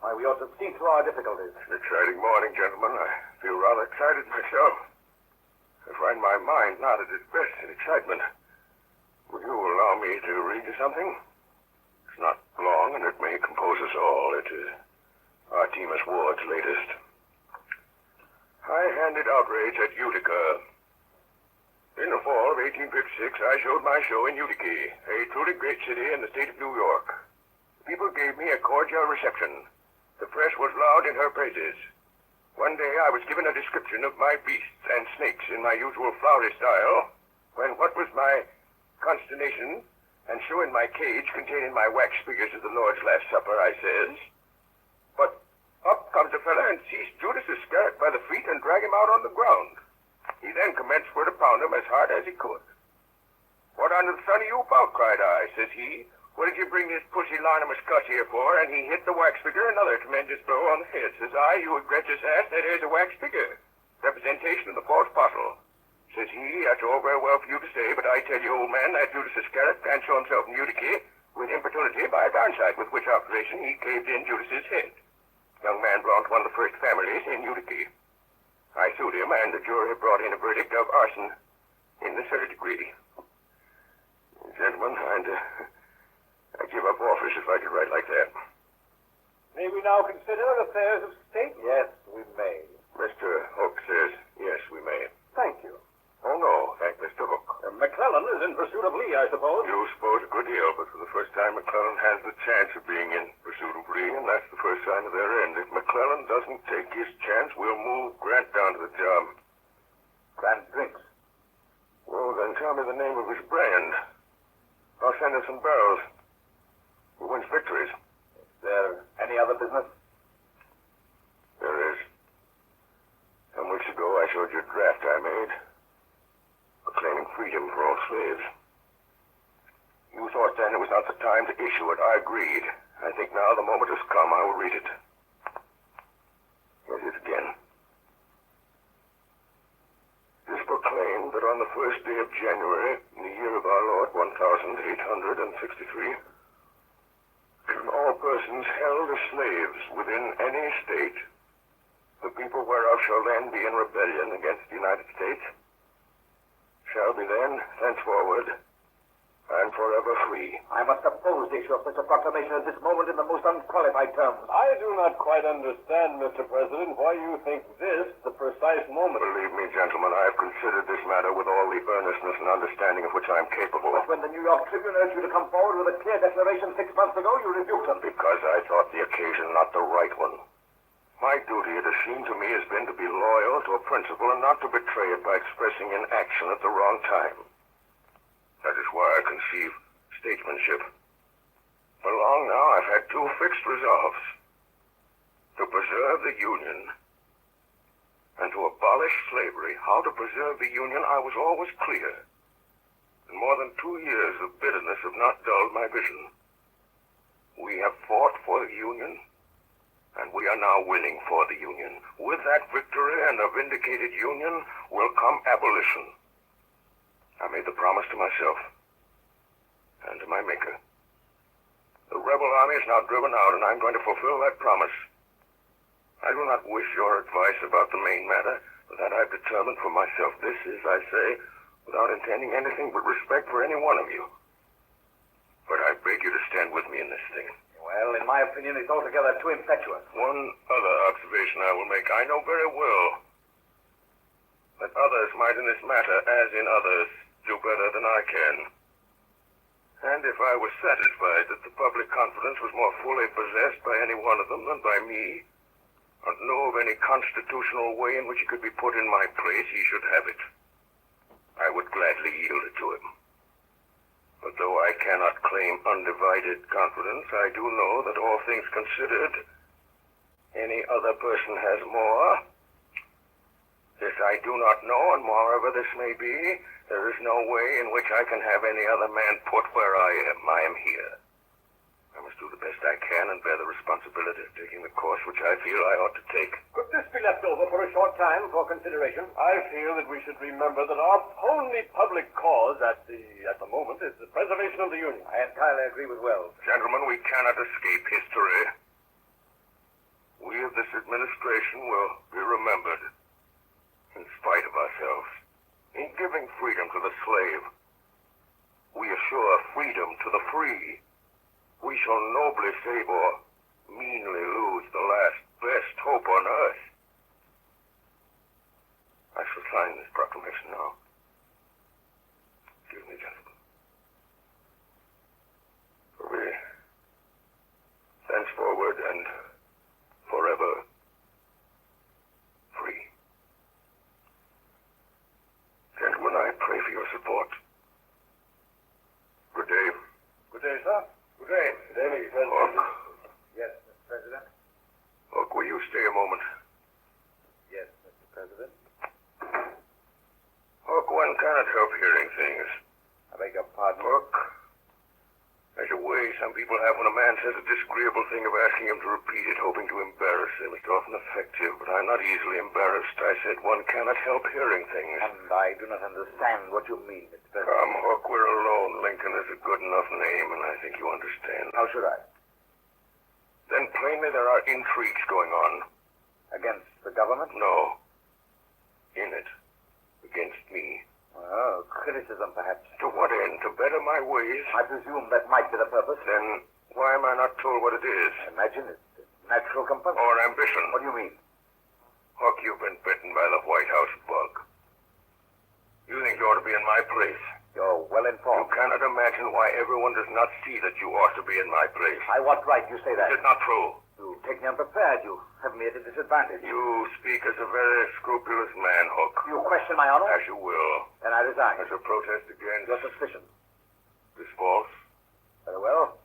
why, we ought to see through our difficulties.
An exciting morning, gentlemen. I feel rather excited myself. I find my mind not at its best in excitement. Will you allow me to read you something? It's not long, and it may compose us all. It is Artemus Ward's latest. High-handed outrage at Utica. In the fall of 1856, I showed my show in Utica, a truly great city in the state of New York. People gave me a cordial reception. The press was loud in her praises. One day I was given a description of my beasts and snakes in my usual flowery style, when what was my consternation, and so in my cage containing my wax figures of the Lord's Last Supper, I says, but up comes a fella and seized Judas Iscariot by the feet and dragged him out on the ground. He then commenced for to pound him as hard as he could. What under the sun are you about, cried I, says he. What did you bring this pusillanimous cuss here for? And he hit the wax figure another tremendous blow on the head. Says I, you egregious ass, that is a wax figure. Representation of the false apostle. Says he, that's all very well for you to say, but I tell you, old man, that Judas Iscariot can't show himself in Utica with importunity by a downside, with which observation he caved in Judas's head. Young man belonged to one of the first families in Utica. I sued him, and the jury brought in a verdict of arson in the third degree. Gentlemen, I give up office if I could write like that.
May we now consider affairs of state?
Yes, we may.
Mr. Hook says, yes, we may.
Thank you.
Oh, no, thank Mr. Hook.
McClellan is in pursuit of Lee, I suppose.
You suppose a good deal, but for the first time, McClellan has the chance of being in pursuit of Lee, and that's the first sign of their end. If McClellan doesn't take his chance, we'll move Grant down to the job.
Grant drinks.
Well, then tell me the name of his brand. I'll send him some barrels. Who wins victories?
Is there any other business?
There is. Some weeks ago, I showed you a draft I made, proclaiming freedom for all slaves. You thought then it was not the time to issue it. I agreed. I think now the moment has come. I will read it. Here it is again. This proclaimed that on the first day of January, in the year of our Lord, 1863, all persons held as slaves within any state, the people whereof shall then be in rebellion against the United States, shall be then, henceforward, and forever free.
I must oppose the issue of such a proclamation at this moment in the most unqualified terms.
I do not quite understand, Mr. President, why you think this the precise moment.
Believe me, gentlemen, I have considered this matter with all the earnestness and understanding of which I am capable.
But when the New York Tribune urged you to come forward with a clear declaration 6 months ago, you rebuked them.
Because I thought the occasion not the right one. My duty, it has seemed to me, has been to be loyal to a principle and not to betray it by expressing an action at the wrong time. That is why I conceive statesmanship. For long now, I've had two fixed resolves. To preserve the Union and to abolish slavery. How to preserve the Union, I was always clear. And more than 2 years of bitterness have not dulled my vision. We have fought for the Union, and we are now winning for the Union. With that victory and a vindicated Union will come abolition. I made the promise to myself and to my Maker. The rebel army is now driven out, and I'm going to fulfill that promise. I do not wish your advice about the main matter, but that I've determined for myself. This is, I say, without intending anything but respect for any one of you. But I beg you to stand with me in this thing.
Well, in my opinion, it's altogether too impetuous.
One other observation I will make. I know very well that others might in this matter, as in others, do better than I can. And if I was satisfied that the public confidence was more fully possessed by any one of them than by me, or know of any constitutional way in which he could be put in my place, he should have it. I would gladly yield it to him. But though I cannot claim undivided confidence, I do know that all things considered, any other person has more. This I do not know, and moreover this may be, there is no way in which I can have any other man put where I am. I am here. I must do the best I can and bear the responsibility of taking the course which I feel I ought to take.
Could this be left over for a short time for consideration? I feel that we should remember that our only public cause at the moment is the preservation of the Union.
I entirely agree with Wells.
Gentlemen, we cannot escape history. We of this administration will be remembered, in spite of ourselves. In giving freedom to the slave, we assure freedom to the free. We shall nobly save or meanly lose the last best hope on earth. I shall sign this proclamation now. Excuse me, gentlemen. For we, thenceforward and forever, free. Gentlemen, I pray for your support. Good day.
Good day, sir.
Good day.
Good day, Mr. President.
Hook.
Yes, Mr. President.
Hook, will you stay a moment?
Yes, Mr. President.
Hook, one cannot help hearing things.
I beg your pardon.
Hook, there's a way some people have when a man says a disagreeable thing of asking him to repeat it, hoping to embarrass him. It's often effective, but I'm not easily embarrassed. I said one cannot help hearing things.
And I do not understand what you mean, Mr. President.
Come, Hook, we're alone. Lincoln is a good enough name, and I think you understand.
How should I?
Then plainly there are intrigues going on.
Against the government?
No. In it. Against me.
Oh, criticism, perhaps.
To what end? To better my ways?
I presume that might be the purpose.
Then why am I not told what it is?
Imagine it. Natural compulsion.
Or ambition?
What do you mean?
Hook, you've been bitten by the White House bug. You think you ought to be in my place.
You're well
You
informed.
cannot imagine why everyone does not see that you ought to be in my place.
By what right you say that?
It is not true.
You take me unprepared. You have me at a disadvantage.
You speak as a very scrupulous man, Hook.
You question my honor?
As you will.
Then I resign.
As a protest against
Your suspicion.
this false.
Very well.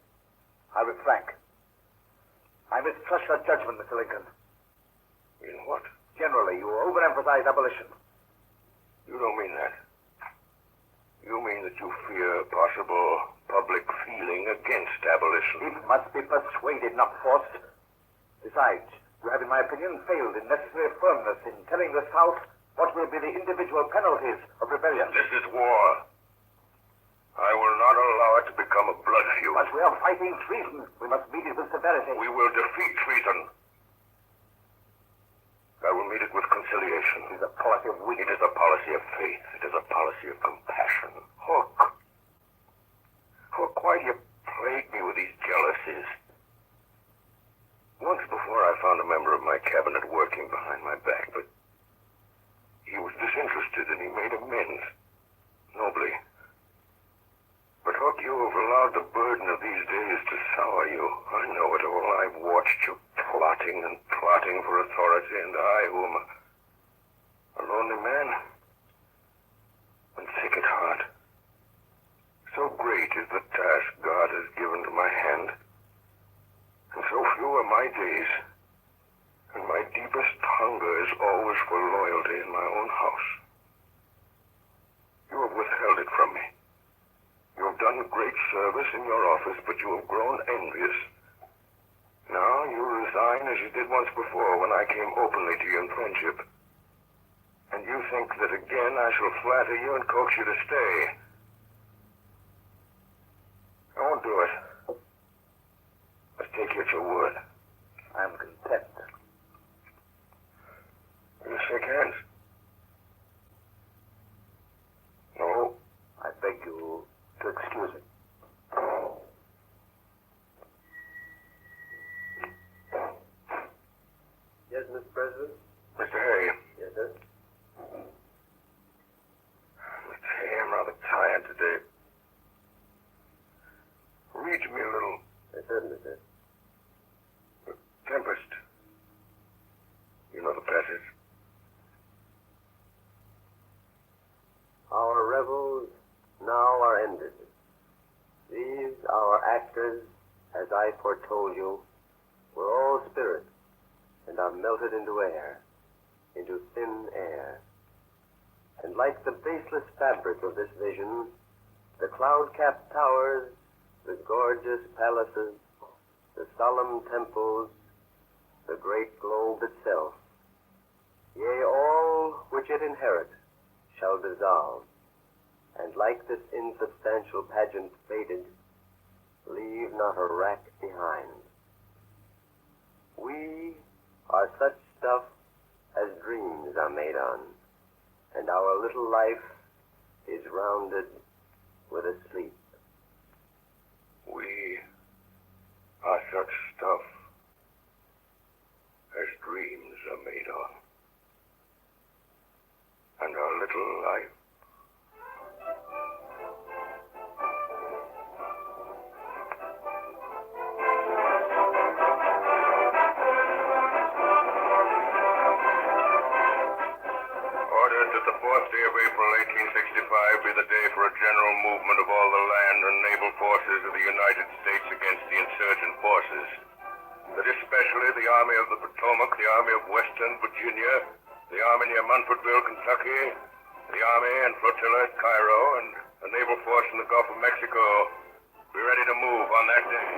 I with Frank. I mistrust your judgment, Mr. Lincoln.
In what?
Generally, you overemphasize abolition.
You don't mean that. You mean that you fear possible public feeling against abolition.
It must be persuaded, not forced. Besides, you have, in my opinion, failed in necessary firmness in telling the South what will be the individual penalties of rebellion.
This is war. I will not allow it to become a blood feud.
But we are fighting treason. We must meet it with severity.
We will defeat treason. I will meet it with conciliation.
It is a policy of
It
weakness.
is a policy of faith. It is a policy of compassion. Hook. Hook, why do you plague me with these jealousies? Once before I found a member of my cabinet working behind my back, but he was disinterested and he made amends. Nobly. But Hook, you have allowed the burden of these days to sour you. I know it all. I've watched you plotting and plotting for authority, and I, who am a lonely man, and sick at heart. So great is the task God has given to my hand, and so few are my days, and my deepest hunger is always for loyalty in my own house. You have withheld it from me. You have done great service in your office, but you have grown envious. Now you resign as you did once before when I came openly to you in friendship. And you think that again I shall flatter you and coax you to stay. I won't do it. Let's take you at your word.
I'm content.
Will you shake hands? No.
I beg you to excuse me.
business, President?
Mr. Hay.
Yes, sir.
Mr. Hay, I'm rather tired today. Read me a little.
Certainly, sir.
Tempest. You know the passage.
Our revels now are ended. These, our actors, as I foretold you, were all spirits, and are melted into air, into thin air. And like the baseless fabric of this vision, the cloud-capped towers, the gorgeous palaces, the solemn temples, the great globe itself, yea, all which it inherit, shall dissolve, and like this insubstantial pageant faded, leave not a rack behind. We are such stuff as dreams are made on, and our little life is rounded with a sleep.
We are such stuff as dreams are made on. And our little life ordered that the 4th day of April, 1865 be the day for a general movement of all the land and naval forces of the United States against the insurgent forces. That especially the Army of the Potomac, the Army of Western Virginia, the Army near Munfordville, Kentucky, the Army and flotilla at Cairo, and a naval force in the Gulf of Mexico be ready to move on that day.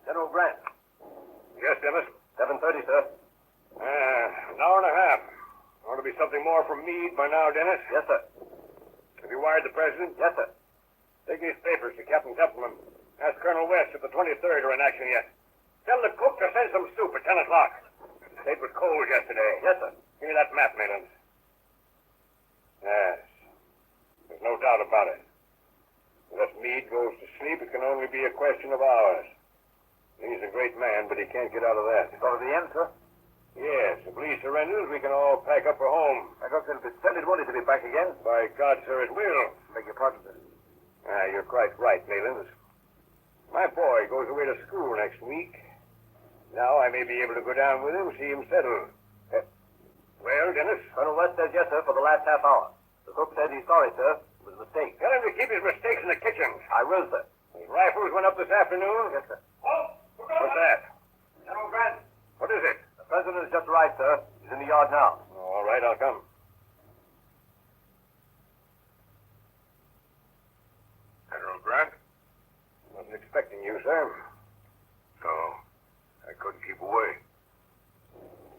General Grant.
Yes, Dennis?
7:30, sir.
An hour and a half. Ought to be something more from Meade by now, Dennis.
Yes, sir.
Have you wired the president?
Yes, sir.
Take these papers to Captain Templeman. Ask Colonel West if the 23rd are in action yet. Tell the cook to send some soup at 10 o'clock. The state was cold yesterday.
Yes, sir.
Give me that map, Mayland. Yes. There's no doubt about it. Unless Meade goes to sleep, it can only be a question of hours. He's a great man, but he can't get out of that.
It's over the end, sir.
Yes, if Lee surrenders, we can all pack up for home.
I got it'll be splendid, won't it, to be back again?
By God, sir, it will.
Beg your pardon, sir.
You're quite right, Maylands. My boy goes away to school next week. Now I may be able to go down with him, see him settle. Well, Dennis?
Colonel West says yes, sir, for the last half hour. The cook said he's sorry, sir. It was a mistake.
Tell him to keep his mistakes in the kitchen.
I will, sir.
His rifles went up this afternoon.
Yes, sir.
What's that?
General Grant.
What is it?
The president has just arrived, sir. He's in the yard now.
All right, I'll come. General Grant? Wasn't expecting you, sir.
Oh,
No, I couldn't keep away.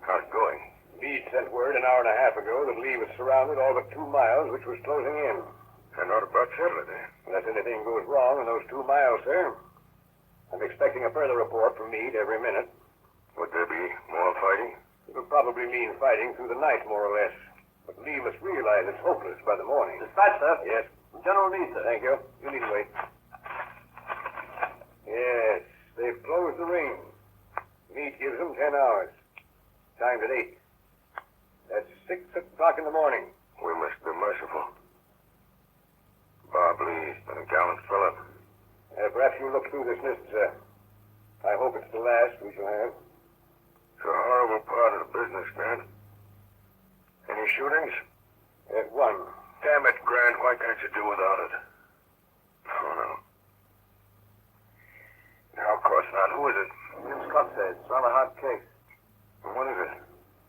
How's it going? Meade sent word an hour and a half ago that Lee was surrounded all but 2 miles, which was closing in.
And not about settled, eh?
Unless anything goes wrong in those 2 miles, sir. I'm expecting a further report from Meade every minute.
Would there be more fighting?
It'll probably mean fighting through the night, more or less. But Lee must realize it's hopeless by the morning.
Dispatch, sir.
Yes.
General Meade, sir.
Thank you. You needn't wait. Yes, they've closed the ring. Meade gives them 10 hours. Time's at 8. That's 6 o'clock in the morning.
We must be merciful. Bob Lee's been a gallant fellow.
Perhaps you'll look through this list, sir. I hope it's the last we shall have.
It's a horrible part of the business, Grant. Any shootings?
One.
Damn it, Grant, why can't you do without it? Oh, no. No, of course not. Who is it?
Jim Scott says. It's rather a hard case.
What is it?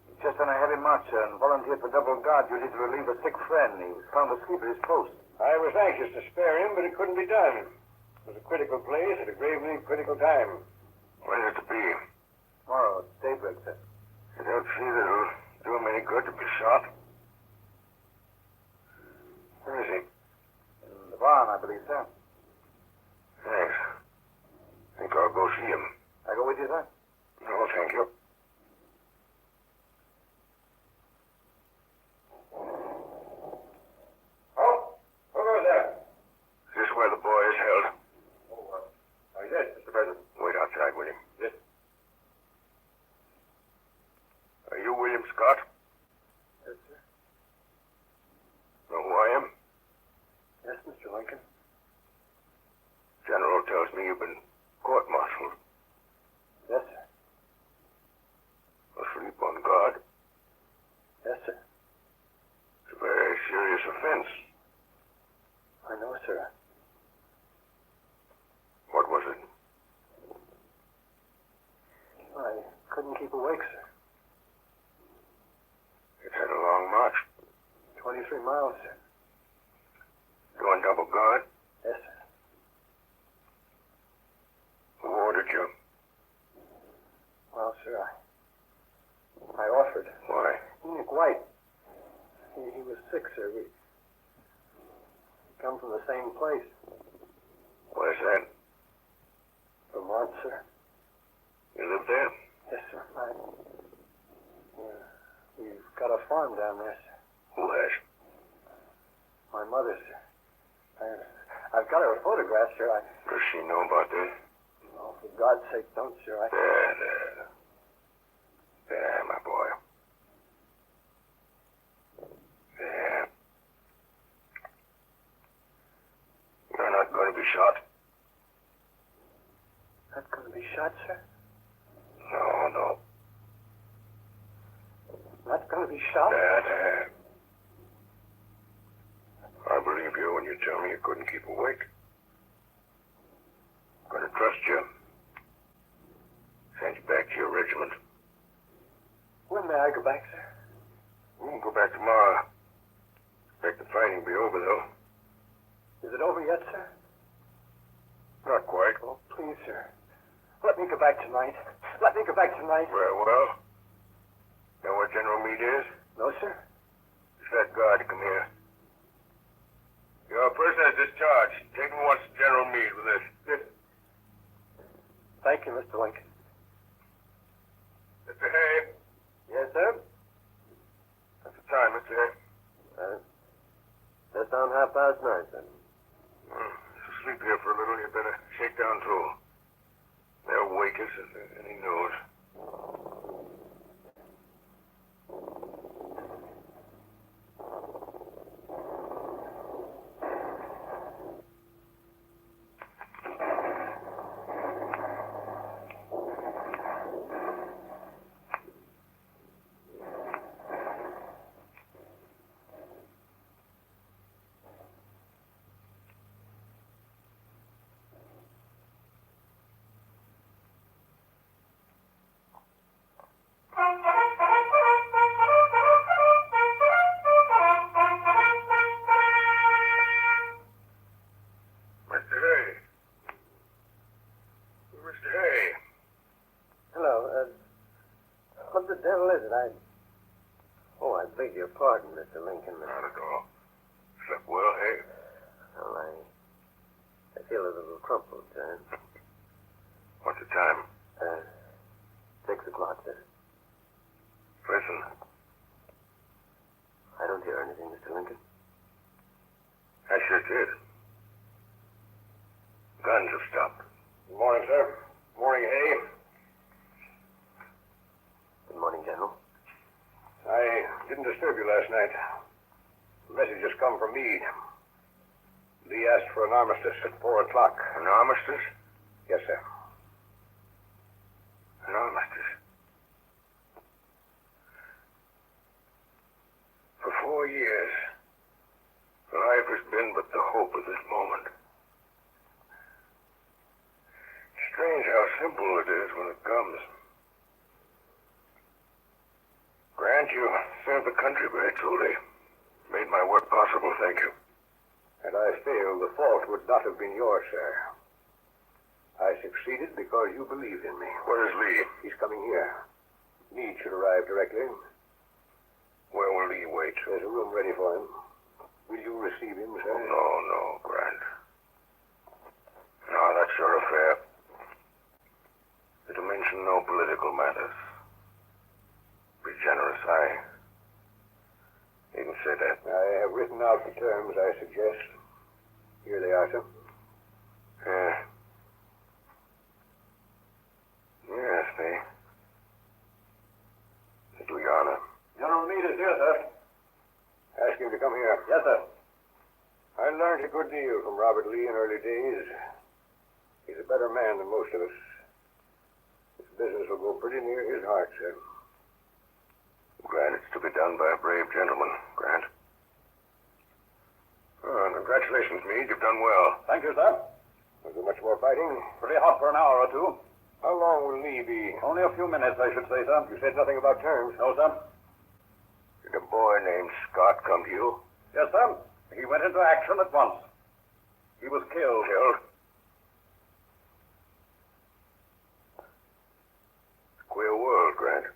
He's just on a heavy march and volunteered for double guard duty to relieve a sick friend. He was found asleep at his post.
I was anxious to spare him, but it couldn't be done. It was a critical place at a gravely critical time.
When is it to be?
Tomorrow at daybreak, sir.
You don't see that it'll do him any good to be shot? Where is he?
In the barn, I believe, sir.
Thanks. Think I'll go see him.
I go with you, sir?
No, thank you.
Oh, who goes fence.
I know, sir.
What was it?
I couldn't keep awake, sir.
It had a long march.
23 miles, sir.
You on double guard?
Yes, sir.
Who ordered you?
Well, sir, I offered.
Why?
Enoch White. He was sick, sir. We come from the same place.
Where's that?
Vermont, sir.
You live there?
Yes, sir. We've got a farm down there, sir.
Who has?
My mother, sir. I've got her photograph, sir.
Does she know about this?
Oh, for God's sake, don't, sir.
There, my boy. There. You're not going to be shot.
Not going to be shot, sir?
No.
Not going to be shot?
There. I believe you when you tell me you couldn't keep awake. I'm going to trust you. Send you back to your regiment.
When may I go back, sir?
We can go back tomorrow. Expect the fighting to be over, though.
Is it over yet, sir?
Not quite.
Oh, please, sir. Let me go back tonight. Let me go back tonight.
Very well. Know where General Meade is?
No, sir.
It's that guard to come here. Your prisoner is discharged. Take him once to General Meade with this.
Thank you, Mr. Lincoln.
Mr. Hay.
Yes, sir?
What's the time, Mr. Hay?
Just on 9:30, sir.
So sleep here for a little. You better shake down, too. They'll wake us if there's any news.
What the devil is it? I beg your pardon, Mr. Lincoln.
Not at all. Slept well, Hay?
Well, I feel a little crumpled, sir.
What's the time?
6 o'clock, sir.
Listen.
I don't hear anything, Mr. Lincoln.
I sure did. Guns have stopped.
Good morning, sir. Morning, Hay. Good morning, General.
I didn't disturb you last night. The message has come from Meade. Lee asked for an armistice at 4 o'clock. An armistice? Yes, sir. An armistice? For 4 years, life has been but the hope of this moment. Strange how simple it is when it comes. Grant, you served the country very truly. Made my work possible, thank you. Had I failed, the fault would not have been yours, sir. I succeeded because you believed in me. Where is Lee? He's coming here. Meade should arrive directly. Where will Lee wait? There's a room ready for him. Will you receive him, sir? Oh, no, Grant. No, that's your affair. To mention no political matters. Be generous, You can say that. I have written out the terms I suggest. Here they are, sir. Yes, they do you honor.
General Meade is here, sir.
Ask him to come here.
Yes, sir.
I learned a good deal from Robert Lee in early days. He's a better man than most of us. This business will go pretty near his heart, sir. Grant, it's to be done by a brave gentleman, Grant. congratulations, Meade. You've done well.
Thank you, sir.
Was there much more fighting?
Pretty hot for an hour or two.
How long will Lee be?
Only a few minutes, I should say, sir.
You said nothing about terms.
No, sir.
Did a boy named Scott come to you?
Yes, sir. He went into action at once. He was killed.
Killed? Queer world, Grant.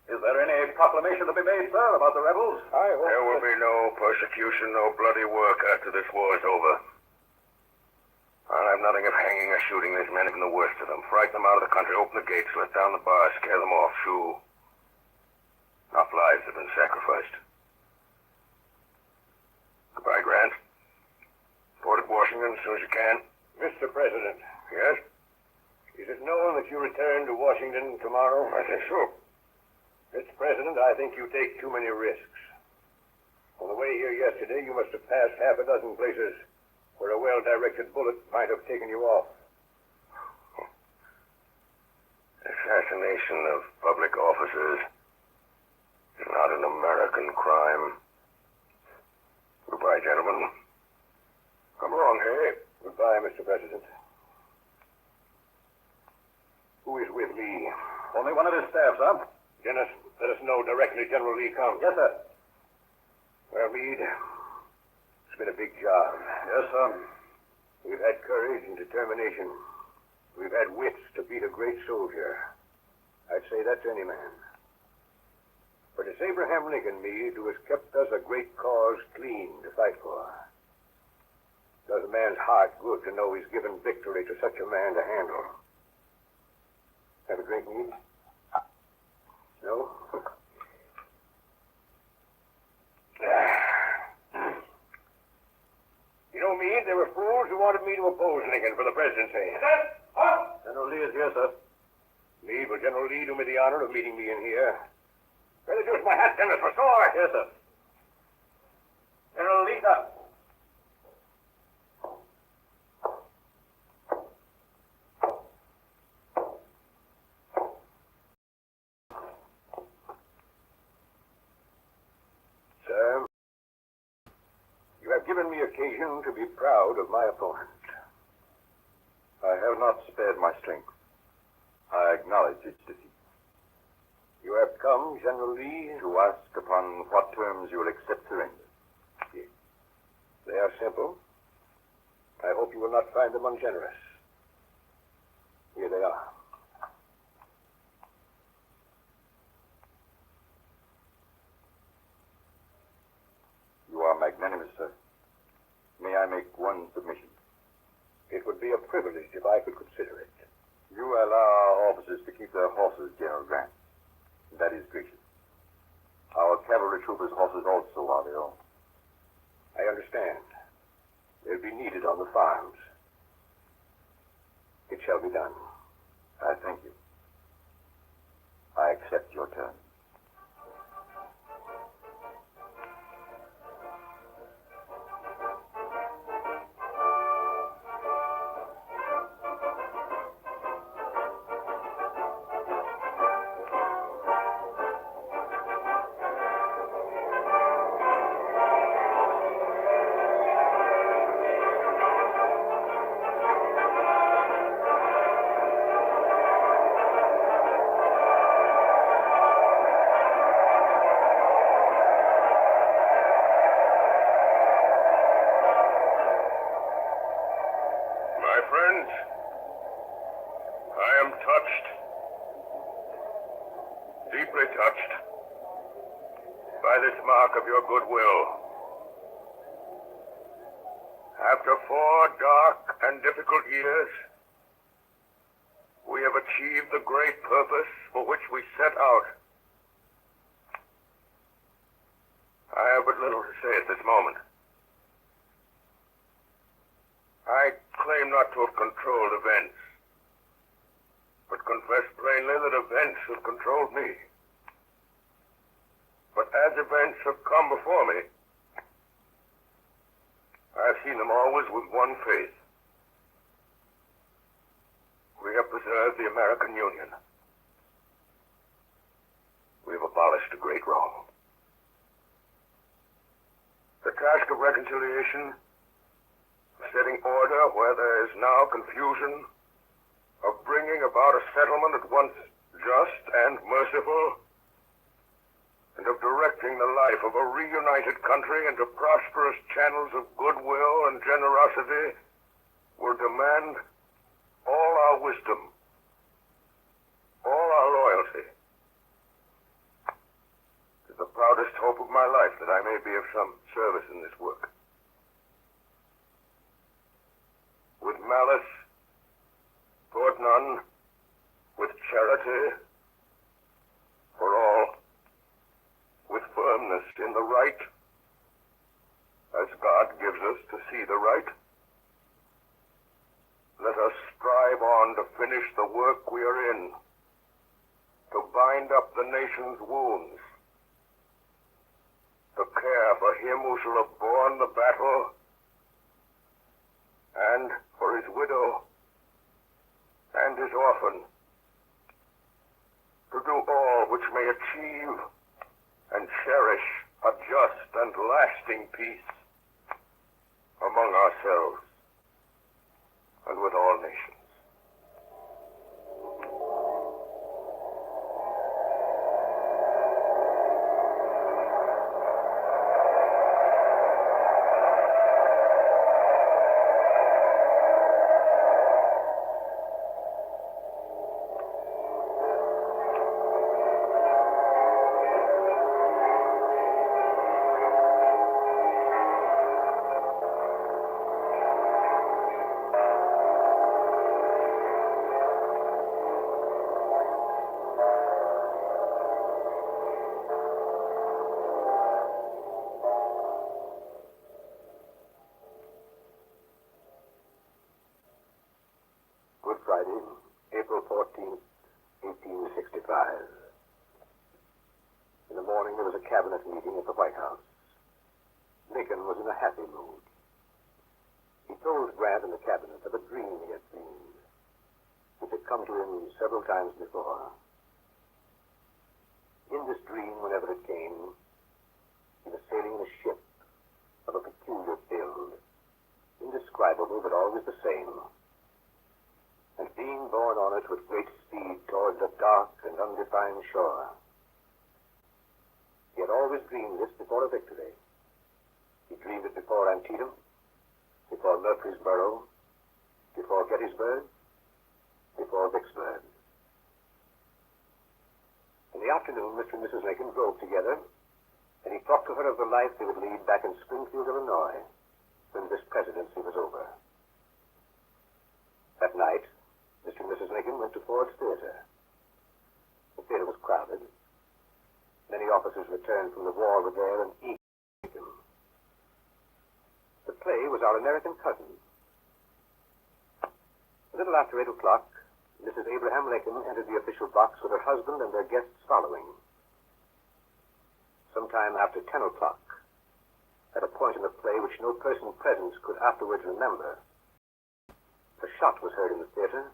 Is there any proclamation to be made, sir, about the rebels?
There will be no persecution, no bloody work after this war is over. I'll have nothing of hanging or shooting these men, even the worst of them. Frighten them out of the country, open the gates, let down the bars, scare them off. Shoo. Enough lives have been sacrificed. Goodbye, Grant. Report at Washington as soon as you can.
Mr. President,
Yes?
is it known that you return to Washington tomorrow?
I think so.
Mr. President, I think you take too many risks. On the way here yesterday, you must have passed half a dozen places where a well-directed bullet might have taken you off.
Assassination of public officers is not an American crime. Goodbye, gentlemen. Come along, Harry.
Goodbye, Mr. President. Who is with Lee?
Only one of his staff, sir.
Dennis, let us know directly General Lee comes.
Yes, sir.
Well, Meade, it's been a big job.
Yes, sir.
We've had courage and determination. We've had wits to beat a great soldier. I'd say that's any man. But it's Abraham Lincoln, Meade, who has kept us a great cause clean to fight for. Does a man's heart good to know he's given victory to such a man to handle. Have a drink, Meade? No? You know, Meade, there were fools who wanted me to oppose Lincoln for the presidency.
General Lee is here, sir.
Meade, will General Lee do me the honor of meeting me in here? Where the deuce my hat, Dennis, for sword?
Yes, sir. General Lee, sir.
Sir, you have given me occasion to be proud of my opponent.
I have not spared my strength. I acknowledge its defeat.
You have come, General Lee,
To ask upon what terms you will accept surrender.
They are simple. I hope you will not find them ungenerous. Here they are.
You are magnanimous, sir. May I make one submission?
It would be a privilege if I could consider it.
You allow our officers to keep their horses, General Grant. That is gracious. Our cavalry troopers' horses also are their own.
I understand. They'll be needed on the farms. It shall be done.
I thank you. I accept your terms.
My friends, I am touched, deeply touched, by this mark of your goodwill. After 4 dark and difficult years, we have achieved the great purpose for which we set out. I have but little to say at this moment. I claim not to have controlled events, but confess plainly that events have controlled me. But as events have come before me, I have seen them always with one faith. We have preserved the American Union. We have abolished a great wrong. The task of reconciliation setting order where there is now confusion, of bringing about a settlement at once just and merciful, and of directing the life of a reunited country into prosperous channels of goodwill and generosity, will demand all our wisdom, all our loyalty. It is the proudest hope of my life that I may be of some service in this work. With malice toward none, with charity for all, with firmness in the right, as God gives us to see the right, let us strive on to finish the work we are in, to bind up the nation's wounds, to care for him who shall have borne the battle, and for his widow and his orphan, to do all which may achieve and cherish a just and lasting peace among ourselves and with all nations. Good Friday, April 14th, 1865. In the morning, there was a cabinet meeting at the White House. Lincoln was in a happy mood. He told Grant and the cabinet of a dream he had dreamed, which had come to him several times before. In this dream, whenever it came, he was sailing in a ship of a peculiar build, indescribable but always the same, and being borne on it with great speed towards a dark and undefined shore. He had always dreamed this before a victory. He dreamed it before Antietam, before Murfreesboro, before Gettysburg, before Vicksburg. In the afternoon, Mr. and Mrs. Lincoln drove together, and he talked to her of the life they would lead back in Springfield, Illinois, when this presidency was over. That night, Mr. and Mrs. Lincoln went to Ford's Theater. The theater was crowded. Many officers returned from the war were there and eager to meet him. The play was Our American Cousin. A little after 8 o'clock, Mrs. Abraham Lincoln entered the official box with her husband and their guests following. Sometime after 10 o'clock, at a point in the play which no person present could afterwards remember, a shot was heard in the theater,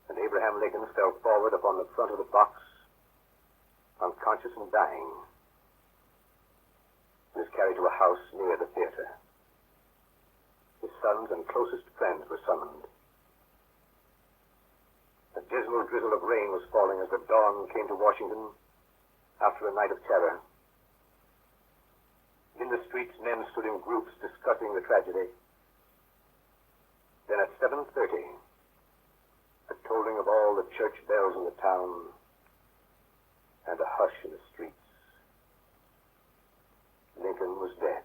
and Abraham Lincoln fell forward upon the front of the box, unconscious and dying. He was carried to a house near the theater. His sons and closest friends were summoned. A dismal drizzle of rain was falling as the dawn came to Washington after a night of terror. In the streets, men stood in groups discussing the tragedy. Then at 7:30, the tolling of all the church bells in the town, and a hush in the streets. Lincoln was dead.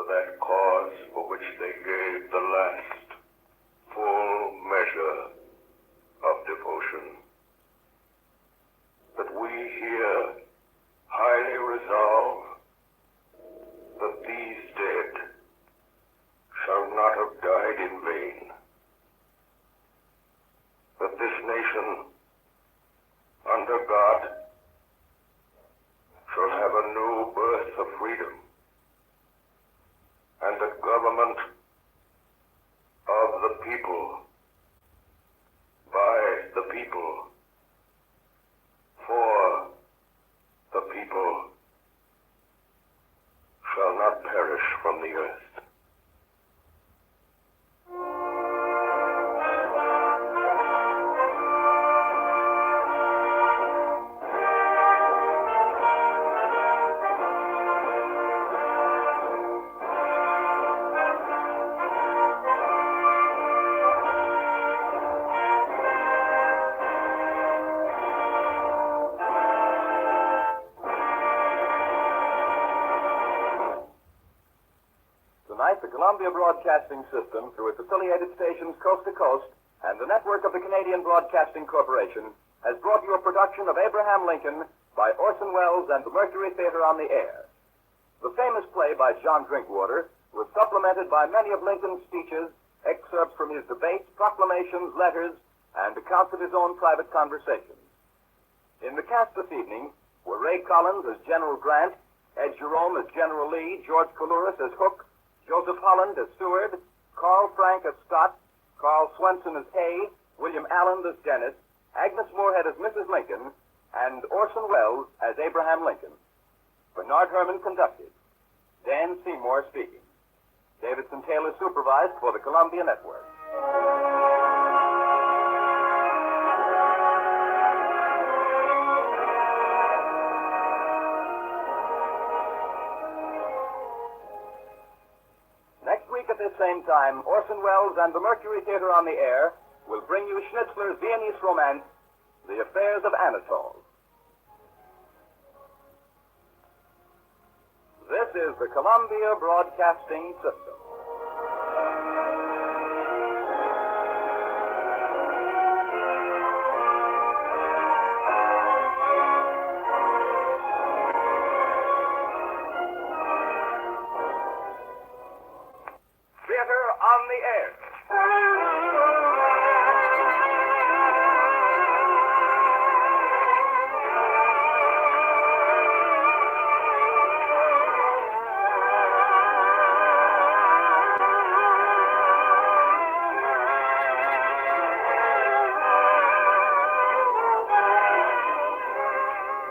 That cause for which they gave the last full measure of devotion. That we here highly resolve that these dead shall not have died in vain. That this nation, under God, shall have a new birth of freedom, and that government of the people, by the people, for the people, shall not perish from the earth.
Tonight, the Columbia Broadcasting System, through its affiliated stations coast to coast, and the network of the Canadian Broadcasting Corporation, has brought you a production of Abraham Lincoln by Orson Welles and the Mercury Theater on the Air. The famous play by John Drinkwater was supplemented by many of Lincoln's speeches, excerpts from his debates, proclamations, letters, and accounts of his own private conversations. In the cast this evening were Ray Collins as General Grant, Ed Jerome as General Lee, George Coulouris as Hook, Joseph Holland as Seward, Carl Frank as Scott, Carl Swenson as Hay, William Allen as Dennis, Agnes Moorehead as Mrs. Lincoln, and Orson Welles as Abraham Lincoln. Bernard Herrmann conducted. Dan Seymour speaking. Davidson Taylor supervised for the Columbia Network. At this same time, Orson Welles and the Mercury Theater on the Air will bring you Schnitzler's Viennese romance, The Affairs of Anatole. This is the Columbia Broadcasting System. On the Air.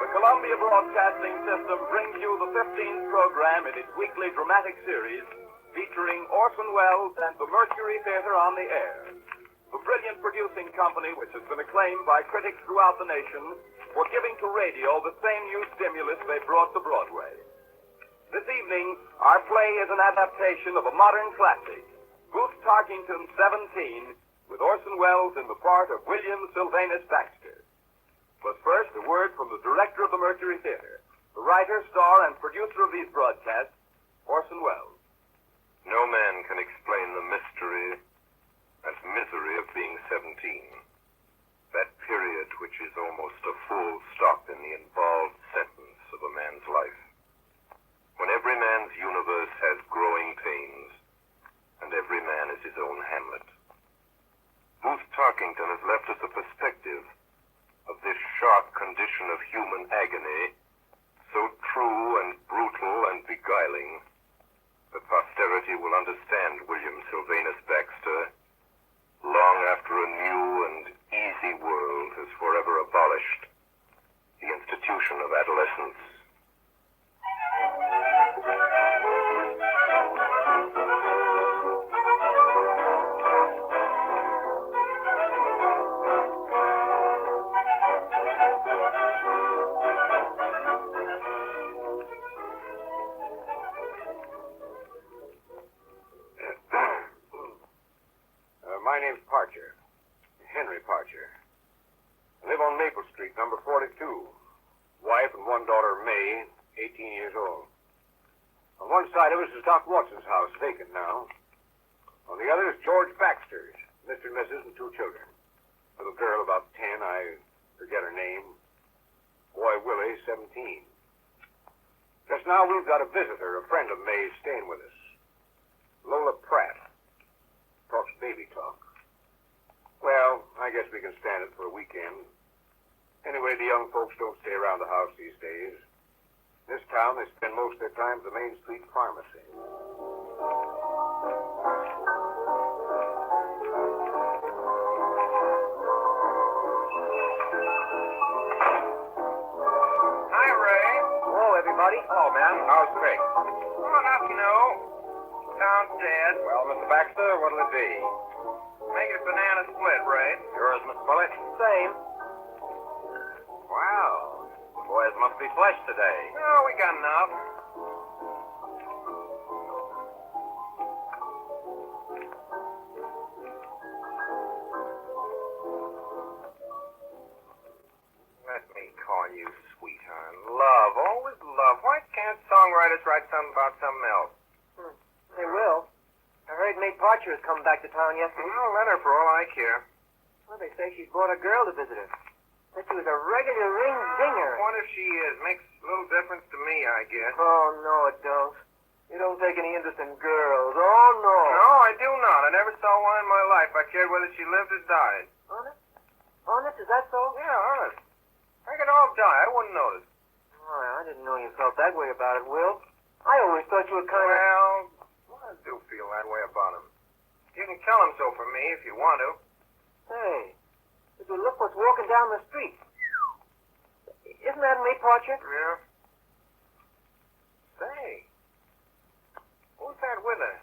The Columbia Broadcasting System brings you the 15th program in its weekly dramatic series featuring Orson Welles and the Mercury Theater on the Air, the brilliant producing company which has been acclaimed by critics throughout the nation for giving to radio the same new stimulus they brought to Broadway. This evening, our play is an adaptation of a modern classic, Booth Tarkington 17, with Orson Welles in the part of William Sylvanus Baxter. But first, a word from the director of the Mercury Theater, the writer, star, and producer of these broadcasts, Orson Welles.
No man can explain the mystery and misery of being 17. That period which is almost a full stop in the involved sentence of a man's life. When every man's universe has growing pains, and every man is his own Hamlet. Booth Tarkington has left us a perspective of this sharp condition of human agony, so true and brutal and beguiling, that posterity will understand William Sylvanus Baxter long after a new and easy world has forever abolished the institution of adolescence.
My name's Parcher. Henry Parcher. I live on Maple Street, number 42. Wife and one daughter, May, 18 years old. On one side of us is Doc Watson's house, vacant now. On the other is George Baxter's, Mr. and Mrs. and 2 children. Little girl about 10, I forget her name. Boy Willie, 17. Just now we've got a visitor, a friend of May's staying with us. Lola Pratt. Talks baby talk. Well, I guess we can stand it for a weekend. Anyway, the young folks don't stay around the house these days. In this town, they spend most of their time at the Main Street Pharmacy.
Hi, Ray.
Hello, everybody.
Hello, man.
How's Craig?
Oh, enough, you know. Town's dead.
Well, Mr. Baxter, what'll it be?
Make it a banana split, Ray.
Yours, Mr. Bullitt?
Same.
Wow. The boys must be flesh today.
Oh, we got enough. Let me call you sweetheart. Love, always love. Why can't songwriters write something about something else?
They will. I heard May Parcher has come back to town yesterday.
Well, let her for all I care.
Well, they say she's brought a girl to visit her. That she was a regular ring dinger.
What if she is? Makes little difference to me, I guess.
Oh, no, it don't. You don't take any interest in girls. Oh, no.
No, I do not. I never saw one in my life. I cared whether she lived or died.
Honest? Honest? Is that so?
Yeah, honest. I could all die. I wouldn't notice.
Oh, I didn't know you felt that way about it, Will. I always thought you were kind of...
Well, I do feel that way about him. You can tell him so for me if you want to.
Hey, did you look what's walking down the street? Isn't that May Parcher?
Yeah. Say, who's that with her?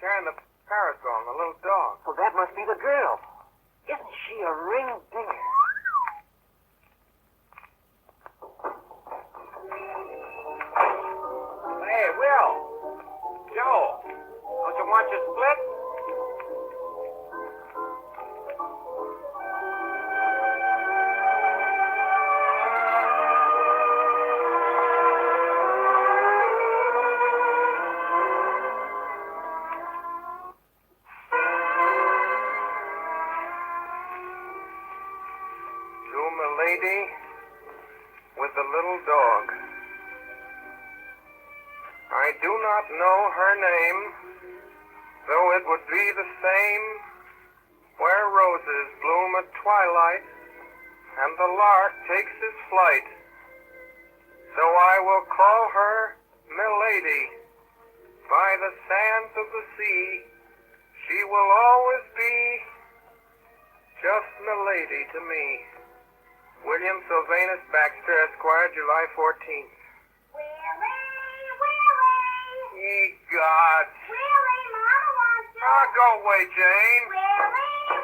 Carrying the parasol and the little dog.
Well, that must be the girl. Isn't she a ring dinger?
Hey, Will. Joe. Don't you want your split? To Milady with the little dog. I do not know her name, though it would be the same where roses bloom at twilight and the lark takes his flight. So I will call her Milady. By the sands of the sea, she will always be just Milady to me. William Sylvanus Baxter, Esquire, July 14th. Ye gods.
Willie, Mama wants you.
Oh, go away, Jane.
Willie.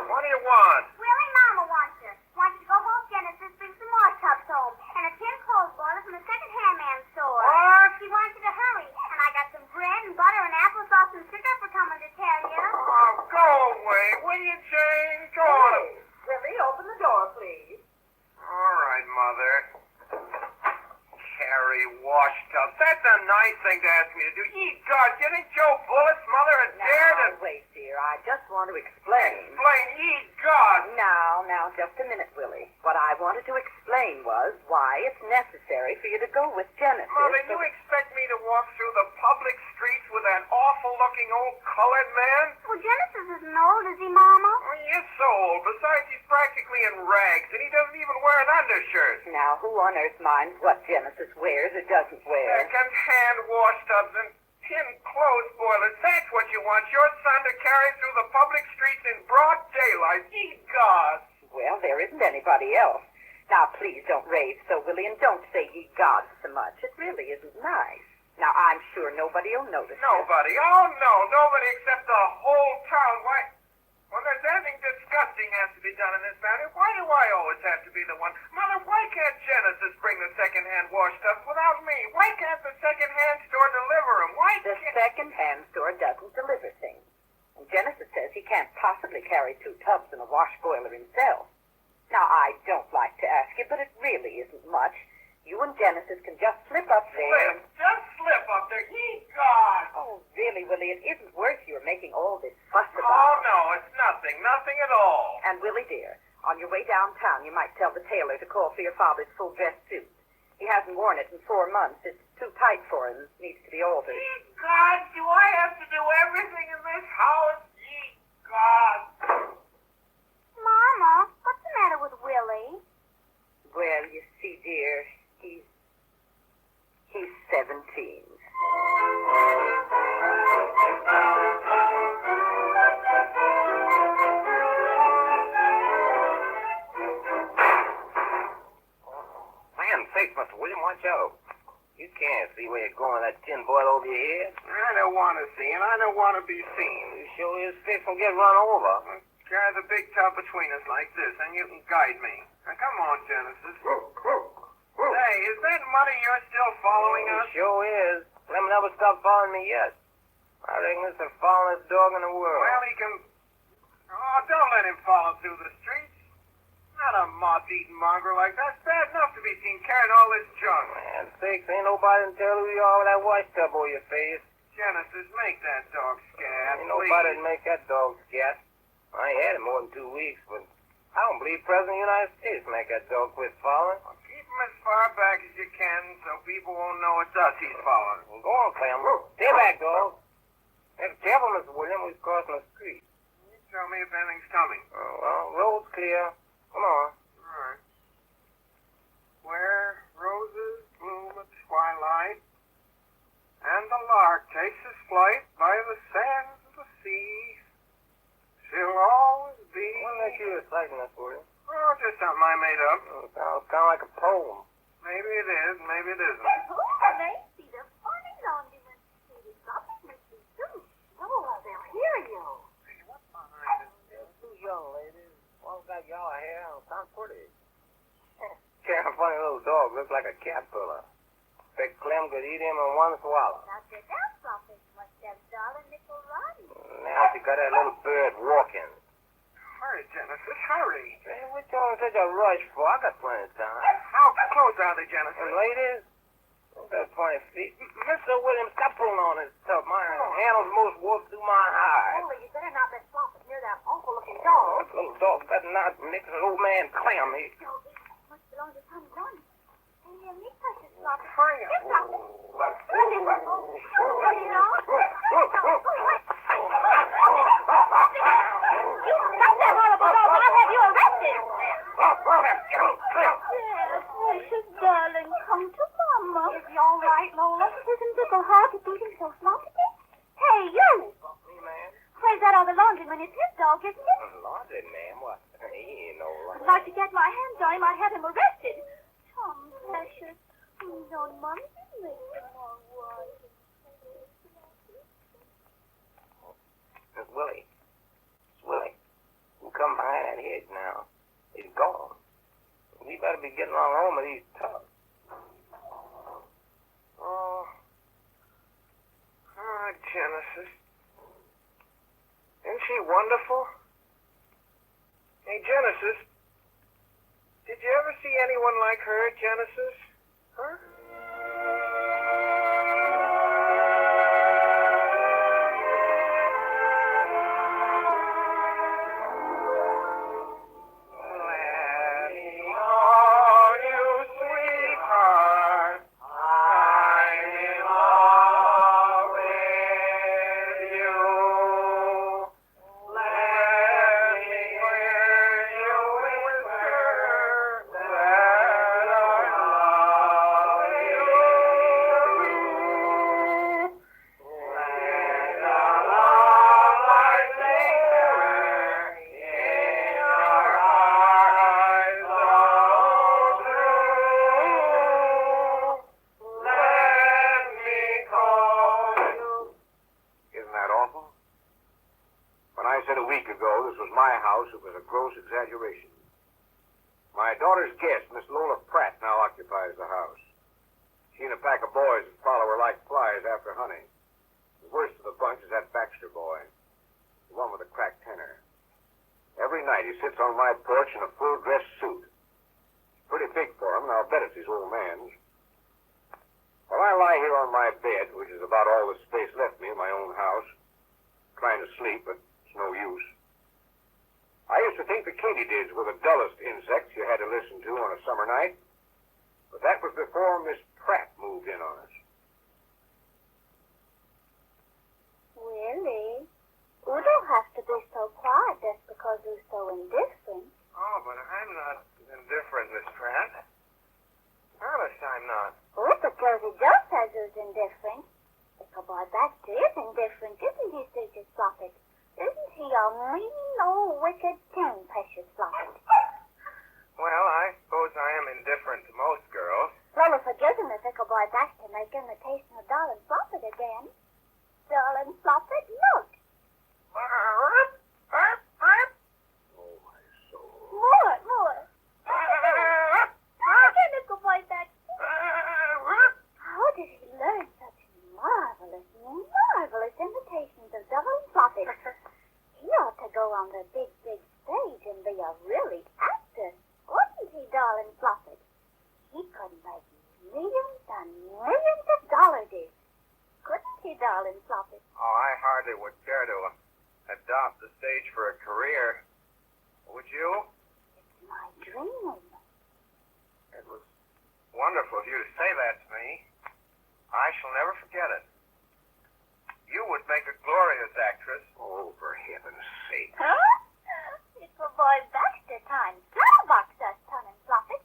What do you want?
Willie, Mama wants you. Wants you to go home, Genesis, bring some wash tubs home. And a tin cold boiler from the second-hand man's store.
What?
She wants you to hurry. And I got some bread and butter and applesauce and sugar for coming to tell you.
Oh, go away, will you, Jane? Go on.
Willie, open the door, please.
All right, Mother. Carry wash tubs. That's a nice thing to ask me to do. Ye gods, you think Joe Bullitt's mother had dared to...
Now, wait, dear. I just want to explain.
Explain, ye gods.
Now, just a minute, Willie. What I wanted to explain was why it's necessary for you to go with Genesis.
Mother, you expect me to walk through the public streets with that awful-looking old colored man?
Well, Genesis isn't old, is he, Mama?
Oh, he is so old. Besides, he's practically in rags, and he doesn't even wear an undershirt.
Now, who on earth minds what Genesis wears or doesn't wear?
Second-hand wash tubs and tin clothes boilers. That's what you want your son to carry through the public streets in broad daylight. Ye gods.
Well, there isn't anybody else. Now, please don't rave so, Willie, and don't say ye gods so much. It really isn't nice. Now, I'm sure nobody will notice it.
Nobody. Oh, no. Nobody except the whole town. Why? Well, there's anything disgusting has to be done in this matter. Why do I always have to be the one? Mother, why can't Genesis bring the second-hand wash tubs without me? Why can't the second-hand store deliver them? Why
The second-hand store doesn't deliver things. And Genesis says he can't possibly carry 2 tubs and a wash boiler himself. Now, I don't like to ask you, but it really isn't much. You and Genesis can just slip up there.
Just slip up there. Ye gods.
Oh, really, Willie, it isn't worth your making all this fuss
Oh,
about.
no.
nothing at all.
And Willie, dear, on your way downtown, you might tell the tailor to call for your father's full dress suit. He hasn't worn it in 4 months. It's too tight for him. Needs to be altered.
Ye God, do I have to do everything in this house? Ye God.
Mama, what's the matter with Willie?
Well, you see, dear, he's 17.
Land's sakes, Mr. William, watch out. You can't see where you're going with that tin boil over your head.
I don't want to see, and I don't want to be seen.
You sure his face will get run over.
Carry the big tub between us like this, and you can guide me. Now, come on, Genesis. Say, is that money you're still following us?
Sure is. Clem never stopped following me yet. I reckon it's the followest dog in the world.
Well, he can... Oh, don't let him follow through the streets. Not a moth-eating mongrel like that. It's bad enough to be seen carrying all this junk.
Man, sakes, ain't nobody can tell who you are with that white stub over your face.
Genesis, make that dog scat,
Ain't nobody to make that dog scat. I ain't had him more than 2 weeks, but I don't believe President of the United States make that dog quit following.
Well, keep him as far back as you can so people won't know it's us he's following.
Well, go on, Clem. Stay back, dog. Hey, careful, Mr. William. We're crossing the street.
You tell me if anything's coming.
Oh, well, road's clear. Come on.
All right. Where roses bloom at twilight, and the lark takes his flight by the sands of the sea, she'll always be...
What makes you reciting this, William?
Oh, just something I made up.
It sounds kind of like a poem.
Maybe it is, maybe it isn't.
Macy, the funny laundryman. Maybe something must be too. Oh, they'll hear you.
Hey, what's behind it?
Two young ladies. One's got yellow hair and sounds pretty. Kind of funny little dog. Looks like a caterpillar. Bet Clem could eat him in one swallow.
Now, the dance office must have dollar nickel Roddy.
Now she got that little bird walking.
Hurry, Genesis, hurry.
Hey, what you in such a rush for? I got plenty of time.
How close are they, Genesis?
And ladies, look at 20 feet. Mr. Williams, stop pulling on this stuff. My handle's most warped through my hide.
Only you better not let Floppy near that awful-looking dog.
This little dog better not mix an old man Clem. He...
Doggy must belong to Tommy Johnny. Hey, me precious Floppy.
Hurry up.
Here, Floppy. You know? You stop that horrible dog, or I'll have you arrested. Yes, precious darling, come to Mama. Is he all right, Lola? Isn't it so hard to beat him so sloppy? Hey, you!
Me, man?
Where's that other laundryman? It's his dog, isn't it?
Laundry man? What? He ain't no
I'd like to get my hands on him. I'd have him arrested. Tom, precious. Please don't Mommy make him all right.
It's Willie. It's Willie. You come behind that hedge now. He's gone. We better be getting on home with these tubs.
Oh. Ah, Genesis. Isn't she wonderful? Hey, Genesis. Did you ever see anyone like her, Genesis? Huh?
It was a gross exaggeration. My daughter's guest, Miss Lola Pratt, now occupies the house. She and a pack of boys that follow her like flies after honey. The worst of the bunch is that Baxter boy, the one with the cracked tenor. Every night he sits on my porch in a full-dress suit. It's pretty big for him, and I'll bet it's his old man's. While I lie here on my bed, which is about all the space left me in my own house, trying to sleep, but it's no use.
used to think the katydids were the dullest insects you had to listen to on a summer night. But that was before Miss Pratt moved in on us.
Willie, you don't have to be so quiet just because you're so indifferent.
Oh, but I'm not indifferent, Miss Pratt. Honest, I'm not.
Oh, but Josie Joe says you're indifferent. Ichabod Baxter is indifferent, isn't he, Sister Floppet? Isn't he a mean old wicked thing, Precious Floppet?
Well, I suppose I am indifferent to most girls.
Lola, forgive him if Ichabod Baxter make imitation of Darling Floppet again. Darling Floppet, look. More. Again, Ichabod Baxter. How did he learn such marvelous imitations of Darling Floppet? He ought to go on the big stage and be a really actor. Wouldn't he, Darling Floppet? He could make millions and millions of dollars. Couldn't he, Darling Floppet?
Oh, I hardly would care to adopt the stage for a career. Would you?
It's my dream.
It was wonderful of you to say that to me. I shall never forget it. You would make a glorious actress.
Oh, for heaven's sake.
Huh? It's for Boy Baxter time. Slowbox us, Darling Floppet.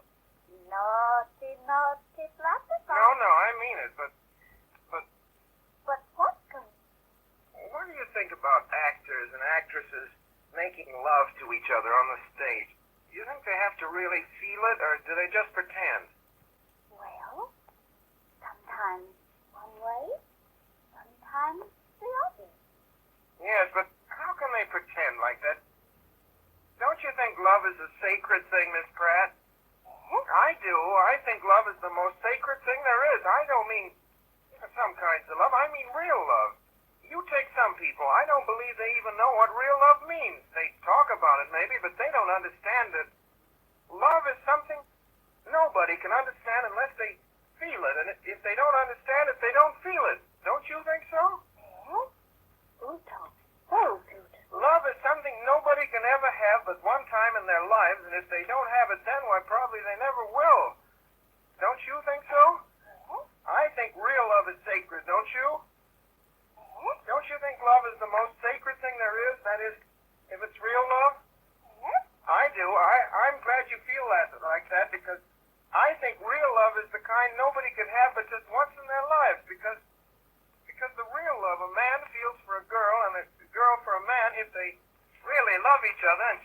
Naughty Floppet.
No, I mean it, but
But what can...
what do you think about actors and actresses making love to each other on the stage? Do you think they have to really feel it, or do they just pretend?
Well, sometimes one way, sometimes the other.
Yes, but how can they pretend like that? Don't you think love is a sacred thing, Miss Pratt?
Yes?
I do. I think love is the most sacred thing there is. I don't mean some kinds of love. I mean real love. You take some people, I don't believe they even know what real love means. They talk about it maybe, but they don't understand that love is something nobody can understand unless they feel it. And if they don't understand it, they don't feel it. Don't you think so?
Yes? You talk so beautiful.
Love is something nobody can ever have but one time in their lives, and if they don't have it then, why, probably they never will. Don't you think so?
Yes?
I think real love is sacred, don't you?
Yes?
Don't you think love is the most sacred thing there is? That is, if it's real love?
Yes?
I do. I'm glad you feel that like that, because I think real love is the kind nobody can have but just once in their lives, because the real love a man feels for a girl and a girl for a man, if they really love each other, and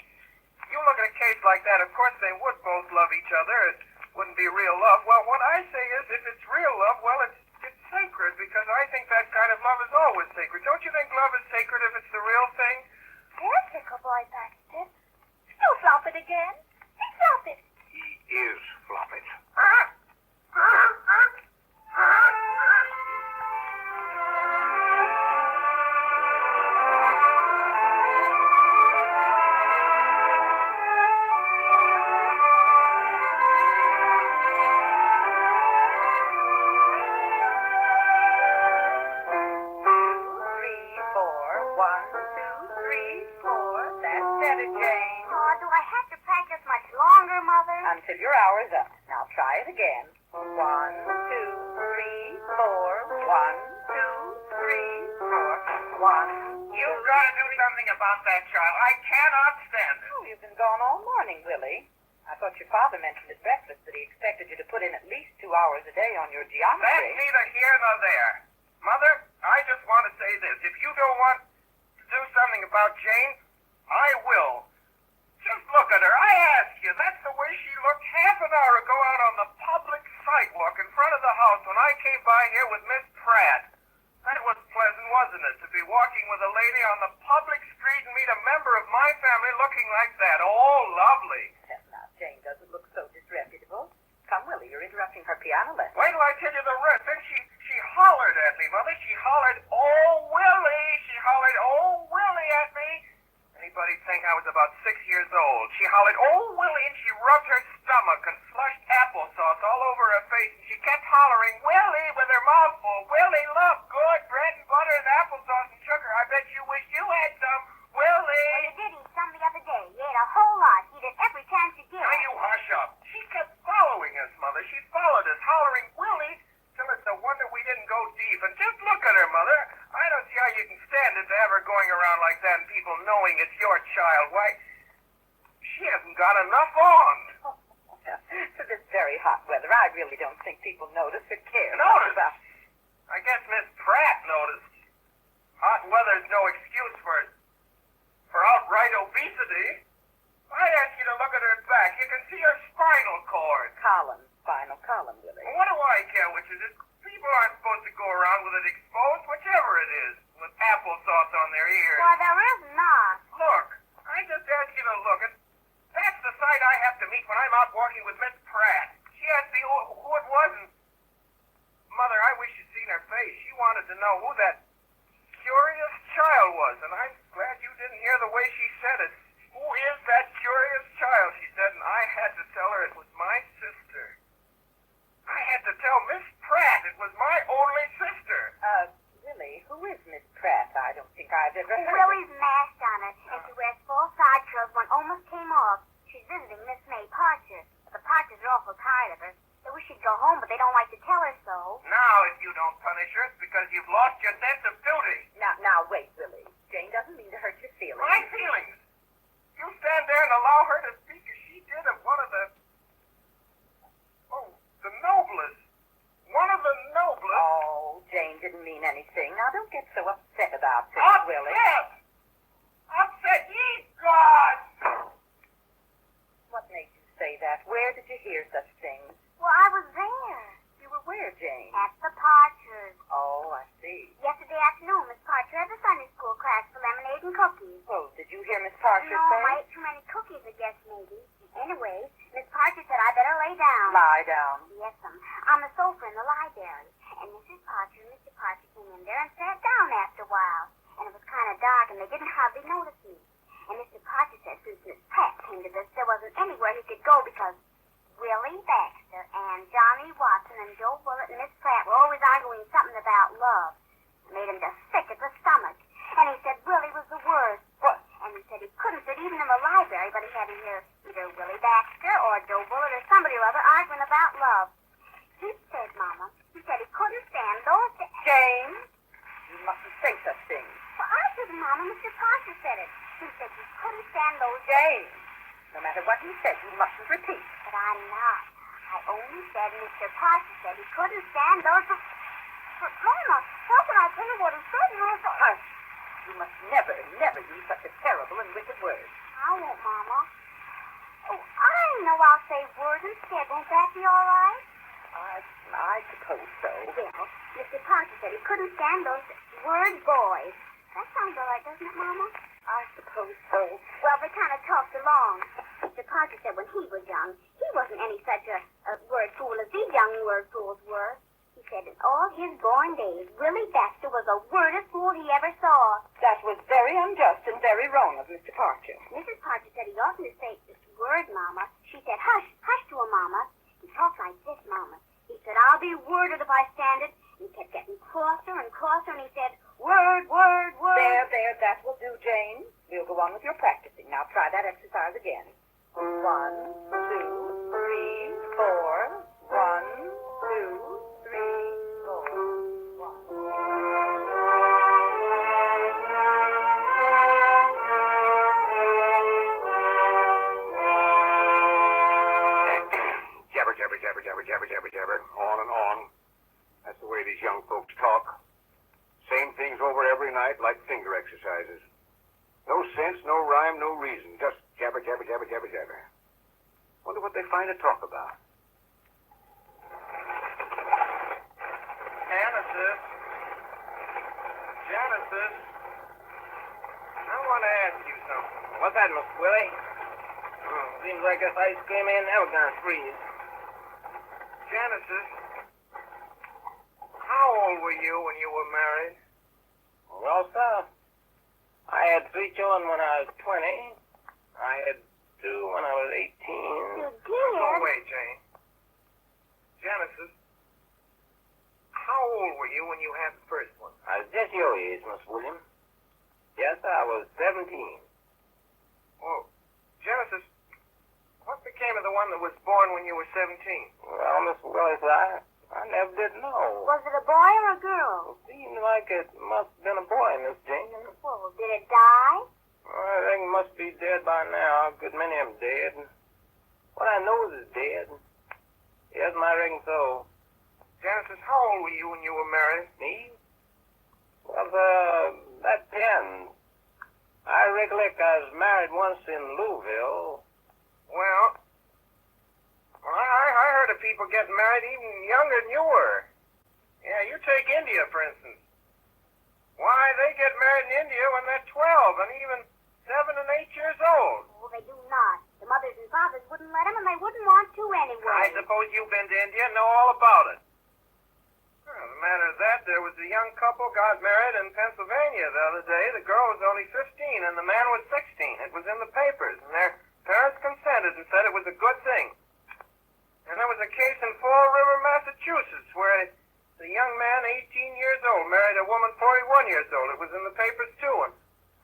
you look at a case like that, of course they would both love each other. It wouldn't be real love. Well, what I say is, if it's real love, well, it's sacred, because I think that kind of love is always sacred. Don't you think love is sacred if it's the real thing?
Yes, Ichabod Baxter. You flop it again. You flop it.
He is Floppet.
Until your hour's up. Now try it again. 1, 2, 3, 4. 1, 2, 3, 4.
You've got to do something about that child. I cannot stand it.
Oh, you've been gone all morning, Willie. I thought your father mentioned at breakfast that he expected you to put in at least 2 hours a day on your
That's
geometry.
neither here nor there. Mother, I just want to say this. If you don't want to do something about Jane, I will. Just look at her. I ask you. That's the way she looked half an hour ago out on the public sidewalk in front of the house when I came by here with Miss Pratt. That was pleasant, wasn't it, to be walking with a lady on the public street and meet a member of my family looking like that? Oh, lovely.
Now, Jane doesn't look so disreputable. Come, Willie, you're interrupting her piano lesson.
Wait till I tell you the rest. Then she hollered at me, Mother. She hollered, "Oh, Willie!" She hollered, "Oh, Willie!" at me. Anybody'd think I was about 6 years old. She hollered, "Oh, Willie," and she rubbed her stomach and flushed applesauce all over her face, and she kept hollering, "Willie," with her mouth full. "Willie, look, good bread and butter and applesauce and sugar. I bet you wish you had some. Willie!"
Well, you did eat some the other day. You ate a whole
to have her going around like that and people knowing it's your child, why, she hasn't got enough on.
For this very hot weather, I really don't think people notice or care.
Notice? I guess Miss Pratt noticed. Hot weather's no excuse for outright obesity. I'd ask you to look at her back. You can see her spinal cord.
Spinal column, Willie.
Well, what do I care which it is? People aren't supposed to go around with it exposed, whichever it is, with applesauce on their ears.
Why, there is not.
Look, I just asked you to look at. That's the sight I have to meet when I'm out walking with Miss Pratt. She asked me who it was, and Mother, I wish you'd seen her face. She wanted to know who that curious child was, and I'm glad you didn't hear the way she said it. Who is that curious child, she said, and I had to tell her it was my sister. I had to tell Miss Pratt it was my only sister.
Willie, who is Miss Pratt? I don't think I've ever heard
Willie's mask on her, and she wears 4 side curls. One almost came off. She's visiting Miss May Parcher. The Parchers are awful tired of her. They wish she'd go home, but they don't like to tell her so.
Now, if you don't punish her, it's because you've lost your sense of duty.
Now, wait, Willie. Jane doesn't mean to hurt your feelings.
My feelings? You stand there and allow her to speak as she did of one of the noblest. One of the noblest.
Oh, Jane didn't mean anything. Now, don't get so upset about things, Willie.
Upset, ye gods!
What made you say that? Where did you hear such things?
Well, I was there.
You were where, Jane?
At the Parchers.
Oh, I see.
Yesterday afternoon, Miss Parcher had a Sunday school class for lemonade and cookies.
Oh, did you hear Miss Parcher
No,
say?
I ate too many cookies, I guess, maybe. Anyway, Miss Parcher said I better lay down.
Lie down.
Yes, on the sofa in the library. And Mrs. Parcher and Mr. Parcher came in there and sat down after a while. And it was kind of dark, and they didn't hardly notice me. And Mr. Parcher said since Miss Pratt came to this, there wasn't anywhere he could go because Willie Baxter and Johnny Watson and Joe Bullitt and Miss Pratt were always arguing something about love. It made him just sick at the stomach. And he said Willie was the worst.
What?
And he said he couldn't sit even in the library, but he had to hear either Willie Baxter or Joe Bullitt or somebody or other arguing about love. He said, Mama, he said he couldn't stand those...
Jane, you mustn't say such things.
Well, I didn't, Mama. Mr. Parker said it. He said he couldn't stand those...
Jane, no matter what he said, you mustn't repeat.
But I'm not. I only said Mr. Parker said he couldn't stand those... But, Mama, how can I tell you what he said?
Hush. You must never, never use such a terrible and wicked word.
I won't, Mama. Oh, I know I'll say words instead. Won't that be all right?
I suppose so.
Well, Mr. Parker said he couldn't stand those word boys. That sounds all right, doesn't it, Mama?
I suppose so.
Well, they kind of talked along. Mr. Parker said when he was young, he wasn't any such a word fool as these young word fools were. He said in all his born days, Willie Baxter was the wordest fool he ever saw.
That was very unjust and very wrong of Mr. Parker.
Mrs. Parker said he oughtn't to say this word, Mama. She said, hush, hush to him, Mama. He talked like this, Mama. He said, I'll be worded if I stand it. And he kept getting crosser and crosser, and he said, word, word, word.
There, that will do, Jane. We'll go on with your practicing. Now try that exercise again. 1, 2, 3, 4. 1, 2,
Jabber. On and on. That's the way these young folks talk. Same things over every night like finger exercises. No sense, no rhyme, no reason. Just jabber. Wonder what they find to talk about.
Genesis, I want to ask you something.
What's that, Mr. Willie? Seems like this ice cream ain't never gonna freeze.
Genesis, how old were you when you were married?
Well, sir, I had 3 children when I was 20. I had 2 when I was 18.
You did?
No way, Jane. Genesis, how old were you when you had the first one?
I was just your age, Miss William. Yes, I was 17.
Oh, Genesis, what became of the one that was born when you were 17?
Well, Miss Willis, I never did know.
Was it a boy or a girl?
It seemed like it must have been a boy, Miss Jane.
dead by now. A good many of 'em dead. What I knows is dead. Yes, I reckon so.
Genesis, how old were you when you were married?
Me? Well, that depends. I recollect I was married once in Louisville.
Well, I heard of people getting married even younger than you were. Yeah, you take India, for instance. Why, they get married in India when they're 12 and even 7 and 8 years old.
Oh, they do not. The mothers and fathers wouldn't let them, and they wouldn't want to anyway.
I suppose you've been to India and know all about it. Well, the matter of that, there was a young couple got married in Pennsylvania the other day. The girl was only 15 and the man was 16. It was in the papers, and their parents consented and said it was a good thing. And there was a case in Fall River, Massachusetts, where the young man, 18 years old, married a woman 41 years old. It was in the papers, too. And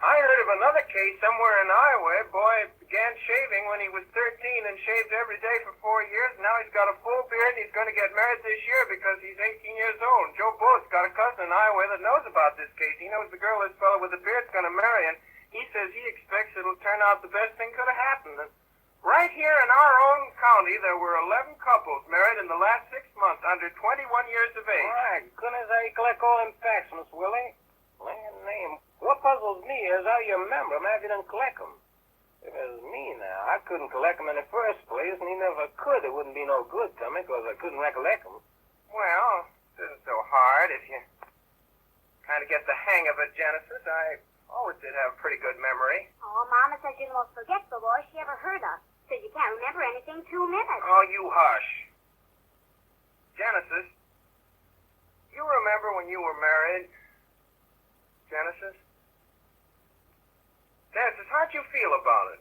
I heard of another case somewhere in Iowa. A boy began shaving when he was 13 and shaved every day for 4 years. Now he's got a full beard and he's going to get married this year because he's 18 years old. And Joe Bullock's got a cousin in Iowa that knows about this case. He knows the girl this fellow with the beard's going to marry, and he says he expects it'll turn out the best thing could have happened. And right here in our own county, there were 11 couples married in the last 6 months under 21 years of age.
My goodness, how you collect all them facts, Miss Willie? Land name. What puzzles me is how you remember them after you didn't collect them. If it was me now, I couldn't collect them in the first place, and he never could. It wouldn't be no good to me because I couldn't recollect them.
Well, it isn't so hard if you kind of get the hang of it, Genesis. I always did have a pretty good memory.
Oh, Mama says you're the most forgetful boy she ever heard of. Says you can't remember anything 2 minutes.
Oh, you hush. Genesis, you remember when you were married? Genesis? Genesis, how'd you feel about it?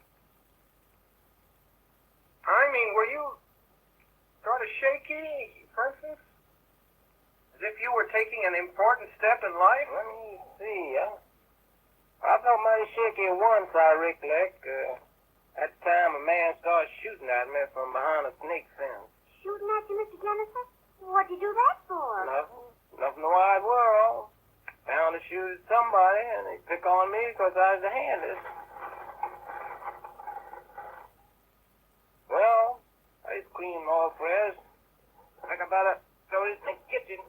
I mean, were you sort of shaky, for instance? As if you were taking an important step in life?
Let me see, I felt mighty shaky once, I recollect. That time a man started shooting at me from behind a snake fence.
Shooting at you, Mr. Genesis? What'd you do that for?
Nothing in the wide world. Found to shoot at somebody, and they pick on me because I was the handless. Well, I just cleaned all fresh. I think I better throw this in the kitchen.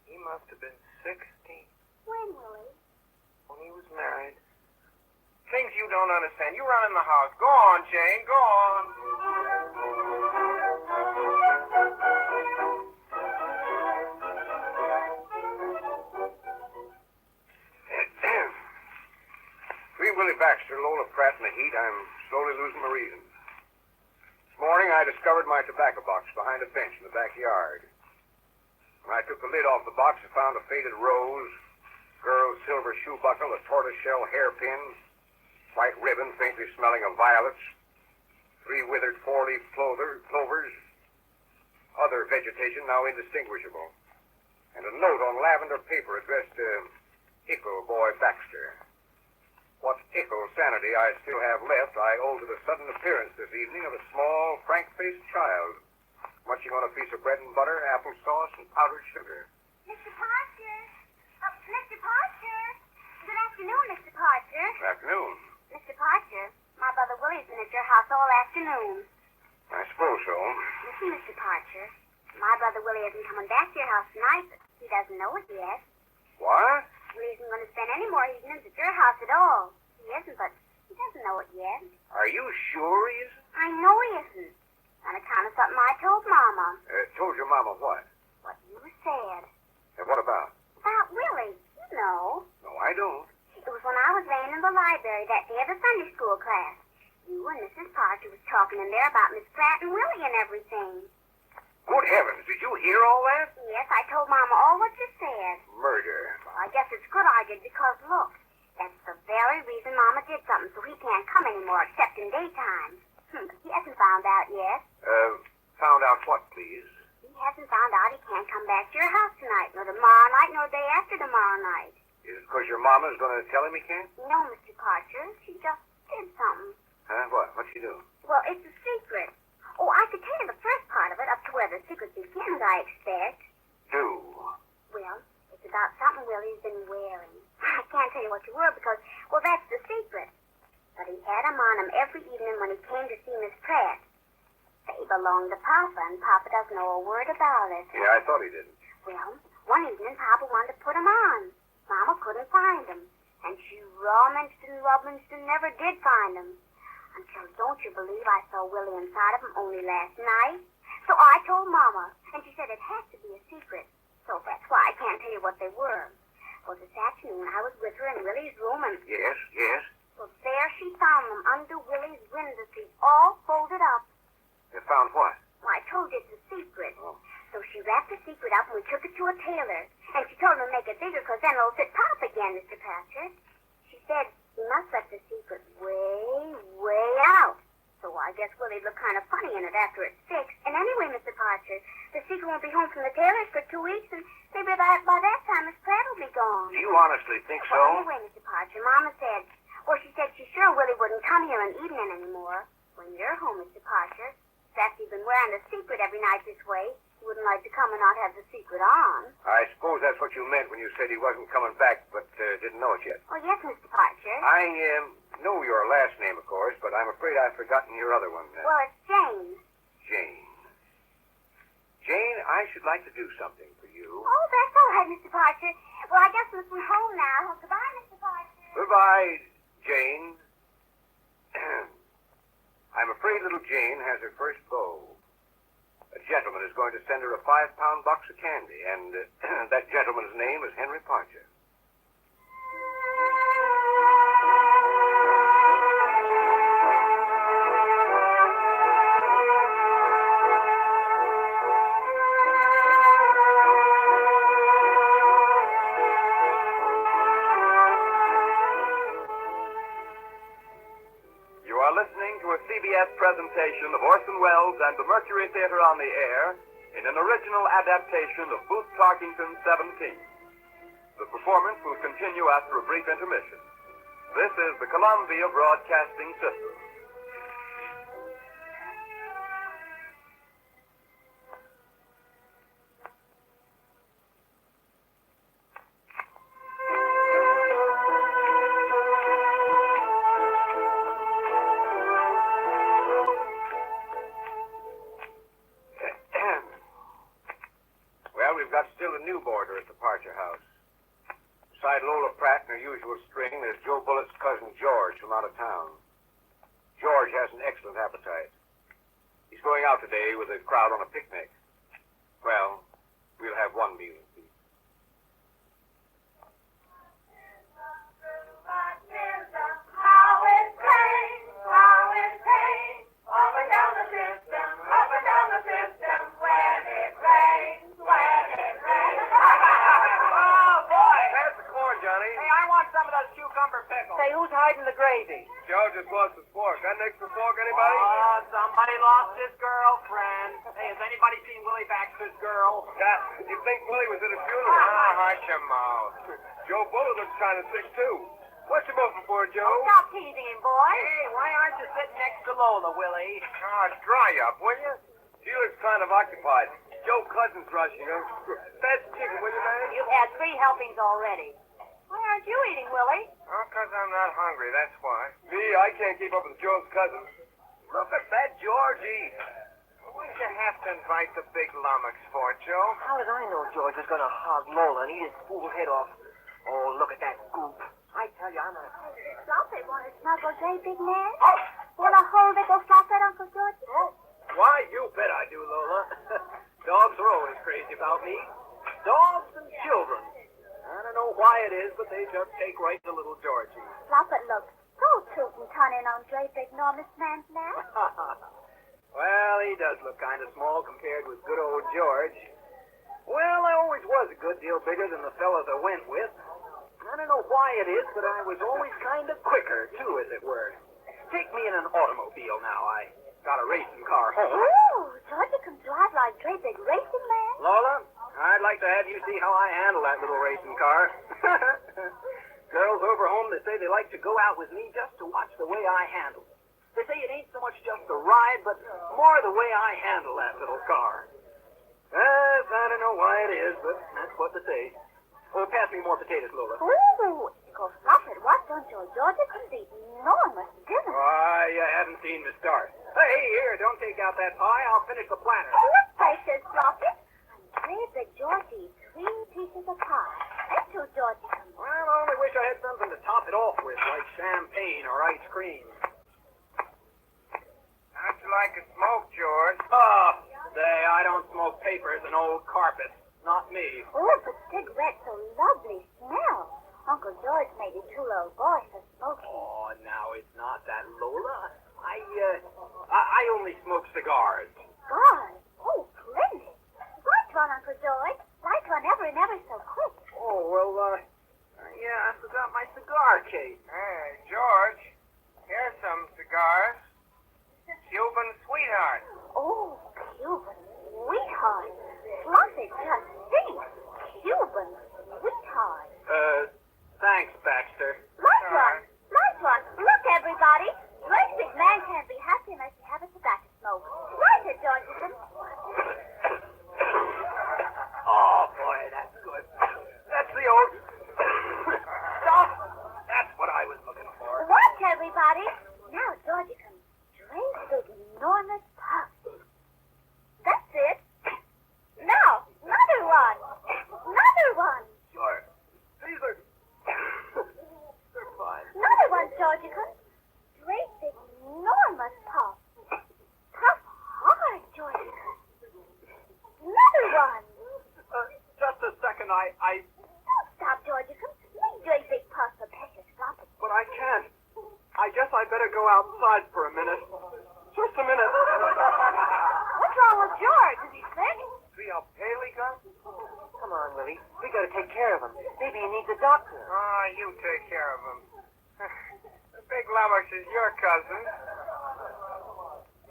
He must have been 16
When, Willie?
when he was married. Things you don't understand. You run in the house. Go on, Jane. Go on.
Free Willie Baxter, Lola Pratt in the heat. I'm slowly losing my reason. This morning I discovered my tobacco box behind a bench in the backyard. When I took the lid off the box, I found a faded rose, girl's silver shoe buckle, a tortoiseshell hairpin, white ribbon faintly smelling of violets, 3 withered 4-leaf clovers, other vegetation now indistinguishable, and a note on lavender paper addressed to Ickle Boy Baxter. What ickle sanity I still have left I owe to the sudden appearance this evening of a small, frank-faced child, munching on a piece of bread and butter, applesauce, and powdered sugar.
Mr. Parker? Mr. Parker? Good afternoon, Mr. Parker.
Good afternoon.
Mr. Parker, my brother Willie's been at your house all afternoon.
I suppose so.
Listen, Mr. Parker, my brother Willie isn't coming back to your house tonight, but he doesn't know it yet.
What?
Willie isn't going to spend any more evenings at your house at all. He isn't, but he doesn't know it yet.
Are you sure he isn't?
I know he isn't. On account of something I told Mama.
Told your mama what?
What you said.
And what about?
About Willie, you know.
No, I don't.
It was when I was laying in the library that day of the Sunday school class. You and Mrs. Parker was talking in there about Miss Pratt and Willie and everything.
Good heavens, did you hear all that?
Yes, I told Mama all what you said.
Murder.
Well, I guess it's good I did because, look, that's the very reason Mama did something so he can't come anymore except in daytime. He hasn't found out yet.
Found out what, please?
He hasn't found out he can't come back to your house tonight, nor tomorrow night, nor the day after tomorrow night.
Is it because your mama's going to tell him he can't?
No, Mr. Parker. She just did something.
Huh? What? What'd she do?
Well, it's a secret. Oh, I could tell you the first part of it up to where the secret begins, I expect.
Do?
Well, it's about something Willie's been wearing. I can't tell you what you were because, well, that's the secret. But he had 'em on him every evening when he came to see Miss Pratt. They belong to Papa, and Papa doesn't know a word about it.
Yeah, I thought he didn't.
Well, one evening Papa wanted to put 'em on. Mama couldn't find 'em, and she rummaged and never did find 'em. Until, don't you believe, I saw Willie inside of 'em only last night. So I told Mama, and she said it has to be a secret. So that's why I can't tell you what they were. Well, this afternoon I was with her in Willie's room, and
Yes, yes.
well, there she found them under Willie's window seat, all folded up.
You found what?
Well, I told you it's a secret. So she wrapped the secret up, and we took it to a tailor. And she told him to make it bigger, because then it'll fit Pop again, Mr. Patcher. She said he must let the secret way out. So I guess Willie looked kind of funny in it after it's fixed. And anyway, Mr. Parcher, the secret won't be home from the tailor's for 2 weeks, and maybe by that time Miss Pratt will be gone.
Do you honestly think so?
Well, anyway, Mr. Parcher, Mama said, well, she said she's sure Willie wouldn't come here in the evening anymore. When you're home, Mr. Parcher, after you've been wearing the secret every night this way, you wouldn't like to come and not have the secret on.
I suppose that's what you meant when you said he wasn't coming back, but didn't know it yet.
Oh, yes, Mr. Parcher.
I know your last name, of course, but I'm afraid I've forgotten your other one.
Well, it's Jane.
Jane. Jane, I should like to do something for you.
Oh, that's all right, Mr. Parcher. Well, I guess we're home now. Goodbye, Mr. Parcher.
Goodbye, Jane. I'm afraid little Jane has her first beau. A gentleman is going to send her a 5-pound box of candy, and that gentleman's name is Henry Parcher.
CBS presentation of Orson Welles and the Mercury Theater on the Air in an original adaptation of Booth Tarkington's 17. The performance will continue after a brief intermission. This is the Columbia Broadcasting System.
New boarder at the Parcher house. Beside Lola Pratt in her usual string, there's Joe Bullett's cousin George from out of town. George has an excellent appetite. He's going out today with a crowd on a picnic. Well, we'll have one meal in peace.
Say, who's hiding the gravy?
Joe just lost his fork. Got an extra fork, anybody?
Oh, somebody lost his girlfriend. Hey, has anybody seen Willie Baxter's girl?
Yeah, you think Willie was at a funeral? Hush your mouth. Joe Bullitt looks kind of sick, too. What you moving for, Joe?
Oh, stop teasing him, boy. Hey, why aren't you sitting next to Lola, Willie?
Dry up, will you? She looks kind of occupied. Joe Cousin's rushing her. Fast chicken, will you, man?
You've had 3 helpings already. Why aren't you eating, Willie?
Oh, 'cause I'm not hungry, that's why. Me, I can't keep up with Joe's cousins. Look at that Georgie. What'd you have to invite the big lummox for, Joe?
How did I know George was going to hog Lola and eat his fool head off? Oh, look at that goop. I tell you, I'm a...
Floppy, want to snuggle J, big man? Oh. Want to hold it or flop it, Uncle George?
Oh. Why, you bet I do, Lola. Dogs are always crazy about me. Dogs and children. I don't know why it is, but they just take right to little Georgie.
Floppet looks so cute and turning on J, big enormous man's lap.
Well, he does look kind of small compared with good old George. Well, I always was a good deal bigger than the fellows I went with. I don't know why it is, but I was always kind of quicker, too, as it were. Take me in an automobile now. I got a racing car home.
Oh, Georgie can drive like J, big racing man.
Lola, I'd like to have you see how I handle that little racing car. Girls over home, they say they like to go out with me just to watch the way I handle it. They say it ain't so much just the ride, but more the way I handle that little car. I don't know why it is, but that's what they say.
Pass me more potatoes, Lola.
Ooh, Uncle Floppet, what don't your Georgia could eat enormous dinner?
I haven't seen the start. Hey, here, don't take out that pie. I'll finish the platter.
Oh, look, precious Floppet. Andrea Big George eats 3 pieces of pie. And 2 Georgie comes.
Well, I only wish I had something to top it off with, like champagne or ice cream.
How'd you like a smoke, George?
Oh, say, I don't smoke papers and old carpets. Not me.
Oh, but cigarettes so lovely smell. Uncle George made his 2 little boys for smoking.
Oh, now it's not that, Lola. I only smoke cigars.
God, oh, plenty. Light one, Uncle George. Light one ever and ever so quick.
Oh, well, yeah, I forgot my cigar case.
Hey, George, here's some cigars. Cuban Sweetheart.
Oh, Cuban sweetheart. Floppet, just think. Cuban sweetheart.
Thanks, Baxter.
Light one. Light one. Look, everybody. Great big man can't be happy unless you have a tobacco smoke. Light it, Georgeson.
Oh, boy, that's good. That's the old... Stop! That's what I was looking for.
Watch, everybody. Now, Georgie can drink big, enormous puffs. That's it. Now, another one. Another one.
Sure. These are... They're fine.
Another one, Georgie can. Great big, enormous puff. Puff hard, Georgie can. Another one.
Just a second, I...
Don't stop, Georgie can. Make great big puffs for precious Floppet.
But I can't. I guess I better go outside for a minute. Just a minute.
What's wrong with George? Is he sick?
See how pale he got?
Come on, Willie. We gotta take care of him. Maybe he needs a doctor.
Ah, you take care of him. The big lummox is your cousin.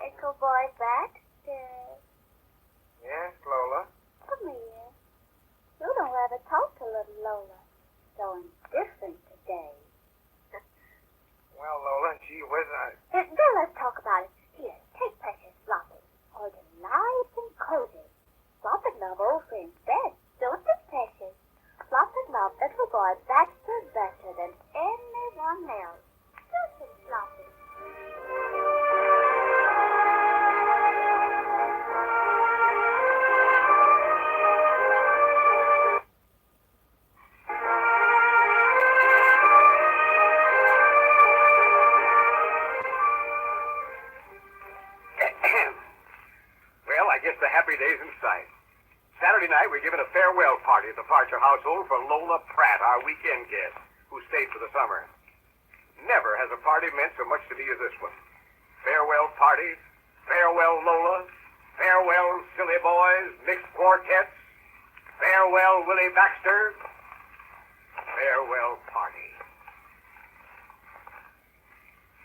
Echo boy Baxter.
Yes, Lola?
Come here. You don't ever talk to little Lola. So indifferent today.
Well, Lola, gee whiz,
Then let's talk about it. Here, take precious Floppet. Hold him nice and cozy. Floppet love over in bed, don't you, precious? Floppet love little boy Baxter better than anyone else. Don't you, Floppet?
Well, I guess the happy day's in sight. Saturday night, we're giving a farewell party at the Parcher household for Lola Pratt, our weekend guest, who stayed for the summer. Never has a party meant so much to me as this one. Farewell parties, farewell Lola, farewell silly boys, mixed quartets, farewell Willie Baxter, farewell party.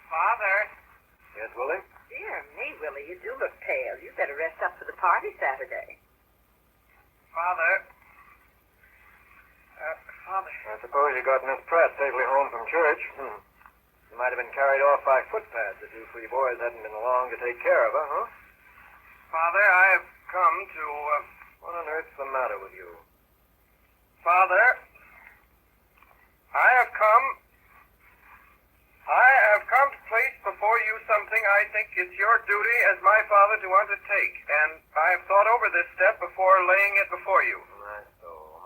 Father.
Yes, Willie?
Dear me, Willie, you do look pale. You better rest up for the party Saturday.
Father. Father.
I suppose you got Miss Pratt safely home from church. She might have been carried off by footpads if you 3 boys hadn't been along to take care of her, huh?
Father, I have come to,
What on earth's the matter with you?
Father, I have come to place before you something I think it's your duty as my father to undertake, and I have thought over this step before laying it before you.
My soul.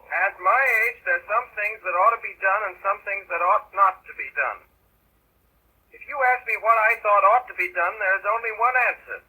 At my age, there's some things that ought to be done and some things that ought not to be done. If you ask me what I thought ought to be done, there's only one answer.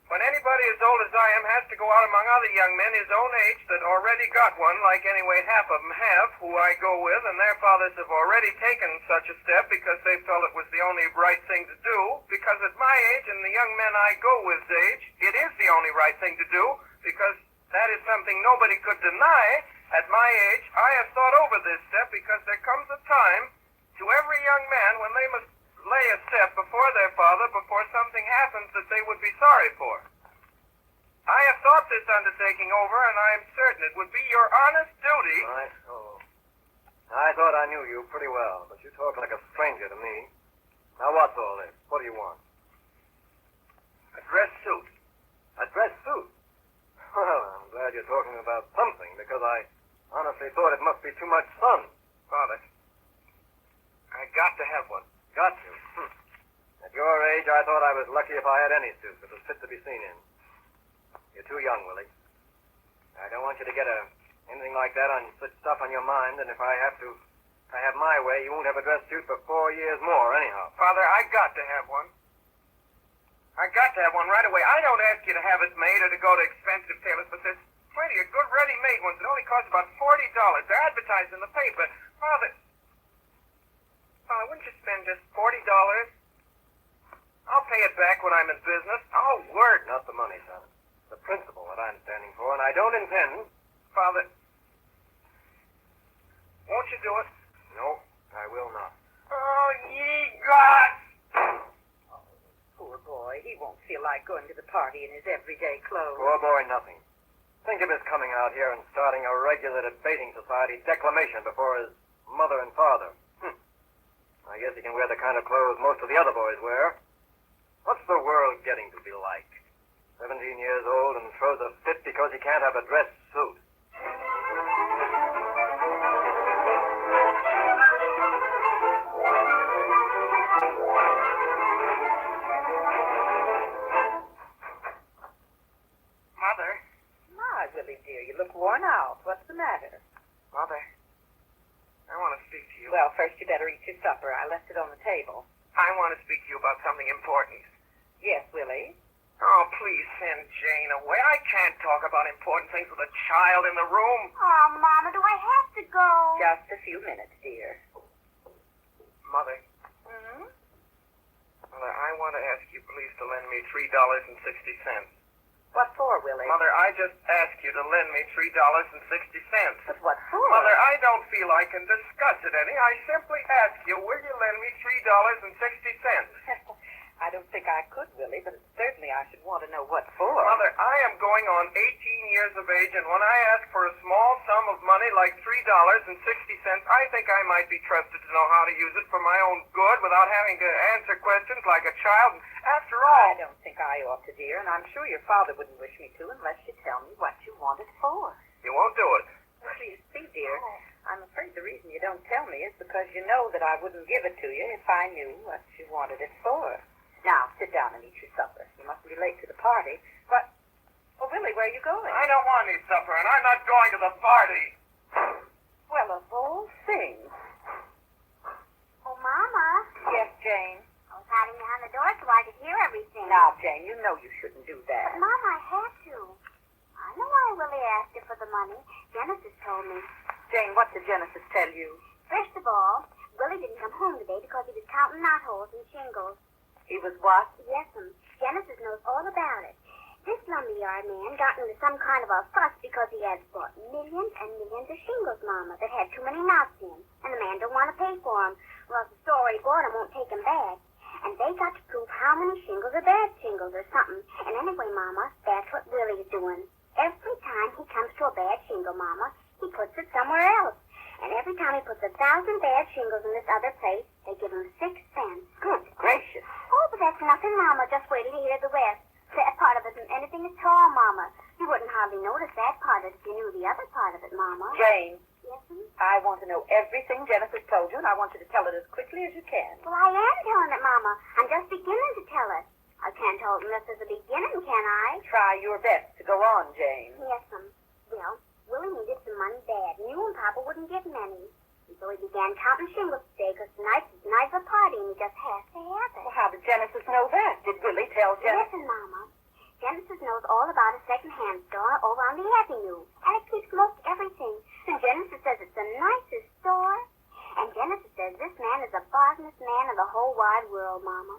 When anybody as old as I am has to go out among other young men his own age that already got one, like anyway half of them have, who I go with, and their fathers have already taken such a step because they felt it was the only right thing to do, because at my age and the young men I go with's age, it is the only right thing to do, because that is something nobody could deny. At my age, I have thought over this step because there comes a time to every young man when they must lay a step before their father before something happens that they would be sorry for. I have thought this undertaking over, and I am certain it would be your honest duty.
My soul. I thought I knew you pretty well, but you talk like a stranger to me. Now what's all this? What do you want?
A dress suit.
A dress suit? Well, I'm glad you're talking about something, because I
Honestly thought it must be too much sun.
Father, I got to have one.
Got to. At your age, I thought I was lucky if I had any suit that was fit to be seen in. You're too young, Willie. I don't want you to get anything like that on such stuff on your mind, and if I have my way, you won't have a dress suit for 4 years more, anyhow.
Father, I got to have one. I got to have one right away. I don't ask you to have it made or to go to expensive tailors, but there's plenty of good ready-made ones that only cost about $40. They're advertised in the paper. Father, wouldn't you spend just $40? I'll pay it back when I'm in business. I'll work.
Not the money, son. The principle that I'm standing for, and I don't intend...
Father, won't you do it?
No, I will not.
Oh, ye gods!
Poor boy. He won't feel like going to the party in his everyday clothes.
Poor boy, nothing. Think of his coming out here and starting a regular debating society declamation before his mother and father. I guess he can wear the kind of clothes most of the other boys wear. What's the world getting to be like? 17 years old and throws a fit because he can't have a dress suit.
Mother?
My, Willie, dear, you look worn out. What's the matter?
Mother, I want to speak to you.
Well, first you better eat your supper. I left it on the table.
I want to speak to you about something important.
Yes, Willie?
Oh, please send Jane away. I can't talk about important things with a child in the room.
Oh, Mama, do I have to go?
Just a few minutes, dear.
Mother.
Hmm?
Mother, I want to ask you please to lend me $3.60.
What for, Willie?
Mother, I just asked you to lend me $3.60.
But what for?
Mother, I don't feel I can discuss it any. I simply ask you, will you lend me $3.60?
I don't think I could, Willie, but certainly I should want to know what for.
Mother, I am going on 18 years of age, and when I ask for a small sum of money like $3.60, I think I might be trusted to know how to use it for my own good without having to answer questions like a child. After all...
I don't think I ought to, dear, and I'm sure your father wouldn't wish me to unless you tell me what you want it for.
You won't do it.
Well, you see, dear, I'm afraid the reason you don't tell me is because you know that I wouldn't give it to you if I knew what you wanted it for. Now, sit down and eat your supper. You mustn't be late to the party. But, well, Willie, where are you going?
I don't want any supper, and I'm not going to the party.
Well, of all things.
Oh, Mama.
Yes, Jane?
I was hiding behind the door so I could hear everything.
Now, Jane, you know you shouldn't do that.
But, Mama, I had to. I know why Willie asked you for the money. Genesis told me.
Jane, what did Genesis tell you?
First of all, Willie didn't come home today because he was counting knotholes and shingles.
He was what?
Yes'm. Genesis knows all about it. This lumberyard man got into some kind of a fuss because he had bought millions and millions of shingles, Mama, that had too many knots in, and the man don't want to pay for them, or else the store he bought them won't take them back. And they got to prove how many shingles are bad shingles or something. And anyway, Mama, that's what Willie's doing. Every time he comes to a bad shingle, Mama, he puts it somewhere else. And every time he puts 1,000 bad shingles in this other place, they give him 6 cents.
Good gracious.
Oh, but that's nothing, Mama. Just wait till you hear the rest. That part of it isn't anything at all, Mama. You wouldn't hardly notice that part of it if you knew the other part of it, Mama.
Jane.
Yes'm?
I want to know everything Genesis told you, and I want you to tell it as quickly as you can.
Well, I am telling it, Mama. I'm just beginning to tell it. I can't tell it unless there's a beginning, can I?
Try your best to go on, Jane.
Yes'm. Well, Willie needed some money bad, and you and Papa wouldn't give him any. And so he began counting shingles today, because tonight's his night of a party, and he just has to have it.
Well, how did Genesis know that? Did Willie tell Genesis?
Listen, Mama. Genesis knows all about a second-hand store over on the Avenue, and it keeps most everything. And Genesis says it's the nicest store. And Genesis says this man is the bossest man in the whole wide world, Mama.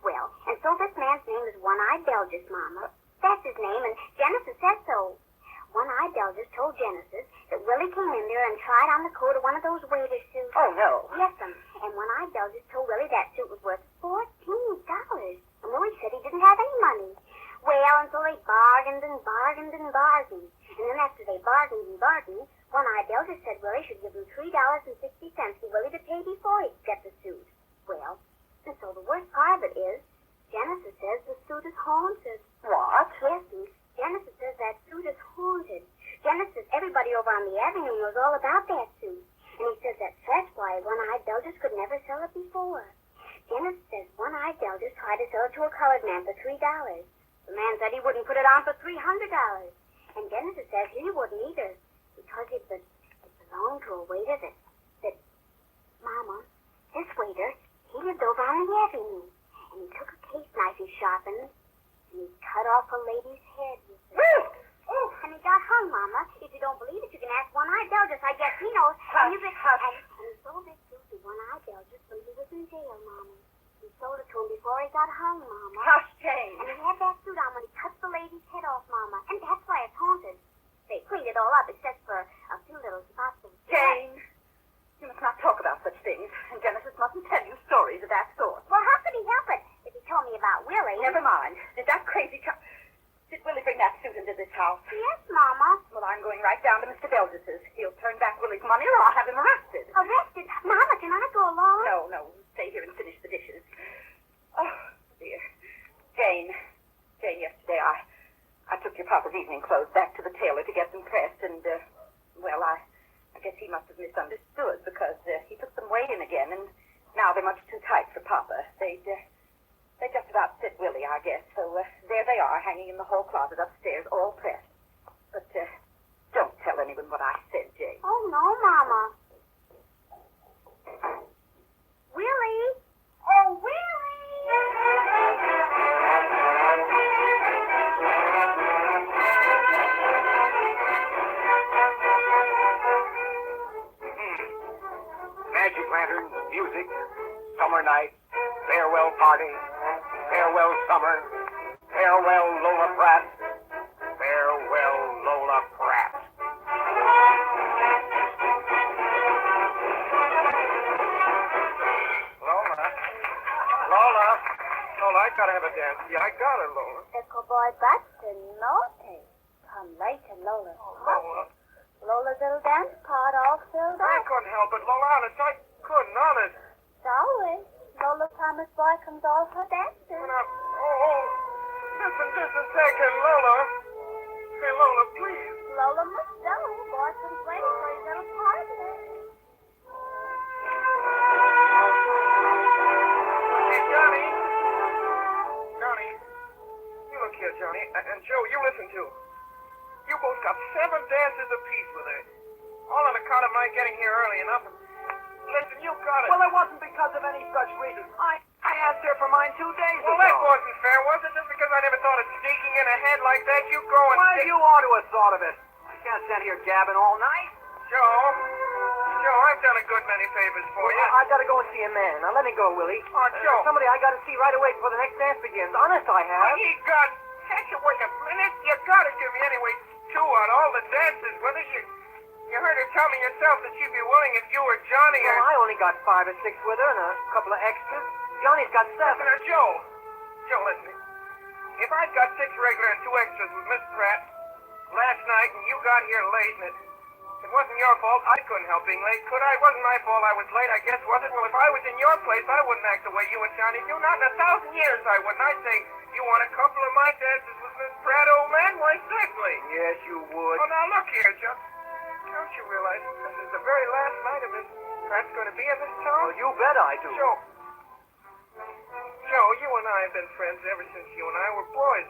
Well, and so this man's name is One-Eyed Belgis, Mama. That's his name, and Genesis says so. One-Eyed Belgis told Genesis that Willie came in there and tried on the coat of one of those waiter suits.
Oh, no.
Yes'm. And One-Eyed Belgis told Willie that suit was worth $14. And Willie said he didn't have any money. Well, and so they bargained and bargained and bargained. And then after they bargained and bargained, One-Eyed Belgis said Willie should give him $3.60 for Willie to pay before he could get the suit. Well, and so the worst part of it is, Genesis says the suit is haunted.
What?
Yes, Genesis says that suit is haunted. Dennis says everybody over on the avenue knows all about that suit. And he says that's why One-Eyed Belders could never sell it before. Dennis says One-Eyed Belders tried to sell it to a colored man for $3. The man said he wouldn't put it on for $300. And Dennis says he wouldn't either, because it belonged to a waiter that Mama, this waiter, he lived over on the avenue. And he took a case knife he sharpened, and he cut off a lady's head with it. Oh, and he got hung, Mama. If you don't believe it, you can ask One-Eyed Belders. I guess he knows. And he sold that suit to One-Eyed Belders when he was in jail, Mama. He sold it to him before he got hung, Mama.
Hush, Jane.
And he had that suit on when he cut the lady's head off, Mama. And that's why it's haunted. They cleaned it all up except for a few little spots of
Jane, you must not talk about such things. And Genesis mustn't tell you stories of that sort.
Well, how could he help it if he told me about Willie?
Never mind. Did that crazy Did Willie bring that suit into this house?
Yes, Mama.
Well, I'm going right down to Mr. Belgis's. He'll turn back Willie's money or I'll have him arrested.
Arrested? Mama, can I go along?
No. Stay here and finish the dishes. Oh, dear. Jane, yesterday I took your papa's evening clothes back to the tailor to get them pressed, and, well, I guess he must have misunderstood because he took them weigh in again, and now they're much too tight for Papa. They just about fit Willie, I guess. So there they are, hanging in the hall closet upstairs, all pressed. But don't tell anyone what I said, Jane.
Oh, no, Mama. Willie! Oh, Willie!
Magic lanterns, music, summer night, farewell party, farewell summer, farewell Lola Pratt, farewell Lola Pratt. Lola, I gotta have a dance. Yeah, I got her, Lola.
Echo boy Buster, naughty. Come later, Lola.
Lola.
Lola's little dance part all filled
I
up.
couldn't help it, Lola, honest. I couldn't, honest.
Sorry. Lola promised boy comes all her dances.
Listen just a second, Lola. Hey, Lola, please.
Lola must go. Boy comes waiting for his little party.
Hey, Johnny. Johnny. You look here, Johnny. And Joe, you listen too. You both got 7 dances apiece with her. All on account of my getting here early enough. Listen, you got it.
Well, it wasn't because of any such reason. I asked her for mine 2 days ago.
Well, that wasn't fair, was it? Just because I never thought of sneaking in ahead like that, you go and...
Well, you ought to have thought of it. I can't stand here gabbing all night.
Joe, I've done a good many favors for you.
I gotta go and see a man. Now, let me go, Willie.
Oh, Joe.
Somebody I gotta see right away before the next dance begins. Honest, I have.
Oh, you got... Can't you wait a minute? You gotta give me anyway 2 on all the dances with her. You heard her tell me yourself that she'd be willing if you or Johnny or...
Well, I only got 5 or 6 with her and a couple of extras. Johnny's got 7.
Listen, now, Joe, listen. If I'd got 6 regular and 2 extras with Miss Pratt last night and you got here late and it wasn't your fault, I couldn't help being late, could I? It wasn't my fault I was late, I guess, was it? Well, if I was in your place, I wouldn't act the way you and Johnny do. Not in 1,000 years I wouldn't. I'd say, you want a couple of my dances with Miss Pratt, old man? Why, certainly.
Yes, you would.
Oh, now, look here, Joe. Don't you realize this is the very last night of Miss Pratt's going to be in this town?
Well, you bet I do.
Joe, you and I have been friends ever since you and I were boys.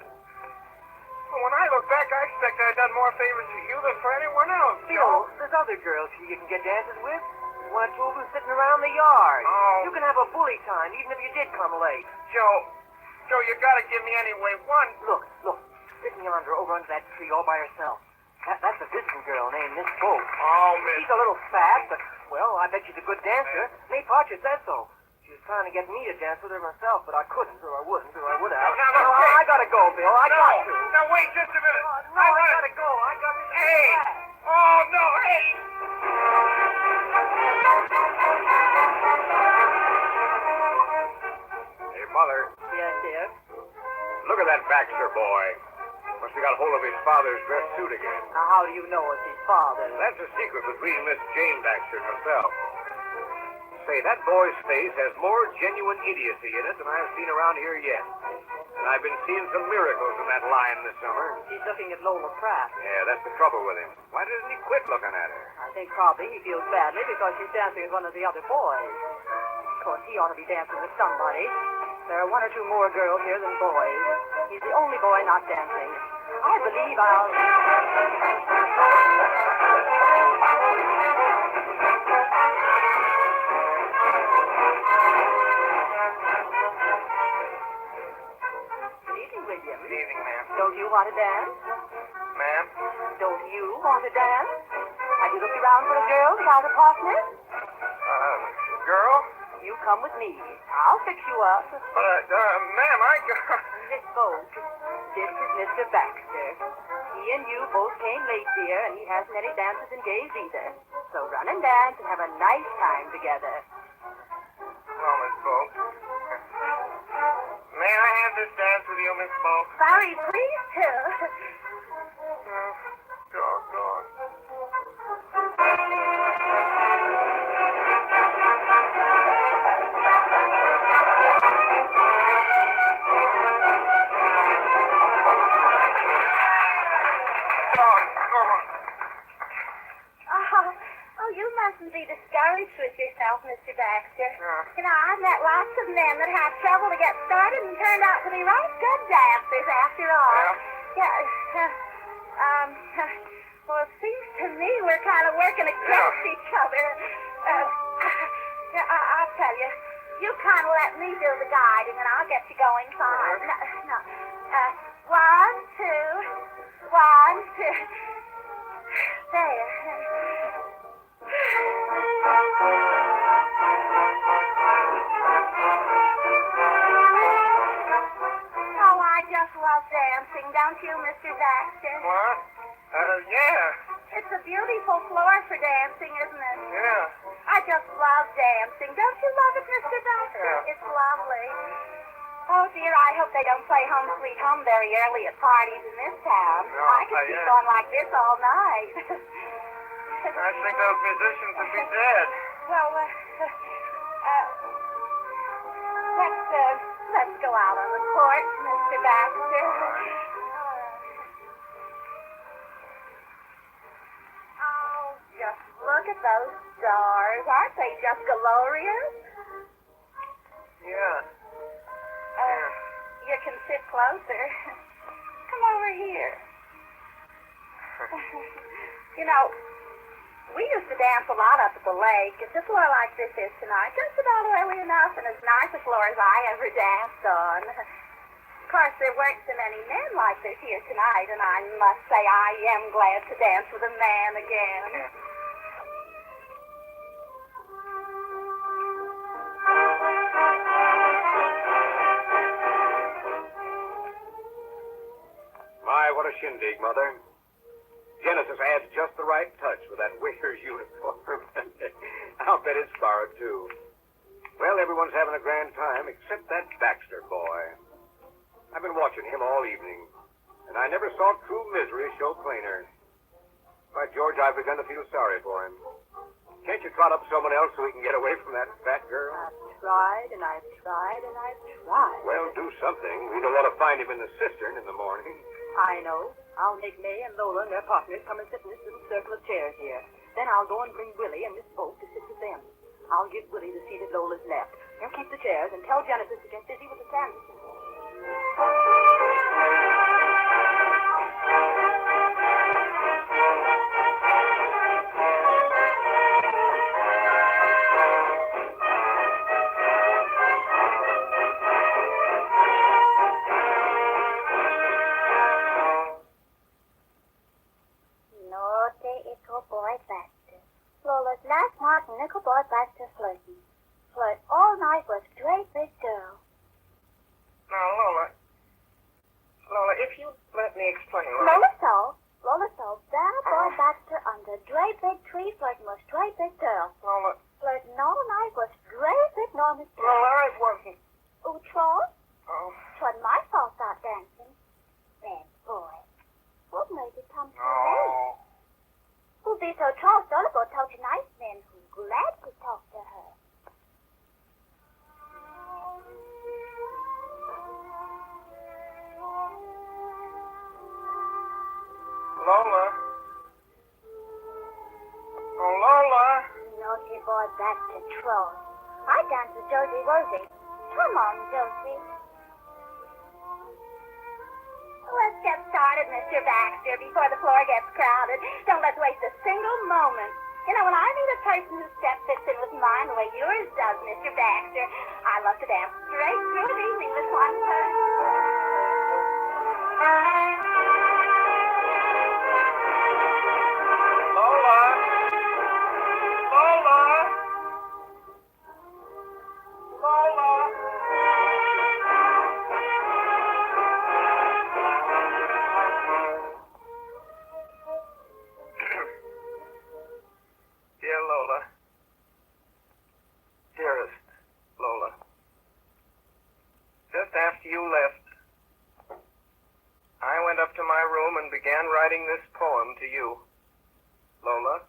Well, when I look back, I expect I've done more favors for you than for anyone else, Joe.
There's other girls you can get dances with. 1 or 2 of them sitting around the yard.
Oh.
You can have a bully time, even if you did come late.
Joe, you gotta give me anyway 1.
Look. Sitting yonder over under that tree all by herself. That's a visiting girl named Miss Bolt.
Oh, Miss...
She's a little fat, but, well, I bet she's a good dancer. Nate Partridge said so. She was trying to get me to dance with her myself, but I couldn't, or I wouldn't, or I would have.
Now,
I gotta go, Bill. I got to.
Now, wait just a minute.
No, I gotta go. I got to.
Hey! Oh, no, hey!
Hey, Mother.
Yes, dear.
Look at that Baxter boy. Must have got hold of his father's dress suit again.
Now, how do you know it's his father?
That's a secret between Miss Jane Baxter and herself. Say, that boy's face has more genuine idiocy in it than I've seen around here yet.
I've been seeing some miracles in that lion this summer.
He's looking at Lola Pratt.
Yeah, that's the trouble with him. Why doesn't he quit looking at her?
I think probably he feels badly because she's dancing with one of the other boys. Of course, he ought to be dancing with somebody. There are one or two more girls here than boys. He's the only boy not dancing. I believe I'll... Good evening, William.
Good evening, ma'am.
Don't you want to dance?
Ma'am?
Don't you want to dance? Have you looked around for a girl without a partner?
Girl?
You come with me. I'll fix you up.
Ma'am,
Miss Bolt, this is Mr. Baxter. He and you both came late, dear, and he hasn't any dances and games either. So run and dance and have a nice time together.
Oh, Miss Bolt. May I have this dance with you, Miss Bolt?
Very pleased to.
Doggone.
Oh, you mustn't be discouraged with yourself, Mr. Baxter. You know, I've met lots of men that had trouble to get started and turned out to be right good dancers after all. Well, it seems to me we're kind of working against each other. I'll tell you. You kind of let me do the guiding, and I'll get you going fine. No. 1, 2, 1, 2. There. Oh, I just love dancing, don't you, Mr. Baxter?
What? Yeah.
It's a beautiful floor for dancing, isn't it?
Yeah.
I just love dancing. Don't you love it, Mr. Baxter?
Yeah.
It's lovely. Oh, dear, I hope they don't play Home Sweet Home very early at parties in this town.
No,
I could keep on like this all night.
I think those musicians would be dead.
Well, let's go out on the porch, Mr. Baxter. Oh, just look at those stars. Aren't they just glorious?
Yeah.
You can sit closer. Come over here. You know, we used to dance a lot up at the lake. It's a floor like this is tonight, just about early enough and as nice a floor as I ever danced on. Of course, there weren't so many men like this here tonight, and I must say I am glad to dance with a man again.
My, what a shindig, Mother. Genesis adds just the right touch with that waiter's uniform. I'll bet it's borrowed, too. Well, everyone's having a grand time except that Baxter boy. I've been watching him all evening, and I never saw true misery show plainer. By George, I've begun to feel sorry for him. Can't you trot up someone else so he can get away from that fat girl?
I've tried, and I've tried, and I've tried.
Well, do something. We don't want to find him in the cistern in the morning.
I know. I'll make May and Lola and their partners come and sit in this little circle of chairs here. Then I'll go and bring Willie and Miss Bolt to sit with them. I'll give Willie the seat at Lola's left. You keep the chairs and tell Genesis to get busy with the Sandersons.
Lola's last night and Nickel brought back to flirting. Flirt all night with great big girl.
Now, Lola, if you let me explain.
Lola saw that boy Baxter under great big tree flirting with great big girl.
Lola.
Flirting all night with great big enormous girl.
Lola, it wasn't.
Oh, Charles?
Oh.
'Twasn't my fault that dancing. Bad boy. What made you come so late?
Oh.
Who'd be so Charles Dolliver told you nice men who's glad to talk to her. board back to Troy. I dance with Josie Wosie. Come on, Josie.
Let's get started, Mr. Baxter, before the floor gets crowded. Don't let's waste a single moment. You know, when I meet a person whose step fits in with mine the way yours does, Mr. Baxter, I love to dance straight through an evening with one person.
Lola! Lola! Lola! Dear Lola. Dearest Lola. Just after you left, I went up to my room and began writing this poem to you. Lola,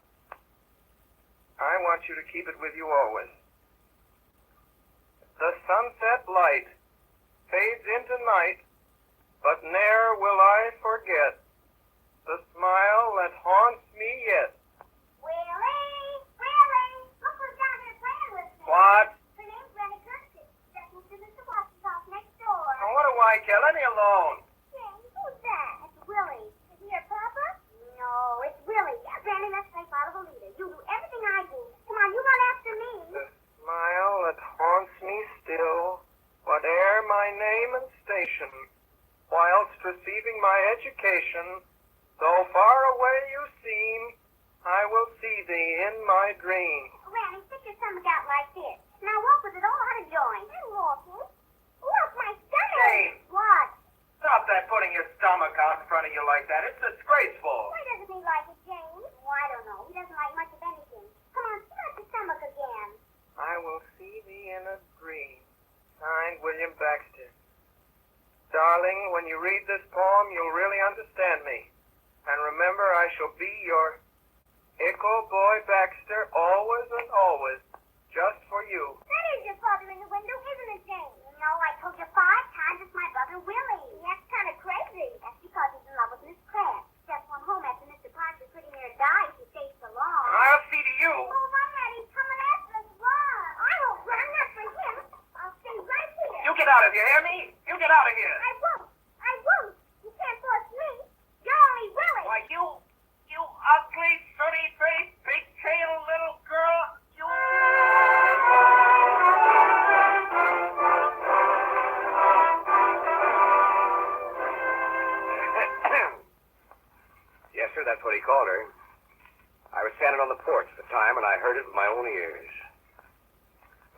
I want you to keep it with you always. The sunset light fades into night, but ne'er will I forget the smile that haunts me yet.
Willie! Willie! Look who's down here playing with me.
What?
Her name's Rennie Curtis. That's Mr. Watson's house next door.
Now, what do I care? Let me alone.
James, who's that? It's Willie. Is he your papa? No, it's Willie. Granny, let's play follow the leader. You do everything I do. Come on, you run after me.
The smile that haunts me still, whate'er my name and station, whilst receiving my education, though far away you seem, I will see thee in my dream.
Granny, stick your stomach out like this. Now walk with it all out of joint. I'm walking. Look, my stomach.
Jane!
What?
Stop that putting your stomach out in front of you like that. It's disgraceful.
Why doesn't he like it, James? Oh, I don't know. He doesn't like much of anything. Come on, stick out your stomach again.
I will see thee in a dream. Signed, William Baxter. Darling, when you read this poem, you'll really understand me. And remember, I shall be your Ickle Boy Baxter, always and always, just for you.
That is your father in the window, isn't it, James? No, I told you 5 times it's my brother Willie. That's kind of crazy. That's because he's in love with Miss Pratt. Just went home after Mr. Parker pretty near died. He stayed so long.
I'll see to you.
Oh, my God, he's coming after us. Run. I won't run, not for him. I'll stay right here.
You get out of here, hear me? You get out of here.
I won't. I won't. You can't force me. You're only Willie.
Why, you ugly, sooty-faced, big-tailed little girl. You...
Yes, sir, that's what he called her. I was standing on the porch at the time, and I heard it with my own ears.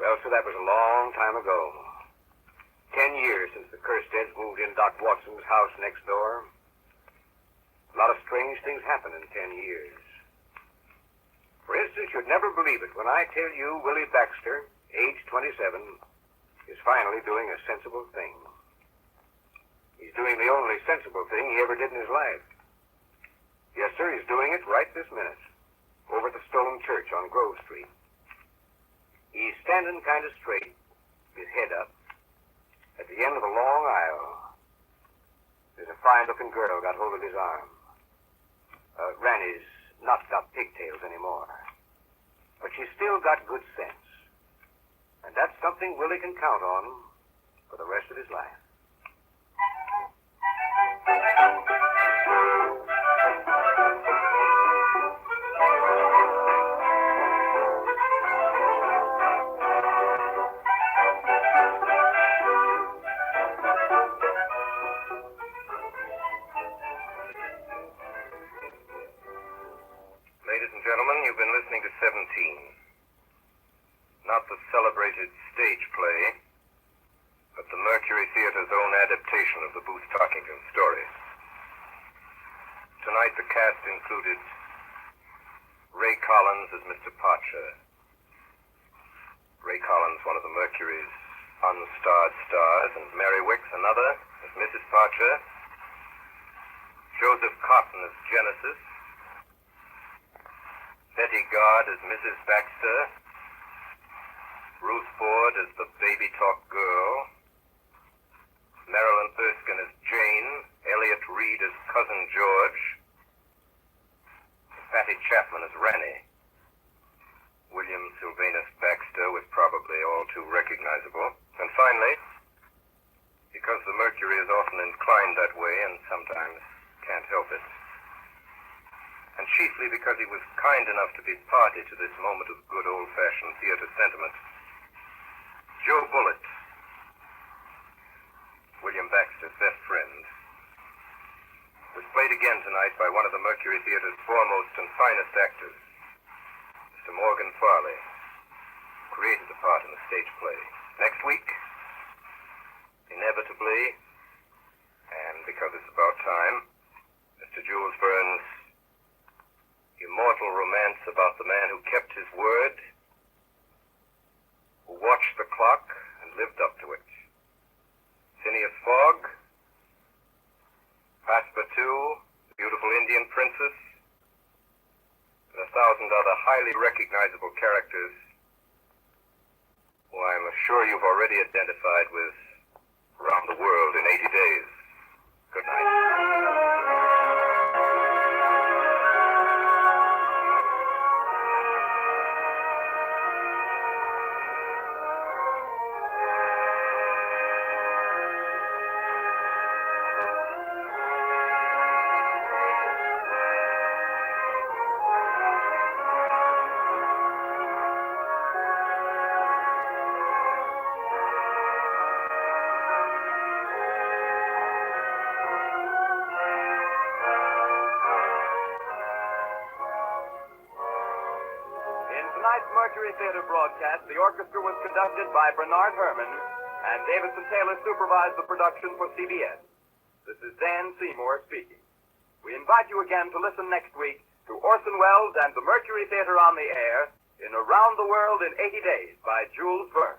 Well, sir, that was a long time ago. 10 years since the Kirsteads moved in Doc Watson's house next door. A lot of strange things happened in 10 years. For instance, you'd never believe it when I tell you Willie Baxter, age 27, is finally doing a sensible thing. He's doing the only sensible thing he ever did in his life. Yes, sir, he's doing it right this minute, over at the Stone Church on Grove Street. He's standing kind of straight, his head up, at the end of a long aisle. There's a fine-looking girl got hold of his arm. Ranny's not got pigtails anymore, but she's still got good sense. And that's something Willie can count on for the rest of his life.
Ladies and gentlemen, you've been listening to 17. Not the celebrated stage play, but the Mercury Theater's own adaptation of the Booth Tarkington story. Tonight the cast included Ray Collins as Mr. Parcher. Ray Collins, one of the Mercury's unstarred stars, and Mary Wicks, another, as Mrs. Parcher. Joseph Cotton as Genesis. Betty Gard as Mrs. Baxter. Ruth Ford as the baby talk girl. Marilyn Erskine as Jane. Elliot Reed as Cousin George. Fatty Chapman as Ranny. William Sylvain
recognizable. And finally, because the Mercury is often inclined that way and sometimes can't help it, and chiefly because he was kind enough to be party to this moment of good old-fashioned theater sentiment, Joe Bullitt, William Baxter's best friend, was played again tonight by one of the Mercury Theater's foremost and finest actors, Mr. Morgan Farley, who created the part in the stage play. Next week, inevitably, and because it's about time, Mr. Jules Verne's immortal romance about the man who kept his word, who watched the clock and lived up to it. Phineas Fogg, Passepartout, the beautiful Indian princess, and 1,000 other highly recognizable characters who I'm sure you've already identified with Around the World in 80 Days. Good night.
Mercury Theater broadcast, the orchestra was conducted by Bernard Herrmann, and Davidson Taylor supervised the production for CBS. This is Dan Seymour speaking. We invite you again to listen next week to Orson Welles and the Mercury Theater on the Air in Around the World in 80 Days by Jules Verne.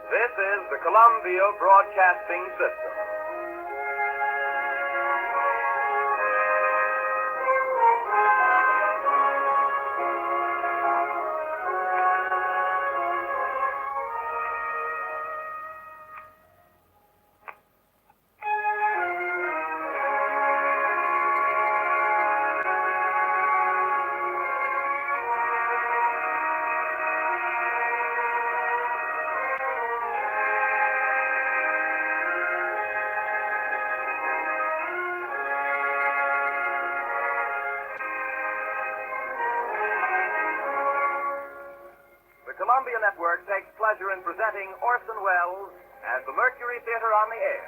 This is the Columbia Broadcasting System. Columbia Network takes pleasure in presenting Orson Welles and the Mercury Theater on the Air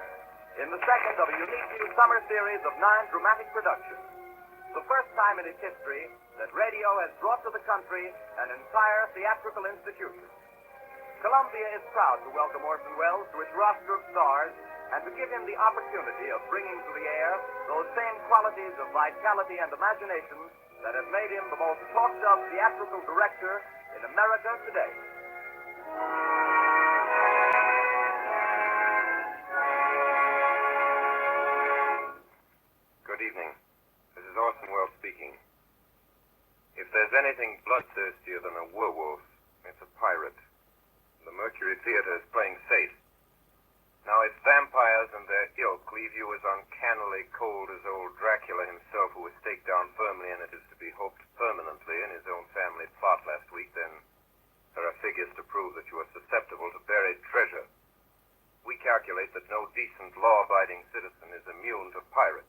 in the second of a unique new summer series of 9 dramatic productions. The first time in its history that radio has brought to the country an entire theatrical institution. Columbia is proud to welcome Orson Welles to its roster of stars and to give him the opportunity of bringing to the air those same qualities of vitality and imagination that have made him the most talked of theatrical director in America today.
Good evening. This is Orson Welles speaking. If there's anything bloodthirstier than a werewolf, it's a pirate. The Mercury Theater is playing safe. Now, if vampires and their ilk leave you as uncannily cold as old Dracula himself, who was staked down firmly, and it is to be hoped permanently, in his own family plot last week, then there are figures to prove that you are susceptible to buried treasure. We calculate that no decent, law-abiding citizen is immune to pirates.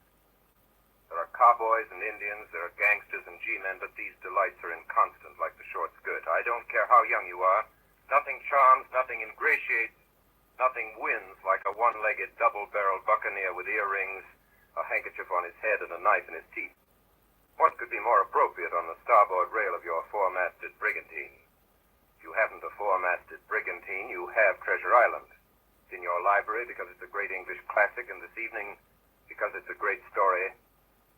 There are cowboys and Indians, there are gangsters and G-men, but these delights are inconstant like the short skirt. I don't care how young you are. Nothing charms, nothing ingratiates, nothing wins like a one-legged, double-barreled buccaneer with earrings, a handkerchief on his head, and a knife in his teeth. What could be more appropriate on the starboard rail of your four-masted brigantine? If you haven't a four-masted brigantine, you have Treasure Island. It's in your library because it's a great English classic, and this evening, because it's a great story,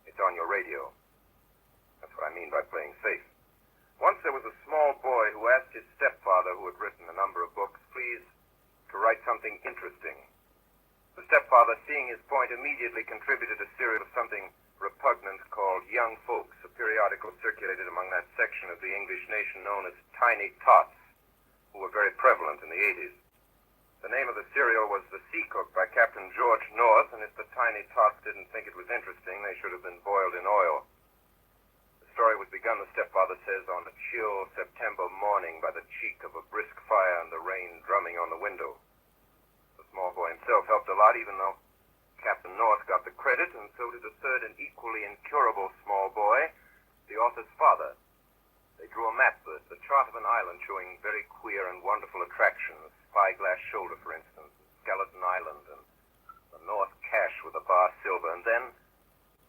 it's on your radio. That's what I mean by playing safe. Once there was a small boy who asked his stepfather, who had written a number of books, please, to write something interesting. The stepfather, seeing his point, immediately contributed a serial of something repugnant called Young Folks, a periodical circulated among that section of the English nation known as Tiny Tots, who were very prevalent in the 80s. The name of the serial was The Sea Cook by Captain George North, and if the tiny tots didn't think it was interesting, they should have been boiled in oil. The story was begun, the stepfather says, on a chill September morning by the cheek of a brisk fire and the rain drumming on the window. The small boy himself helped a lot, even though Captain North got the credit, and so did a third and equally incurable small boy, the author's father. They drew a map, the chart of an island showing very queer and wonderful attractions. Spyglass Shoulder, for instance, Skeleton Island, and the North Cache with the bar silver. And then,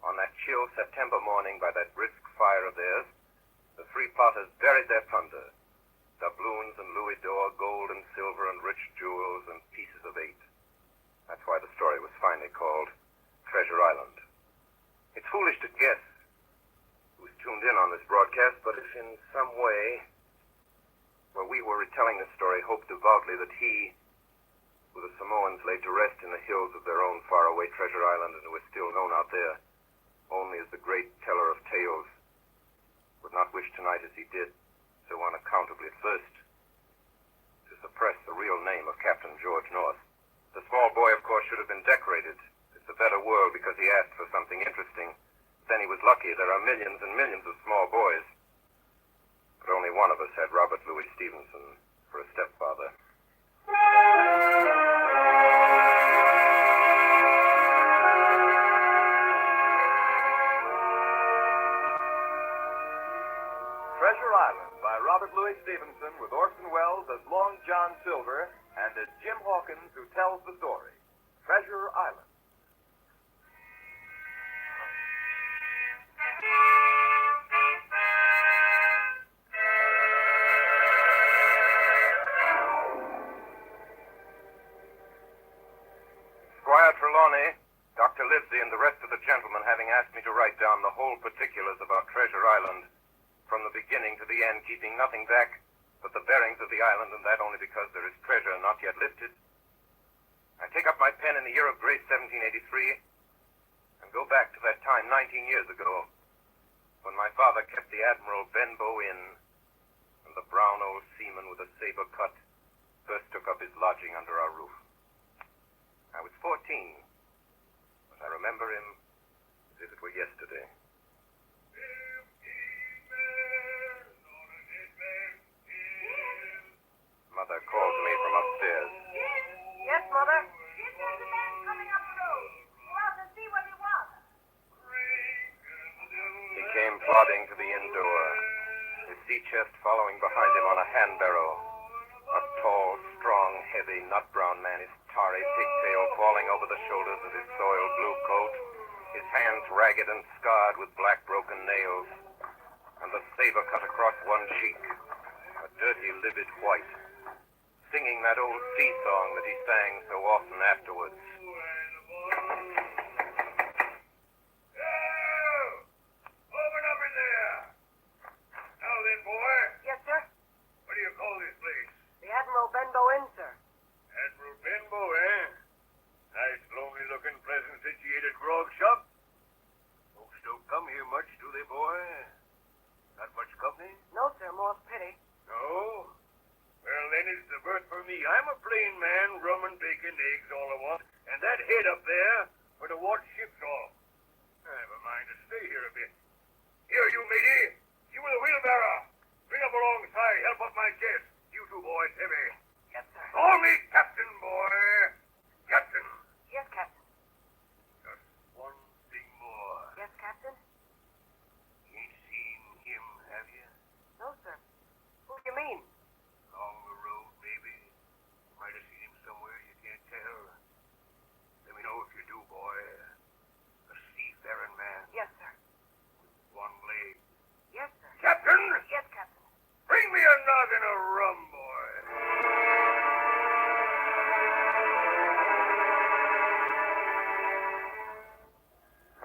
on that chill September morning by that brisk fire of theirs, the three plotters buried their plunder. Doubloons and louis d'or, gold and silver and rich jewels and pieces of eight. That's why the story was finally called Treasure Island. It's foolish to guess who's tuned in on this broadcast, but if in some way, where we were retelling this story, hoped devoutly that he, who the Samoans laid to rest in the hills of their own faraway Treasure Island and who is still known out there only as the great teller of tales, would not wish tonight as he did, so unaccountably at first, to suppress the real name of Captain George North. The small boy, of course, should have been decorated. It's a better world because he asked for something interesting. Then he was lucky. There are millions and millions of small boys. But only one of us had Robert Louis Stevenson for a stepfather.
Treasure Island by Robert Louis Stevenson with Orson Welles as Long John Silver and as Jim Hawkins who tells the story. Treasure Island.
Squire Trelawney, Dr. Livesey, and the rest of the gentlemen having asked me to write down the whole particulars about Treasure Island, from the beginning to the end, keeping nothing back but the bearings of the island, and that only because there is treasure not yet lifted. I take up my pen in the year of grace 1783 and go back to that time 19 years ago when my father kept the Admiral Benbow Inn and the brown old seaman with a saber cut first took up his lodging under our roof. I was 14, but I remember him as if it were yesterday. Mother called to me from upstairs.
Yes, Mother?
Here's the man coming up the road. Go out and see what he wants.
He came plodding to the inn door, his sea chest following behind him on a hand barrow. A tall, strong, heavy, nut-brown man, his tarry pigtail falling over the shoulders of his soiled blue coat, his hands ragged and scarred with black broken nails, and the saber cut across one cheek, a dirty, livid white, singing that old sea song that he sang so often afterwards.
Open up in there. Now then, boy.
Yes, sir?
What do you call this place?
The Admiral Benbow Inn, sir.
Admiral Benbow, eh? Nice, lonely-looking, pleasant-situated grog shop. Folks don't come here much, do they, boy? Not much company?
No, sir, more's pity.
No? Well, then it's the berth for me. I'm a plain man, rum and bacon, eggs, all I want. And that head up there for to watch ships off. I have a mind to stay here a bit. Here, you matey. You with the wheelbarrow. Bring up alongside. Help up my chest. You two boys, heavy.
Yes, sir.
Call me Captain, boy. Captain.
Yes, Captain.
Just one thing more.
Yes, Captain?
You ain't seen him, have you?
No, sir. Who do you mean?
Along the road, maybe. Might have seen him somewhere, you can't tell. Let me know if you do, boy. A seafaring man.
Yes, sir.
One leg.
Yes, sir.
Captain!
Yes, Captain.
Bring me a noggin of rum, boy.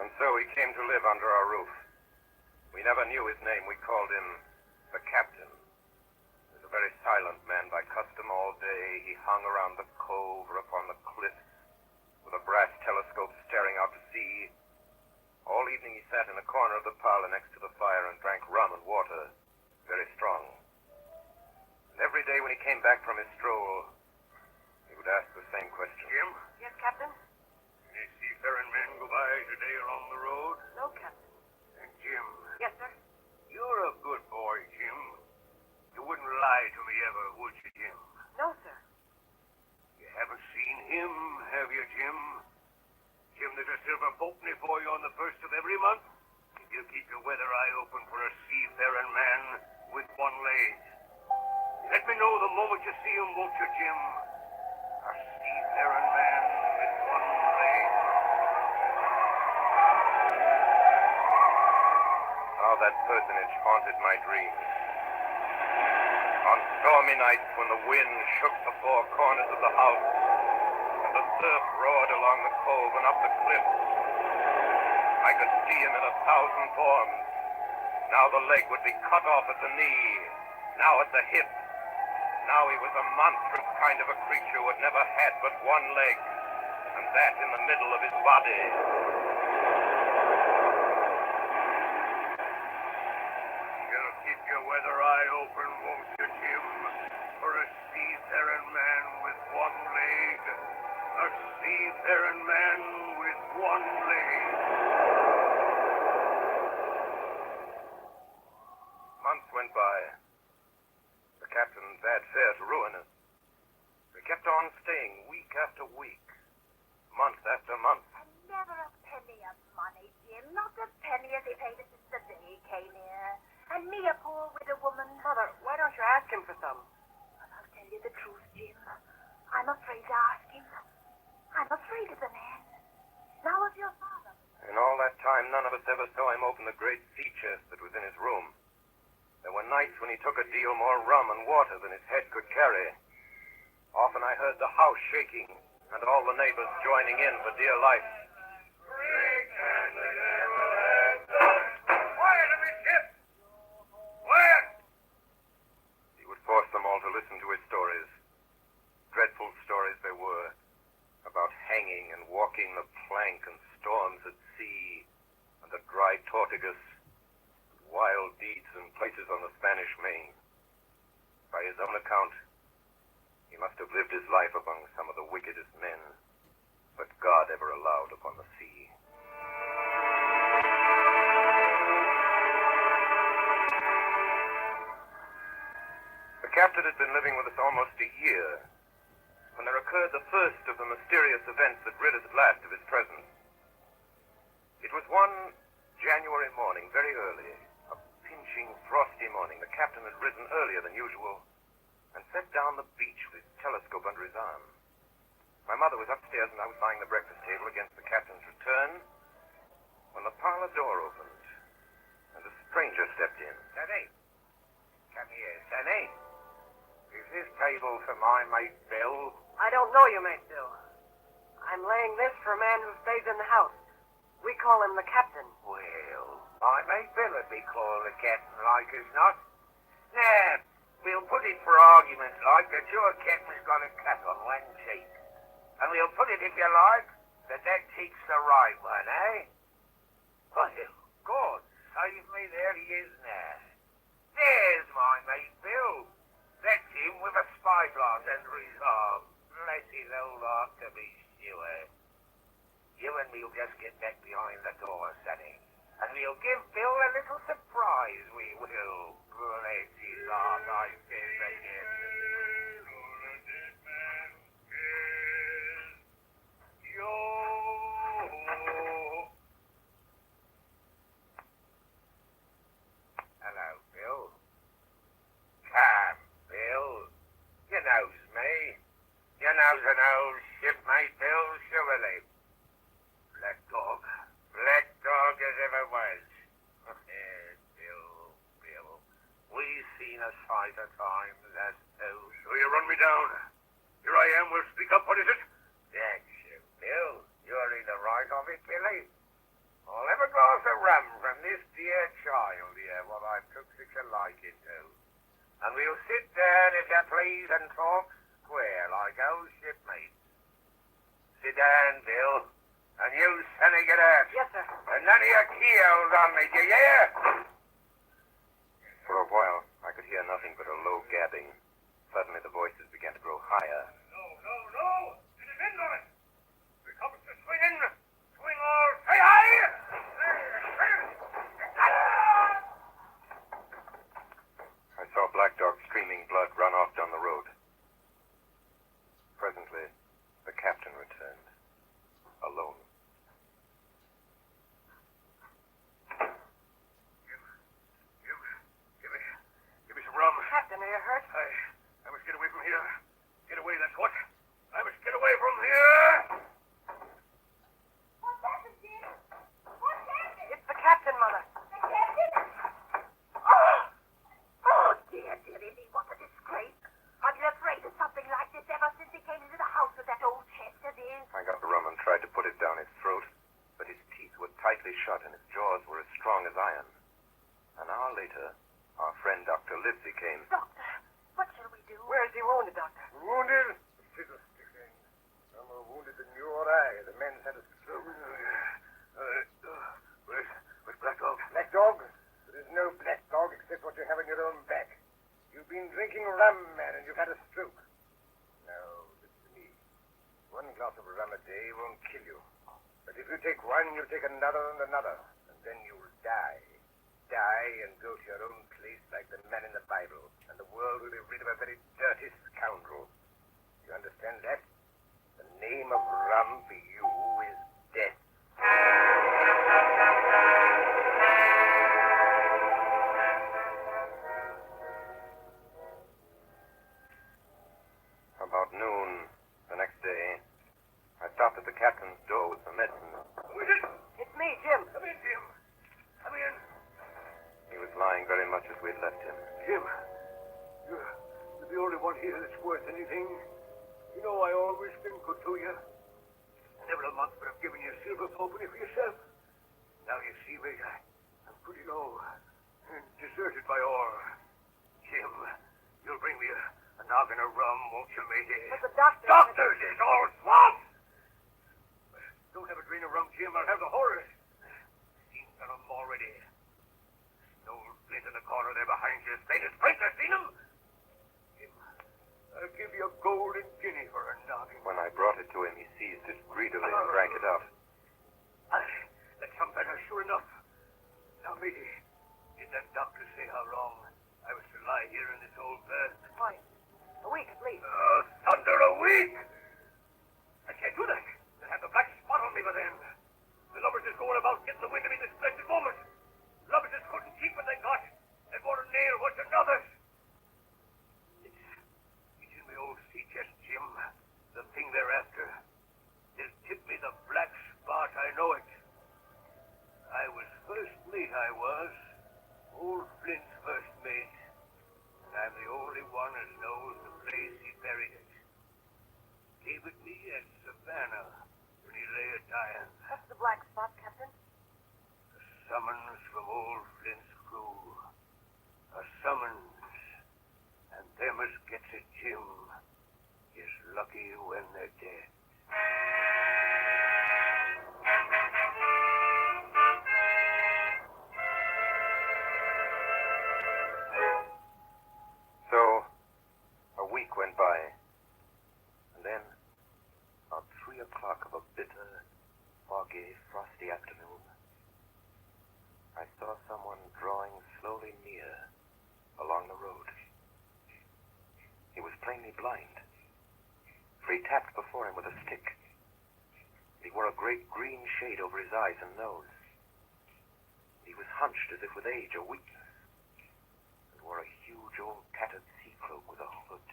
And so he came to live under our roof. We never knew his name. We called him the Captain. He was a very silent man by custom all day. He hung around the cove or upon the cliffs with a brass telescope staring out to sea. All evening he sat in a corner of the parlor next to the fire and drank rum and water, very strong. And every day when he came back from his stroll, he would ask him, have you, Jim? Jim, there's a silver halfpenny for you on the first of every month. If you keep your weather eye open for a seafaring man with one leg. Let me know the moment you see him, won't you, Jim? A seafaring man with one leg.
How that personage haunted my dreams. On stormy nights when the wind shook the four corners of the house and the surf roared along the cove and up the cliffs, I could see him in 1,000 forms. Now the leg would be cut off at the knee, now at the hip. Now he was a monstrous kind of a creature who had never had but one leg, and that in the middle of his body.
You'll keep your weather eye open, won't you, Jim? For a seafaring man with one leg. A seafaring man with one leg.
Months went by. The captain's bad fare to ruin us. We kept on staying week after week, month after month.
And never a penny of money, Jim. Not a penny as he paid us since the day he came here. And me, a poor widow woman.
Mother, why don't you ask him for some?
Well, I'll tell you the truth, Jim. I'm afraid to ask him. I'm afraid of the man. Now of your father.
In all that time, none of us ever saw him open the great sea chest that was in his room. There were nights when he took a deal more rum and water than his head could carry. Often I heard the house shaking, and all the neighbors joining in for dear life.
Quiet, amidships! Quiet!
He would force them all to listen to his stories. Dreadful stories they were, about hanging and walking the plank and storms at sea, and the dry Tortugas, wild deeds and places on the Spanish Main. By his own account, he must have lived his life among some of the wickedest men that God ever allowed upon the sea. The captain had been living with us almost a year when there occurred the first of the mysterious events that rid us at last of his presence. It was one January morning, very early, a pinching, frosty morning. The captain had risen earlier than usual and set down the beach with his telescope under his arm. My mother was upstairs and I was buying the breakfast table against the captain's return when the parlor door opened and a stranger stepped in.
Sonny, come here, Sonny. Is this table for my mate Bill?
I don't know you, mate Bill. I'm laying this for a man who stays in the house. We call him the captain.
Well, my mate Bill would be called the captain like as not. Now, we'll put it for argument like that your captain's got a cut on one cheek. And we'll put it, if you like, that cheek's the right one, eh? Well, God save me, there he is now. There's my mate Bill. That's him with a spyglass under his arm. Bless his old heart, to be sure. You and me'll just get back behind the door, Sonny. And we'll give Bill a little surprise, we will. Bless his heart, I says again. Hello, Bill. Come, Bill. You knows me. You knows an old shipmate, Bill, surely. Black dog as ever was. Bill. We've seen a sight of times, that's all. So you run me down. Here I am, we'll speak up, what is it? That's you, Bill. You're in the right of it, Billy. I'll have a glass of rum from this dear child here, what I've took such a liking to. And we'll sit down, if you please, and talk square like old shipmates. Sit down, Bill. And you, Sonny, get out.
Yes, sir.
And none of your keyholes on me, do you hear?
For a while, I could hear nothing but a low gabbing. Suddenly the voices began to grow higher.
No! It is in on it! We come to swinging! Swing all! Say aye!
I saw Black Dog streaming blood run off down the road. Presently, the captain epilepsy came.
Doctor, what shall we do?
Where is he wounded, Doctor? Wounded? Fiddlestick then. No more wounded than you or I. The men sent us to stroke. Where's Black Dog? Black Dog? There is no Black Dog except what you have on your own back. You've been drinking rum, man, and you've had a stroke. Now, listen to me. One glass of rum a day won't kill you. But if you take one, you'll take another and another. And then you'll die. Die and go to your own place like the man in the Bible. And the world will be rid of a very dirty scoundrel. You understand that? The name of rum for you is death.
About noon the next day, I stopped at the captain's door with some medicine.
Who is it?
It's me, Jim.
Come in, Jim. Come in.
He was lying very much as we'd left him.
Jim, you're the only one here that's worth anything. You know I always been good to you. Never a month but I've given you a silver fourpenny for yourself. Now you see me, I'm pretty low and deserted by all. Jim, you'll bring me a noggin of rum, won't you, matey?
But the doctor...
Doctors is all swamp! Don't have a drain of rum, Jim. I'll have the horrors. Seen some of them already. An old flint in the corner there behind you. Plain as print, I've seen him. Jim, I'll give you a golden guinea for a noggin.
When I brought it to him, he seized it greedily and drank it out.
That's some better, sure enough. Now, matey, did that doctor say how long I was to lie here in this old bed?
Why, a week at least.
Thunder, a week! I can't do that. They'll have the black spot on me by then. The lovers is going about getting the wind of me this blessed moment. Lovers is couldn't keep what they got. They bought a nail one to another. It's in my old sea chest, Jim. The thing they're after. They'll tip me the black spot, I know it. I was first mate, I was. Old Flint's first mate. And I'm the only one that knows the place he buried it. Gave it me at Savannah when he lay a-dying.
What's the black spot, Captain?
A summons from old Flint's crew. A summons. And them as gets it, Jim, is lucky when they're dead.
So, a week went by. And then, about 3 o'clock of a bitter, foggy, frosty afternoon, I saw someone drawing slowly near along the road. He was plainly blind, for he tapped before him with a stick. He wore a great green shade over his eyes and nose. He was hunched as if with age or weakness, and wore a huge old tattered sea cloak with a hood.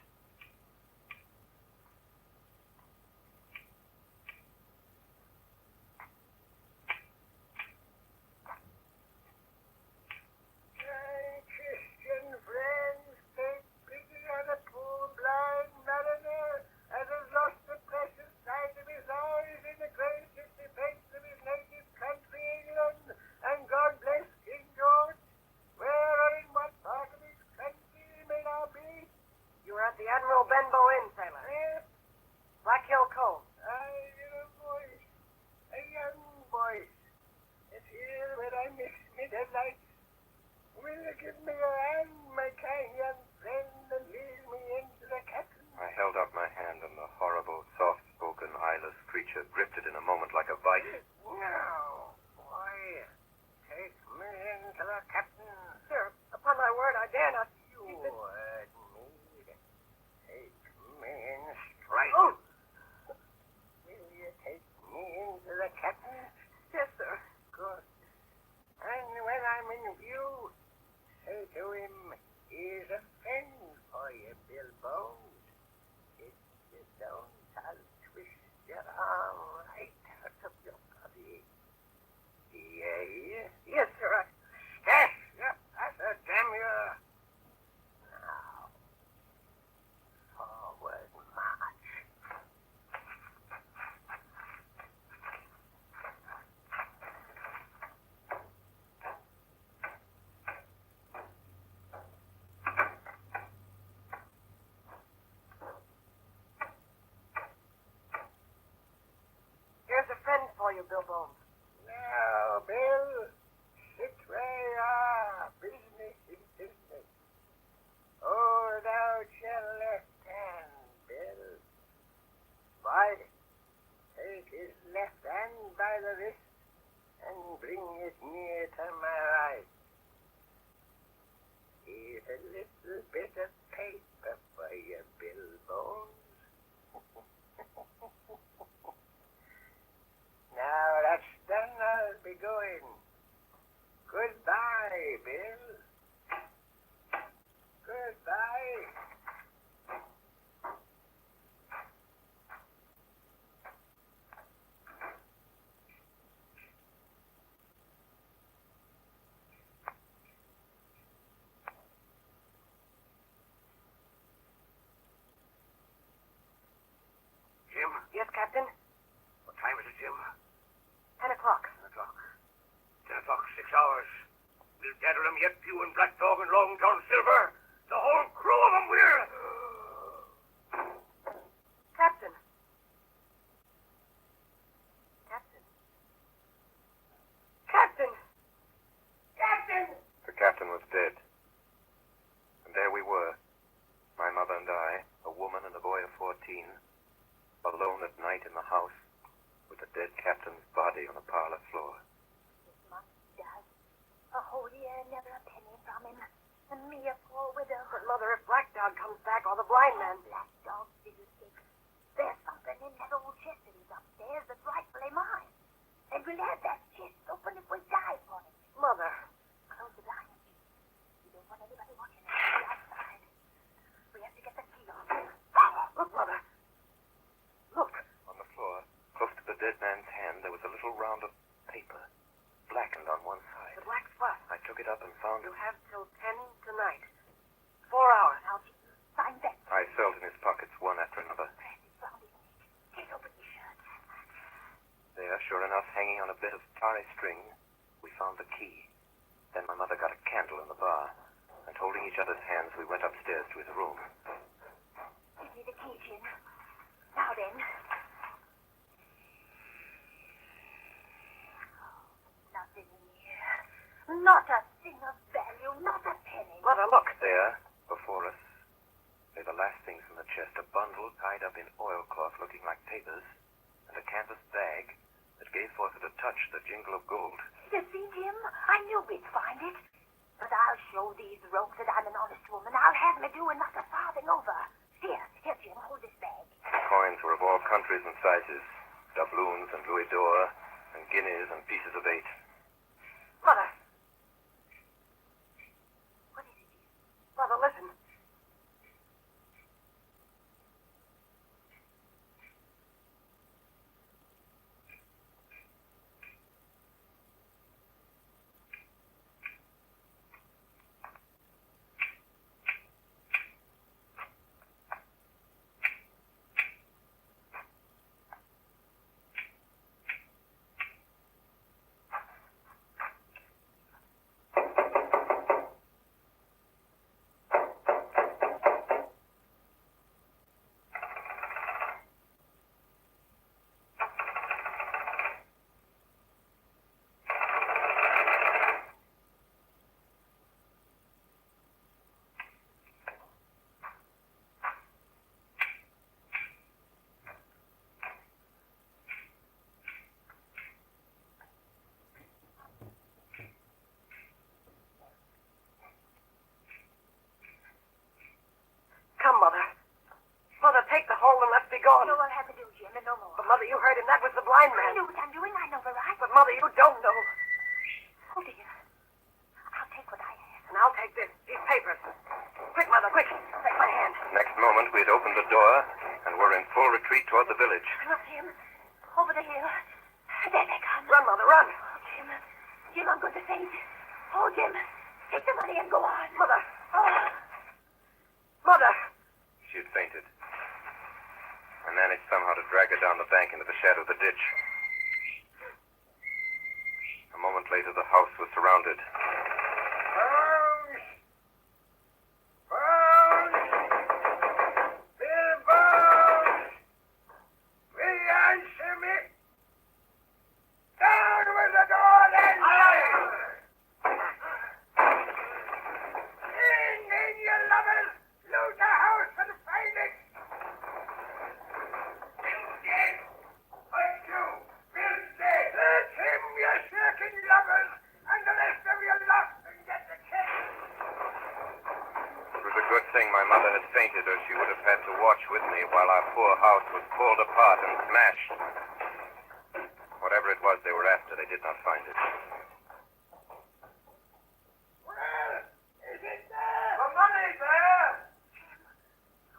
Christian friends, take pity on a poor blind mariner as has lost the precious sight of his eyes in the greatest defense of his native country, England, and God bless King George. Where or in what part of his country may now be?
You were at the Admiral Benbow Inn, sailor.
Yes,
Black Hill Cove.
I hear a voice, a young voice. It's here where I mix me deadlights. Will you give me your hand, my kind young friend, and lead me into the captain?
I held out my hand, and the horrible, soft-spoken, eyeless creature gripped it in a moment like a vice.
Now, boy, take me into the captain.
Sir, upon my word, I dare not.
You heard me. Take me in straight.
Oh!
Will you take me into the captain?
Yes, sir.
Good. And when I'm in view, say to him, here's a friend for you, Bilbo. If you don't, I'll twist your arm right out of your body. Yeah?
Yes, sir.
Yes, that's a damn you. Now, forward march.
you, Bill Bones?
Now, Bill, sit where you are. Business is business. Hold out your left hand, Bill. Bite it. Take his left hand by the wrist and bring it near to my right. Here's a little bit of paper for you, Bill Bones. Now that's done, I'll be going. Goodbye, Bill. Goodbye.
Jim?
Yes, Captain?
What time is it, Jim?
10 o'clock.
10 o'clock. 10 o'clock, 6 hours. We'll gather them yet, you and Black Dog and Long John Silver. The whole crew of them, we're...
Captain. Captain. Captain! Captain!
The captain was dead. And there we were, my mother and I, a woman and a boy of 14, alone at night in the house with the dead captain's body on the parlor floor.
A whole year, never a penny from him. And me a poor widow.
But, Mother, if Black Dog comes back or the blind man...
Black Dog fiddlesticks. There's something in that old chest that is upstairs that's rightfully mine. And we'll have that chest open if we die for it.
Mother.
Close the blind. You don't want anybody watching us from the outside. We have to get the key off him.
Look, Mother. Look.
On the floor, close to the dead man's hand, there was a little round of paper, blackened on one side.
The black spot.
I took it up and found
You
it.
have till 10 tonight. 4 hours.
Now, find that.
I felt in his pockets one after another.
Get open your shirt.
There, sure enough, hanging on a bit of tarry string, we found the key. Then my mother got a candle in the bar, and holding each other's hands, we went upstairs to his room.
Give me the key, Jim. Now then. Nothing in here. Not a thing of value, not a penny.
Mother, look.
There, before us, lay the last things in the chest, a bundle tied up in oilcloth looking like papers, and a canvas bag that gave forth at a touch the jingle of gold.
You see, Jim, I knew we'd find it. But I'll show these rogues that I'm an honest woman. I'll have me doing not a farthing over. Here, Jim, hold this bag.
The coins were of all countries and sizes, doubloons and louis d'or, and guineas and pieces of 8.
Mother. What is it, Jim? Mother, listen. Come, Mother. Mother, take the hold and let's be gone.
You will have to do, Jim, and no more.
But, Mother, you heard him. That was the blind
I
man.
know what I'm doing. I know the right.
But, Mother, you don't know.
Oh, dear. I'll take what I have.
And I'll take this. These papers. Quick, Mother, quick. Take my hand.
Next moment, we had opened the door and were in full retreat toward the village.
Look, Jim. Over the hill. There they come.
Run, Mother, run.
Oh, Jim. Jim, I'm going to faint. Oh, Jim. Take the money and go on.
Mother.
Oh.
Mother.
She had fainted. I managed somehow to drag her down the bank into the shadow of the ditch. A moment later, the house was surrounded.
Bones! Bones! Bill Bones! Will you answer me?
apart and smashed. Whatever it was they were after, they did not find it.
Is it there? The money's there!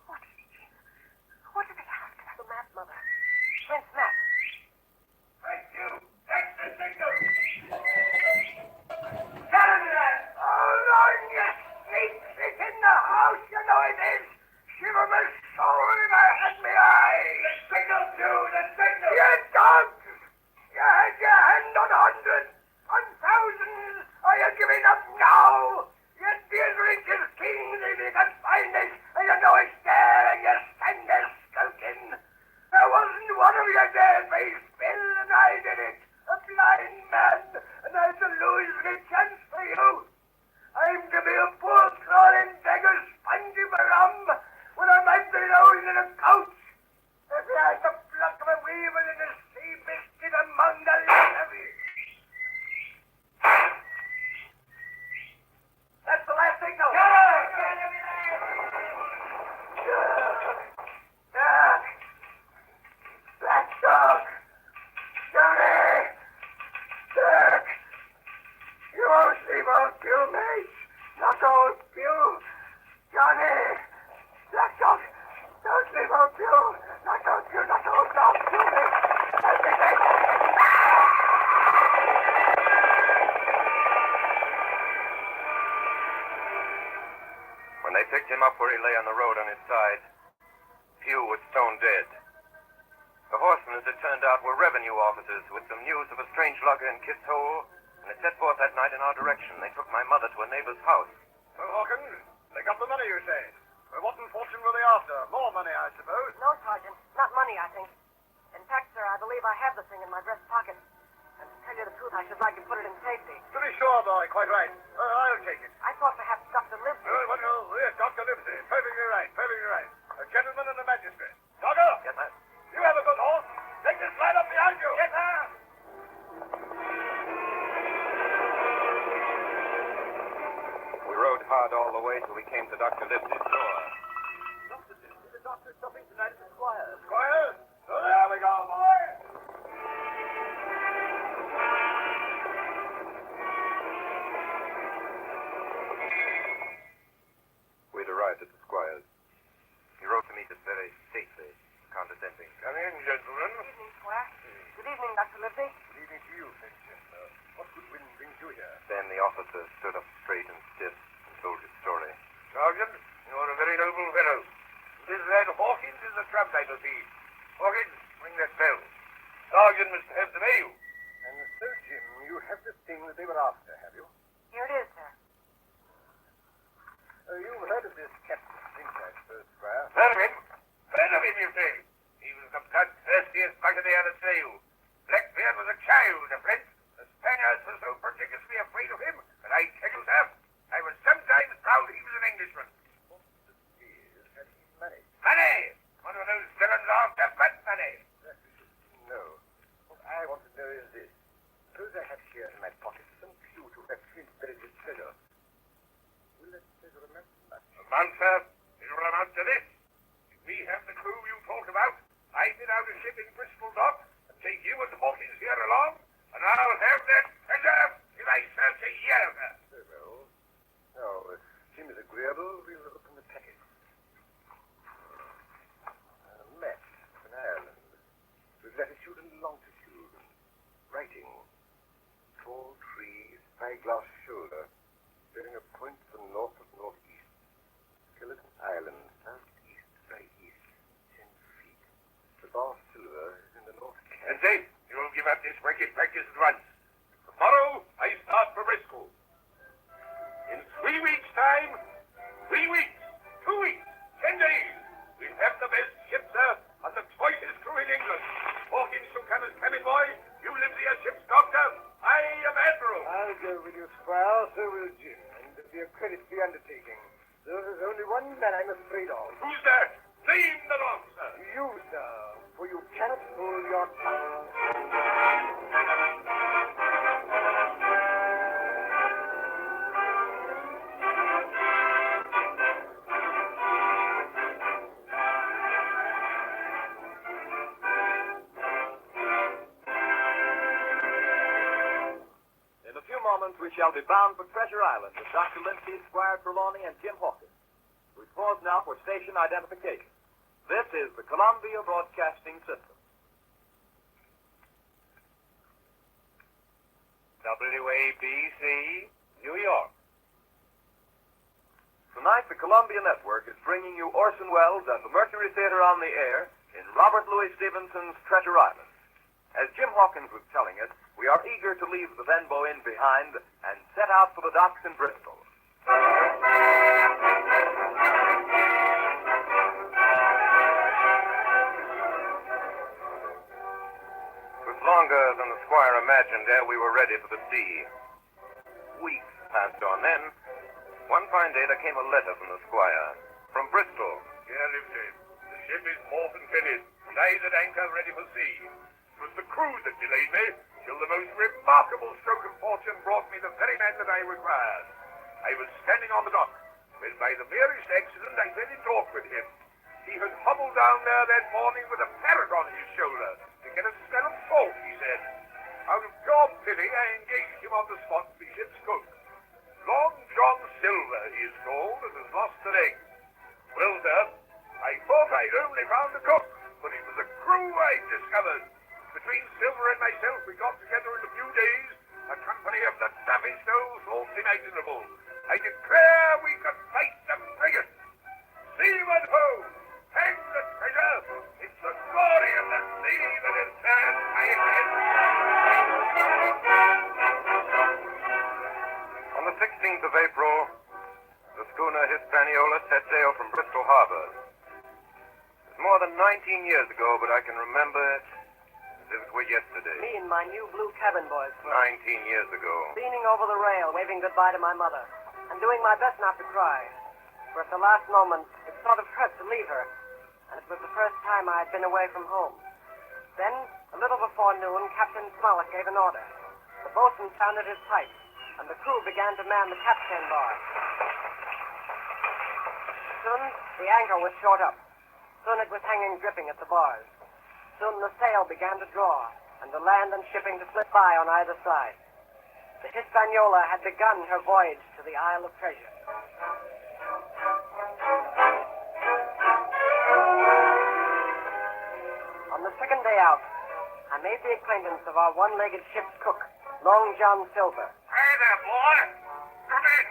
What are they after? The map, Mother. Flint's map.
Thank you. That's the signal. Get him there! Hold on, you sneak! It's in the house, you know it is! Shiver my soul if I had my eye! The signal, too! The signal! You dogs! You had your hand on hundreds, on thousands! Are you giving up now? You'd be as rich as kings if you could find us, and you know it's there, and you stand there skulking. There wasn't one of you there, face Bill, and I did it. A blind man, and I had to lose the chance for you. I'm to be a poor crawling beggar spongy for rum when I might be alone in a couch. If you had the pluck of a weevil in a sea biscuit among the levy. That's the last signal. Jack! Black dog! Johnny! Jack! You won't leave old Bill, mate. Not old Bill. Johnny! Black dog! Don't leave old Bill. Not old Bill, not old dog. Bill, mate. Help me, mate.
When they picked him up where he lay on the road on his side, Hugh was stone dead. The horsemen, as it turned out, were revenue officers with some news of a strange lugger in Kitt's Hole, and they set forth that night in our direction. They took my mother to a neighbor's house.
Well, Hawkins, they got the money, you say? Well, what in fortune were they after? More money, I suppose.
No, Sergeant. Not money, I think. In fact, sir, I believe I have the thing in my breast pocket. And to tell you the truth, I should like to put it in safety.
To be sure, boy, quite right. I'll take it.
I thought perhaps Dr. Livesey...
Yes, Dr. Livesey. Perfectly right, perfectly right. A gentleman and a magistrate. Doctor!
Yes, sir.
You have a good horse. Take this line up behind you. Yes, sir.
We rode hard all the way till we came to Dr. Livesey's door.
Dr. Livesey, the doctor's stopping tonight at the Squire's. Squire's? So there we go, boy.
We'd arrived at the Squire's. He wrote to meet us very stately, condescending.
Come in, gentlemen.
Good evening, Squire. Good evening, Dr. Livesey.
Good evening to you, Fetcher. What good wind brings you here?
Then the officer stood up straight and stiff and told his story.
Sergeant, you're a very noble fellow. This lad Hawkins is a tramp I see. Hawkins, ring that bell. Sergeant must have the mail. And so, Jim, you have the thing that they were after, have you?
Here it is, sir.
You've heard of this Captain Flint, I suppose, Squire?
Heard of him? Heard of him, you say? He was the bloodthirstiest bugger they ever sailed. Blackbeard was a child, a Flint. The Spaniards were so prodigiously afraid of him that I tell you, sir, I was sometimes proud he was an Englishman.
What the deal had he money?
Money! One of those villains after fat money.
That we should know. What I want to know is this. Suppose I have here in my pocket some clue to that Flint Bridget's treasure. Will that treasure amount to much?
Amount, sir? It will amount to this. If we have the crew you talk about, I bid out a ship in Bristol Dock and take you and Hawkins here along, and I'll have that treasure if I search a year, sir.
Very well. Now, it seems agreeable. We'll open the packet. A map of an island with latitude and longitude. Writing. Tall tree, spyglass shoulder, bearing a point from north of northeast. Skeleton Island, southeast by east, 10 feet. The bar silver is in the north camp.
And say, you'll give up this wicked practice at once. Tomorrow, I start for Bristol. In 3 weeks' time, 3 weeks, 2 weeks, 10 days, we'll have the best ship, sir, and the choicest crew in England. Hawkins shall come as cabin boy, you live as ship's doctor, I am admiral.
I'll go with you, Squire, so will Jim, and it'll be a credit to the undertaking. There's only one man I'm afraid of.
Who's that? Name the wrong, sir.
You, sir, for you cannot hold your tongue.
moment, we shall be bound for Treasure Island with Dr. Lindsay, Squire Trelawney, and Jim Hawkins. We pause now for station identification. This is the Columbia Broadcasting System.
WABC, New York.
Tonight, the Columbia Network is bringing you Orson Welles and the Mercury Theater on the air in Robert Louis Stevenson's Treasure Island. As Jim Hawkins was telling us, we are eager to leave the Benbow Inn behind and set out for the docks in Bristol.
It was longer than the Squire imagined ere we were ready for the sea. Weeks passed on. Then, one fine day, there came a letter from the Squire. From Bristol.
Dear Livesey, the ship is moored and fitted. Lies at anchor ready for sea. It was the crew that delayed me, till the most remarkable stroke of fortune brought me the very man that I required. I was standing on the dock, when by the merest accident I fell in talk with him. He had hobbled down there that morning with a parrot on his shoulder, to get a smell of salt, he said. Out of pure pity, I engaged him on the spot to be ship's cook. Long John Silver, he is called, and has lost the leg. Well, sir, I thought I'd only found the cook, but it was a crew I'd discovered. Between Silver and myself, we got together in a few days a company of the toughest old thoughts imaginable. I declare we could fight the frigate. Seaman ho! Hang the treasure! It's the glory of the sea that has turned my head.
On the 16th of April, the schooner Hispaniola set sail from Bristol Harbor. It was more than 19 years ago, but I can remember it as if it were yesterday.
Me and my new blue cabin boys were
19 years ago.
leaning over the rail, waving goodbye to my mother, and doing my best not to cry. For at the last moment, it sort of hurt to leave her, and it was the first time I had been away from home. Then, a little before noon, Captain Smollett gave an order. The boatswain sounded his pipe, and the crew began to man the capstan bar. Soon, the anchor was short up. Soon it was hanging dripping at the bars. Soon the sail began to draw, and the land and shipping to slip by on either side. The Hispaniola had begun her voyage to the Isle of Treasure. On the second day out, I made the acquaintance of our one-legged ship's cook, Long John Silver.
Hey there, boy. Come in.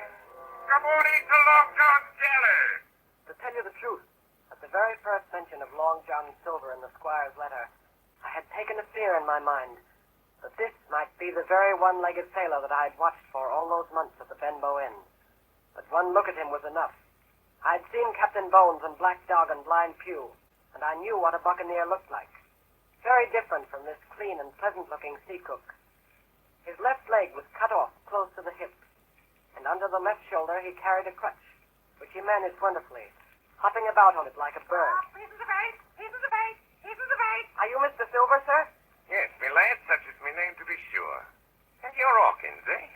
Come on into Long John's galley.
To tell you the truth, at the very first mention of Long John Silver in the Squire's letter, I had taken a fear in my mind that this might be the very one-legged sailor that I had watched for all those months at the Benbow Inn. But one look at him was enough. I had seen Captain Bones and Black Dog and Blind Pew, and I knew what a buccaneer looked like. Very different from this clean and pleasant-looking sea cook. His left leg was cut off close to the hip, and under the left shoulder he carried a crutch, which he managed wonderfully, hopping about on it like a bird.
Pieces of eight. Pieces of eight. Pieces of eight.
Are you Mr. Silver, sir?
Yes, my lad, such is my name to be sure. And you're Hawkins, eh?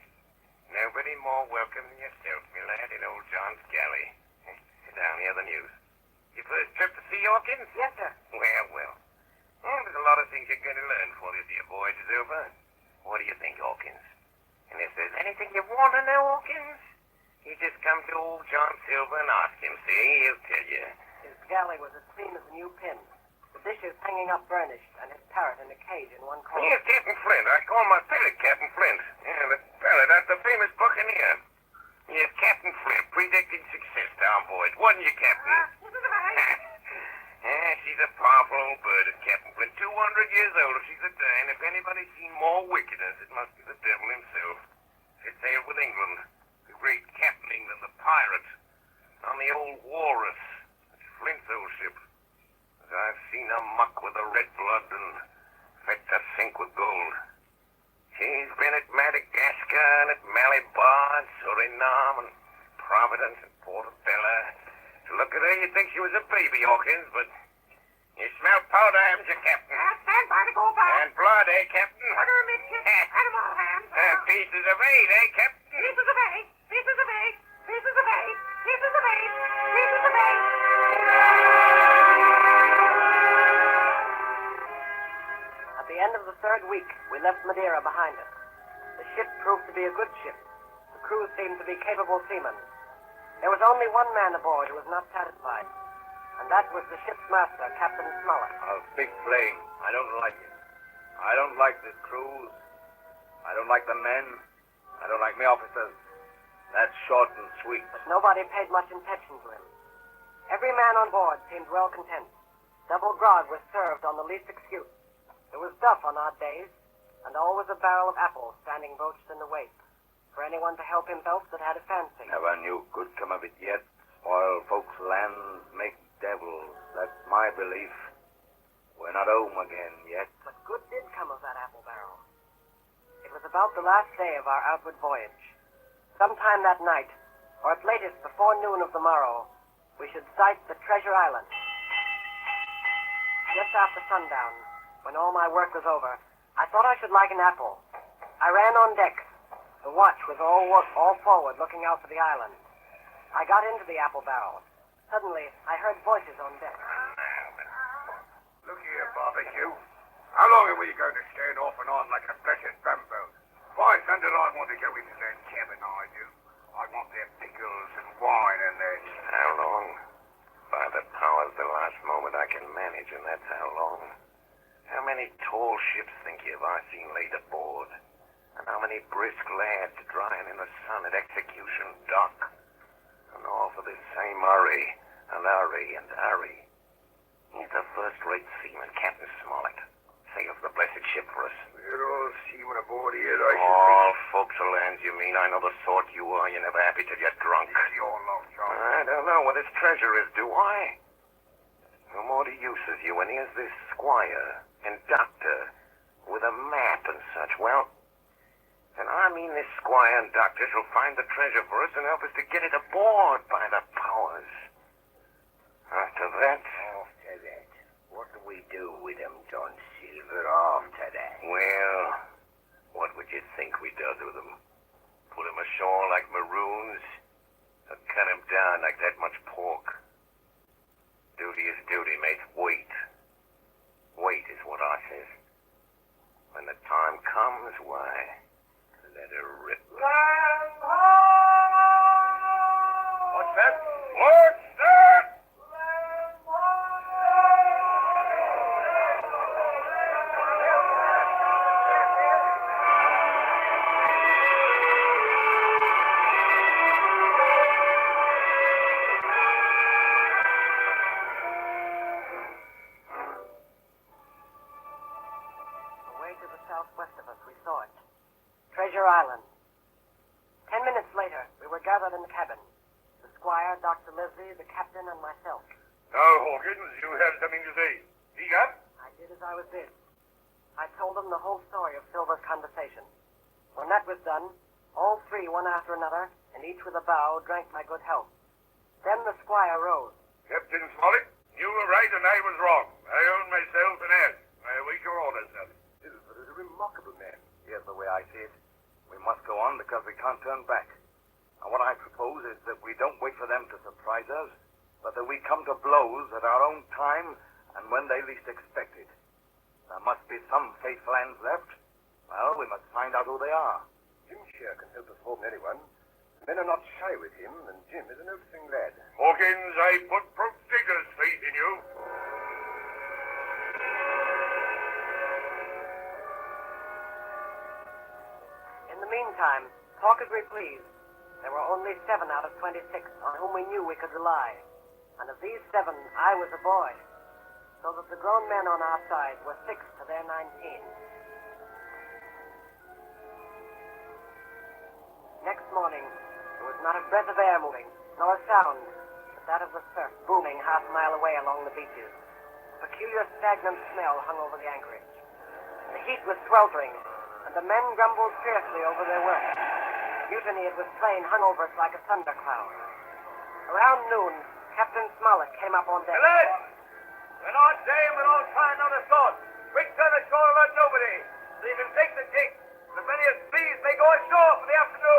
Nobody more welcome than yourself, my lad, in old John's galley. Sit down, hear the news. Your first trip to sea, Hawkins?
Yes, sir.
Well. There's a lot of things you're going to learn before this here voyage is over. What do you think, Hawkins? And if there's anything you want to know, Hawkins, you just come to old John Silver and ask him, see? He'll tell you.
His galley was as clean as a new pin. The dishes hanging up burnished, and his parrot in a cage in one corner.
Here's Captain Flint. I call my parrot Captain Flint. Yeah, the parrot, that's the famous buccaneer. Yes, Captain Flint, predicted success to our voyage, wasn't you, Captain? Yeah, she's a powerful old bird, is Captain Flint. 200 years old if she's a day, and if anybody's seen more wickedness, it must be the devil himself. She sailed with England, the great captaining than the pirate, on the old Walrus, that's Flint's old ship. As I've seen her muck with the red blood and fet to sink with gold. She's been at Madagascar and at Malabar and Suriname and Providence and Portobello. To look at her, you'd think she was a baby, Hawkins, but you smell powder, haven't you, Captain?
Stand by to go back.
And blood, eh, Captain?
Under a midship. Animal hands.
And pieces of eight, eh, Captain?
Pieces of eight. Pieces of eight. Pieces of eight. Pieces of eight. Pieces of eight.
At the end of the third week, we left Madeira behind us. The ship proved to be a good ship. The crew seemed to be capable seamen. There was only one man aboard who was not satisfied, and that was the ship's master, Captain Smollett.
A big flame. I don't like it. I don't like the crews. I don't like the men. I don't like my officers. That's short and sweet.
But nobody paid much attention to him. Every man on board seemed well content. Double grog was served on the least excuse. There was duff on odd days, and always a barrel of apples standing broached in the waist for anyone to help himself that had a fancy.
Never knew good come of it yet. Spoil folks' lands, make devils. That's my belief. We're not home again yet.
But good did come of that apple barrel. It was about the last day of our outward voyage. Sometime that night, or at latest before noon of the morrow, we should sight the Treasure Island. Just after sundown, when all my work was over, I thought I should like an apple. I ran on deck. The watch was all forward, looking out for the island. I got into the apple barrel. Suddenly, I heard voices on deck.
Look here, Barbecue. How long are we going to stand off and on like a precious bamboo? Why, Thunder, I want to go into that cabin, I do. I want their pickles and wine and their... How long? By the powers, the last moment I can manage, and that's how long. How many tall ships, think you, have I seen laid aboard? And how many brisk lads drying in the sun at Execution Dock? And all for this same hurry, and hurry, and hurry. He's a first-rate seaman, Captain Smollett. Sails the blessed ship for us. We're all seamen aboard here, I should all forecastle hands, you mean? I know the sort you are. You're never happy till you're drunk. It's your long shot. I don't know what his treasure is, do I? No more to use of you, and here's this squire and doctor with a map and such. Well, then I mean this squire and doctor shall find the treasure for us and help us to get it aboard by the powers. After that... After that, what do we do with him, John Silver, after that? Well, what would you think we does with him? Put him ashore like maroons? Or cut him down like that much pork? Duty is duty, mate. Wait. Wait is what I says. When the time comes, why, let her rip. What's that? What's that?
Away to the southwest of us, we saw it. Treasure Island. 10 minutes later, we were gathered in the cabin. The squire, Dr. Leslie, the captain, and myself.
Now, Hawkins, you have something to say. Speak up.
I did as I was bid. I told them the whole story of Silver's conversation. When that was done, all three, one after another, and each with a bow, drank my good health. Then the squire rose.
Captain Smollett, you were right and I was wrong. I own myself and ass. I await your orders, sir. Silver is a remarkable man. Here's the way I see it. We must go on because we can't turn back. And what I propose is that we don't wait for them to surprise us, but that we come to blows at our own time and when they least expect it. There must be some faithful hands left. Well, we must find out who they are. Jim Shear can help us more than anyone. Men are not shy with him, and Jim is a noticing lad. Hawkins, I put prodigious faith in you.
In the meantime, talk as we please. There were only 7 out of 26 on whom we knew we could rely. And of these 7, I was a boy. So that the grown men on our side were 6 to their 19. Next morning, there was not a breath of air moving, nor a sound, but that of the surf booming half a mile away along the beaches. A peculiar stagnant smell hung over the anchorage. The heat was sweltering, and the men grumbled fiercely over their work. Mutiny, it was plain, hung over us like a thundercloud. Around noon, Captain Smollett came up on deck.
Lads! We're not saying we're all trying on a sort. Quick turn ashore about nobody, so you can take the gig. As many as please may go ashore for the afternoon.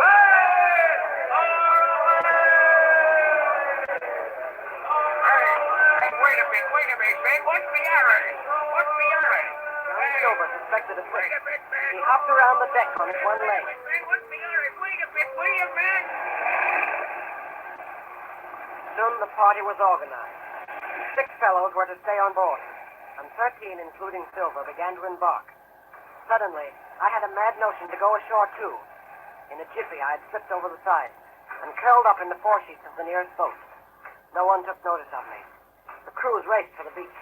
Hey, wait a minute, man. What's the error?
Silver suspected a trick.
Wait a minute, man.
He hopped around the deck on his one leg.
Wait a bit, will you, man?
Soon the party was organized. 6 fellows were to stay on board, and 13, including Silver, began to embark. Suddenly, I had a mad notion to go ashore, too. In a jiffy, I had slipped over the side and curled up in the foresheets of the nearest boat. No one took notice of me. The crews raced for the beach.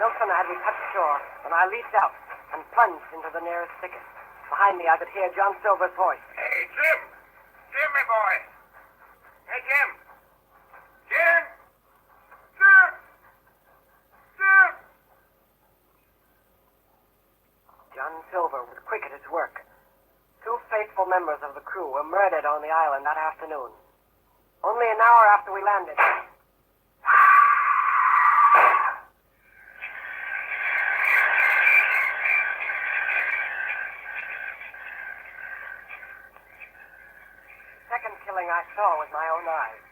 No sooner had we touched shore than I leaped out and plunged into the nearest thicket. Behind me, I could hear John Silver's voice.
Hey, Jim! Jim, my boy! Hey, Jim! Jim! Jim! Jim!
John Silver was quick at his work. 2 faithful members of the crew were murdered on the island that afternoon. Only an hour after we landed. Second killing I saw with my own eyes.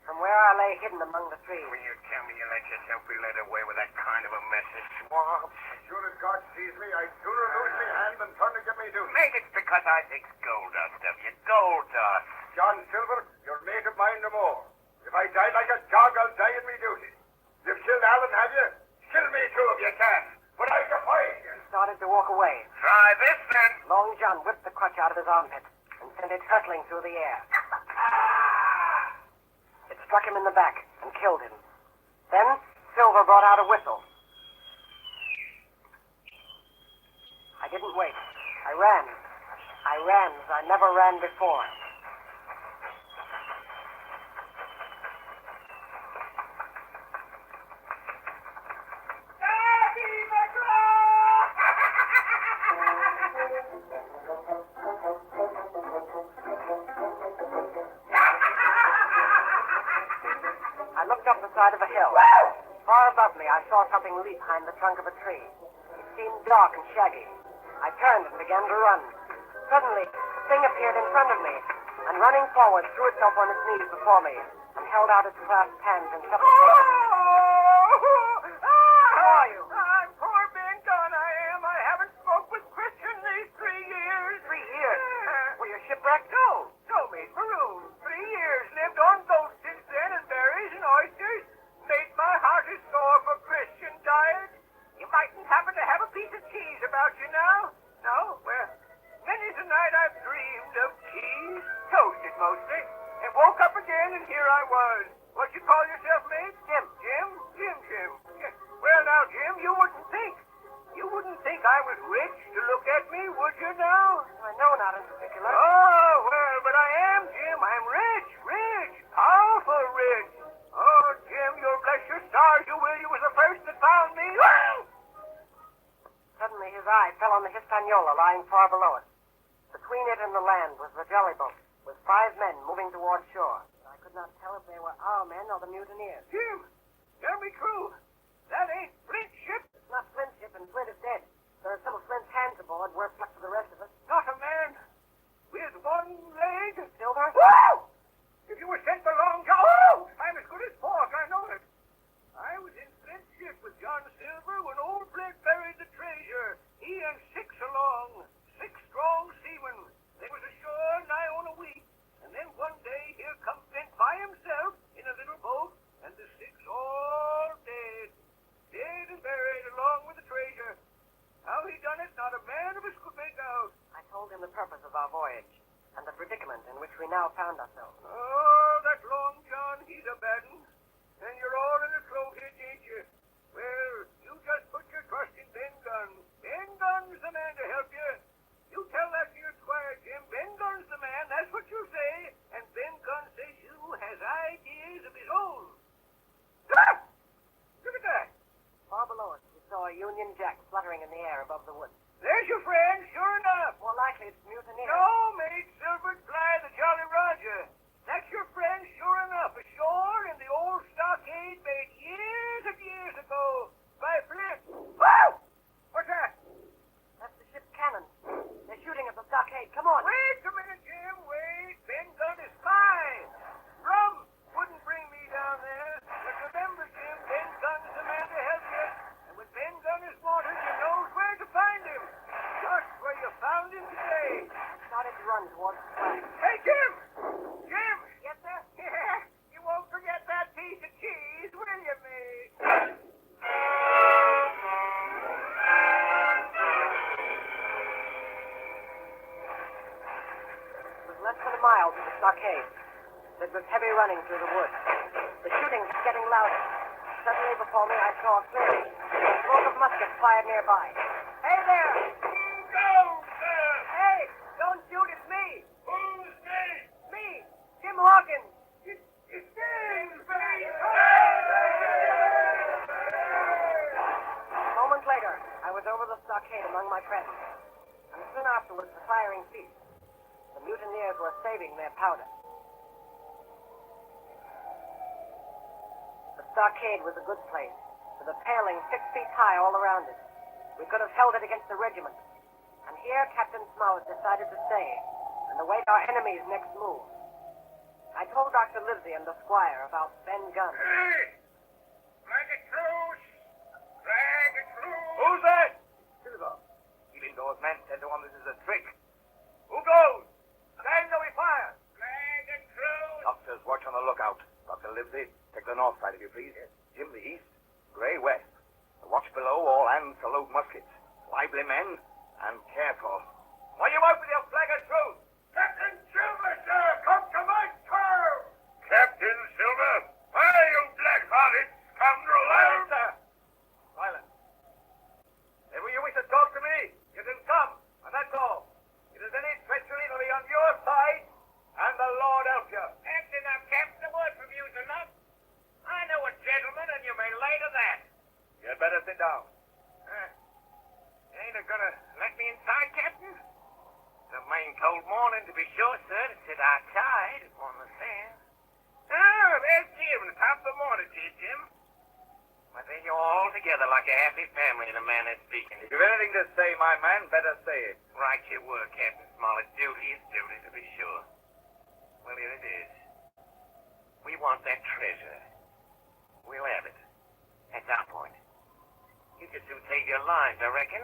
From where I lay hidden among the trees.
Will you tell me you let yourself be led away with that kind of a message, Swab?
As soon as God sees me, I'd sooner lose my hand than turn to get me duty.
Maybe it's because I think gold dust of you. Gold dust.
John Silver, you're mate of mine no more. If I die like a dog, I'll die in me duty. You've killed Alan, have you? Kill me too if you can. But I defy you.
He started to walk away.
Try this, then.
Long John whipped the crutch out of his armpit and sent it hurtling through the air. It struck him in the back and killed him. Then Silver brought out a whistle. I didn't wait. I ran. I ran as I never ran before. I looked up the side of a hill. Far above me, I saw something leap behind the trunk of a tree. It seemed dark and shaggy. I turned and began to run. Suddenly, the thing appeared in front of me, and running forward, threw itself on its knees before me, and held out its clasped hands in supplication. How are you?
I'm poor Ben Gunn, I am. I haven't spoke with Christian these 3 years.
3 years? Were you shipwrecked?
No, mate, maroon. 3 years. Lived on boats since then and berries and oysters. Made my heart a sore for Christian diet. You mightn't happen to have a piece of cheese about you now? No? Well, many's the night I've dreamed of cheese. Toasted mostly. And woke up again and here I was. What you call yourself, mate?
Jim.
Jim? Jim. Yeah. Well, now, Jim, you wouldn't think. You wouldn't think I was rich to look at me, would you now?
No, not in particular.
Oh, well, but I am, Jim. I'm rich. Powerful rich. Oh, Jim, you'll bless your stars, you will. You was the first that found me.
Suddenly his eye fell on the Hispaniola lying far below us. Between it and the land was the jolly boat, with 5 men moving toward shore. I could not tell if they were our men or the mutineers.
Jim, tell me true. That ain't Flint's ship.
It's not Flint's ship, and Flint is dead. There are some of Flint's hands aboard, worth luck to the rest of us.
Not a man with one leg.
Silver?
Whoa! If you were sent for Long John, I'm as good as pork, I know it. I was in Flint's ship with John Silver when old Flint buried the treasure. He and 6 along, 6 strong seamen. They was ashore nigh on a week. And then one day here comes Flint by himself in a little boat, and the 6 all dead. Dead and buried along with the treasure. How he done it, not a man of us could make out.
I told him the purpose of our voyage, and the predicament in which we now found ourselves.
Oh, that Long John, he's a bad un. And you're all in a slow hitch, ain't you? Well, you just put your trust in Ben Gunn. Ben Gunn's the man to help you. You tell that to your squire, Jim. Ben Gunn's the man, that's what you say. And Ben Gunn says you has ideas of his own. Ah! Look at that.
Far below us, we saw a Union Jack fluttering in the air above the woods.
There's your friend, sure enough.
More likely it's mutineers.
No, mate, Silver Fly, the Jolly Roger. That's your friend, sure enough, ashore in the old stockade made years and years ago by Flint. Whoa! What's that?
That's the ship's cannon. They're shooting at the stockade. Come on.
Wait a minute, Jim. Wait. Ben Gunn is fine. Rum wouldn't bring me down there. But remember, Jim, Ben Gunn's the man to help you. And when Ben Gunn is wanted, you knows where to
towards the flag.
Hey, Jim! Jim!
Yes, sir?
Yeah, you won't forget that piece of cheese, will you, mate?
It was less than a mile to the stockade. There was heavy running through the woods. The shooting was getting louder. Suddenly before me, I saw clearly a smoke of muskets fired nearby. Hey there!
Who goes there?
Hey! Don't shoot, it's me!
Who's me?
Me! Jim Hawkins!
It's James, baby!
A moment later, I was over the stockade among my friends. And soon afterwards, the firing ceased. The mutineers were saving their powder. The stockade was a good place, with a paling 6 feet high all around it. We could have held it against the regiment. And here Captain Smollett decided to stay and await our enemy's next move. I told Dr. Livesey and the squire about Ben Gunn.
Hey! Drag a truce! Drag a truce!
Who's that? Silver. Elindor's men said to him this is a trick. Who goes? Stand till we fire.
Drag a truce!
Doctors, watch on the lookout. Dr. Livesey, take the north side if you please. Jim the east. Gray west. Watch below, all hands salute muskets. Lively men, and careful. Why you out with your flag of truce?
Captain Silver, sir! Come to my town!
Captain Silver, why, you black-hearted scoundrel!
Silence, sir. Silence. If you wish to talk to me, you can come, and that's all. If there's any treachery, it'll be on your side, and the Lord help you.
That's enough, Captain. A word from you's enough. I know a gentleman, and you may lay to that.
You'd better sit down.
You ain't gonna let me inside, Captain? It's a main cold morning, to be sure, sir, to sit outside upon the sand. Oh, there's Jim. Top of the morning to you, Jim. But then you're all together like a happy family, the man that's speaking.
If you've anything to say, my man, better say it.
Right you were, Captain Smollett. Duty is duty, to be sure. Well, here it is. We want that treasure. We'll have it. That's our point. You could soon save your lives, I reckon.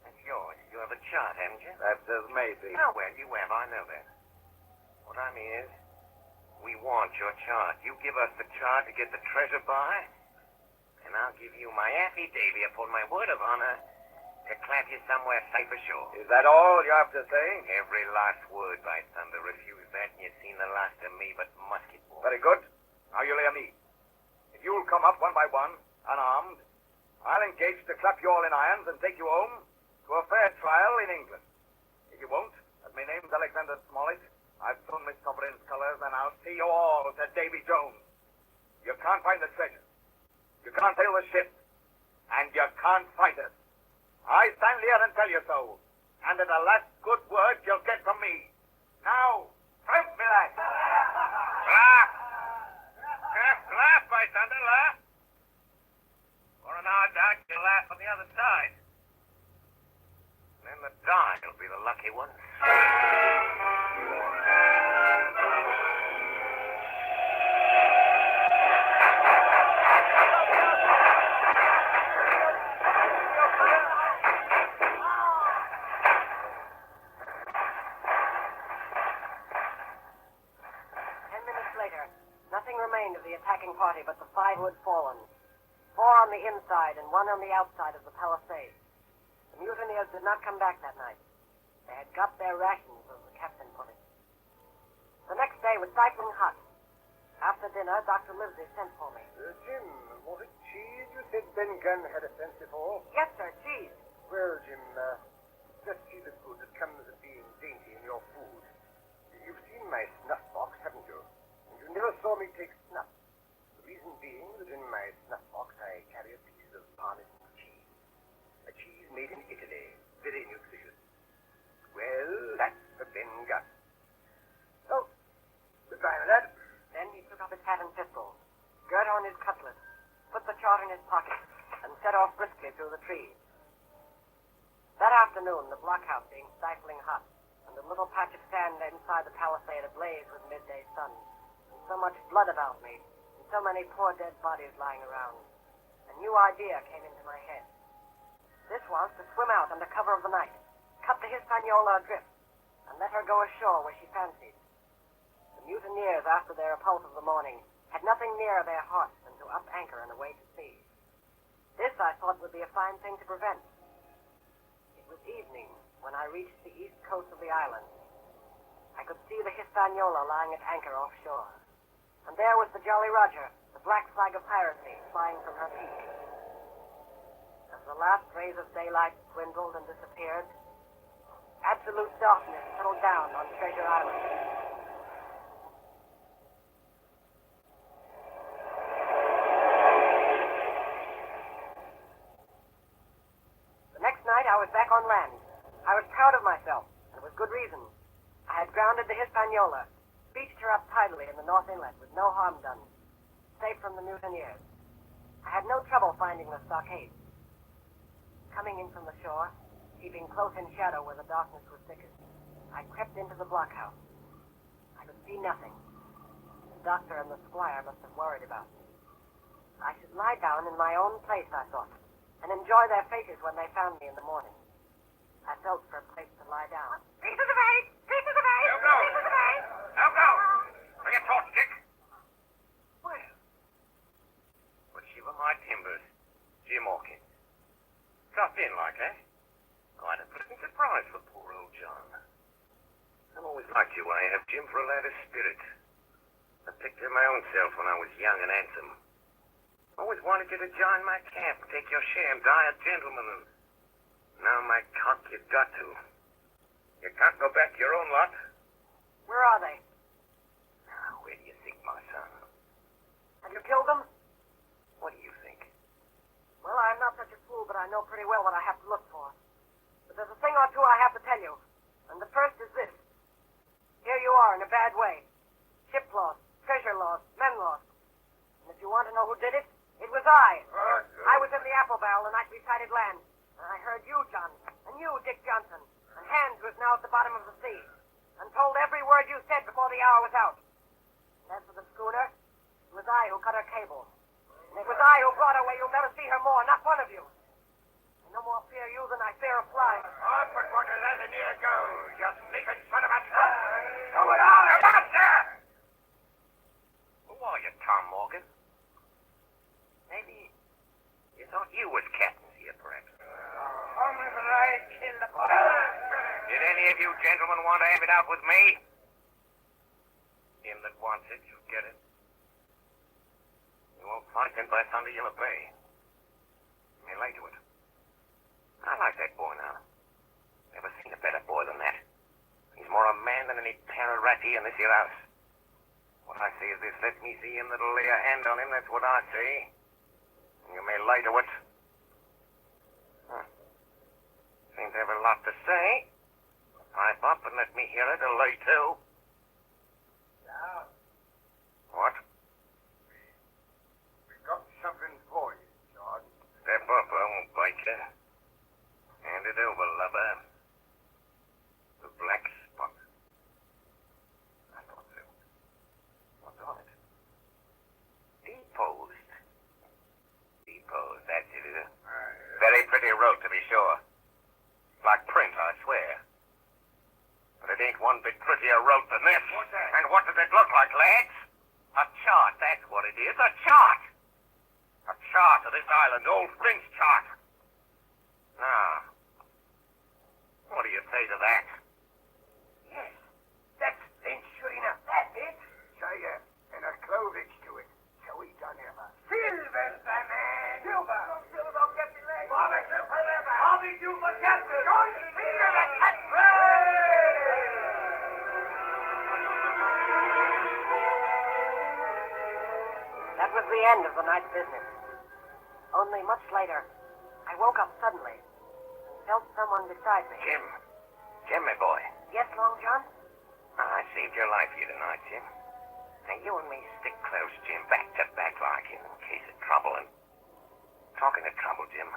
That's yours. You have a chart, haven't you?
That's as may be.
Oh, well, you have. I know that. What I mean is, we want your chart. You give us the chart to get the treasure by, and I'll give you my affidavit upon my word of honor to clap you somewhere safe ashore.
Is that all you have to say?
Every last word, by thunder. Refuse that, and you've seen the last of me but musket balls.
Very good. Now you'll hear me. If you'll come up one by one, unarmed, I'll engage to clap you all in irons and take you home to a fair trial in England. If you won't, as my name's Alexander Smollett, I've thrown Miss Sovereign's colors and I'll see you all to Davy Jones. You can't find the treasure. You can't sail the ship. And you can't fight us. I stand here and tell you so. And at the last good word you'll get from me. Now, tramp me that.
Laugh! Laugh, by thunder, laugh! For an odd dog, you laugh on the other side. Then the dog will be the lucky one.
10 minutes later, nothing remained of the attacking party but the 5 who had fallen. 4 on the inside and 1 on the outside of the palisade. The mutineers did not come back that night. They had got their rations, as the captain put it. The next day was stifling hot. After dinner, Dr. Livesey sent for me.
Jim, was it cheese you said Ben Gunn had a fancy for?
Yes, sir, cheese.
Well, Jim, just see the good that comes of being dainty in your food. You've seen my snuff box, haven't you? And you never saw me take snuff. The reason being that in my snuff box I carry a piece of Parmesan cheese. A cheese made in Italy. Very nutritious. Well, that's for Ben Gunn. So, goodbye, my lad.
Then he took up his hat and pistol, girt on his cutlass, put the chart in his pocket, and set off briskly through the trees. That afternoon, the blockhouse being stifling hot, and the little patch of sand inside the palisade ablaze with midday sun, and so much blood about me, and so many poor dead bodies lying around, a new idea came into my head. This was to swim out under cover of the night, cut the Hispaniola adrift, and and let her go ashore where she fancied. The mutineers, after their repulse of the morning, had nothing nearer their hearts than to up anchor and away to sea. This I thought would be a fine thing to prevent. It was evening when I reached the east coast of the island. I could see the Hispaniola lying at anchor offshore. And there was the Jolly Roger, the black flag of piracy, flying from her peak. As the last rays of daylight dwindled and disappeared, absolute darkness settled down on Treasure Island. The next night I was back on land. I was proud of myself, and with good reason. I had grounded the Hispaniola, beached her up tidily in the North Inlet with no harm done, safe from the mutineers. I had no trouble finding the stockade. Coming in from the shore, keeping close in shadow where the darkness was thickest, I crept into the blockhouse. I could see nothing. The doctor and the squire must have worried about me. I should lie down in my own place, I thought, and enjoy their faces when they found me in the morning. I felt for a place to lie down.
Piece of the bait! Piece of the bait! Help out! Piece of the bait! Help out! Bring a torch, Dick! Well, what shiver my timbers? Jim Hawkins. Dropped in like, eh? Quite a pleasant surprise for poor old John. I've always liked you when I have Jim for a lad of spirit. I picked him my own self when I was young and handsome. Always wanted you to join my camp, take your share and die a gentleman. And now, my cock, you've got to. You can't go back to your own lot.
Where are they?
Now, where do you think, my son?
Have you killed them?
What do you think?
Well, I'm not such a fool, but I know pretty well what I have to look for. But there's a thing or two I have to tell you. And the first is this. Here you are in a bad way. Ship lost, treasure lost, men lost. And if you want to know who did it, it was I. I was in the apple barrel the night we sighted land. And I heard you, John, and you, Dick Johnson, and Hans was now at the bottom of the sea, and told every word you said before the hour was out. And as for the schooner, it was I who cut her cable. And it was I who brought her where you'll never see her more, not one of you. I no more fear you than I fear a fly.
Oh, but what does that near go? You sneaking son of a... Come on, master! Who are you, Tom Morgan? Maybe you thought you was captain here, perhaps. Did any of you gentlemen want to have it out with me? Him that wants it, you'll get it. You won't fight him by thunder, you'll obey. You may lay to it. I like that boy now. Never seen a better boy than that. He's more a man than any pair of ratty in this here house. What I say is this, let me see him that'll lay a hand on him, that's what I say. And you may lay to it. Seems to have a lot to say. Pipe up and let me hear it, or lay to.
Now,
What?
we got something for you, John.
Step up, I won't bite you. Hand it over, lubber. The black spot. I thought so. What's on it? Deposed. Deposed, that's it, is it? Very pretty road, to be sure. Like print, I swear. But it ain't one bit prettier road than this.
What's that?
And what does it look like, lads? A chart, that's what it is. A chart! A chart of this island, old Flint's chart. Now, what do you say to that?
Yes, that's Flint, sure enough. That's it. Say, and a clothing to it. So we done ever. Silver's the man. Silver. Silver don't get me legs. Bobby you forever. Bobby you for captain. John Silver the captain.
That was the end of the night's business. Only much later, I woke up suddenly and felt someone beside me.
Jim. Jim, my boy.
Yes, Long John?
I saved your life here tonight, Jim. Now, you and me stick close, Jim, back to back like in case of trouble. And talking of trouble, Jim,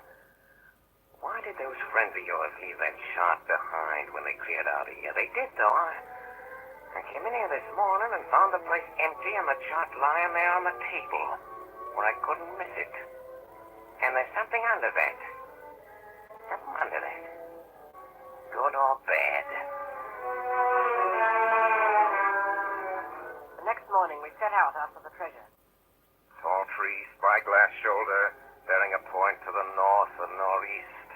why did those friends of yours leave that chart behind when they cleared out of here? They did, though. I came in here this morning and found the place empty and the chart lying there on the table where I couldn't miss it. And there's something under that. Something under that. Good or bad.
out after the treasure.
Tall tree, spyglass shoulder, bearing a point to the north and northeast.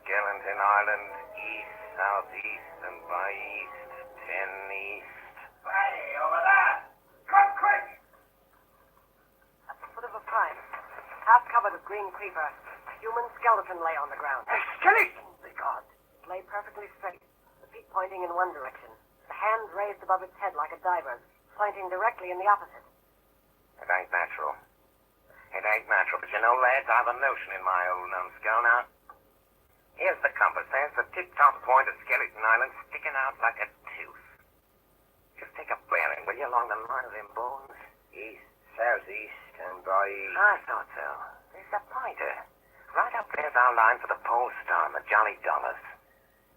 Skeleton Island, east, southeast, and by east, 10 east.
Hey, over there! Come quick!
At the foot of a pine, half covered with green creeper, a human skeleton lay on the ground.
A skeleton, by God!
It lay perfectly straight, the feet pointing in one direction, the hands raised above its head like a diver's, pointing directly in the opposite.
It ain't natural. It ain't natural, but you know, lads, I've a notion in my old numbskull now. Here's the compass. There's the tip-top point of Skeleton Island sticking out like a tooth. Just take a bearing, will you, along the line of them bones? East, southeast, and by east. I thought so. There's a pointer. Right up there's our line for the Pole Star and the Jolly Dollars.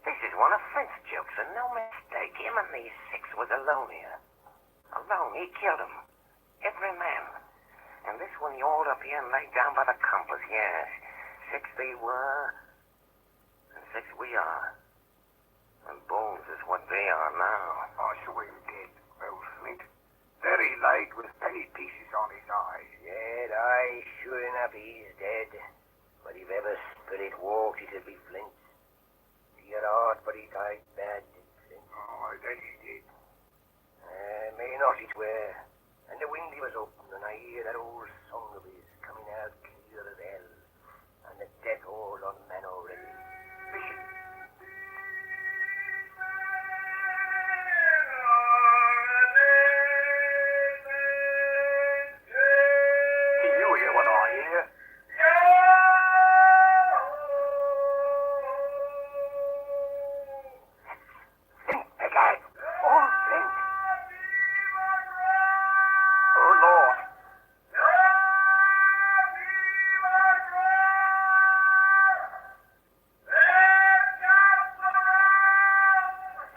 This is one of Flint's jokes, and no mistake. Him and these 6 was alone here. Alone. He killed them. Every man. And this one yawned up here and laid down by the compass, yes. 6 they were, and 6 we are. And Bones is what they are now.
I saw him dead, old Flint. There he laid with penny pieces on his eyes.
Dead, aye, sure enough he's dead. But if ever spirit walked, it'd be Flint. He had a heart, but he died bad, did Flint.
Oh, then he did.
May not it were. And the windy was open, and I hear that old song of his coming out clear as hell. And the death hold on men already. Listen.
Can you hear what I hear? Flint again. Old Flint. Oh, Lord.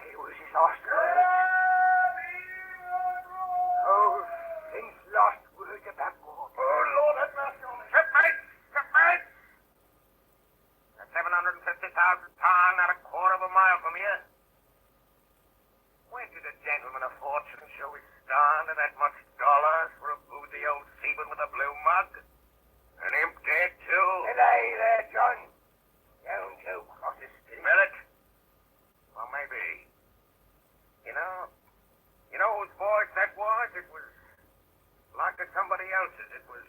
It was his last words. Oh, Flint's last words about war. Oh, Lord, have mercy on me.
Shipmates! Shipmates! That's 750,000 pounds, not a quarter of a mile from here. Where did a gentleman of fortune show his stand and that much dollars for a boozy old seaman with a blue mug? And him dead, too?
G'day there, John.
Down Joe Cross's spirit. Well, maybe. You know whose voice that was? It was like to somebody else's. It was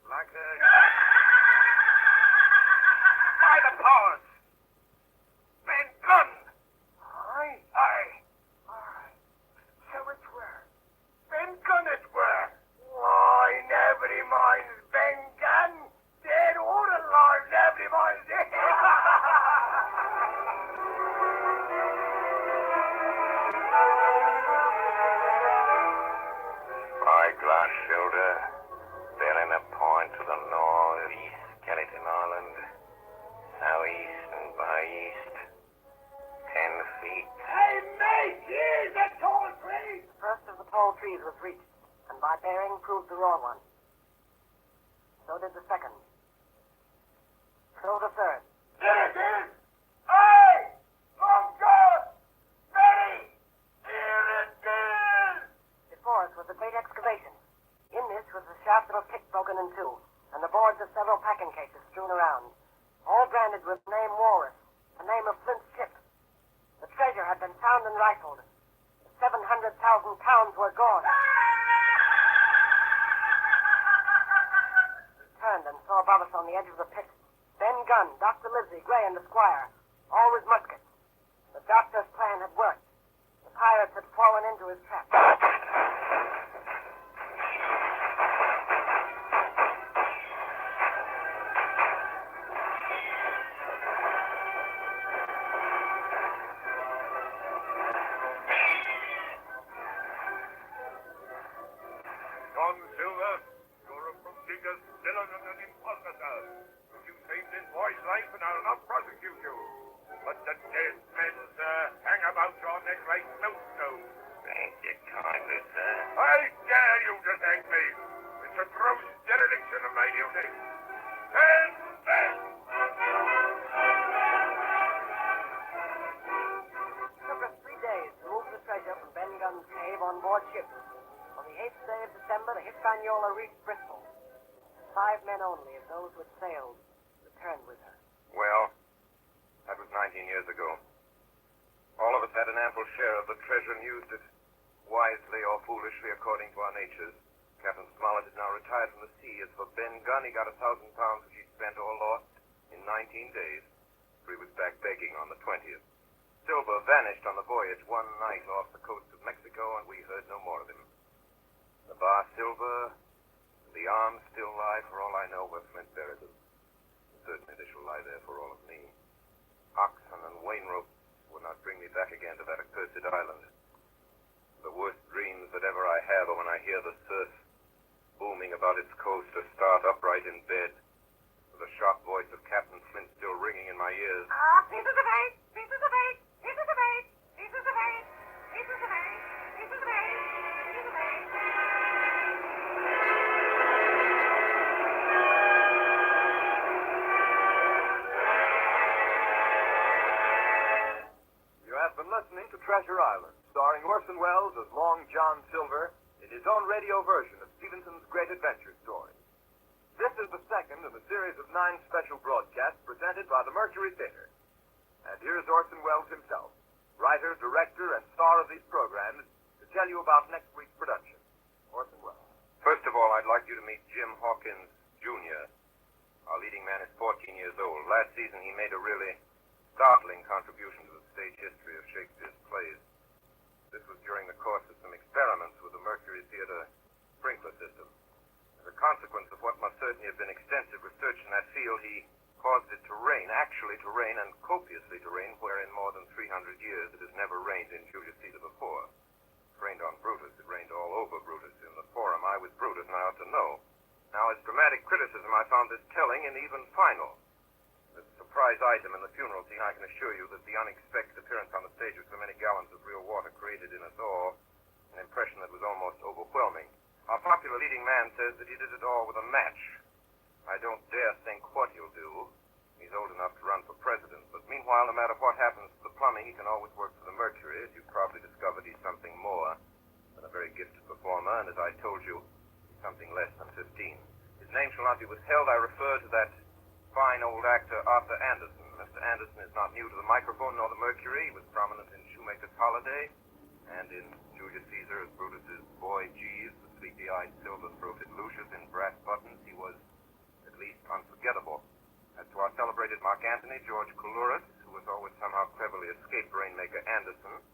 like a... By the powers! Ben Gunn!
Aye, aye. Aye. So it were. Ben Gunn it were. Why, nobody minds Ben Gunn. Dead or alive, nobody minds it.
Spyglass shoulder, bearing a point to the northeast, Skeleton Island, southeast and by east, 10 feet.
Hey, mate, here's a tall tree!
The first of the tall trees was reached, and by bearing proved the raw one. So did the second. So the third.
There it is! Hey! Long John! Betty! Here it is!
Before us was a great excavation. In this was the shaft of a pit broken in two, and the boards of several packing cases strewn around, all branded with the name Walrus, the name of Flint's ship. The treasure had been found and rifled. The 700,000 pounds were gone. We turned and saw above us on the edge of the pit Ben Gunn, Dr. Livesey, Gray, and the Squire, all with muskets. The doctor's plan had worked. The pirates had fallen into his trap.
John Silver, you're a prodigious villain and an impostor. You saved this boy's life and I'll not prosecute you. But the dead men, sir, hang about your neck like millstones.
Ain't you kind?
men only of those who had sailed returned with her.
Well, that was 19 years ago. All of us had an ample share of the treasure and used it, wisely or foolishly according to our natures. Captain Smollett is now retired from the sea. As for Ben Gunn, he got £1,000 which he spent or lost in 19 days, for he was back begging on the 20th. Silver vanished on the voyage one night off the coast of Mexico, and we heard no more of him. The bar Silver, the arms still lie, for all I know, where Flint buried them. Certainly they shall lie there for all of me. Oxen and wain ropes will not bring me back again to that accursed island. The worst dreams that ever I have are when I hear the surf booming about its coast or start upright in bed, with the sharp voice of Captain Flint still ringing in my ears.
Pieces of eight! Pieces of eight! Pieces of eight! Pieces of eight! Pieces of eight! Pieces of eight! Pieces of eight!
You have been listening to Treasure Island, starring Orson Welles as Long John Silver in his own radio version of Stevenson's great adventure story. This is the second of a series of 9 special broadcasts presented by the Mercury Theater. And here's Orson Welles himself, writer, director, and star of these programs, to tell you about next week's production. Orson Welles.
First of all, I'd like you to meet Jim Hawkins, Jr. Our leading man is 14 years old. Last season, he made a really startling contribution to the stage history of Shakespeare's plays. This was during the course of some experiments with the Mercury Theater sprinkler system. As a consequence of what must certainly have been extensive research in that field, he caused it to rain, actually to rain, and copiously to rain, where in more than 300 years it has never rained in Julius Caesar before. It rained on Brutus. It rained all over Brutus. In the Forum, I was Brutus, and I ought to know. Now, as dramatic criticism, I found this telling and even final. As a surprise item in the funeral scene, I can assure you that the unexpected appearance on the stage of so many gallons of real water created in us all an impression that was almost overwhelming. Our popular leading man says that he did it all with a match. I don't dare think what he'll do. He's old enough to run for president, but meanwhile, no matter what happens to the plumbing, he can always work for the Mercury. As you've probably discovered, he's something more than a very gifted performer, and as I told you, he's something less than 15. His name shall not be withheld. I refer to that fine old actor, Arthur Anderson. Mr. Anderson is not new to the microphone nor the Mercury. He was prominent in Shoemaker's Holiday and in Julius Caesar as Brutus's boy Jeeves, the sleepy-eyed, silver-throated Lucius in brass buttons. He was at least unforgettable. As to our celebrated Mark Antony, George Coulouris, who was always somehow cleverly escaped Rainmaker Anderson,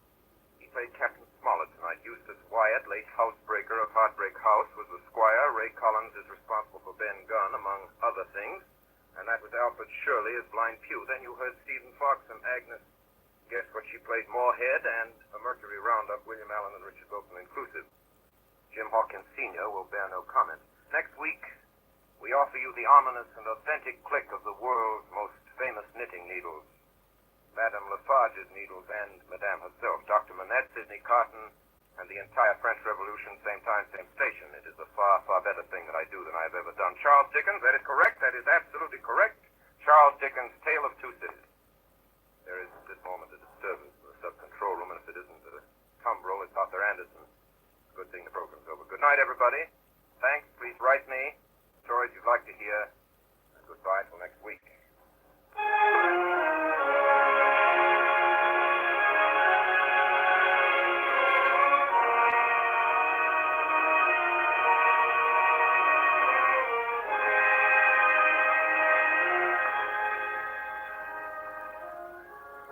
he played Captain Smollett tonight. Eustace Wyatt, late housebreaker of Heartbreak House, was the squire. Ray Collins is responsible for Ben Gunn, among other things. And that was Alfred Shirley as Blind Pew. Then you heard Stephen Fox and Agnes, guess what she played, Moorhead, and a Mercury roundup, William Allen and Richard Bolton inclusive. Jim Hawkins Sr. will bear no comment. Next week, we offer you the ominous and authentic click of the world's most famous knitting needles. Madame Lafarge's needles and Madame herself, Dr. Manette, Sidney Carton, and the entire French Revolution, same time, same station. It is a far, far better thing that I do than I've ever done. Charles Dickens, that is correct. That is absolutely correct. Charles Dickens' Tale of Two Cities. There is at this moment a disturbance in the sub-control room, and if it isn't a tumbrel, it's Arthur Anderson. Good thing the program's over. Good night, everybody. Thanks. Please write me stories you'd like to hear. And goodbye till next week.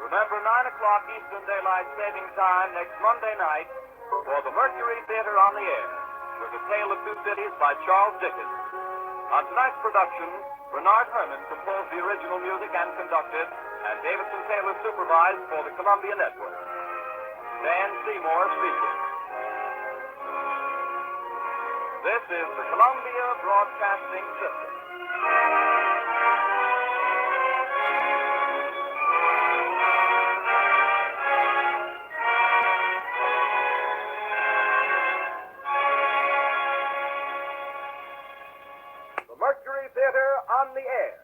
Remember, 9 o'clock Eastern Daylight Saving Time next Monday night for the Mercury Theater on the Air with A Tale of Two Cities by Charles Dickens. On tonight's production, Bernard Herrmann composed the original music and conducted, and Davidson Taylor supervised for the Columbia Network. Dan Seymour speaking. This is the Columbia Broadcasting System. Mercury Theater on the Air.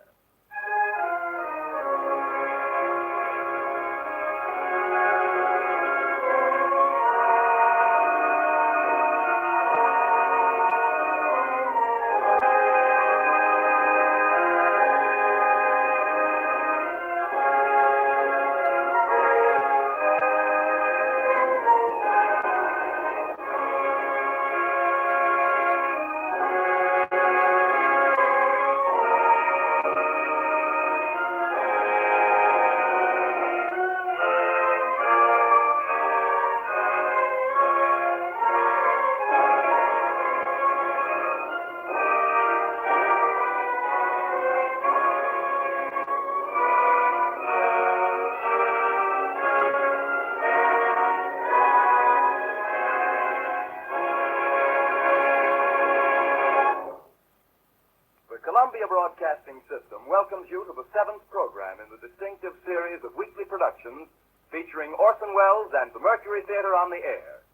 welcomes you to the 7th program in the distinctive series of weekly productions featuring Orson Welles and the Mercury Theater on the air.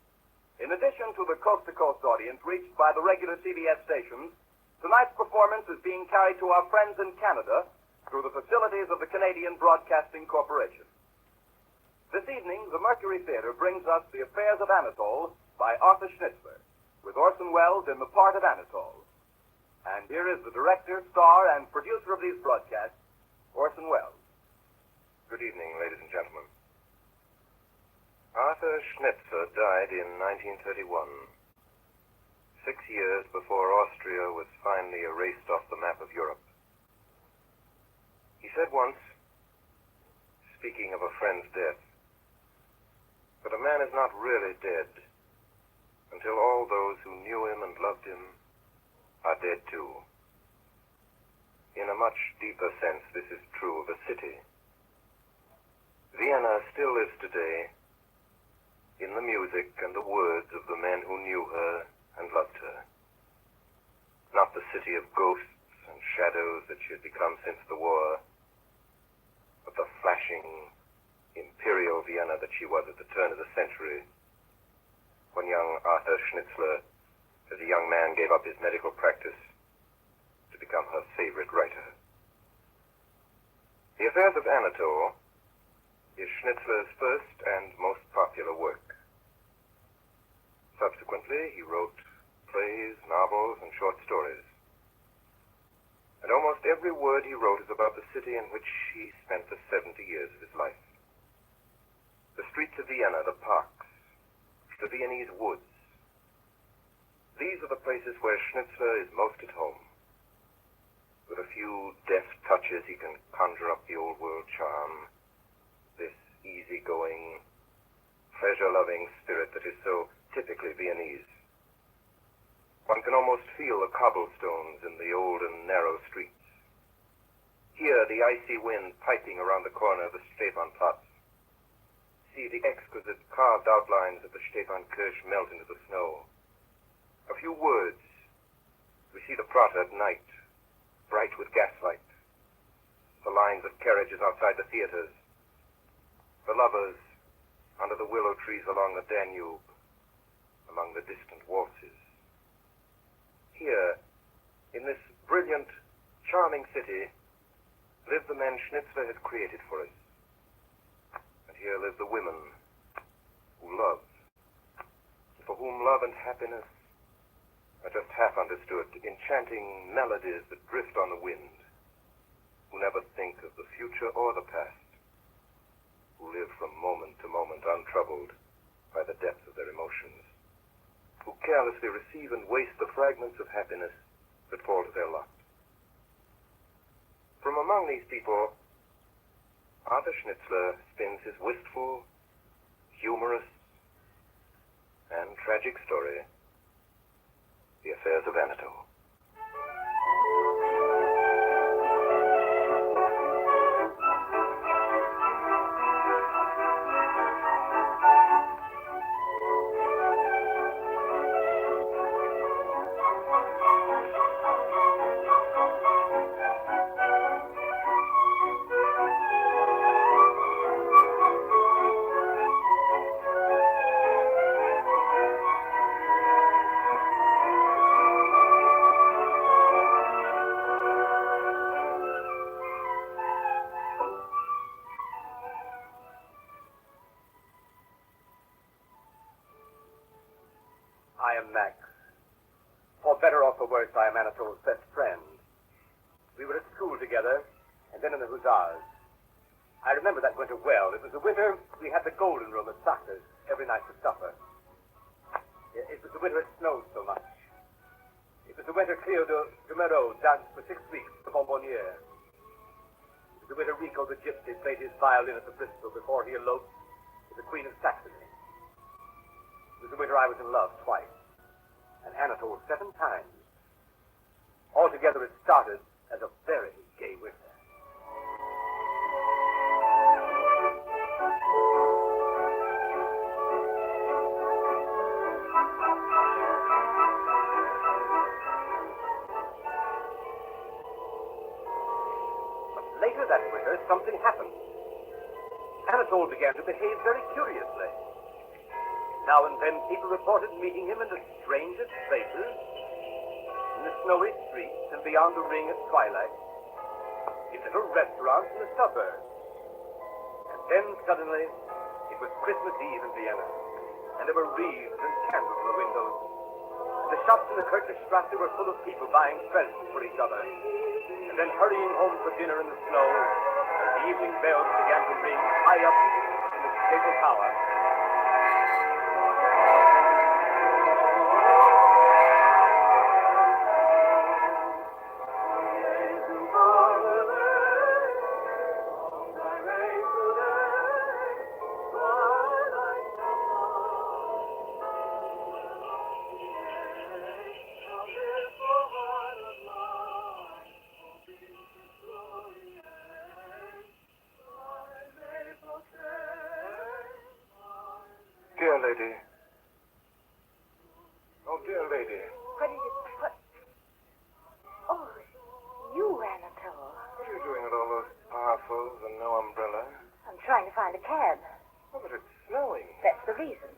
In addition to the coast-to-coast audience reached by the regular CBS stations, tonight's performance is being carried to our friends in Canada through the facilities of the Canadian Broadcasting Corporation. This evening, the Mercury Theater brings us The Affairs of Anatole by Arthur Schnitzler, with Orson Welles in the part of Anatole. And here is the director, star, and producer of these broadcasts, Orson Welles.
Good evening, ladies and gentlemen. Arthur Schnitzler died in 1931, 6 years before Austria was finally erased off the map of Europe. He said once, speaking of a friend's death, that a man is not really dead until all those who knew him and loved him are dead too. In a much deeper sense, this is true of a city. Vienna still lives today in the music and the words of the men who knew her and loved her. Not the city of ghosts and shadows that she had become since the war, but the flashing, imperial Vienna that she was at the turn of the century, when young Arthur Schnitzler, as a young man, gave up his medical practice to become her favorite writer. The Affairs of Anatole is Schnitzler's first and most popular work. Subsequently, he wrote plays, novels, and short stories. And almost every word he wrote is about the city in which he spent the 70 years of his life. The streets of Vienna, the parks, the Viennese woods. These are the places where Schnitzler is most at home. With a few deft touches, he can conjure up the old world charm, this easygoing, pleasure-loving spirit that is so typically Viennese. One can almost feel the cobblestones in the old and narrow streets. Hear the icy wind piping around the corner of the Stephanplatz. See the exquisite carved outlines of the Stephankirche melt into the snow. A few words. We see the Prater at night, bright with gaslight. The lines of carriages outside the theaters. The lovers under the willow trees along the Danube, among the distant waltzes. Here, in this brilliant, charming city, live the men Schnitzler has created for us. And here live the women who love, for whom love and happiness are just half understood, enchanting melodies that drift on the wind, who never think of the future or the past, who live from moment to moment untroubled by the depth of their emotions, who carelessly receive and waste the fragments of happiness that fall to their lot. From among these people, Arthur Schnitzler spins his wistful, humorous, and tragic story, The Affairs of Anatole.
I am Max. For better or for worse, I am Anatole's best friend. We were at school together, and then in the Hussars. I remember that winter well. It was the winter we had the Golden Room at Sacher's every night for supper. It was the winter it snowed so much. It was the winter Cleo de Merode danced for 6 weeks at the Bonbonniere. It was the winter Rico the Gypsy played his violin at the Bristol before he eloped with the Queen of Saxony. It was the winter I was in love twice, and Anatole 7 times. Altogether, it started as a very gay winter. later that winter, something happened. Anatole began to behave very curiously. Now and then, people reported meeting him in the strangest places, in the snowy streets and beyond the ring at twilight, in little restaurants in the suburbs. And then suddenly, it was Christmas Eve in Vienna, and there were wreaths and candles in the windows. The shops in the Kirchstrasse were full of people buying presents for each other, and then hurrying home for dinner in the snow, as the evening bells began to ring high up in the State Tower.
Dear lady. Oh, dear lady.
What is it? What? Oh, you, Anatole.
What are you doing with all those parcels and no umbrella?
I'm trying to find a cab.
Oh, but it's snowing.
That's the reason.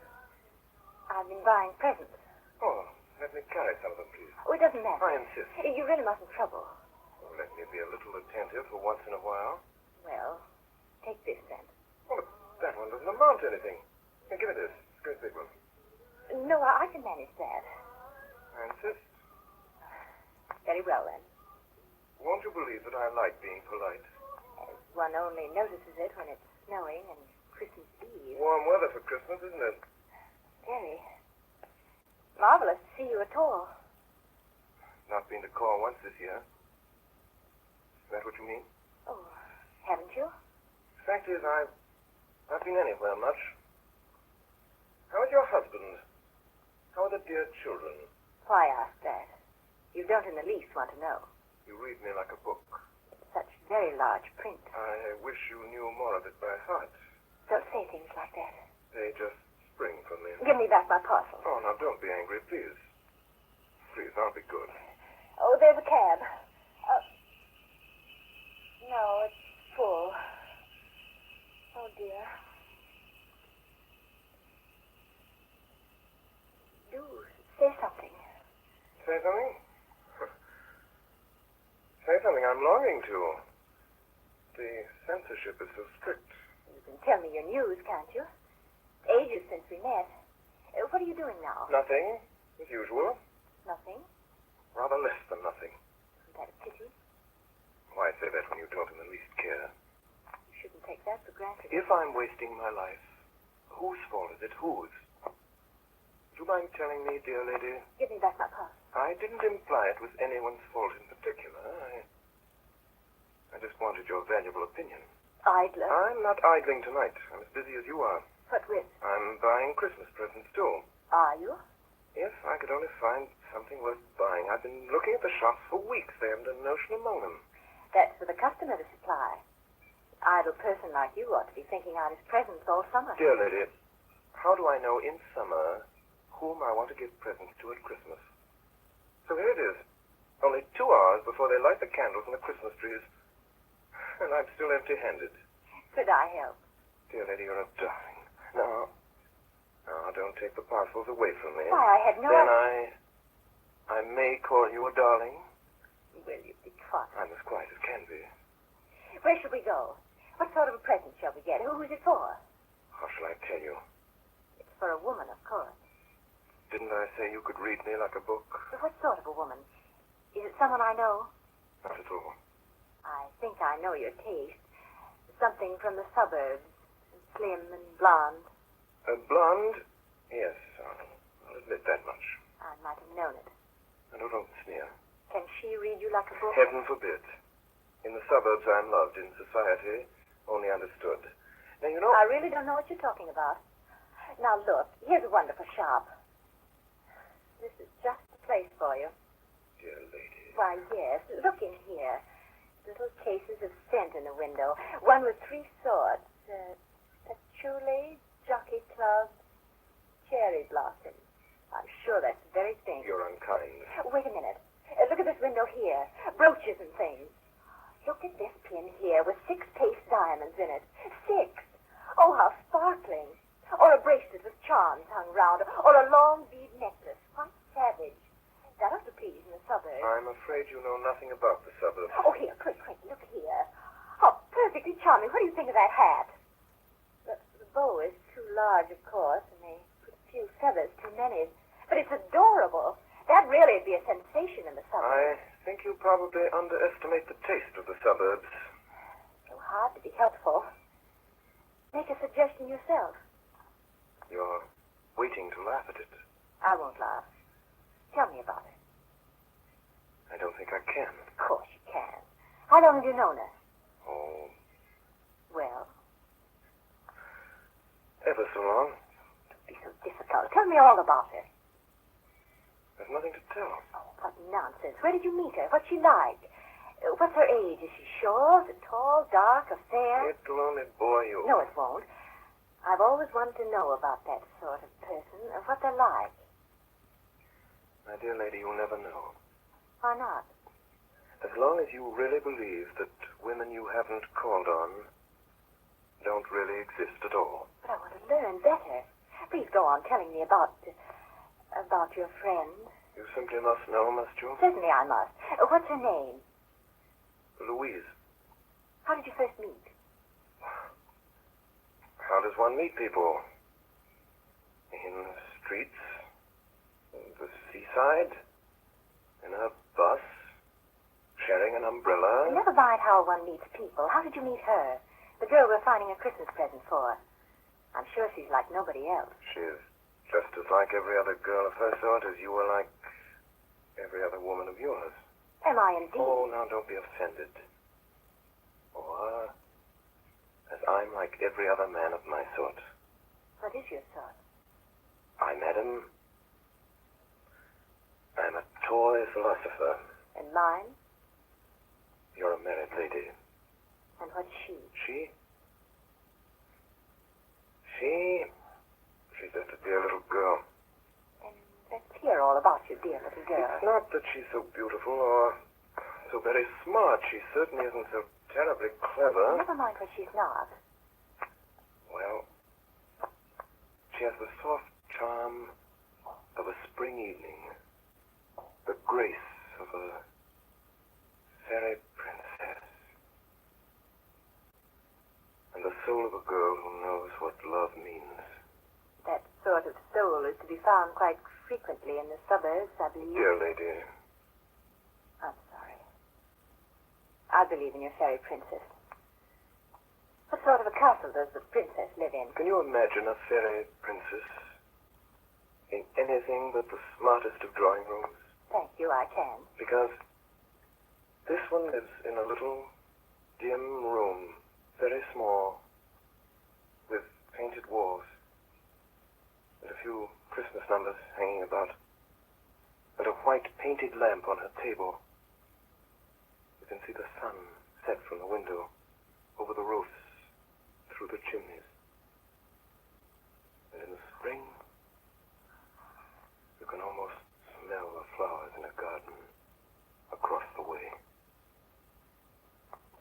I've been buying presents.
Oh, let me carry some of them, please.
Oh, it doesn't matter.
I insist.
You really mustn't trouble.
Oh, let me be a little attentive for once in a while.
Well, take this then.
Oh, but that one doesn't amount to anything. Here, give me this. It's a great big one.
No, I can manage that.
I insist.
Very well, then.
Won't you believe that I like being polite?
As one only notices it when it's snowing and Christmas Eve.
Warm weather for Christmas, isn't it?
Very. Marvelous to see you at all.
Not been to call once this year. Is that what you mean?
Oh, haven't you?
The fact is, I've not been anywhere much. How is your husband? How are the dear children?
Why ask that? You don't in the least want to know.
You read me like a book.
Such very large print.
I wish you knew more of it by heart.
Don't say things like that.
They just spring from me.
Give me back my parcel.
Oh, now don't be angry, please. Please, I'll be good.
Oh, there's a cab. No, it's full. Oh, dear. Do say something.
Say something? Say something I'm longing to. The censorship is so strict.
You can tell me your news, can't you? Ages since we met. What are you doing now?
Nothing, as usual.
Nothing?
Rather less than nothing.
Isn't that a pity?
Why say that when you don't in the least care?
You shouldn't take that for granted.
If I'm wasting my life, whose fault is it? Whose? Would you mind telling me, dear lady?
Give me back my parcel.
I didn't imply it was anyone's fault in particular. I just wanted your valuable opinion.
Idler?
I'm not idling tonight. I'm as busy as you are.
What with?
I'm buying Christmas presents, too.
Are you?
If I could only find something worth buying. I've been looking at the shops for weeks. They haven't a notion among them.
That's for the customer to supply. An idle person like you ought to be thinking out his presents all summer.
Dear lady, how do I know in summer whom I want to give presents to at Christmas? So here it is. Only 2 hours before they light the candles and the Christmas trees. And I'm still empty-handed.
Could I help?
Dear lady, you're a darling. No, don't take the parcels away from me.
Why, I had no
Then
idea.
I may call you a darling.
Will you be quiet?
I'm as quiet as can be.
Where shall we go? What sort of a present shall we get? Who's it for?
How shall I tell you?
It's for a woman, of course.
Didn't I say you could read me like a book?
But what sort of a woman? Is it someone I know?
Not at all.
I think I know your taste. Something from the suburbs. Slim and blonde.
Blonde? Yes, I'll admit that much.
I might have known it.
And don't sneer.
Can she read you like a book?
Heaven forbid. In the suburbs I'm loved, in society only understood. Now, you know...
I really don't know what you're talking about. Now, look, here's a wonderful shop. This is just the place for you.
Dear lady.
Why, yes. Look in here. Little cases of scent in the window. One with 3 sorts. Patchouli, Jockey Club, Cherry Blossom. I'm sure that's the very thing.
You're unkind.
Wait a minute. Look at this window here. Brooches and things. Look at this in here with 6 paste diamonds in it. 6! Oh, how sparkling. Or a bracelet with charms hung round, or a long bead necklace. Quite savage. That ought to please in the suburbs.
I'm afraid you know nothing about the suburbs.
Oh, here, quick, look here. Oh, perfectly charming. What do you think of that hat? The bow is too large, of course, and they put a few feathers too many. But it's adorable. That'd really be a sensation in the suburbs.
I think you probably underestimate the taste of the suburbs.
So hard to be helpful. Make a suggestion yourself.
You're waiting to laugh at it.
I won't laugh. Tell me about it.
I don't think I can.
Of course you can. How long have you known her?
Oh,
Well,
ever so long.
don't be so difficult. Tell me all about her.
There's nothing to tell.
Oh, what nonsense. Where did you meet her? What's she like? What's her age? Is she short, tall, dark, or fair?
It'll only bore you.
No, it won't. I've always wanted to know about that sort of person, what they're like.
My dear lady, you'll never know.
Why not?
As long as you really believe that women you haven't called on don't really exist at all.
But I want to learn better. Please go on telling me about your friend.
You simply must know, must you?
Certainly I must. What's her name?
Louise.
How did you first meet?
How does one meet people? In the streets? The seaside? In a bus? Sharing an umbrella?
Never mind how one meets people. How did you meet her? The girl we're finding a Christmas present for. I'm sure she's like nobody else.
She's just as like every other girl of her sort as you are like every other woman of yours.
Am I indeed?
Oh, now don't be offended. Or as I'm like every other man of my sort.
What is your sort?
I'm Adam. I'm a toy philosopher.
And mine?
You're a married lady.
And what's she?
She's just a dear little girl.
And let's hear all about your dear little girl.
It's not that she's so beautiful or so very smart. She certainly isn't so terribly clever.
Never mind what she's not.
Well, she has the soft charm of a spring evening. The grace of a fairy princess. And the soul of a girl who knows what love means.
That sort of soul is to be found quite frequently in the suburbs, I believe.
Dear lady.
I'm sorry. I believe in your fairy princess. What sort of a castle does the princess live in?
Can you imagine a fairy princess in anything but the smartest of drawing rooms?
Thank you, I can.
Because this one lives in a little dim room, very small, with painted walls, and a few Christmas numbers hanging about, and a white painted lamp on her table. You can see the sun set from the window, over the roofs, through the chimneys. And in the spring, you can almost smell the flowers in a garden across the way.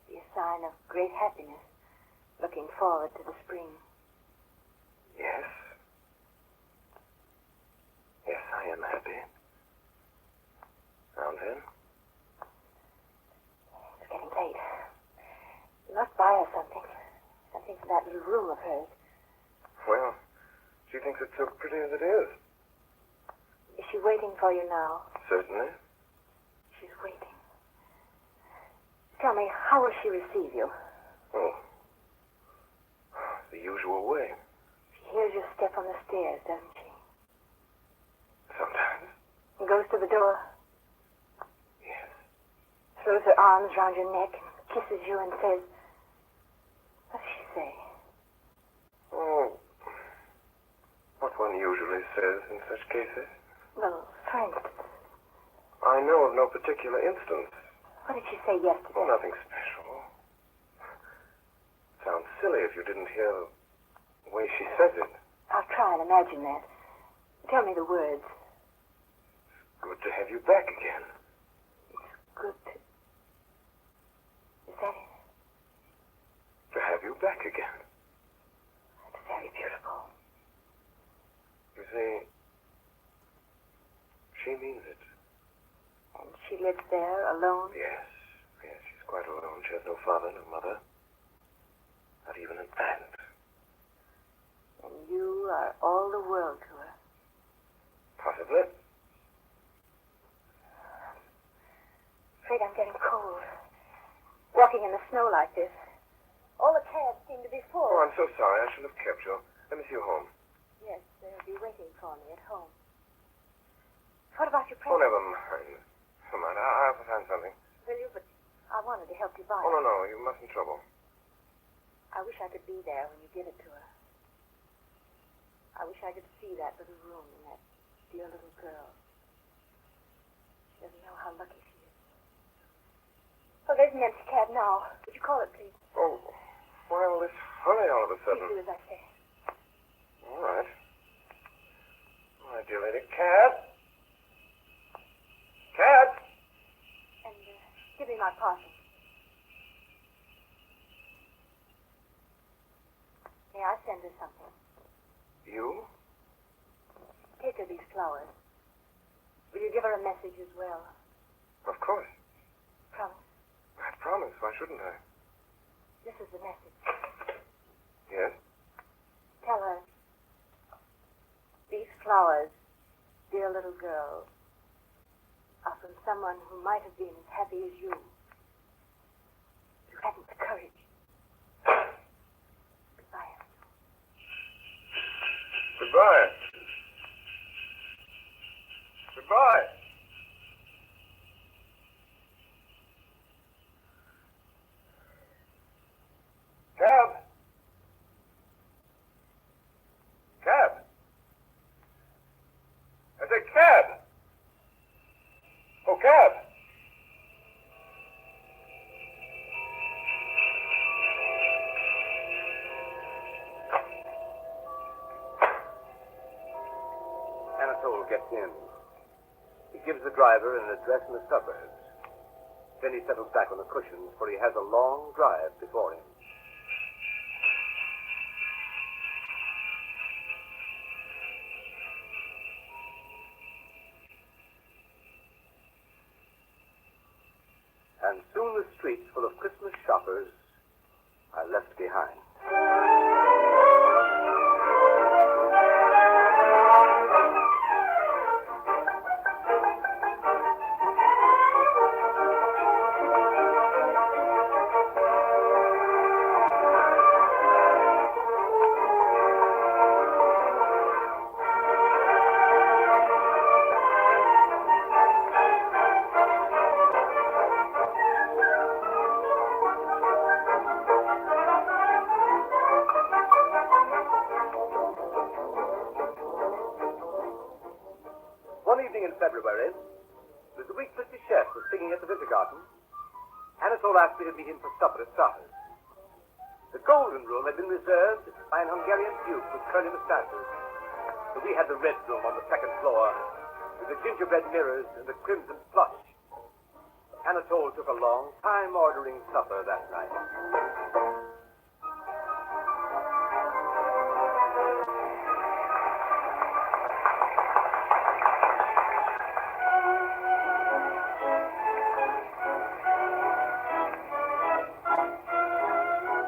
Be a sign of great happiness, looking forward to the spring.
Yes. Yes, I am happy. Now then?
It's getting late. You must buy her something. Something for that little room of hers.
Well, she thinks it's so pretty as it is.
Is she waiting for you now?
Certainly.
She's waiting. Tell me, how will she receive you?
Oh. The usual way.
She hears your step on the stairs, doesn't she?
Sometimes.
And goes to the door.
Yes.
Throws her arms round your neck and kisses you and says, what does she say?
Oh. What one usually says in such cases.
Well, for instance.
I know of no particular instance.
What did she say yesterday?
Oh, nothing special. Sounds silly if you didn't hear the way she says it.
I'll try and imagine that. Tell me the words.
Good to have you back again.
Good to... Is that it?
back again.
It's very beautiful.
You see, she means it.
And she lives there alone?
Yes, she's quite alone. She has no father, no mother. Not even an aunt.
And you are all the world to her.
Possibly.
Afraid I'm getting cold. Walking in the snow like this. All the cabs seem to be full.
Oh, I'm so sorry. I shouldn't have kept you. Let me see you home.
Yes, they'll be waiting for me at home. What about your
Oh,
present?
never mind. Never mind. I'll find something.
Will you? But I wanted to help you buy
Oh,
it.
no. You mustn't trouble.
I wish I could be there when you give it to her. I wish I could see that little room and that dear little girl. She doesn't know how lucky she is. Oh, there's an empty cab now. Would you call it, please?
Oh, why all this hurry all of a
Please
sudden?
do as I say.
All right. All right, dear lady. Cab? Cab?
And give me my parcel. May I send her something?
You?
Take her these flowers. Will you give her a message as well?
Of course.
Promise.
I promise. Why shouldn't I?
This is the message.
Yes?
Tell her, these flowers, dear little girl, are from someone who might have been as happy as you. You hadn't the courage. Goodbye.
Goodbye. Goodbye. Cab. Cab. I said cab. Oh, cab.
Anatole gets in. He gives the driver an address in the suburbs. Then he settles back on the cushions, for he has a long drive before him. And soon the streets full of Christmas shoppers are left behind. One evening in February, it was the week Mr. Chef was singing at the Wintergarten. Anatole asked me to meet him for supper at Starter's. The Golden Room had been reserved by an Hungarian duke with curly mustaches. So we had the Red Room on the second floor, with the gingerbread mirrors and the crimson plush. Anatole took a long time ordering supper that night.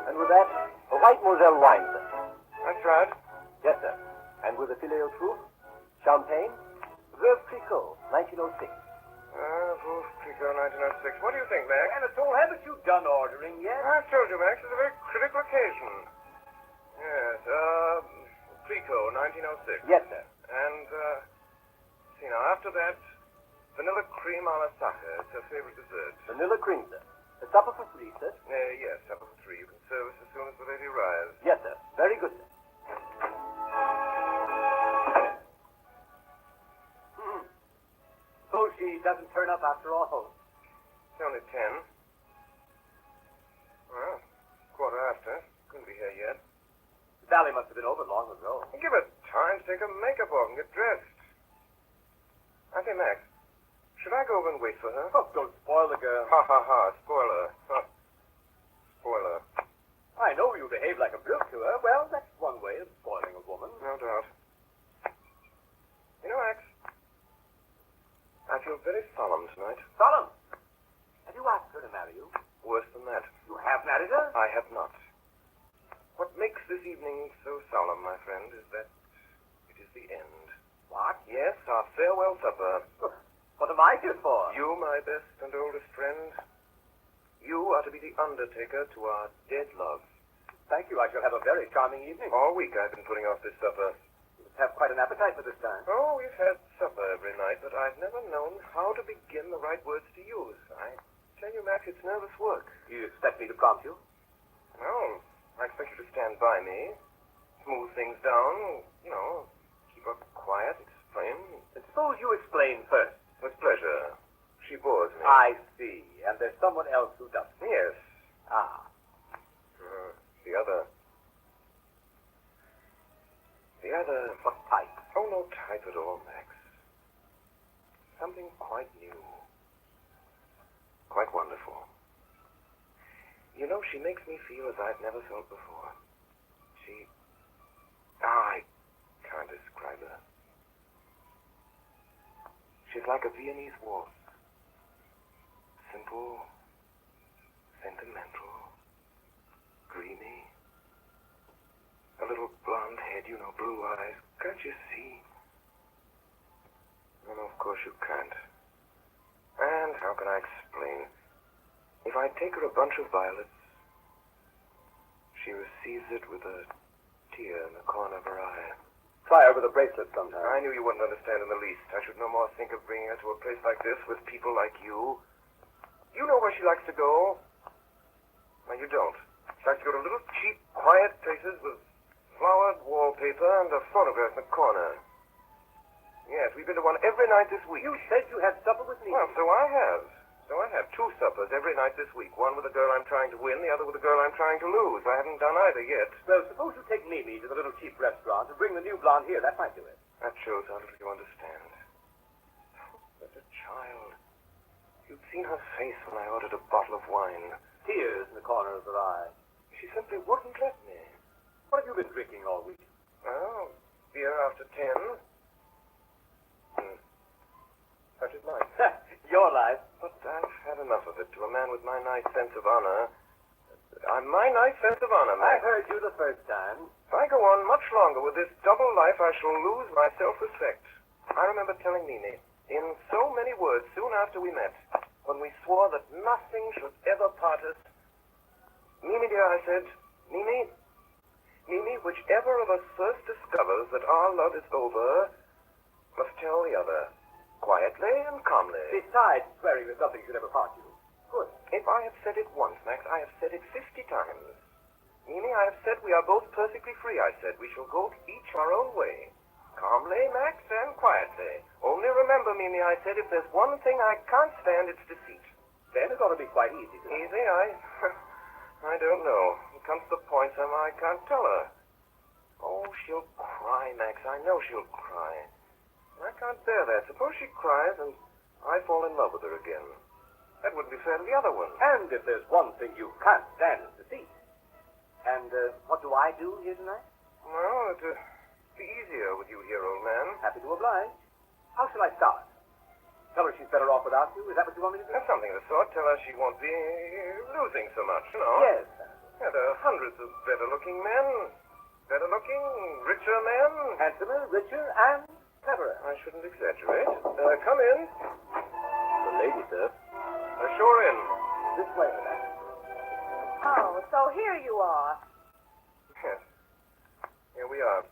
And with that, a white Moselle wine, sir.
That's right.
Yes, sir. And with a filet au trou, champagne, Veuve Clicquot, 1906.
Wolf Pico, 1906. What do you think, Max?
Anatole, haven't you done ordering yet?
I've told you, Max, it's a very critical occasion. Yes, Pico, 1906.
Yes, sir.
And, see now, after that, vanilla cream a la Saka. It's her favorite dessert.
Vanilla cream, sir. A supper for three, sir?
Yes, supper for three. You can serve us as soon as the lady arrives.
Yes, sir. Very good, sir. Suppose she doesn't turn up after all.
It's only 10. Well, quarter after. Couldn't be here yet.
The ballet must have been over long ago.
Give her time to take her makeup off and get dressed. I say, Max, should I go over and wait for her?
Oh, don't spoil the girl.
Ha, ha, ha. Spoiler. Huh. Spoiler.
I know you behave behave like a brute to her, well, that's one way of spoiling a woman.
No doubt. You know, Max, I feel very solemn tonight.
Solemn! Have you asked her to marry you?
Worse than that.
You have married her?
I have not. What makes this evening so solemn, my friend, is that it is the end.
What?
Yes, our farewell supper.
What am I here for?
You, my best and oldest friend, you are to be the undertaker to our dead love.
Thank you. I shall have a very charming evening.
All week I've been putting off this supper.
You must have quite an appetite for this time.
Oh, we've had supper every night, but I've never known how to begin the right words to use. I tell you, Max, it's nervous work.
Do you expect me to prompt you?
No, I expect you to stand by me, smooth things down, you know, keep her quiet, explain.
And suppose you explain first.
With pleasure. She bores me.
I see. And there's someone else who doesn't.
Yes.
Ah.
The other.
What type?
Oh, no type at all, Max. Something quite new. Quite wonderful. You know, she makes me feel as I've never felt before. I can't describe her. She's like a Viennese waltz. Simple, sentimental, dreamy. A little blonde head, you know, blue eyes. Can't you see? No, of course you can't. And how can I explain? If I take her a bunch of violets, she receives it with a tear in the corner of her eye.
Try her with a bracelet sometime.
I knew you wouldn't understand in the least. I should no more think of bringing her to a place like this with people like you. You know where she likes to go? No, you don't. She likes to go to little cheap, quiet places with flowered wallpaper and a photograph in the corner. Yes, we've been to one every night this week.
You said you had supper with me.
Well, so I have. So I have 2 suppers every night this week. One with a girl I'm trying to win, the other with a girl I'm trying to lose. I haven't done either yet.
Well, suppose you take Mimi to the little cheap restaurant and bring the new blonde here. That might do it.
That shows how little you understand. Such a child. You'd seen her face when I ordered a bottle of wine.
Tears in the corner of her eye.
She simply wouldn't let me.
What have you been drinking all week?
Oh, beer after 10. Such is life.
Your life.
But I've had enough of it. To a man with my nice sense of honor. My nice sense of honor,
I
Max.
heard you the first time.
If I go on much longer with this double life, I shall lose my self-respect. I remember telling Mimi, in so many words soon after we met, when we swore that nothing should ever part us. Mimi, dear, I said, Mimi, whichever of us first discovers that our love is over, must tell the other, quietly and calmly.
Besides swearing that nothing should ever part you.
Good. If I have said it once, Max, I have said it 50 times. Mimi, I have said we are both perfectly free, I said. We shall go each our own way. Calmly, Max, and quietly. Only remember, Mimi, I said, if there's one thing I can't stand, it's deceit.
Then it ought to be quite easy.
Easy? I don't know. It comes to the point, somehow I can't tell her. Oh, she'll cry, Max. I know she'll cry. I can't bear that. Suppose she cries and I fall in love with her again. That wouldn't be fair to the other one.
And if there's one thing you can't stand, it's deceit. And what do I do here tonight?
Well, it'd be easier with you here, old man.
Happy to oblige. How shall I start? Tell her she's better off without you? Is that what you want me to do?
That's something of the sort. Tell her she won't be losing so much, you know.
Yes.
Yeah, there are hundreds of better-looking men. Better-looking, richer men.
Handsomer, richer, and cleverer.
I shouldn't exaggerate. Come in.
The lady, sir.
Sure in.
This way, madam.
Oh, so here you are.
Yes. Here we are.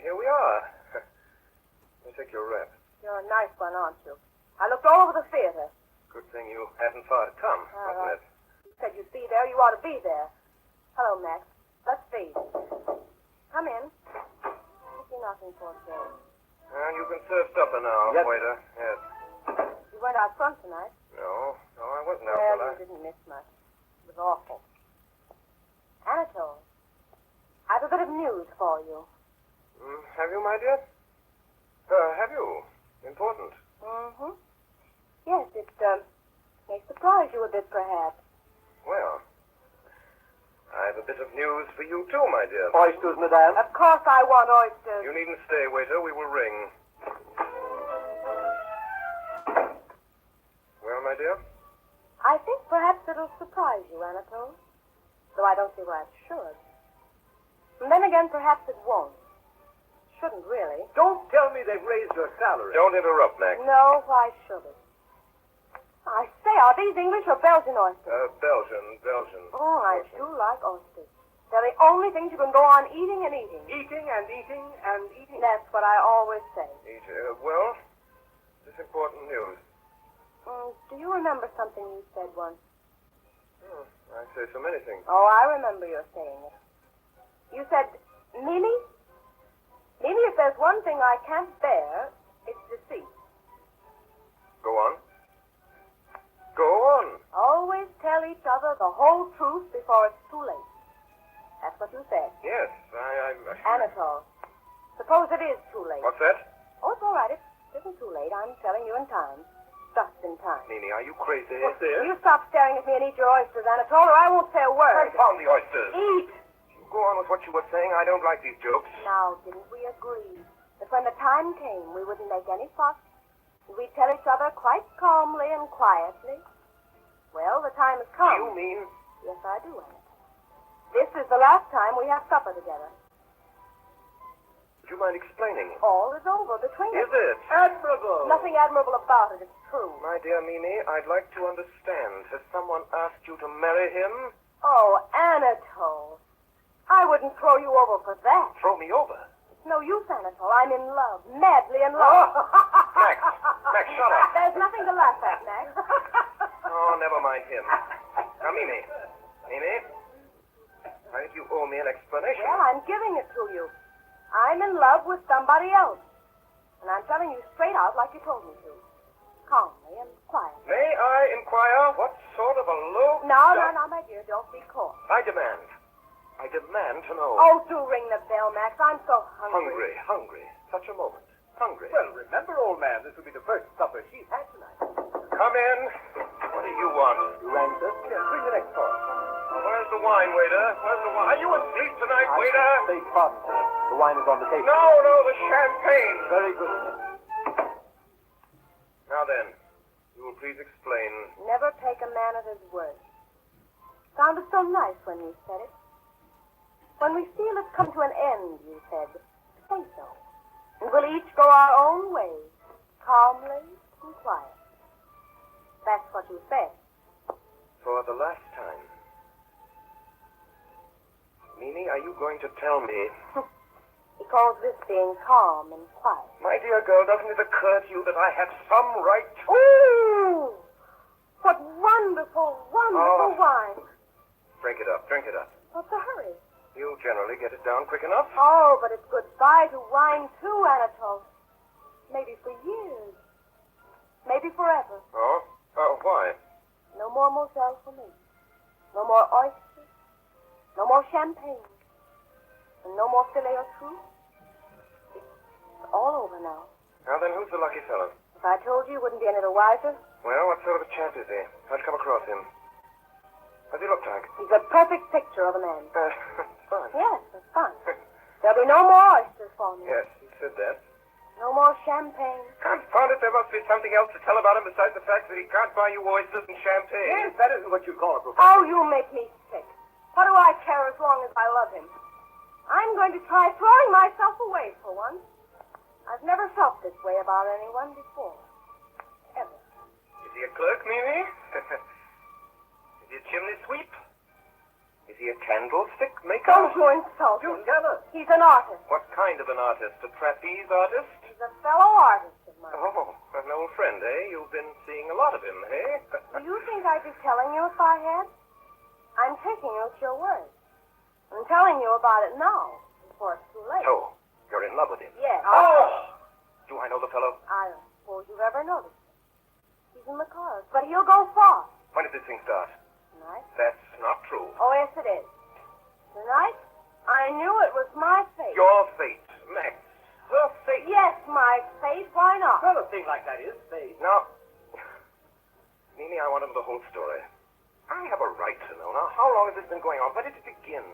Here we are. Let me take your wrap.
You're a nice one, aren't you? I looked all over the theater.
Good thing you hadn't far to come, wasn't it?
You said you'd be there. You ought to be there. Hello, Max. Let's feed. Come in. What you knocking for, Jane?
You can serve supper now,
Yes.
waiter. Yes.
You weren't out front tonight.
No, I wasn't out
Well,
till
you didn't miss much. It was awful. Anatole, I've a bit of news for you.
Have you, my dear? Have you? Important.
Mm-hmm. Yes, it may surprise you a bit, perhaps.
Well, bit of news for you too, my dear.
Oysters, madame?
Of course I want oysters.
You needn't stay, waiter. We will ring. Well, my dear?
I think perhaps it'll surprise you, Anatole. Though I don't see why it should. And then again, perhaps it won't. Shouldn't really.
Don't tell me they've raised your salary.
Don't interrupt, Max.
No, why should it? I say, are these English or Belgian oysters?
Belgian.
Oh, I do like oysters. They're the only things you can go on eating and eating.
Eating and eating and eating.
That's what I always say.
Well, this is important news.
Do you remember something you said once?
I say so many things.
Oh, I remember your saying it. You said, Mimi, if there's one thing I can't bear, it's deceit.
Go on. Go on.
Always tell each other the whole truth before it's too late. That's what you said.
Yes,
Anatole, suppose it is too late.
What's that?
Oh, it's all right. It isn't too late. I'm telling you in time. Just in time.
Mimi, are you crazy?
What's this?
You stop staring at me and eat your oysters, Anatole, or I won't say a word.
Confound the oysters.
Eat!
Go on with what you were saying. I don't like these jokes.
Now, didn't we agree that when the time came, we wouldn't make any fuss? We'd tell each other quite calmly and quietly. Well, the time has come.
You mean?
Yes, I do, Anatole. This is the last time we have supper together.
Would you mind explaining?
All is over between us.
Is it?
Admirable.
Nothing admirable about it. It's true.
My dear Mimi, I'd like to understand. Has someone asked you to marry him?
Oh, Anatole. I wouldn't throw you over for that.
Throw me over?
No use, Anatole. I'm in love. Madly in love.
Max, shut up.
There's nothing to laugh at, Max.
Oh, never mind him. Now, Mimi, I think you owe me an explanation.
Well, I'm giving it to you. I'm in love with somebody else. And I'm telling you straight out like you told me to. Calmly and quietly.
May I inquire what sort of a low...
No, my dear, don't be coarse.
I demand to know.
Oh, do ring the bell, Max. I'm so hungry.
Hungry. Such a moment. Hungry.
Well, remember, old man, this will be the first supper she's had tonight.
Come in. What do you want?
You rang, sir? Yes, bring the next course.
Where's the wine, waiter? Where's the wine? Are you asleep tonight, waiter?
Beg pardon, sir. The wine is on the table.
No, the champagne.
Very good, sir.
Now then, you will please explain.
Never take a man at his word. Sounded so nice when you said it. When we feel it's come to an end, you said, say so. And we'll each go our own way, calmly and quiet. That's what you said.
For the last time. Mimi, are you going to tell me?
He calls this being calm and quiet.
My dear girl, doesn't it occur to you that I have some right to...
Ooh! What wonderful wine.
Drink it up.
What's the hurry?
You generally get it down quick enough.
Oh, but it's goodbye to wine too, Anatole. Maybe for years. Maybe forever.
Oh? Why?
No more Moselle for me. No more oysters. No more champagne. And no more filet au trou. It's all over now.
Now then, who's the lucky fellow?
If I told you, you wouldn't be any the wiser.
Well, what sort of a chap is he? How'd you come across him? What does he look like?
He's a perfect picture of a man.
Fun.
Yes, that's fun. There'll be no more oysters for me.
Yes, he said that.
No more champagne.
Confound it, there must be something else to tell about him besides the fact that he can't buy you oysters and champagne.
Yes, that isn't what you call a professor.
Oh, you make me sick. What do I care as long as I love him? I'm going to try throwing myself away for once. I've never felt this way about anyone before. Ever.
Is he a clerk, Mimi? Is he a chimney sweep? Is he a candlestick maker?
Don't you insult him. He's an artist.
What kind of an artist? A trapeze artist?
He's a fellow artist of mine.
Oh, an old friend, eh? You've been seeing a lot of him, eh?
Do you think I'd be telling you if I had? I'm taking you at your word. I'm telling you about it now, before it's too late.
So, you're in love with him?
Yes.
Oh! Do I know the fellow?
I don't suppose you've ever noticed it. He's in the cars, but he'll go far.
When did this thing start?
Tonight?
That's not true.
Oh, yes, it is. Tonight, I knew it was my fate.
Your fate, Max. Her fate.
Yes, my fate. Why not?
Well, a thing like that is fate.
Now, Mimi, I want to know the whole story. I have a right to know. Now, how long has this been going on? When did it begin?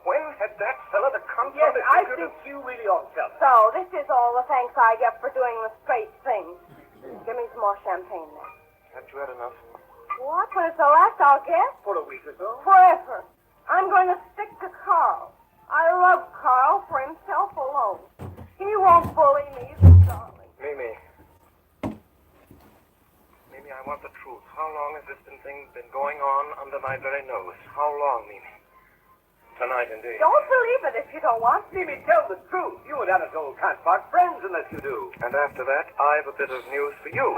When had that fella the confounded...
Yes, I think you really ought to tell us.
So, this is all the thanks I get for doing the straight thing. Give me some more champagne then.
Haven't you had enough?
What? When it's the last I'll get?
For a week or so.
Forever. I'm going to stick to Carl. I love Carl for himself alone. He won't bully me, darling.
Mimi. Mimi, I want the truth. How long has this thing been going on under my very nose? How long, Mimi? Tonight, indeed.
Don't believe it if you don't want to.
Mimi, tell the truth. You and Anatole can't part friends unless you do.
And after that, I've a bit of news for you.